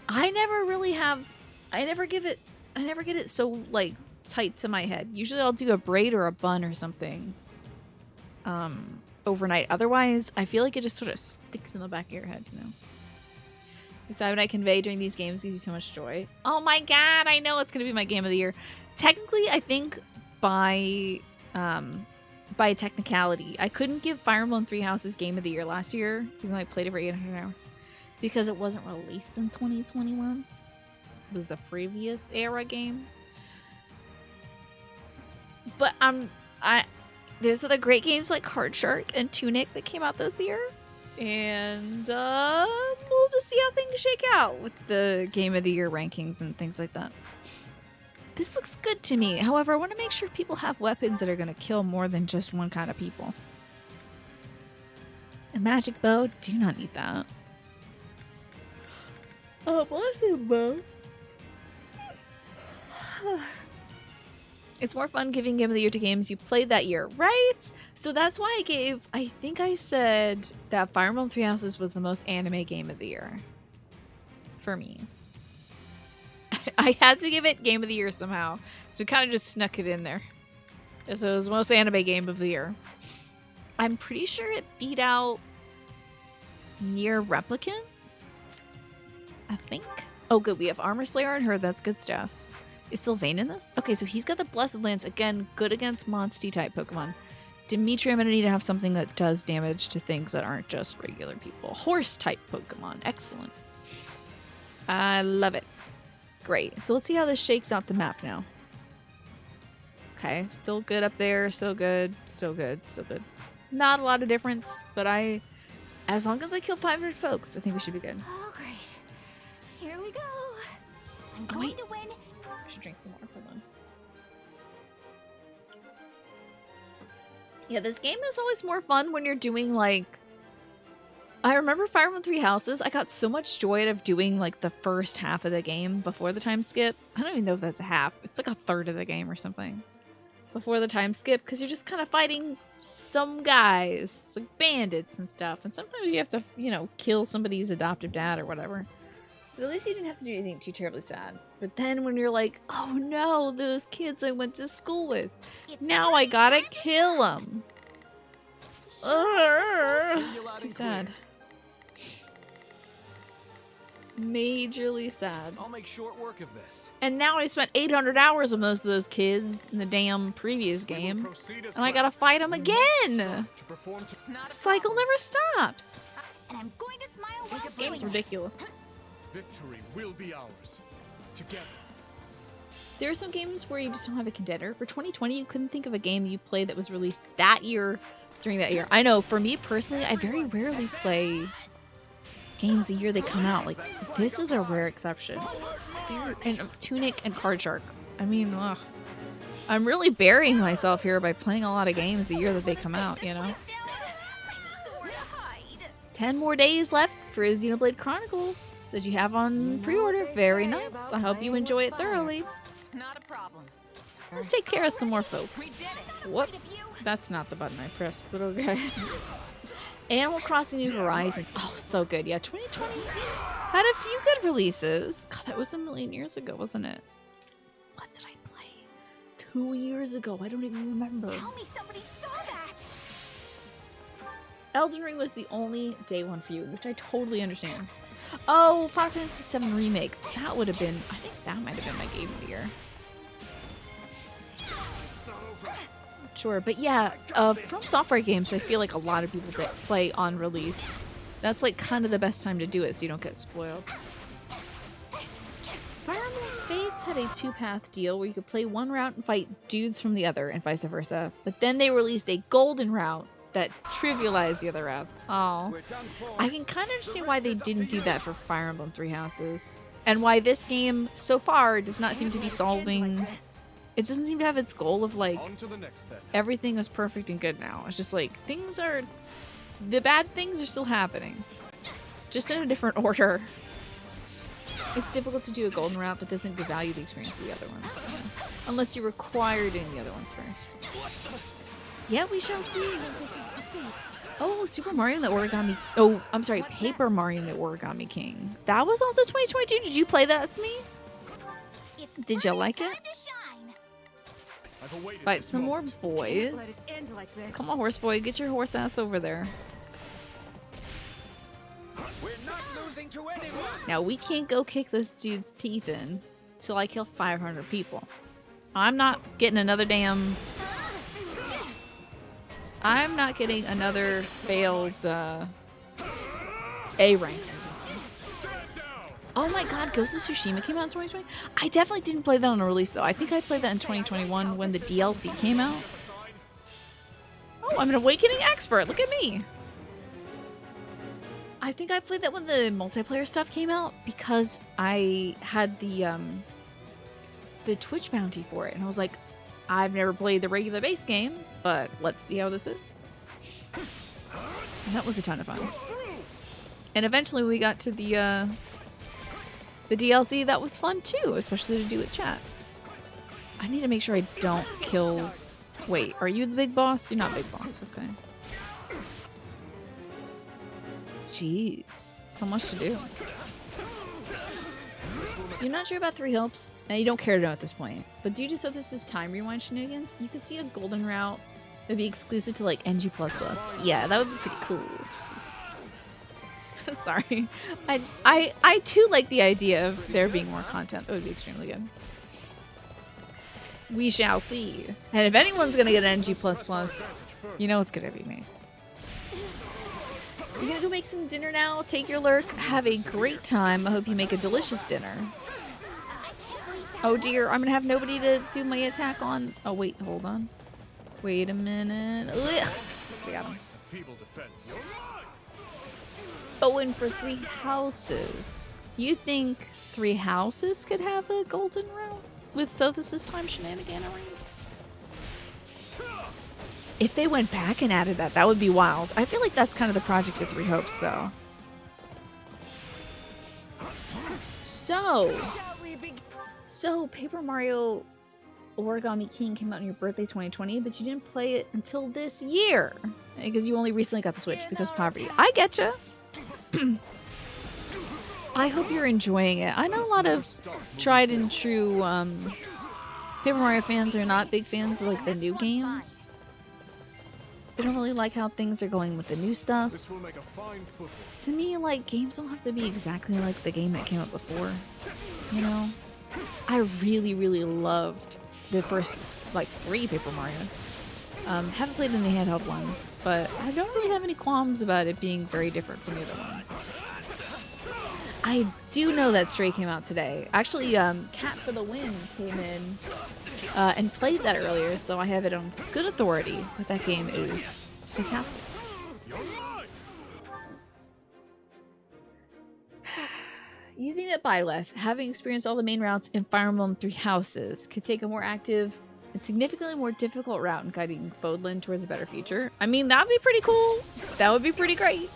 I never get it so like tight to my head. Usually I'll do a braid or a bun or something. Overnight. Otherwise, I feel like it just sort of sticks in the back of your head, you know? It's what I convey during these games gives you so much joy. Oh my god, I know it's going to be my game of the year. Technically, I think by technicality, I couldn't give Fire Emblem Three Houses game of the year last year, even though I played it for 800 hours, because it wasn't released in 2021. It was a previous era game. But there's other great games like Card Shark and Tunic that came out this year. And we'll just see how things shake out with the Game of the Year rankings and things like that. This looks good to me. However, I want to make sure people have weapons that are going to kill more than just one kind of people. A magic bow? Do not need that. Oh, bless you, bow. It's more fun giving Game of the Year to games you played that year, right? So that's why I think I said that Fire Emblem Three Houses was the most anime game of the year. For me. I had to give it Game of the Year somehow. So we kind of just snuck it in there. So it was the most anime game of the year. I'm pretty sure it beat out Near Replicant. I think. Oh, good. We have Armor Slayer on her. That's good stuff. Is Sylvain in this? Okay, so he's got the Blessed Lance. Again, good against Monsty-type Pokemon. Dimitri, I'm going to need to have something that does damage to things that aren't just regular people. Horse-type Pokemon. Excellent. I love it. Great. So let's see how this shakes out the map now. Okay, still good up there. Still good. Still good. Still good. Not a lot of difference, but as long as I kill 500 folks, I think we should be good. Oh, great. Here we go. I'm going to win. I should drink some more. Hold on. Yeah, this game is always more fun when you're doing, like... I remember Fire Emblem Three Houses. I got so much joy out of doing, like, the first half of the game before the time skip. I don't even know if that's a half. It's like a third of the game or something. Before the time skip, because you're just kind of fighting some guys, like bandits and stuff. And sometimes you have to, you know, kill somebody's adoptive dad or whatever. But at least you didn't have to do anything too terribly sad. But then when you're like, oh no, those kids I went to school with. Now I gotta kill them. Too sad. Majorly sad. I'll make short work of this. And now I spent 800 hours with most of those kids in the damn previous game. And I gotta fight them again! Cycle never stops! And I'm going to smile while This game's ridiculous. Victory will be ours. Together. There are some games where you just don't have a contender. For 2020, you couldn't think of a game you played that was released that year, during that year. I know, for me personally, I very rarely play games the year they come out. Like, this is a rare exception. And Tunic and Card Shark. I mean, ugh. I'm really burying myself here by playing a lot of games the year that they come out, you know? 10 more days left for Xenoblade Chronicles that you have on pre-order. Very nice. I hope you enjoy it thoroughly. Not a problem. Let's take care of some more folks. Whoop. That's not the button I pressed, but okay. Animal Crossing New Horizons. Oh, so good. Yeah, 2020 had a few good releases. God, that was a million years ago, wasn't it? What did I play 2 years ago? I don't even remember. Tell me somebody saw that. Elden Ring was the only day one for you, which I totally understand. Oh, Final Fantasy VII Remake. That would have been, I think that might have been my game of the year. Sure, but yeah, From Software games, I feel like a lot of people that play on release. That's like kind of the best time to do it so you don't get spoiled. Fire Emblem Fates had a 2-path deal where you could play one route and fight dudes from the other and vice versa. But then they released a golden route that trivialized the other routes. Oh, I can kind of understand why they didn't do that for Fire Emblem Three Houses. And why this game, so far, does not seem to be solving... It doesn't seem to have its goal of, like, everything is perfect and good now. It's just like, things are... The bad things are still happening. Just in a different order. It's difficult to do a golden route that doesn't devalue the experience of the other ones. Yeah. Unless you're required doing the other ones first. Yeah, we shall see. Oh, Super Mario and the Origami... Oh, I'm sorry, Paper Mario and the Origami King. That was also 2022. Did you play that as me? Did you like it? Fight some more boys. Come on, horse boy, get your horse ass over there. We're not losing to anyone. Now we can't go kick this dude's teeth in till I kill 500 people. I'm not getting another damn... I'm not getting another failed A rank. Oh my god, Ghost of Tsushima came out in 2020? I definitely didn't play that on a release though. I think I played that in 2021 when the DLC came out. Oh, I'm an Awakening expert. Look at me. I think I played that when the multiplayer stuff came out because I had the Twitch bounty for it. And I was like, I've never played the regular base game, but let's see how this is. And that was a ton of fun. And eventually we got to the DLC. That was fun too, especially to do with chat. I need to make sure I don't kill... Wait, are you the big boss? You're not big boss, okay. Jeez, so much to do. You're not sure about 3 Hopes? Now you don't care to know at this point. But due to so this is time rewind shenanigans, you can see a golden route It'd be exclusive to like NG++. Yeah, that would be pretty cool. Sorry. I too like the idea of there being more content. That would be extremely good. We shall see. And if anyone's gonna get NG++, you know it's gonna be me. You gonna go make some dinner now? Take your lurk. Have a great time. I hope you make a delicious dinner. Oh dear, I'm gonna have nobody to do my attack on. Oh wait, hold on. Wait a minute. Ugh. We got him. Owen for 3 houses. You think 3 houses could have a golden route with Sothis' time shenaniganery? If they went back and added that, that would be wild. I feel like that's kind of the project of 3 Hopes, though. So Paper Mario Origami King came out on your birthday 2020, but you didn't play it until this year because you only recently got the Switch because poverty. I getcha. I hope you're enjoying it. I know a lot of tried and true Paper Mario fans are not big fans of like the new games. They don't really like how things are going with the new stuff. To me, like, games don't have to be exactly like the game that came out before. You know? I really, really loved the first, like, 3 Paper Marios. Haven't played in the handheld ones, but I don't really have any qualms about it being very different from the other ones. I do know that Stray came out today. Actually, Cat for the Win came in and played that earlier, so I have it on good authority that that game is fantastic. You think that Byleth, having experienced all the main routes in Fire Emblem 3 Houses, could take a more active and significantly more difficult route in guiding Fodlan towards a better future? I mean, that'd be pretty cool. That would be pretty great.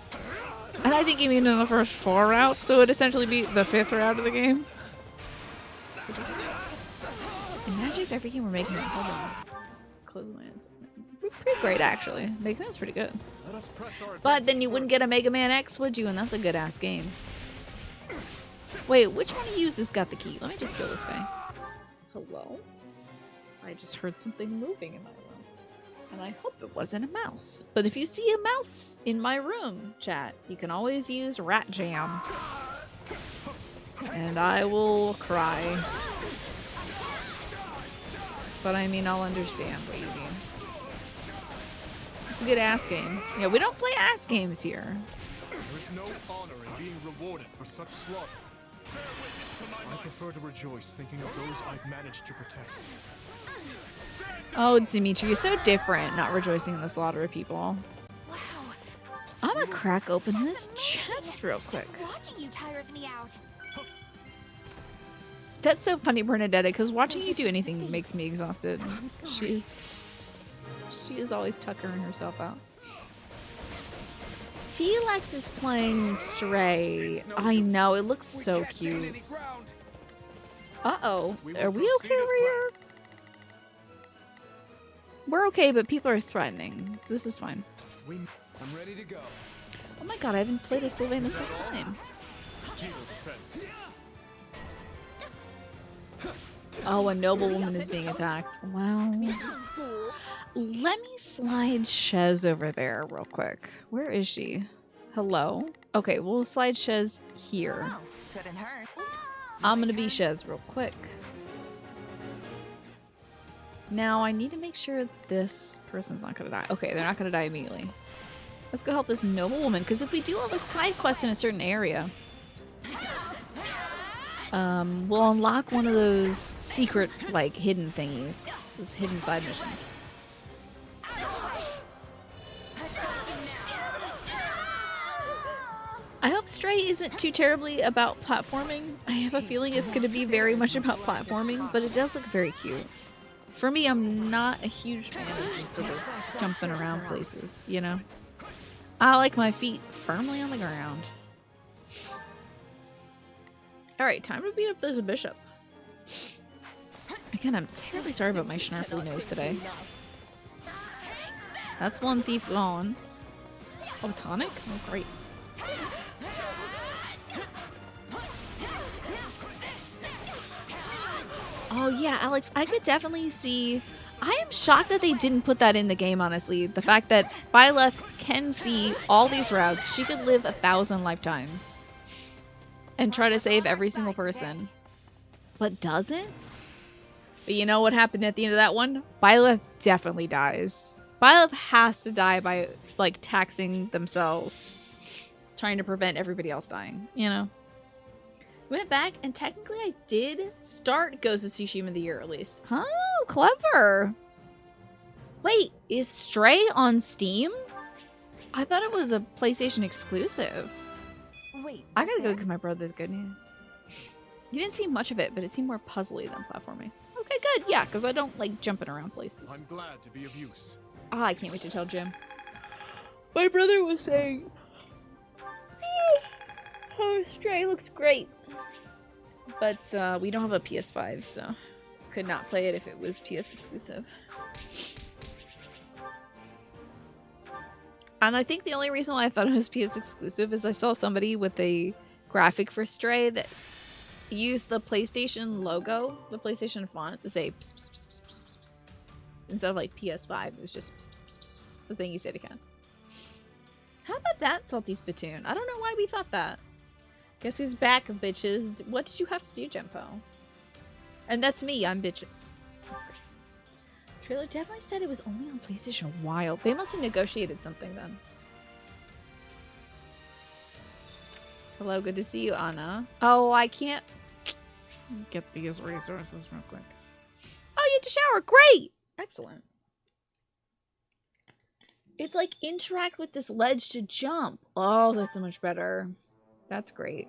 And I think you mean in the first 4 routes, so it would essentially be the 5th route of the game. Imagine if every game we're making it. Close lands. Pretty great, actually. Mega Man's pretty good. But then you wouldn't get a Mega Man X, would you? And that's a good ass game. Wait, which one of you has got the key? Let me just go this way. Hello? I just heard something moving in my room. And I hope it wasn't a mouse. But if you see a mouse in my room, chat, you can always use Rat Jam. And I will cry. But I mean, I'll understand what you mean. It's a good ass game. Yeah, we don't play ass games here. There is no honor in being rewarded for such slaughter. I prefer to rejoice thinking of those I've managed to protect. Oh, Dimitri, you're so different, not rejoicing in the slaughter of people. Wow. I'm gonna crack open this chest real quick. Just watching you tires me out. That's so funny, Bernadette, because watching you do anything makes me exhausted. She is always tuckering herself out. T-Lex is playing Stray. I know, it looks so cute. Uh-oh. Are we okay over here? We're okay, but people are threatening, so this is fine. I'm ready to go. Oh my god, I haven't played a Sylvain this whole time. Oh, a noble woman is being attacked. Wow. Let me slide Shez over there real quick. Where is she? Hello? Okay, we'll slide Shez here. Well, couldn't hurt. I'm gonna be Shez real quick. Now, I need to make sure this person's not gonna die. Okay, they're not gonna die immediately. Let's go help this noble woman, because if we do all the side quests in a certain area, we'll unlock one of those secret, like, hidden thingies. Those hidden side missions. I hope Stray isn't too terribly about platforming. I have a feeling it's going to be very much about platforming, but it does look very cute. For me, I'm not a huge fan of just sort of jumping around places, you know? I like my feet firmly on the ground. Alright, time to beat up this bishop. Again, I'm terribly sorry about my snarfly nose today. That's one thief gone. Oh, tonic? Oh, great. Oh yeah, Alex, I could definitely see I am shocked that they didn't put that in the game, honestly. The fact that Byleth can see all these routes. She could live 1,000 lifetimes and try to save every single person. But doesn't? But you know what happened at the end of that one? Byleth definitely dies. Byleth has to die by, like, taxing themselves. Trying to prevent everybody else dying, you know? Went back, and technically I did start Ghost of Tsushima the year released. Oh, clever! Wait, is Stray on Steam? I thought it was a PlayStation exclusive. Wait, I gotta go give my brother the good news. You didn't see much of it, but it seemed more puzzly than platforming. Okay, good. Yeah, because I don't like jumping around places. I'm glad to be of use. Ah, I can't wait to tell Jim. My brother was saying, oh, Stray looks great. But we don't have a PS5, so could not play it if it was PS exclusive. And I think the only reason why I thought it was PS exclusive is I saw somebody with a graphic for Stray that used the PlayStation logo, the PlayStation font, to say pss, pss, pss, pss, pss, pss. Instead of like PS5, it was just pss, pss, pss, pss, pss, the thing you say to cats. How about that, Salty Spittoon? I don't know why we thought that. Guess who's back, bitches? What did you have to do, Jempo? And that's me, I'm bitches. That's great. Trailer definitely said it was only on PlayStation a while. They must have negotiated something then. Hello, good to see you, Anna. Oh, I can't get these resources real quick. Oh, you had to shower. Great! Excellent. It's like interact with this ledge to jump. Oh, that's so much better. That's great.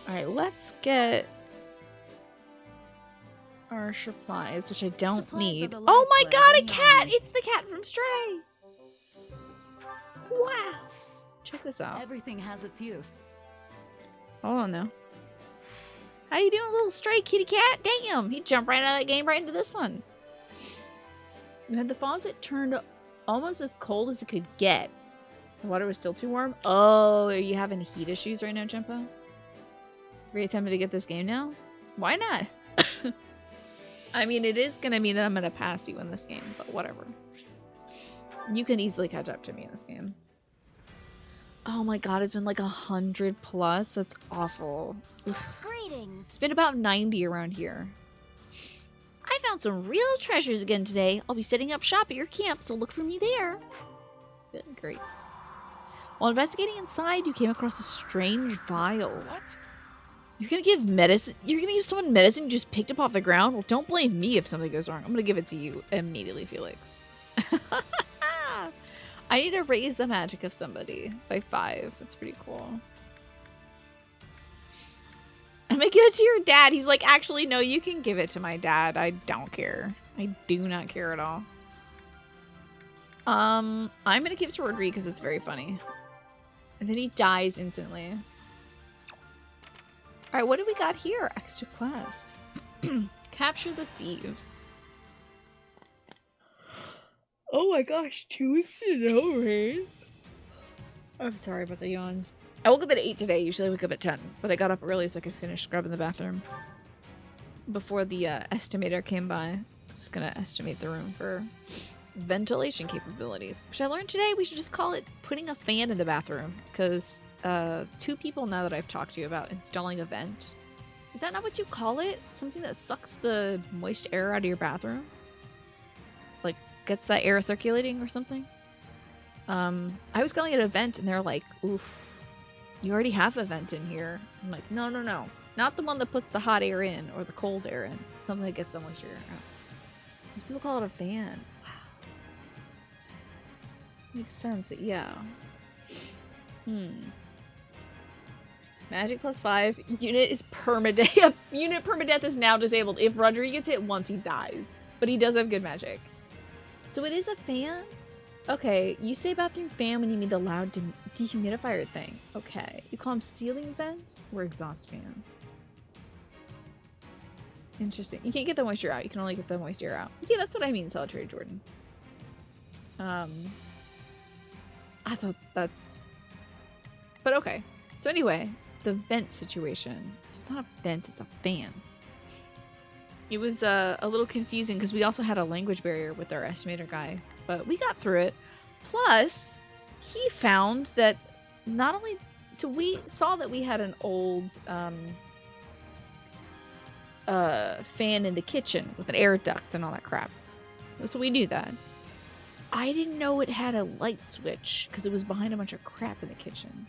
Alright, let's get our supplies, which I don't need. Oh my god, a cat! It's the cat from Stray! Wow! Check this out. Everything has its use. Hold on now. How you doing, little stray kitty cat? Damn! He jumped right out of that game right into this one. You had the faucet turned almost as cold as it could get. The water was still too warm? Oh, are you having heat issues right now, Jempo? Very tempted to get this game now? Why not? I mean, it is going to mean that I'm going to pass you in this game, but whatever. You can easily catch up to me in this game. Oh my god, it's been like 100 plus? That's awful. Ugh. Greetings. It's been about 90 around here. I found some real treasures again today. I'll be setting up shop at your camp, so look for me there. Good, great. While investigating inside, you came across a strange vial. What? You're gonna give medicine? You're gonna give someone medicine you just picked up off the ground? Well, don't blame me if something goes wrong. I'm gonna give it to you immediately, Felix. I need to raise the magic of somebody by 5. That's pretty cool. I'm gonna give it to your dad. He's like, actually, no, you can give it to my dad. I don't care. I do not care at all. I'm gonna give it to Rodrigo because it's very funny. And then he dies instantly. Alright, what do we got here? Extra quest. Capture the thieves. Oh my gosh, 2 weeks in a row, right? I'm sorry about the yawns. I woke up at 8 today. Usually I wake up at 10. But I got up early so I could finish scrubbing the bathroom. Before the estimator came by. Just gonna estimate the room for ventilation capabilities. Which I learned today we should just call it putting a fan in the bathroom. Because 2 people now that I've talked to you about installing a vent. Is that not what you call it? Something that sucks the moist air out of your bathroom? Like, gets that air circulating or something? I was calling it a vent and they're like, oof, you already have a vent in here. I'm like, no, no, no. Not the one that puts the hot air in or the cold air in. Something that gets the moisture out. These people call it a fan. Wow. Makes sense, but yeah. Magic +5. Unit is permadeath. Unit permadeath is now disabled if Rodrigo gets hit once he dies. But he does have good magic. So it is a fan? Okay, you say bathroom fan when you mean the loud dehumidifier thing. Okay. You call them ceiling vents or exhaust fans? Interesting. You can't get the moisture out. You can only get the moisture out. Yeah, that's what I mean, Solitary Jordan. I thought that's... But okay. So anyway, the vent situation. So it's not a vent, it's a fan. It was a little confusing because we also had a language barrier with our estimator guy, but we got through it. Plus, he found that not only... So we saw that we had an old fan in the kitchen with an air duct and all that crap. So we knew that. I didn't know it had a light switch because it was behind a bunch of crap in the kitchen.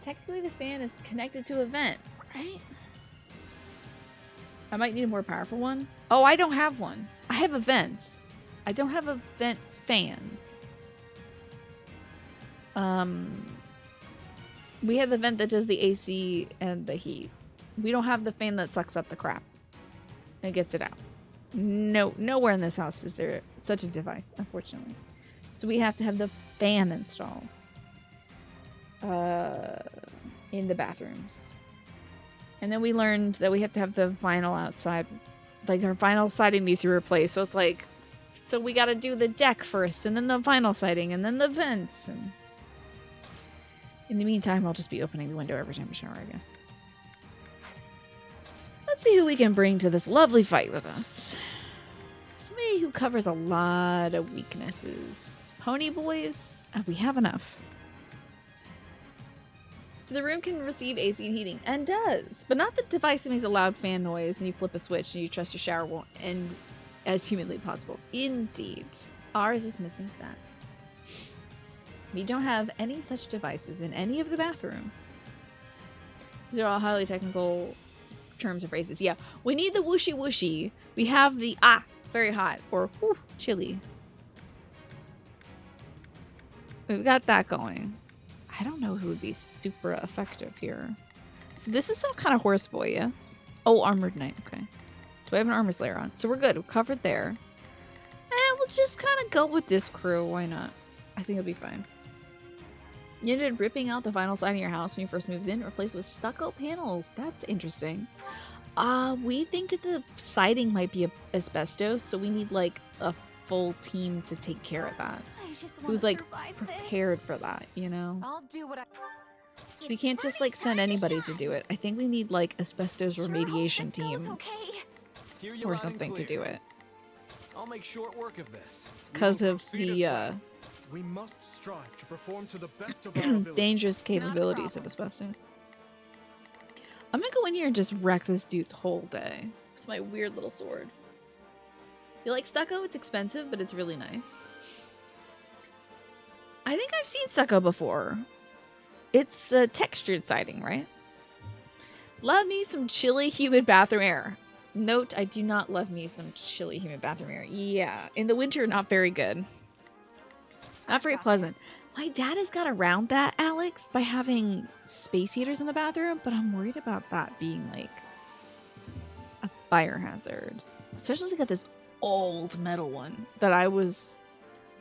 Technically, the fan is connected to a vent, right? I might need a more powerful one. Oh, I don't have one. I have a vent. I don't have a vent fan. We have the vent that does the AC and the heat. We don't have the fan that sucks up the crap and gets it out. No, nowhere in this house is there such a device, unfortunately. So we have to have the fan installed in the bathrooms. And then we learned that we have to have the vinyl outside. Like, our vinyl siding needs to be replaced. So it's like, so we got to do the deck first, and then the vinyl siding, and then the vents. And in the meantime, I'll just be opening the window every time I shower, I guess. Let's see who we can bring to this lovely fight with us. Somebody who covers a lot of weaknesses. Pony boys? We have enough. So the room can receive AC and heating, and does, but not the device that makes a loud fan noise and you flip a switch and you trust your shower won't end as humanly possible. Indeed. Ours is missing that. We don't have any such devices in any of the bathrooms. These are all highly technical terms and phrases. Yeah, we need the whooshy whooshy. We have the very hot, or whew, chilly. We've got that going. I don't know who would be super effective here. So this is some kind of horse boy, yeah? Oh, armored knight, okay. Do I have an armor slayer on? So we're good, we're covered there. And we'll just kind of go with this crew, why not? I think it'll be fine. You ended up ripping out the vinyl siding of your house when you first moved in, replaced with stucco panels. That's interesting. We think that the siding might be asbestos, so we need like a full team to take care of that. Who's like prepared for that, you know? I'll do what I... So we can't just like send anybody to do it. I think we need like asbestos remediation team or something to do it. I'll make short work of this. Because of the we must strive to perform to the best of our ability. dangerous capabilities of asbestos. I'm gonna go in here and just wreck this dude's whole day with my weird little sword. You like stucco? It's expensive, but it's really nice. I think I've seen stucco before. It's textured siding, right? Love me some chilly, humid bathroom air. Note, I do not love me some chilly, humid bathroom air. Yeah, in the winter, not very good. Not very pleasant. My dad has got around that, Alex, by having space heaters in the bathroom, but I'm worried about that being, like, a fire hazard. Especially since I got this old metal one that I was...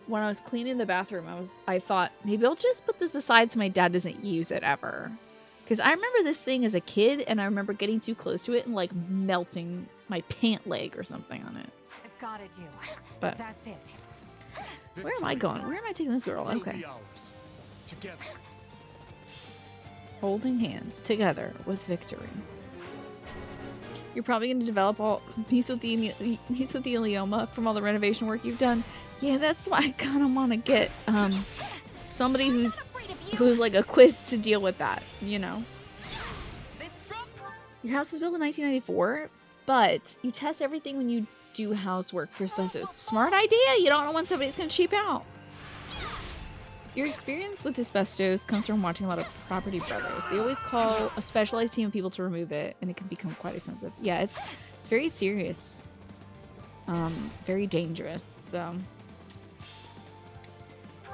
When I was cleaning the bathroom, I thought, maybe I'll just put this aside so my dad doesn't use it ever. Because I remember this thing as a kid, and I remember getting too close to it and, like, melting my pant leg or something on it. I've gotta do. But that's it. Where am I going? Where am I taking this girl? Okay. Together. Holding hands together with victory. You're probably going to develop all mesothelioma from all the renovation work you've done. Yeah, that's why I kind of want to get somebody who's like equipped to deal with that, you know. Your house was built in 1994, but you test everything when you do housework for asbestos. Smart idea. You don't know when somebody's going to cheap out. Your experience with asbestos comes from watching a lot of Property Brothers. They always call a specialized team of people to remove it, and it can become quite expensive. Yeah, it's very serious. Very dangerous. So,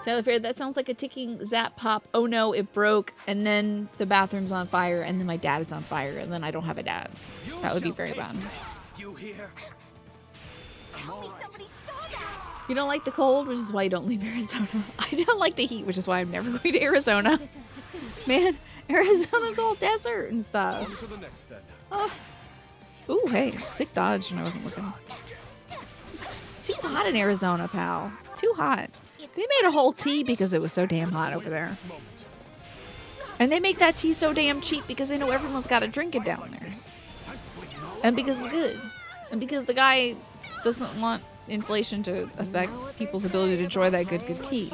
Tyler Fair, that sounds like a ticking zap pop. Oh no, it broke, and then the bathroom's on fire, and then my dad is on fire, and then I don't have a dad. That would be very bad. You hear? Tell me somebody saw that. You don't like the cold, which is why you don't leave Arizona. I don't like the heat, which is why I'm never going to Arizona. Man, Arizona's all desert and stuff. On to the next then. Oh. Ooh, hey, sick dodge when I wasn't looking. Too hot in Arizona, pal. Too hot. They made a whole tea because it was so damn hot over there. And they make that tea so damn cheap because they know everyone's got to drink it down there. And because it's good. And because the guy doesn't want inflation to affect people's ability to enjoy that good tea.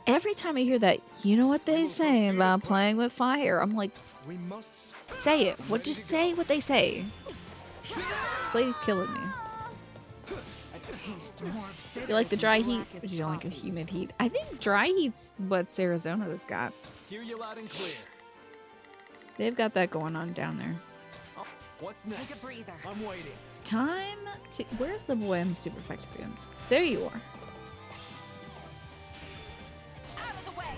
Every time I hear that, you know what they say about playing with fire, I'm like, say it. Just say what they say. This lady's killing me. You like the dry heat, but you don't like a humid heat. I think dry heat's what Arizona's got. Hear you loud and clear. They've got that going on down there. What's next? Take a breather. I'm waiting. Time to... Where's the boy I'm super effective against? There you are.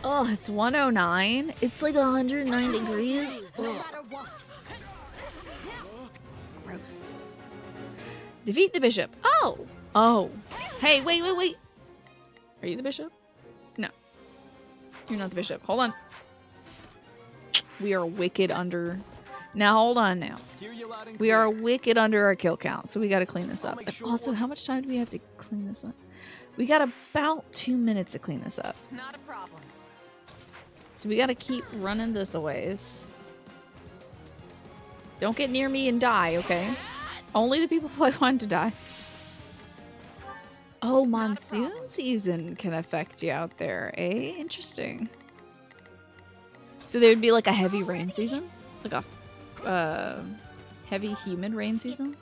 Oh, it's 109. It's like 109 degrees. Ugh. Gross. Defeat the bishop. Oh. Oh. Hey, wait. Are you the bishop? No. You're not the bishop. Hold on. We are wicked under... Now, hold on now. We are wicked under our kill count, so we gotta clean this up. And also, how much time do we have to clean this up? We got about 2 minutes to clean this up. Not a problem. So we gotta keep running this a ways. Don't get near me and die, okay? Only the people who I want to die. Oh, monsoon season can affect you out there, eh? Interesting. So there would be like a heavy rain season? Like a heavy humid rain season?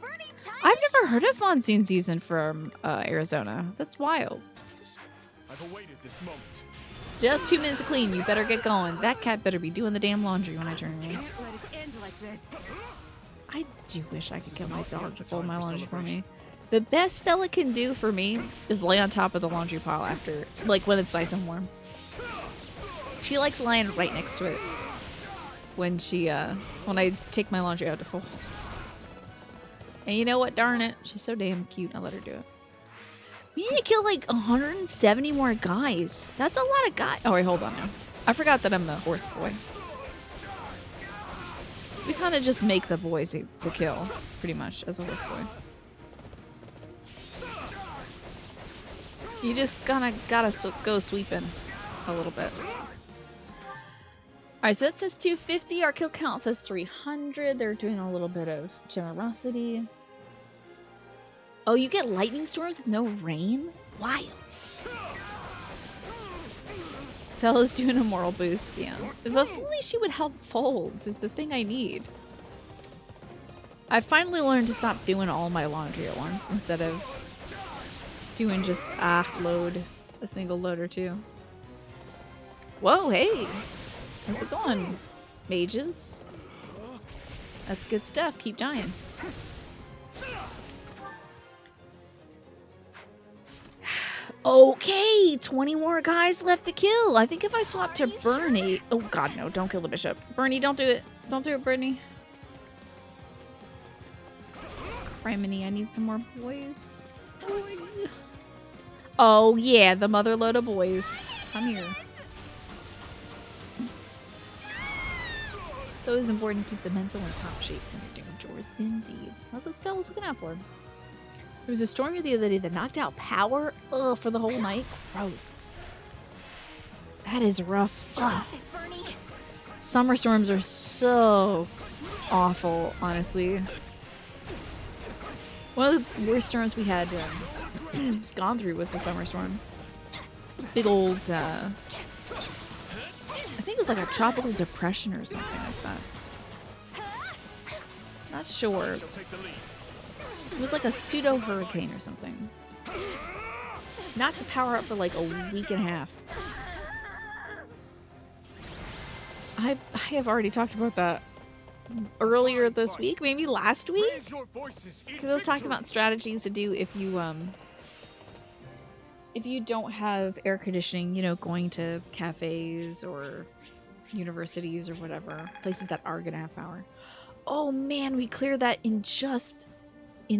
I've never heard of monsoon season from Arizona. That's wild. I've awaited this moment. Just 2 minutes to clean. You better get going. That cat better be doing the damn laundry when I turn around. I do wish I could get my dog to fold my laundry for me. The best Stella can do for me is lay on top of the laundry pile after, like when it's nice and warm. She likes lying right next to it when I take my laundry out to fold. And you know what? Darn it. She's so damn cute. I let her do it. We need to kill like 170 more guys. That's a lot of guys. Oh, wait, hold on now. I forgot that I'm the horse boy. We kind of just make the boys to kill, pretty much, as a horse boy. You just gotta go sweeping a little bit. Alright, so it says 250. Our kill count says 300. They're doing a little bit of generosity. Oh, you get lightning storms with no rain? Wild. Stella's doing a moral boost, yeah. If only she would help folds is the thing I need. I finally learned to stop doing all my laundry at once instead of doing just a single load or two. Whoa, hey! How's it going, mages? That's good stuff. Keep dying. Okay, 20 more guys left to kill. I think if I swap to Bernie... Oh god, no. Don't kill the bishop. Bernie, don't do it. Don't do it, Bernie. Criminy, I need some more boys. Oh, yeah. The mother load of boys. Come here. It's always important to keep the mental in top shape when you're doing chores. Indeed. That's what Stella's looking out for. There was a storm here the other day that knocked out power for the whole night. Gross. That is rough. Ugh. Summer storms are so awful, honestly. One of the worst storms we had gone through was the summer storm. Big old, I think it was like a tropical depression or something like that. Not sure. It was like a pseudo hurricane or something. Knocked the power up for like a week and a half. I have already talked about that earlier this week, maybe last week, because I was talking about strategies to do if you don't have air conditioning, you know, going to cafes or universities or whatever, places that are gonna have power. Oh man, we cleared that in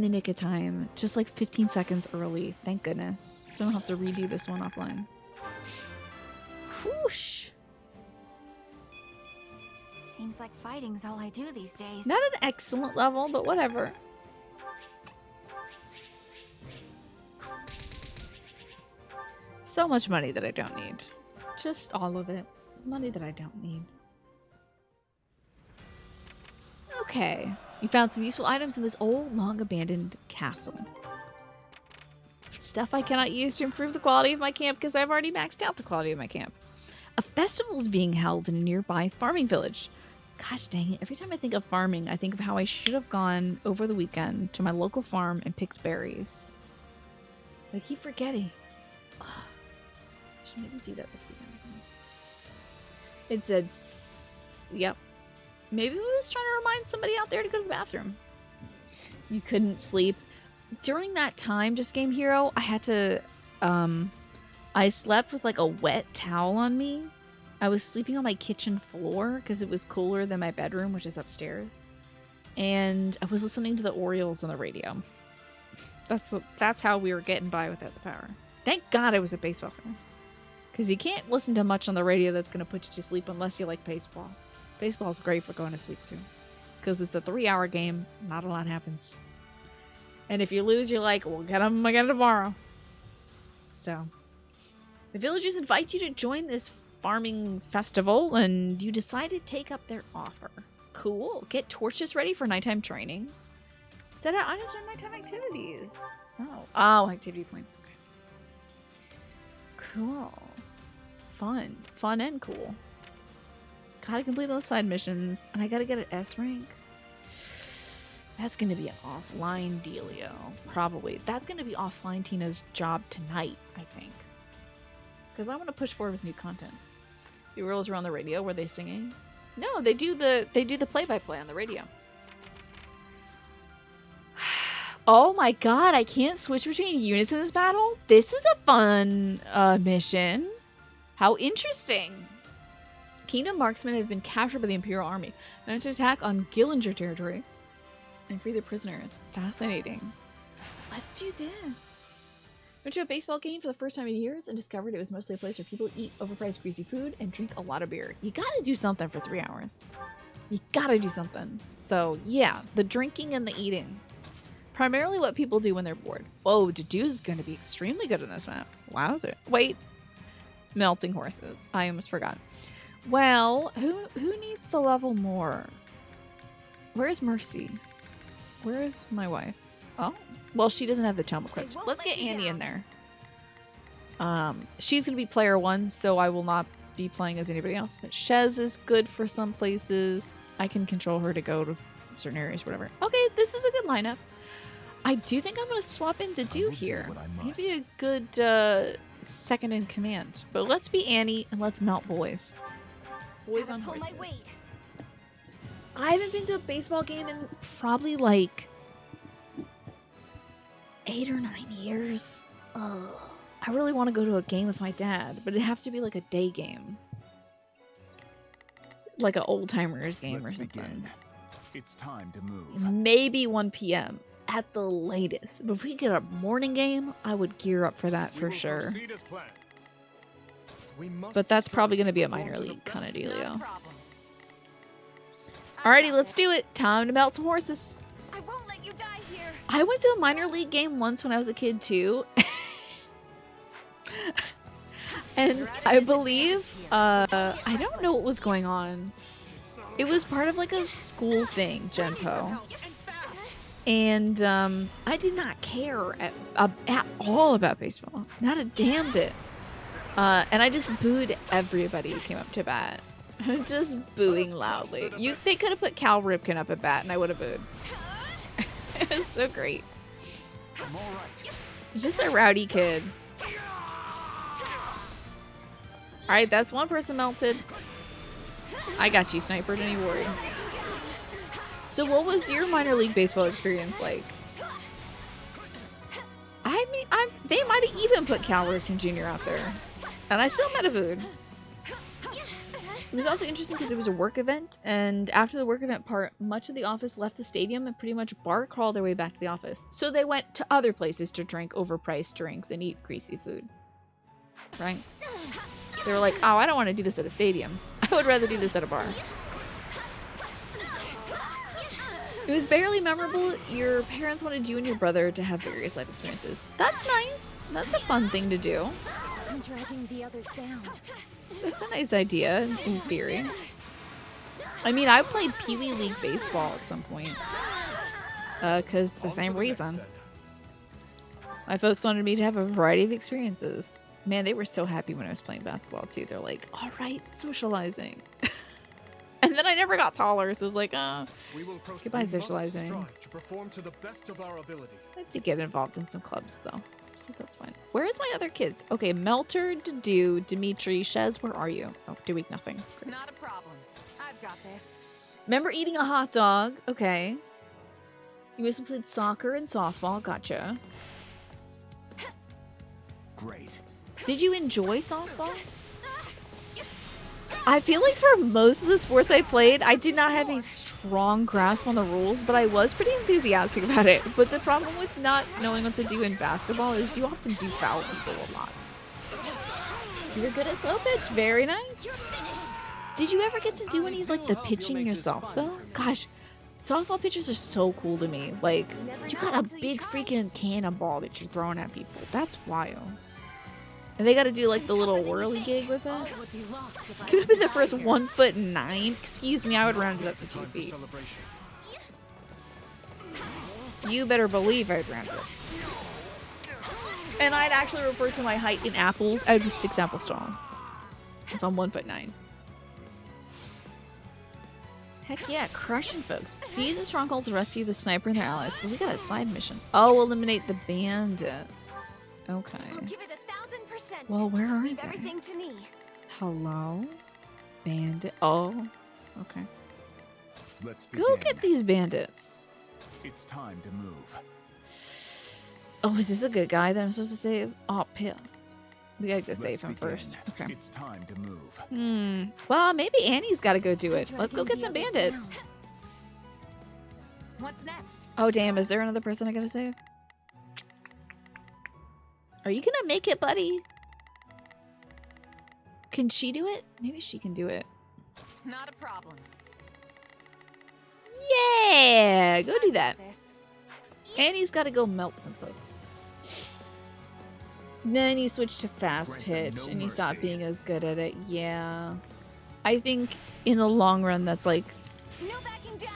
the nick of time, just like 15 seconds early. Thank goodness. So I don't have to redo this one offline. Whoosh. Seems like fighting's all I do these days. Not an excellent level, but whatever. So much money that I don't need. Just all of it. Money that I don't need. Okay. You found some useful items in this old, long-abandoned castle. Stuff I cannot use to improve the quality of my camp because I've already maxed out the quality of my camp. A festival is being held in a nearby farming village. Gosh dang it. Every time I think of farming, I think of how I should have gone over the weekend to my local farm and picked berries. I keep forgetting. Ugh. I should maybe do that this weekend. It said, yep. Maybe we was trying to remind somebody out there to go to the bathroom. You couldn't sleep. During that time, Just Game Hero, I had to, I slept with like a wet towel on me. I was sleeping on my kitchen floor because it was cooler than my bedroom, which is upstairs. And I was listening to the Orioles on the radio. That's how we were getting by without the power. Thank God I was a baseball fan. Because you can't listen to much on the radio that's going to put you to sleep unless you like baseball. Baseball's great for going to sleep too. Because it's a 3-hour game. Not a lot happens. And if you lose, you're like, we'll get them again tomorrow. So, the villagers invite you to join this farming festival, and you decide to take up their offer. Cool. Get torches ready for nighttime training. Set out items for nighttime activities. Oh, activity points. Okay. Cool. Fun. Fun and cool. Gotta complete all the side missions, and I gotta get an S rank. That's gonna be an offline dealio. Probably. That's gonna be offline Tina's job tonight, I think. Because I want to push forward with new content. The Orioles are on the radio. Were they singing? No, they do the play-by-play on the radio. Oh my god, I can't switch between units in this battle? This is a fun mission. How interesting. Kingdom marksmen have been captured by the Imperial Army. Now to attack on Gillinger territory and free the prisoners. Fascinating. Let's do this. Went to a baseball game for the first time in years and discovered it was mostly a place where people eat overpriced greasy food and drink a lot of beer. You gotta do something for 3 hours. You gotta do something. So yeah, the drinking and the eating. Primarily what people do when they're bored. Whoa, Dedue's is going to be extremely good in this map. Wowzer. Wait. Melting horses. I almost forgot. Well, who needs the level more? Where's Mercy? Where's my wife? Oh. Well, she doesn't have the tome equipped. Let's get Annie in there. She's going to be player 1, so I will not be playing as anybody else. But Shez is good for some places. I can control her to go to certain areas, whatever. Okay, this is a good lineup. I do think I'm going to swap into Dedue here. Maybe a good second in command. But let's be Annie and let's melt boys. Boys on horses. I haven't been to a baseball game in probably like 8 or 9 years. Ugh. I really want to go to a game with my dad, but it has to be like a day game. Like an old timers game or something. Begin. It's time to move. Maybe 1 p.m. at the latest. But if we get a morning game, I would gear up for that for sure. But that's probably going to be a minor league kind of dealio. Alrighty, let's do it. Time to melt some horses. I won't let you die here. I went to a minor league game once when I was a kid too. And I believe, I don't know what was going on. It was part of like a school thing, Genpo. And I did not care at all about baseball. Not a damn bit. And I just booed everybody who came up to bat. Just booing loudly. They could have put Cal Ripken up at bat and I would have booed. It was so great. Just a rowdy kid. Alright, that's one person melted. I got you, Sniper. Don't you worry. So what was your minor league baseball experience like? I mean, they might have even put Cal Ripken Jr. out there. And I still met a food. It was also interesting because it was a work event, and after the work event part, much of the office left the stadium and pretty much bar crawled their way back to the office. So they went to other places to drink overpriced drinks and eat greasy food. Right? They were like, oh, I don't want to do this at a stadium. I would rather do this at a bar. It was barely memorable. Your parents wanted you and your brother to have various life experiences. That's nice. That's a fun thing to do. I'm dragging the others down. That's a nice idea, in theory. I mean, I played Pee Wee League baseball at some point. Because the same reason. My folks wanted me to have a variety of experiences. Man, they were so happy when I was playing basketball too. They're like, all right, socializing. And then I never got taller, so it was like, goodbye socializing. To perform to the best of our ability. I had to get involved in some clubs though. So that's fine. Where's my other kids? Okay, Melter, Dedu, Dimitri, Shez, where are you? Oh, doing nothing. Great. Not a problem. I've got this. Remember eating a hot dog? Okay. You mostly played soccer and softball. Gotcha. Great. Did you enjoy softball? I feel like for most of the sports I played, I did not have a strong grasp on the rules, but I was pretty enthusiastic about it. But the problem with not knowing what to do in basketball is you often do foul people a lot. You're good at slow pitch. Very nice. Did you ever get to do any like the pitching yourself though? Gosh, softball pitchers are so cool to me. Like, you got a big freaking cannonball that you're throwing at people. That's wild. And they got to do like the little whirly gig with it. Could have been the first 1'9". Excuse me, I would round it up to 2 feet. You better believe I'd round it up. And I'd actually refer to my height in apples. I'd be 6 apples tall if I'm 1'9". Heck yeah, crushing folks. Seize the stronghold to rescue the sniper and their allies. But we got a side mission. Oh, eliminate the bandits. Okay. I'll give it 1,000%. Well, where are Leave they? everything to me. Hello? Bandit. Oh, okay. Let's begin. Go get these bandits. It's time to move. Oh, is this a good guy that I'm supposed to save? Oh, piss. We gotta go save him begin. first. Okay. It's time to move. Well, maybe Annie's gotta go do it. Let's go get some bandits. What's next? Oh, damn. Is there another person I gotta save? Are you gonna make it, buddy? Can she do it? Maybe she can do it. Not a problem. Yeah! Go do that. Annie's gotta go melt some folks. Then you switch to fast pitch and you stop being as good at it. Yeah. I think in the long run that's like... No backing down.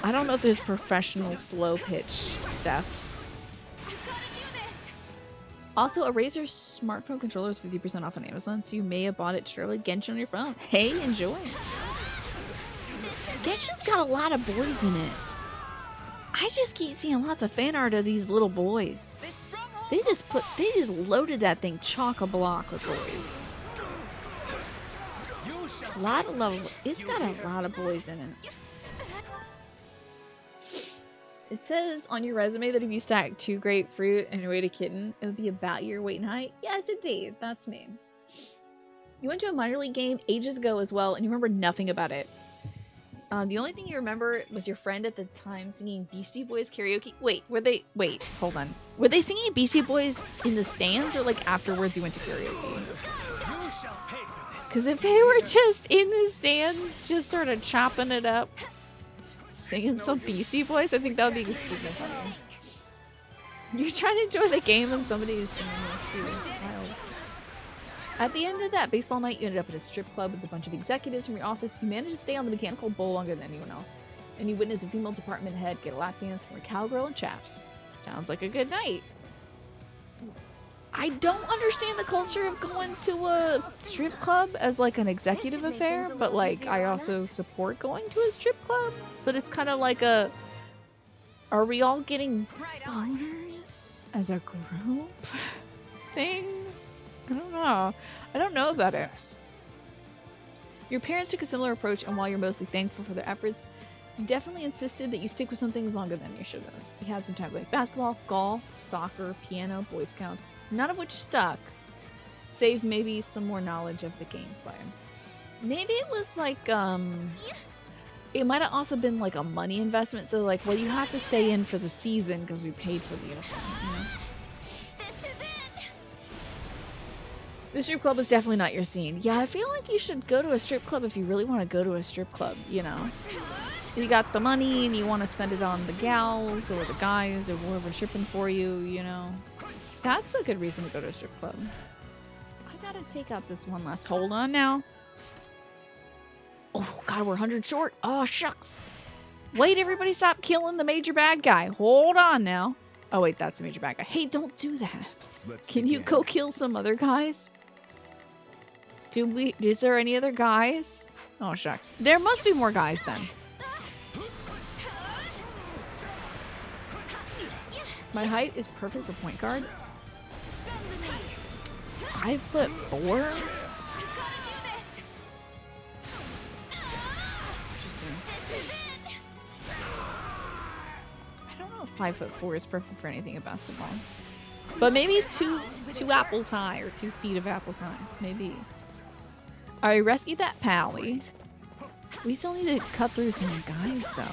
I don't know if there's professional slow pitch stuff. Also, Eraser smartphone controller is 50% off on Amazon, so you may have bought it to early Genshin on your phone. Hey, enjoy. Genshin's got a lot of boys in it. I just keep seeing lots of fan art of these little boys. They just loaded that thing chock-a-block with boys. A lot of levels. It's got a lot of boys in it. It says on your resume that if you stack 2 grapefruit and weighed a kitten, it would be about your weight and height. Yes, indeed. That's me. You went to a minor league game ages ago as well, and you remember nothing about it. The only thing you remember was your friend at the time singing Beastie Boys karaoke. Wait, hold on. Were they singing Beastie Boys in the stands or like afterwards you went to karaoke? Because if they were just in the stands, just sort of chopping it up, singing some Beastie Boys, I think that would be extremely funny. You're trying to enjoy the game and somebody is singing this too. Wild. At the end of that baseball night, you ended up at a strip club with a bunch of executives from your office. You managed to stay on the mechanical bull longer than anyone else. And you witnessed a female department head get a lap dance from a cowgirl and chaps. Sounds like a good night. I don't understand the culture of going to a strip club as like an executive affair, but like I also support going to a strip club. But it's kind of like a, are we all getting boners as a group thing? I don't know. I don't know about it. Your parents took a similar approach, and while you're mostly thankful for their efforts, you definitely insisted that you stick with some things longer than you should have. You had some time with basketball, golf, soccer, piano, Boy Scouts, none of which stuck, save maybe some more knowledge of the gameplay. Maybe it was like, it might have also been like a money investment, so like, well, you have to stay in for the season because we paid for the event, you know? The strip club is definitely not your scene. Yeah, I feel like you should go to a strip club if you really want to go to a strip club, you know? You got the money and you want to spend it on the gals or the guys or whoever's stripping for you, you know? That's a good reason to go to a strip club. I gotta take out this one last. Hold on now. Oh, God. God, we're 100 short. Oh, shucks. Wait, everybody stop killing the major bad guy. Hold on now. Oh, wait, that's the major bad guy. Hey, don't do that. Can you go kill some other guys? Is there any other guys? Oh, shucks. There must be more guys then. My height is perfect for point guard. 5'4". I don't know if 5'4" is perfect for anything in basketball. But maybe two apples high or 2 feet of apples high. Maybe. I rescued that pally. We still need to cut through some guys though.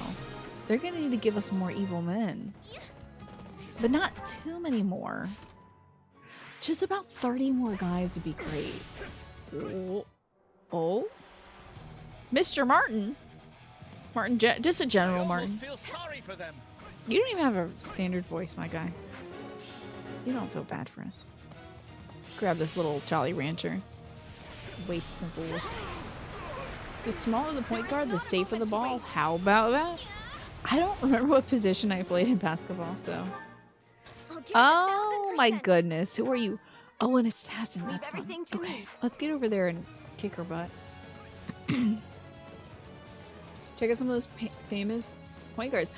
They're gonna need to give us more evil men. But not too many more. Just about 30 more guys would be great. Oh. Mr. Martin? Martin, just a general Martin. Feel sorry for them. You don't even have a standard voice, my guy. You don't feel bad for us. Grab this little Jolly Rancher. Waste some bullets. The smaller the point guard, the safer the ball. How about that? I don't remember what position I played in basketball, so... Oh my goodness, who are you? Oh, an assassin, that's fun. Okay, let's get over there and kick her butt. Check out some of those famous point guards.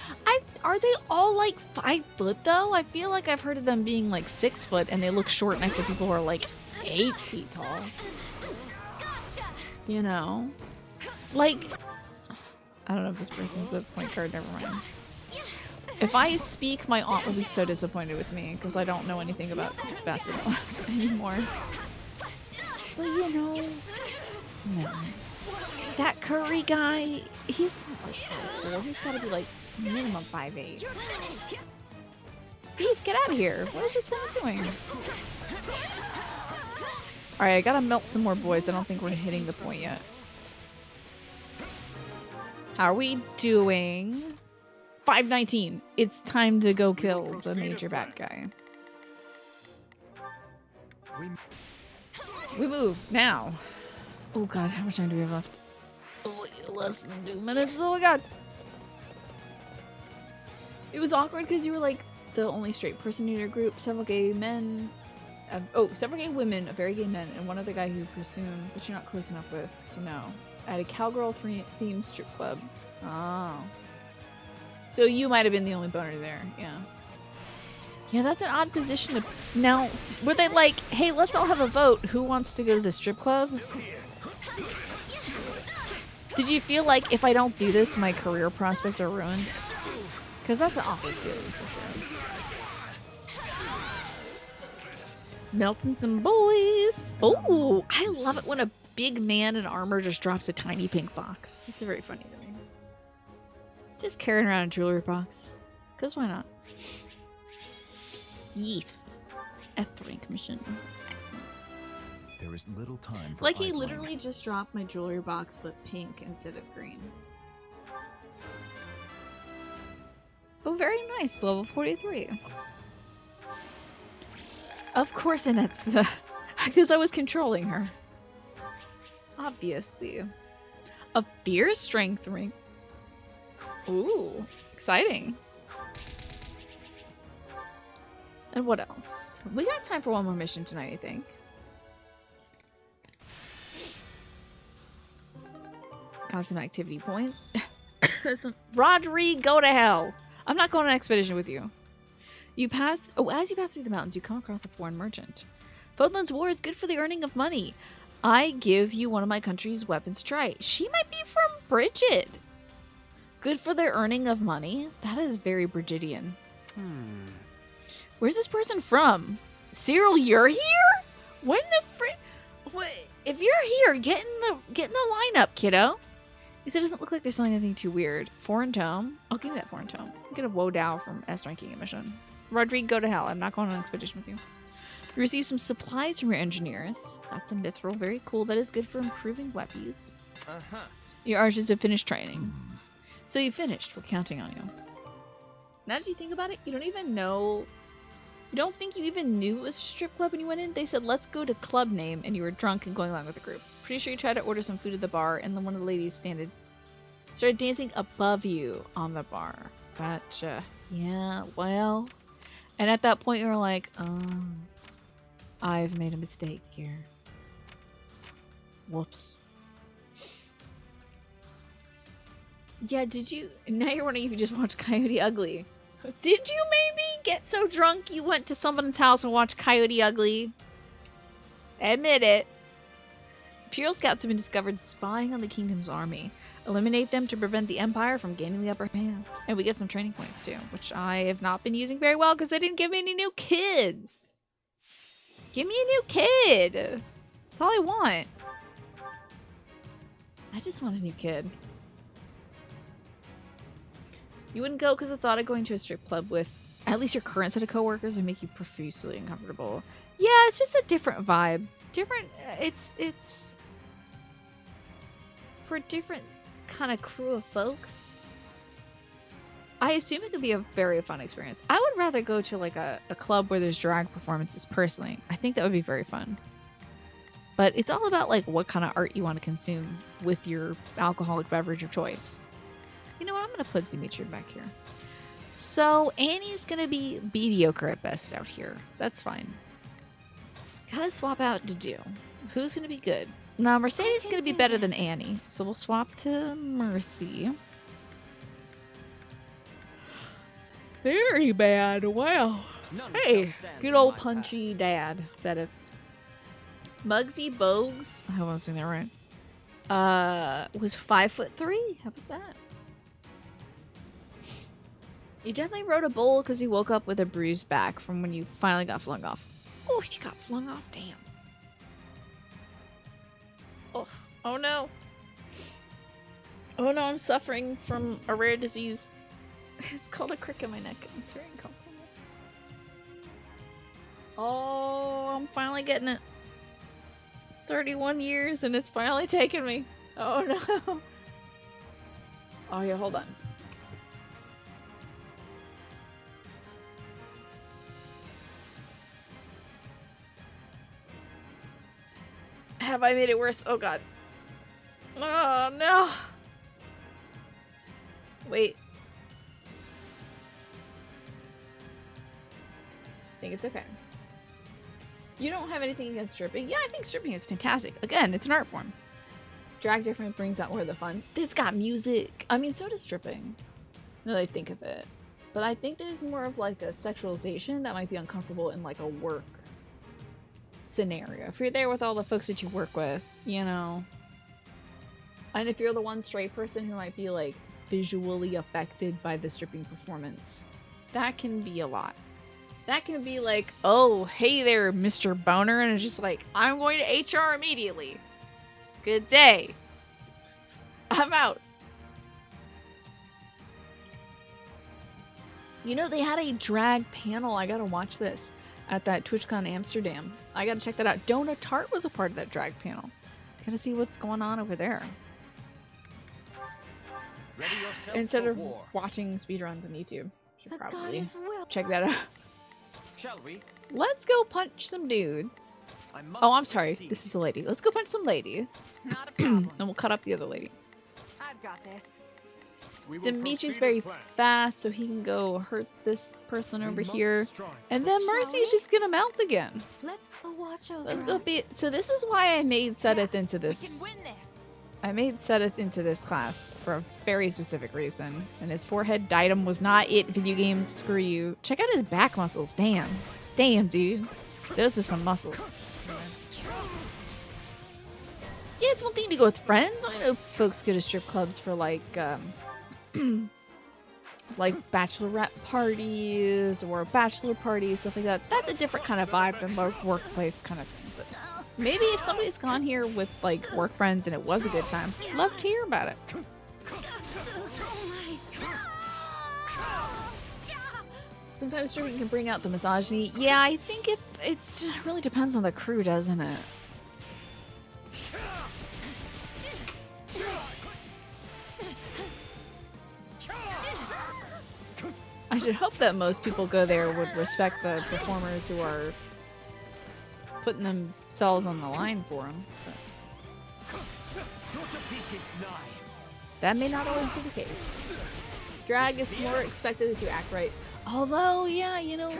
Are they all like 5 foot though? I feel like I've heard of them being like 6 foot and they look short next to people who are like 8 feet tall. You know? Like, I don't know if this person's a point guard, never mind. If I speak, my aunt will be so disappointed with me because I don't know anything about basketball anymore. But you know, no. That Curry guy, he's not like 5'4". He's gotta be like minimum 5'8". Steve, get out of here. What is this one doing? Alright, I gotta melt some more boys. I don't think we're hitting the point yet. How are we doing? 519. It's time to go kill the major bad guy. We move now. Oh god, how much time do we have left? Oh, less than 2 minutes. Oh my god. It was awkward because you were like the only straight person in your group. Several gay men. Several gay women, a very gay men, and one other guy who you presume, but you're not close enough with to know. At a cowgirl themed strip club. Oh. So you might have been the only boner there, yeah. Yeah, that's an odd position to... Now, were they like, hey, let's all have a vote. Who wants to go to the strip club? Did you feel like if I don't do this, my career prospects are ruined? Because that's an awful feeling for sure. Melting some boys. Oh, I love it when a big man in armor just drops a tiny pink box. It's very funny to me. Just carrying around a jewelry box. Because why not? Yeeth. F rank mission. Excellent. There is little time for like he literally just dropped my jewelry box, but pink instead of green. Oh, very nice. Level 43. Of course, Annette's because I was controlling her. Obviously. A fierce strength ring. Ooh, exciting. And what else? We got time for one more mission tonight, I think. Got some activity points. Rodri, go to hell. I'm not going on an expedition with you. As you pass through the mountains, you come across a foreign merchant. Fodlan's war is good for the earning of money. I give you one of my country's weapons to try. She might be from Bridget. Good for their earning of money? That is very Brigidian. Where's this person from? Cyril, you're here? When the frick? Wait, if you're here, get in the lineup, kiddo. He said it doesn't look like there's anything too weird. Foreign tome? I'll give you that foreign tome. Get a woe dow from S ranking emission. Rodrigo, go to hell. I'm not going on an expedition with you. You receive some supplies from your engineers. That's a mithril. Very cool. That is good for improving weapons. Your archers have finished training. So you finished. We're counting on you. Now that you think about it, you don't even know... You don't think you even knew it was a strip club when you went in? They said, let's go to club name, and you were drunk and going along with the group. Pretty sure you tried to order some food at the bar, and then one of the ladies Started dancing above you on the bar. Gotcha. Yeah, well. And at that point, you were like, I've made a mistake here. Whoops. Yeah, did you? Now you're wondering if you just watched Coyote Ugly. Did you maybe get so drunk you went to someone's house and watched Coyote Ugly? Admit it. Imperial scouts have been discovered spying on the kingdom's army. Eliminate them to prevent the Empire from gaining the upper hand. And we get some training points too, which I have not been using very well because they didn't give me any new kids. Give me a new kid. That's all I want. I just want a new kid. You wouldn't go because the thought of going to a strip club with at least your current set of coworkers would make you profusely uncomfortable. Yeah, it's just a different vibe. Different, it's for a different kind of crew of folks. I assume it could be a very fun experience. I would rather go to like a club where there's drag performances personally. I think that would be very fun. But it's all about like what kind of art you want to consume with your alcoholic beverage of choice. You know what? I'm going to put Dimitri back here. So Annie's going to be mediocre at best out here. That's fine. Gotta swap out Dedu. Who's going to be good? Now, Mercedes is going to be better than Annie. So we'll swap to Mercy. Very bad. Wow. Hey, good old punchy dad. Said it. Muggsy Bogues, I hope I'm saying that right, was 5'3". How about that? You definitely rode a bull because you woke up with a bruised back from when you finally got flung off. Oh, you got flung off? Damn. Oh, oh no. Oh no, I'm suffering from a rare disease. It's called a crick in my neck. It's very uncomfortable. Oh, I'm finally getting it. 31 years and it's finally taken me. Oh no. Oh yeah, hold on. Have I made it worse? Oh god. Oh no. Wait. I think it's okay. You don't have anything against stripping? Yeah, I think stripping is fantastic. Again, it's an art form. Drag definitely brings out more of the fun. It's got music. I mean, so does stripping. Now that I think of it. But I think there's more of like a sexualization that might be uncomfortable in like a work scenario. If you're there with all the folks that you work with, you know. And if you're the one straight person who might be like visually affected by the stripping performance, that can be a lot. That can be like, oh, hey there, Mr. Boner, and it's just like, I'm going to HR immediately. Good day. I'm out. You know, they had a drag panel. I gotta watch this at that TwitchCon Amsterdam. I gotta check that out. Dona Tart was a part of that drag panel. Gotta see what's going on over there. Instead of watching speedruns on YouTube, should probably check that out. Shall we? Let's go punch some dudes. Oh, I'm sorry. This is a lady. Let's go punch some ladies. Not a problem. And we'll cut up the other lady. I've got this. Dimitri's very fast, so he can go hurt this person over here. And then Mercy's just gonna melt again. Let's go watch over. Let's go be. So this is why I made Sedith into this. We can win this. I made Sedith into this class for a very specific reason. And his forehead diadem was not it, video game. Screw you. Check out his back muscles. Damn. Damn, dude. Those are some muscles. Yeah, it's one thing to go with friends. I know folks go to strip clubs for like like bachelorette parties or bachelor parties, stuff like that. That's a different kind of vibe than workplace kind of thing. But maybe if somebody's gone here with like work friends and it was a good time, love to hear about it. Sometimes stripping can bring out the misogyny. Yeah, I think it really depends on the crew, doesn't it? I should hope that most people go there would respect the performers who are putting themselves on the line for them. That may not always be the case. Drag is more expected to act right. Although, yeah, you know,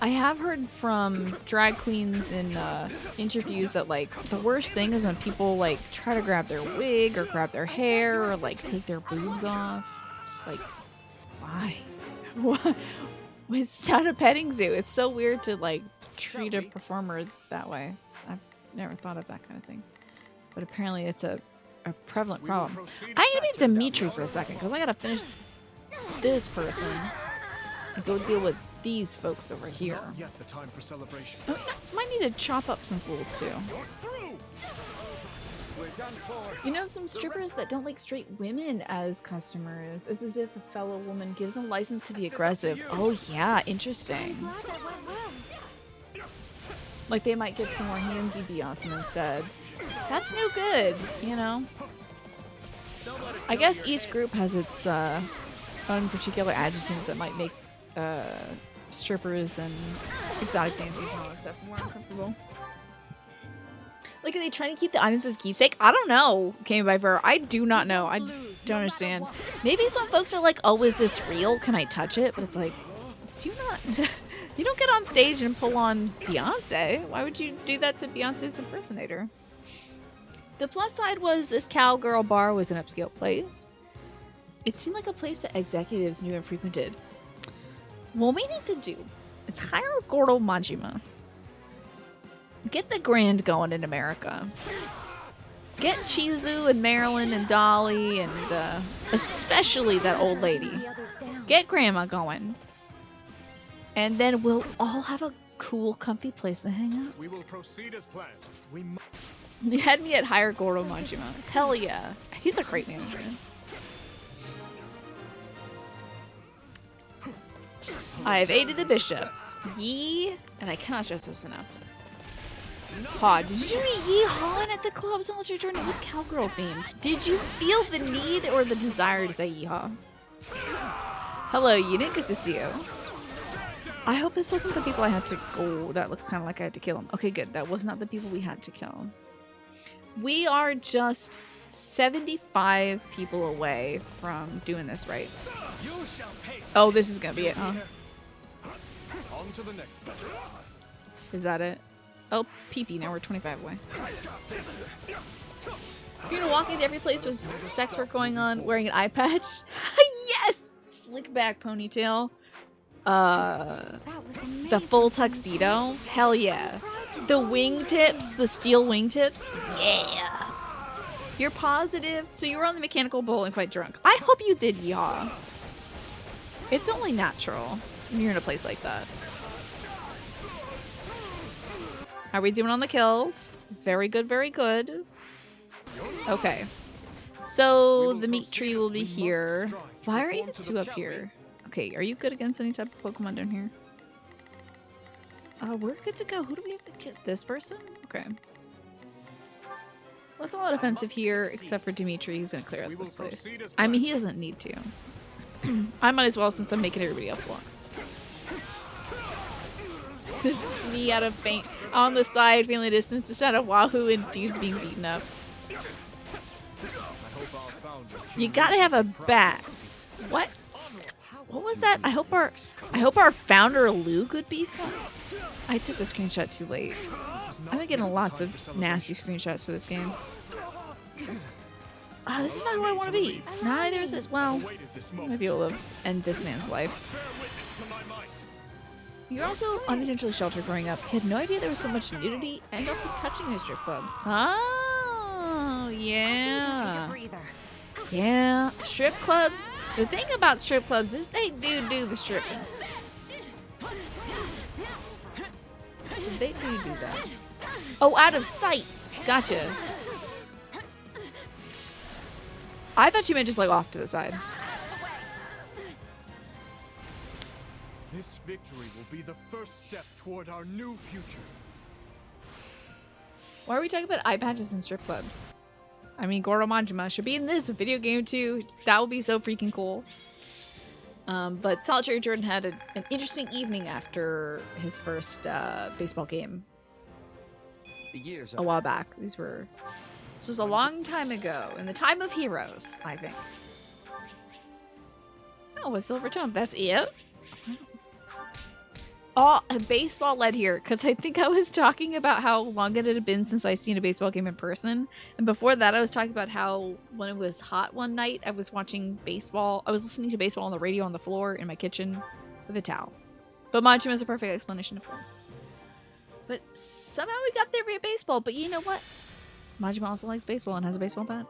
I have heard from drag queens in interviews that, like, the worst thing is when people, like, try to grab their wig or grab their hair or, like, take their boobs off. It's just like, why? What? It's not a petting zoo. It's so weird to, like, treat a performer that way. I've never thought of that kind of thing. But apparently it's a prevalent problem. I'm gonna be Dimitri for a second, because I gotta finish this person and go deal with these folks over here. Yet the time for celebration. Oh, might need to chop up some fools too. You know, some strippers that don't like straight women as customers. It's as if a fellow woman gives them license to be aggressive. Oh yeah, interesting. Like they might get some more handsy Beyonce instead. That's no good, you know? I guess each group has its own particular adjectives that might make strippers and exotic dancers and all that stuff more uncomfortable. Like, are they trying to keep the items as keepsake? I don't know, Came by Ver. I do not know. I don't understand. Maybe some folks are like, oh, is this real? Can I touch it? But it's like, do not... You don't get on stage and pull on Beyonce. Why would you do that to Beyonce's impersonator? The plus side was this cowgirl bar was an upscale place. It seemed like a place that executives knew and frequented. What we need to do is hire Goro Majima. Get the grand going in America. Get Chizu and Marilyn and Dolly and especially that old lady. Get Grandma going. And then we'll all have a cool, comfy place to hang out. We will proceed as planned. You had me at hire Goro Majima. Hell yeah. He's a great manager. I have aided the bishop. Yee, and I cannot stress this enough. Pod, did you meet Yee Han at the club Soldier Jordan? It was cowgirl themed. Did you feel the need or the desire to say Yeehaw? Hello, unit. Good to see you. I hope this wasn't the people I had to... Oh, that looks kind of like I had to kill them. Okay, good. That was not the people we had to kill. We are just 75 people away from doing this right. Oh, this is gonna be it, huh? On to the next level. Is that it? Oh, pee-pee. Now we're 25 away. You're gonna walk into every place with sex work going on wearing an eye patch? Yes! Slick back ponytail. The full tuxedo? Hell yeah. The wingtips, the steel wingtips? Yeah. You're positive? So you were on the mechanical bull and quite drunk. I hope you did, yaw. It's only natural when you're in a place like that. How are we doing on the kills? Very good, very good. Okay. So the meat tree will be here. Why are you two up here? Okay, are you good against any type of Pokemon down here? We're good to go. Who do we have to kill? This person? Okay. Well, it's a lot offensive here, except for Dimitri. He's gonna clear out this place. I mean, he doesn't need to. I might as well, since I'm making everybody else walk. This is me out of faint on the side, feeling the distance to sound of Wahoo and dudes being beaten up. You gotta have a bat. What? What was that? I hope our founder Luke would be fun. I took the screenshot too late. I've been getting lots of nasty screenshots for this game. This is not who I want to be. Neither is this. Well, maybe we'll end this man's life. You're also unintentionally sheltered growing up. He had no idea there was so much nudity and also touching in a strip club. Oh, yeah. Yeah, strip clubs. The thing about strip clubs is they do the stripping. They do that. Oh, out of sight. Gotcha. I thought you meant just like off to the side. This victory will be the first step toward our new future. Why are we talking about eye patches and strip clubs? I mean, Goro Majima should be in this video game too. That would be so freaking cool. But Solitary Jordan had an interesting evening after his first baseball game a while back. These were This was a long time ago, in the time of heroes, I think. Oh, a silver tome. That's it? Oh, a baseball led here, because I think I was talking about how long it had been since I seen a baseball game in person. And before that, I was talking about how when it was hot one night, I was watching baseball. I was listening to baseball on the radio on the floor in my kitchen with a towel. But Majima is a perfect explanation of things. But somehow we got there via baseball. But you know what? Majima also likes baseball and has a baseball bat.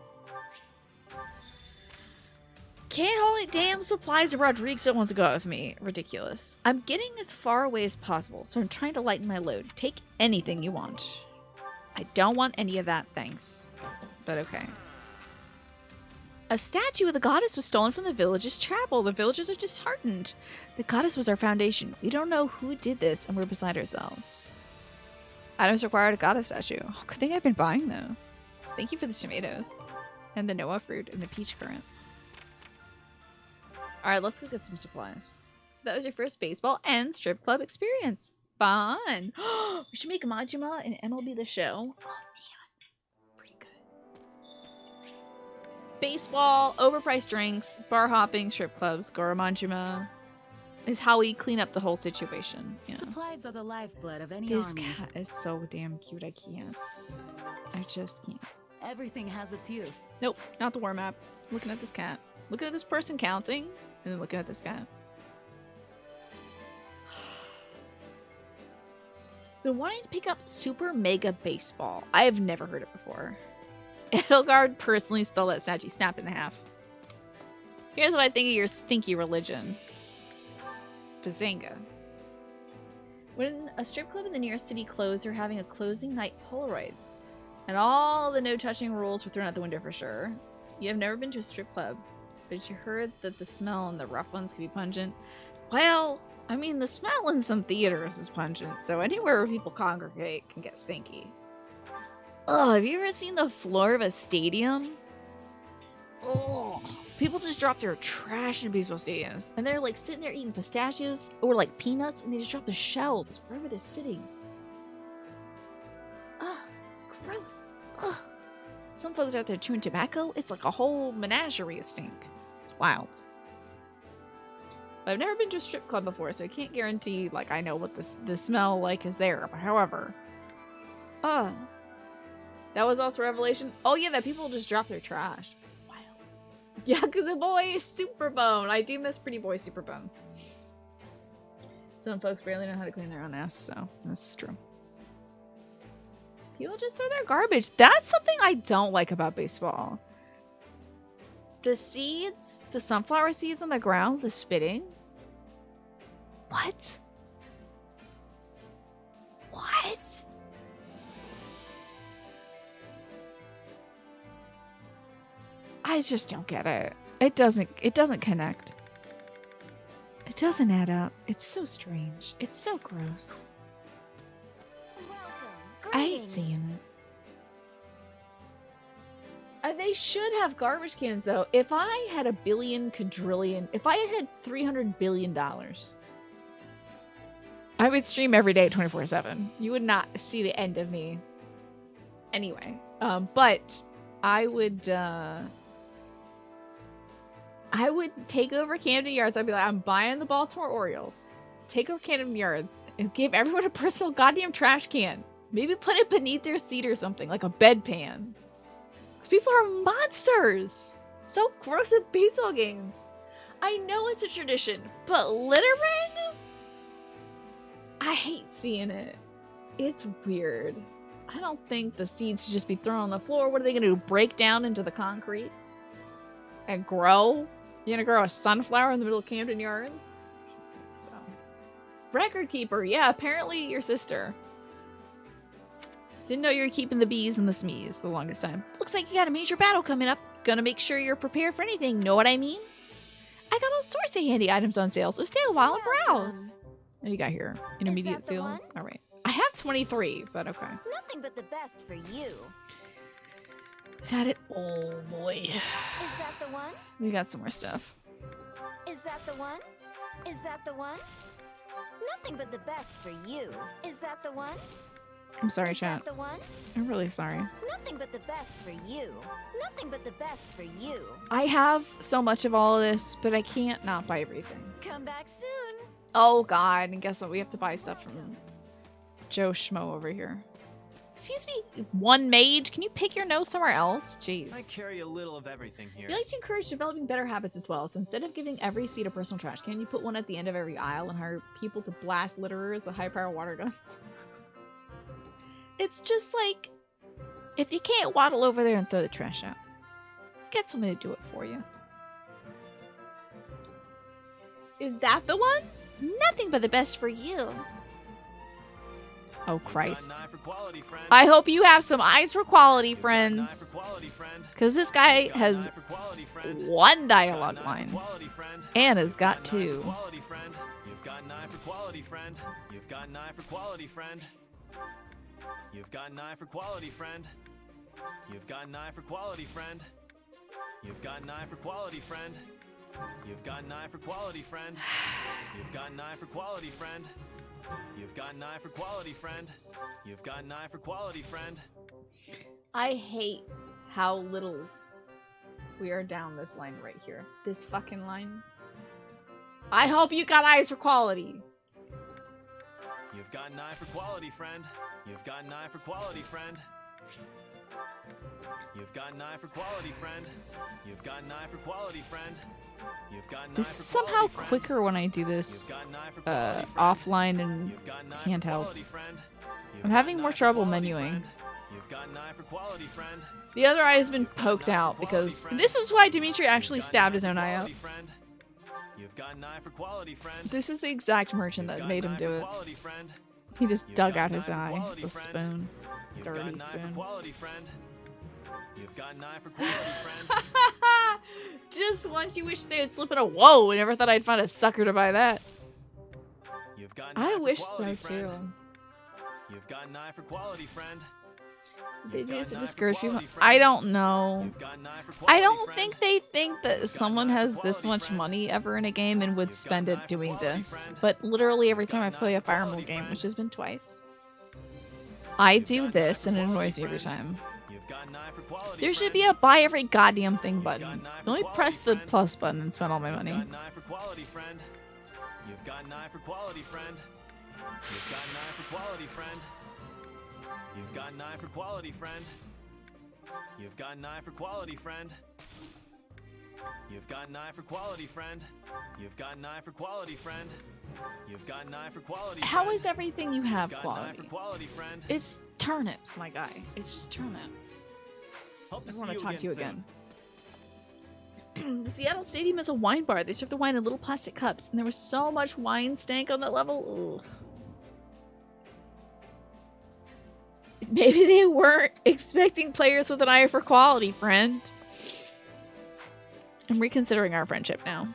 Can't hold it. Damn supplies to Rodrigue still wants to go out with me. Ridiculous. I'm getting as far away as possible, so I'm trying to lighten my load. Take anything you want. I don't want any of that, thanks. But okay. A statue of the goddess was stolen from the village's chapel. The villagers are disheartened. The goddess was our foundation. We don't know who did this, and we're beside ourselves. Items required a goddess statue. Oh, good thing I've been buying those. Thank you for the tomatoes. And the Noah fruit and the peach currants. Alright, let's go get some supplies. So that was your first baseball and strip club experience. Fun! We should make Majima and MLB The Show. Oh man. Pretty good. Baseball, overpriced drinks, bar hopping, strip clubs, Goro Majima is how we clean up the whole situation. Yeah. Supplies are the lifeblood of any This army. cat is so damn cute, I can't. I just can't. Everything has its use. Nope, not the war map. Looking at this cat. Looking at this person counting, and then looking at this cat. Been wanting to pick up Super Mega Baseball. I have never heard it before. Edelgard personally stole that statue. Snap in half. Here's what I think of your stinky religion. Bazanga. When a strip club in the nearest city closed, they're having a closing night Polaroids. And all the no-touching rules were thrown out the window for sure. You have never been to a strip club, but you heard that the smell in the rough ones can be pungent. Well, I mean, the smell in some theaters is pungent, so anywhere where people congregate can get stinky. Ugh, have you ever seen the floor of a stadium? Ugh. People just drop their trash in baseball stadiums, and they're like sitting there eating pistachios or like peanuts, and they just drop the shells wherever they're sitting. Ugh, gross. Ugh. Some folks out there chewing tobacco. It's like a whole menagerie of stink. It's wild. But I've never been to a strip club before, so I can't guarantee like I know what the smell like is there. But however, that was also a revelation. Oh yeah, that people just drop their trash. Yakuza Boy Superbone. I do miss Pretty Boy Superbone. Some folks barely know how to clean their own ass, so that's true. People just throw their garbage. That's something I don't like about baseball. The seeds, the sunflower seeds on the ground, the spitting. What? What? I just don't get it. It doesn't connect. It doesn't add up. It's so strange. It's so gross. I hate seeing it. They should have garbage cans though. If I had $1 billion quadrillion, if I had $300 billion, I would stream every day 24/7. You would not see the end of me. Anyway, but I would take over Camden Yards. I'd be like, I'm buying the Baltimore Orioles. Take over Camden Yards and give everyone a personal goddamn trash can. Maybe put it beneath their seat or something, like a bedpan. Because people are monsters. So gross at baseball games. I know it's a tradition, but littering? I hate seeing it. It's weird. I don't think the seeds should just be thrown on the floor. What are they going to do? Break down into the concrete? And grow? You're gonna grow a sunflower in the middle of Camden Yards? So. Record keeper. Yeah, apparently your sister. Didn't know you were keeping the bees and the smees the longest time. Looks like you got a major battle coming up. Gonna make sure you're prepared for anything. Know what I mean? I got all sorts of handy items on sale, so stay a while and browse. What do you got here? Intermediate sales? Alright. I have 23, but okay. Nothing but the best for you. Is that it? Oh boy. Is that the one? We got some more stuff. Is that the one? Is that the one? Nothing but the best for you. Is that the one? I'm sorry, Is chat. that the one? I'm really sorry. Nothing but the best for you. Nothing but the best for you. I have so much of all of this, but I can't not buy everything. Come back soon. Oh god, and guess what? We have to buy stuff from Joe Schmo over here. Excuse me, one mage? Can you pick your nose somewhere else? Jeez. I carry a little of everything here. We like to encourage developing better habits as well. So instead of giving every seat a personal trash can, you put one at the end of every aisle and hire people to blast litterers with high-power water guns. It's just like, if you can't waddle over there and throw the trash out, get somebody to do it for you. Is that the one? Nothing but the best for you. Oh, Christ. I hope you have some eyes for quality, friends. Because this guy has one dialogue line. And has got two. You've got an eye for quality, friend. You've got an eye for quality, friend. You've got an eye for quality, friend. You've got an eye for quality, friend. You've got an eye for quality, friend. You've got an eye for quality, friend. You've got an eye for quality, friend. You've got an eye for quality, friend. You've got an eye for quality, friend. I hate how little we are down this line right here. This fucking line. I hope you got eyes for quality. You've got an eye for quality, friend. You've got an eye for quality, friend. You've got an eye for quality, friend. You've got an eye for quality, friend. You've got an eye This for is somehow quality, friend. quicker when I do this offline and handheld. I'm having more trouble menuing. You've got an eye for quality, friend. The other eye has been poked out because this is why Dimitri actually stabbed his own eye out. You've got an eye for quality, friend. This is the exact merchant that made him do it. He just dug out his eye with a spoon. Dirty spoon. You've got an eye for quality, friend. Just once you wish they had slipped in a whoa, I never thought I'd find a sucker to buy that. You've got an eye I for wish quality, so friend. too. You've got an eye for quality, friend. They You've got just an eye for discourage people. quality, friend. I don't know. You've got an eye for I quality, don't friend. think they think that someone has this much money ever in a game and would spend it doing this. But literally every time I play a Fire Emblem game, which has been twice, I do this and it annoys me every time. You've got an eye for quality, There should friend. be a buy every goddamn thing button. Let me press the plus button and spend all my money. You've got an eye for quality, friend. You've got an eye for quality, friend. You've got an eye for quality, friend. You've got an eye for quality, friend. You've got an eye for quality, friend. You've got an eye for quality, friend. You've got an eye for quality, friend. You've got an eye for quality. How is everything you have You've got an eye for quality? quality, friend. It's turnips, my guy. It's just turnips. Hope to I see want to you talk to you again again. The Seattle Stadium is a wine bar. They serve the wine in little plastic cups, and there was so much wine stank on that level. Ugh. Maybe they weren't expecting players with an eye for quality, friend. I'm reconsidering our friendship now.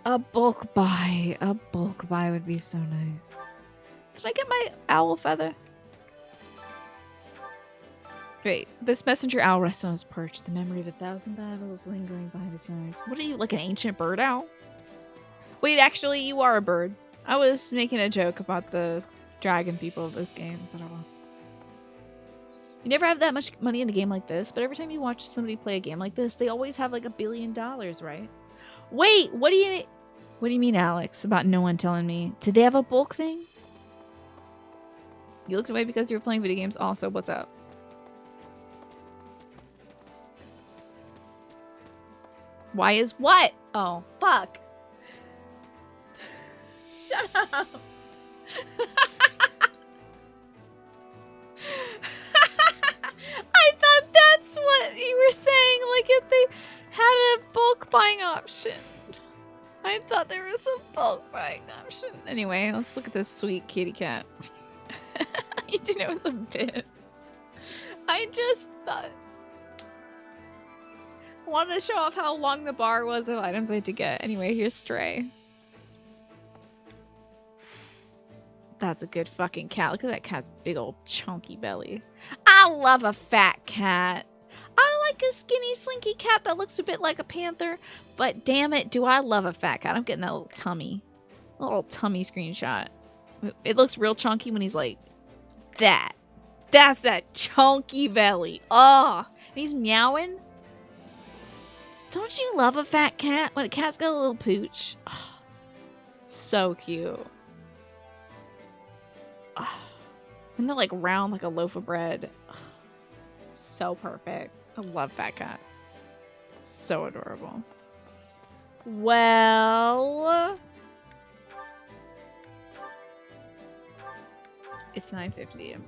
A bulk buy. A bulk buy would be so nice. Did I get my owl feather? Wait, this messenger owl rests on his perch, the memory of 1,000 battles lingering behind its eyes. What are you, like an ancient bird owl? Wait, actually, you are a bird. I was making a joke about the dragon people of this game, but I will. You never have that much money in a game like this, but every time you watch somebody play a game like this, they always have like $1 billion, right? Wait, what do you mean, Alex, about no one telling me? Did they have a bulk thing? You looked away because you were playing video games also. What's up? Why is what? Oh, fuck. Shut up. I thought that's what you were saying, like if they had a bulk buying option. I thought there was a bulk buying option. Anyway, let's look at this sweet kitty cat. You didn't know it was a bit. I just thought... I wanted to show off how long the bar was of items I had to get. Anyway, here's Stray. That's a good fucking cat. Look at that cat's big old chunky belly. I love a fat cat. I like a skinny, slinky cat that looks a bit like a panther. But damn it, do I love a fat cat. I'm getting that little tummy. A little tummy screenshot. It looks real chunky when he's like, that. That's that chunky belly. Oh, he's meowing. Don't you love a fat cat? When a cat's got a little pooch. Oh, so cute. Oh, and they're like round like a loaf of bread. Oh, so perfect. I love fat cats. So adorable. Well, it's 9:50.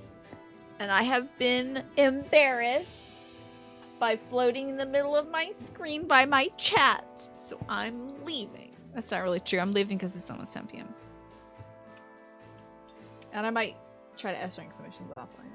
And I have been embarrassed by floating in the middle of my screen by my chat. So I'm leaving. That's not really true. I'm leaving because it's almost 10 p.m. And I might try to S rank some missions offline.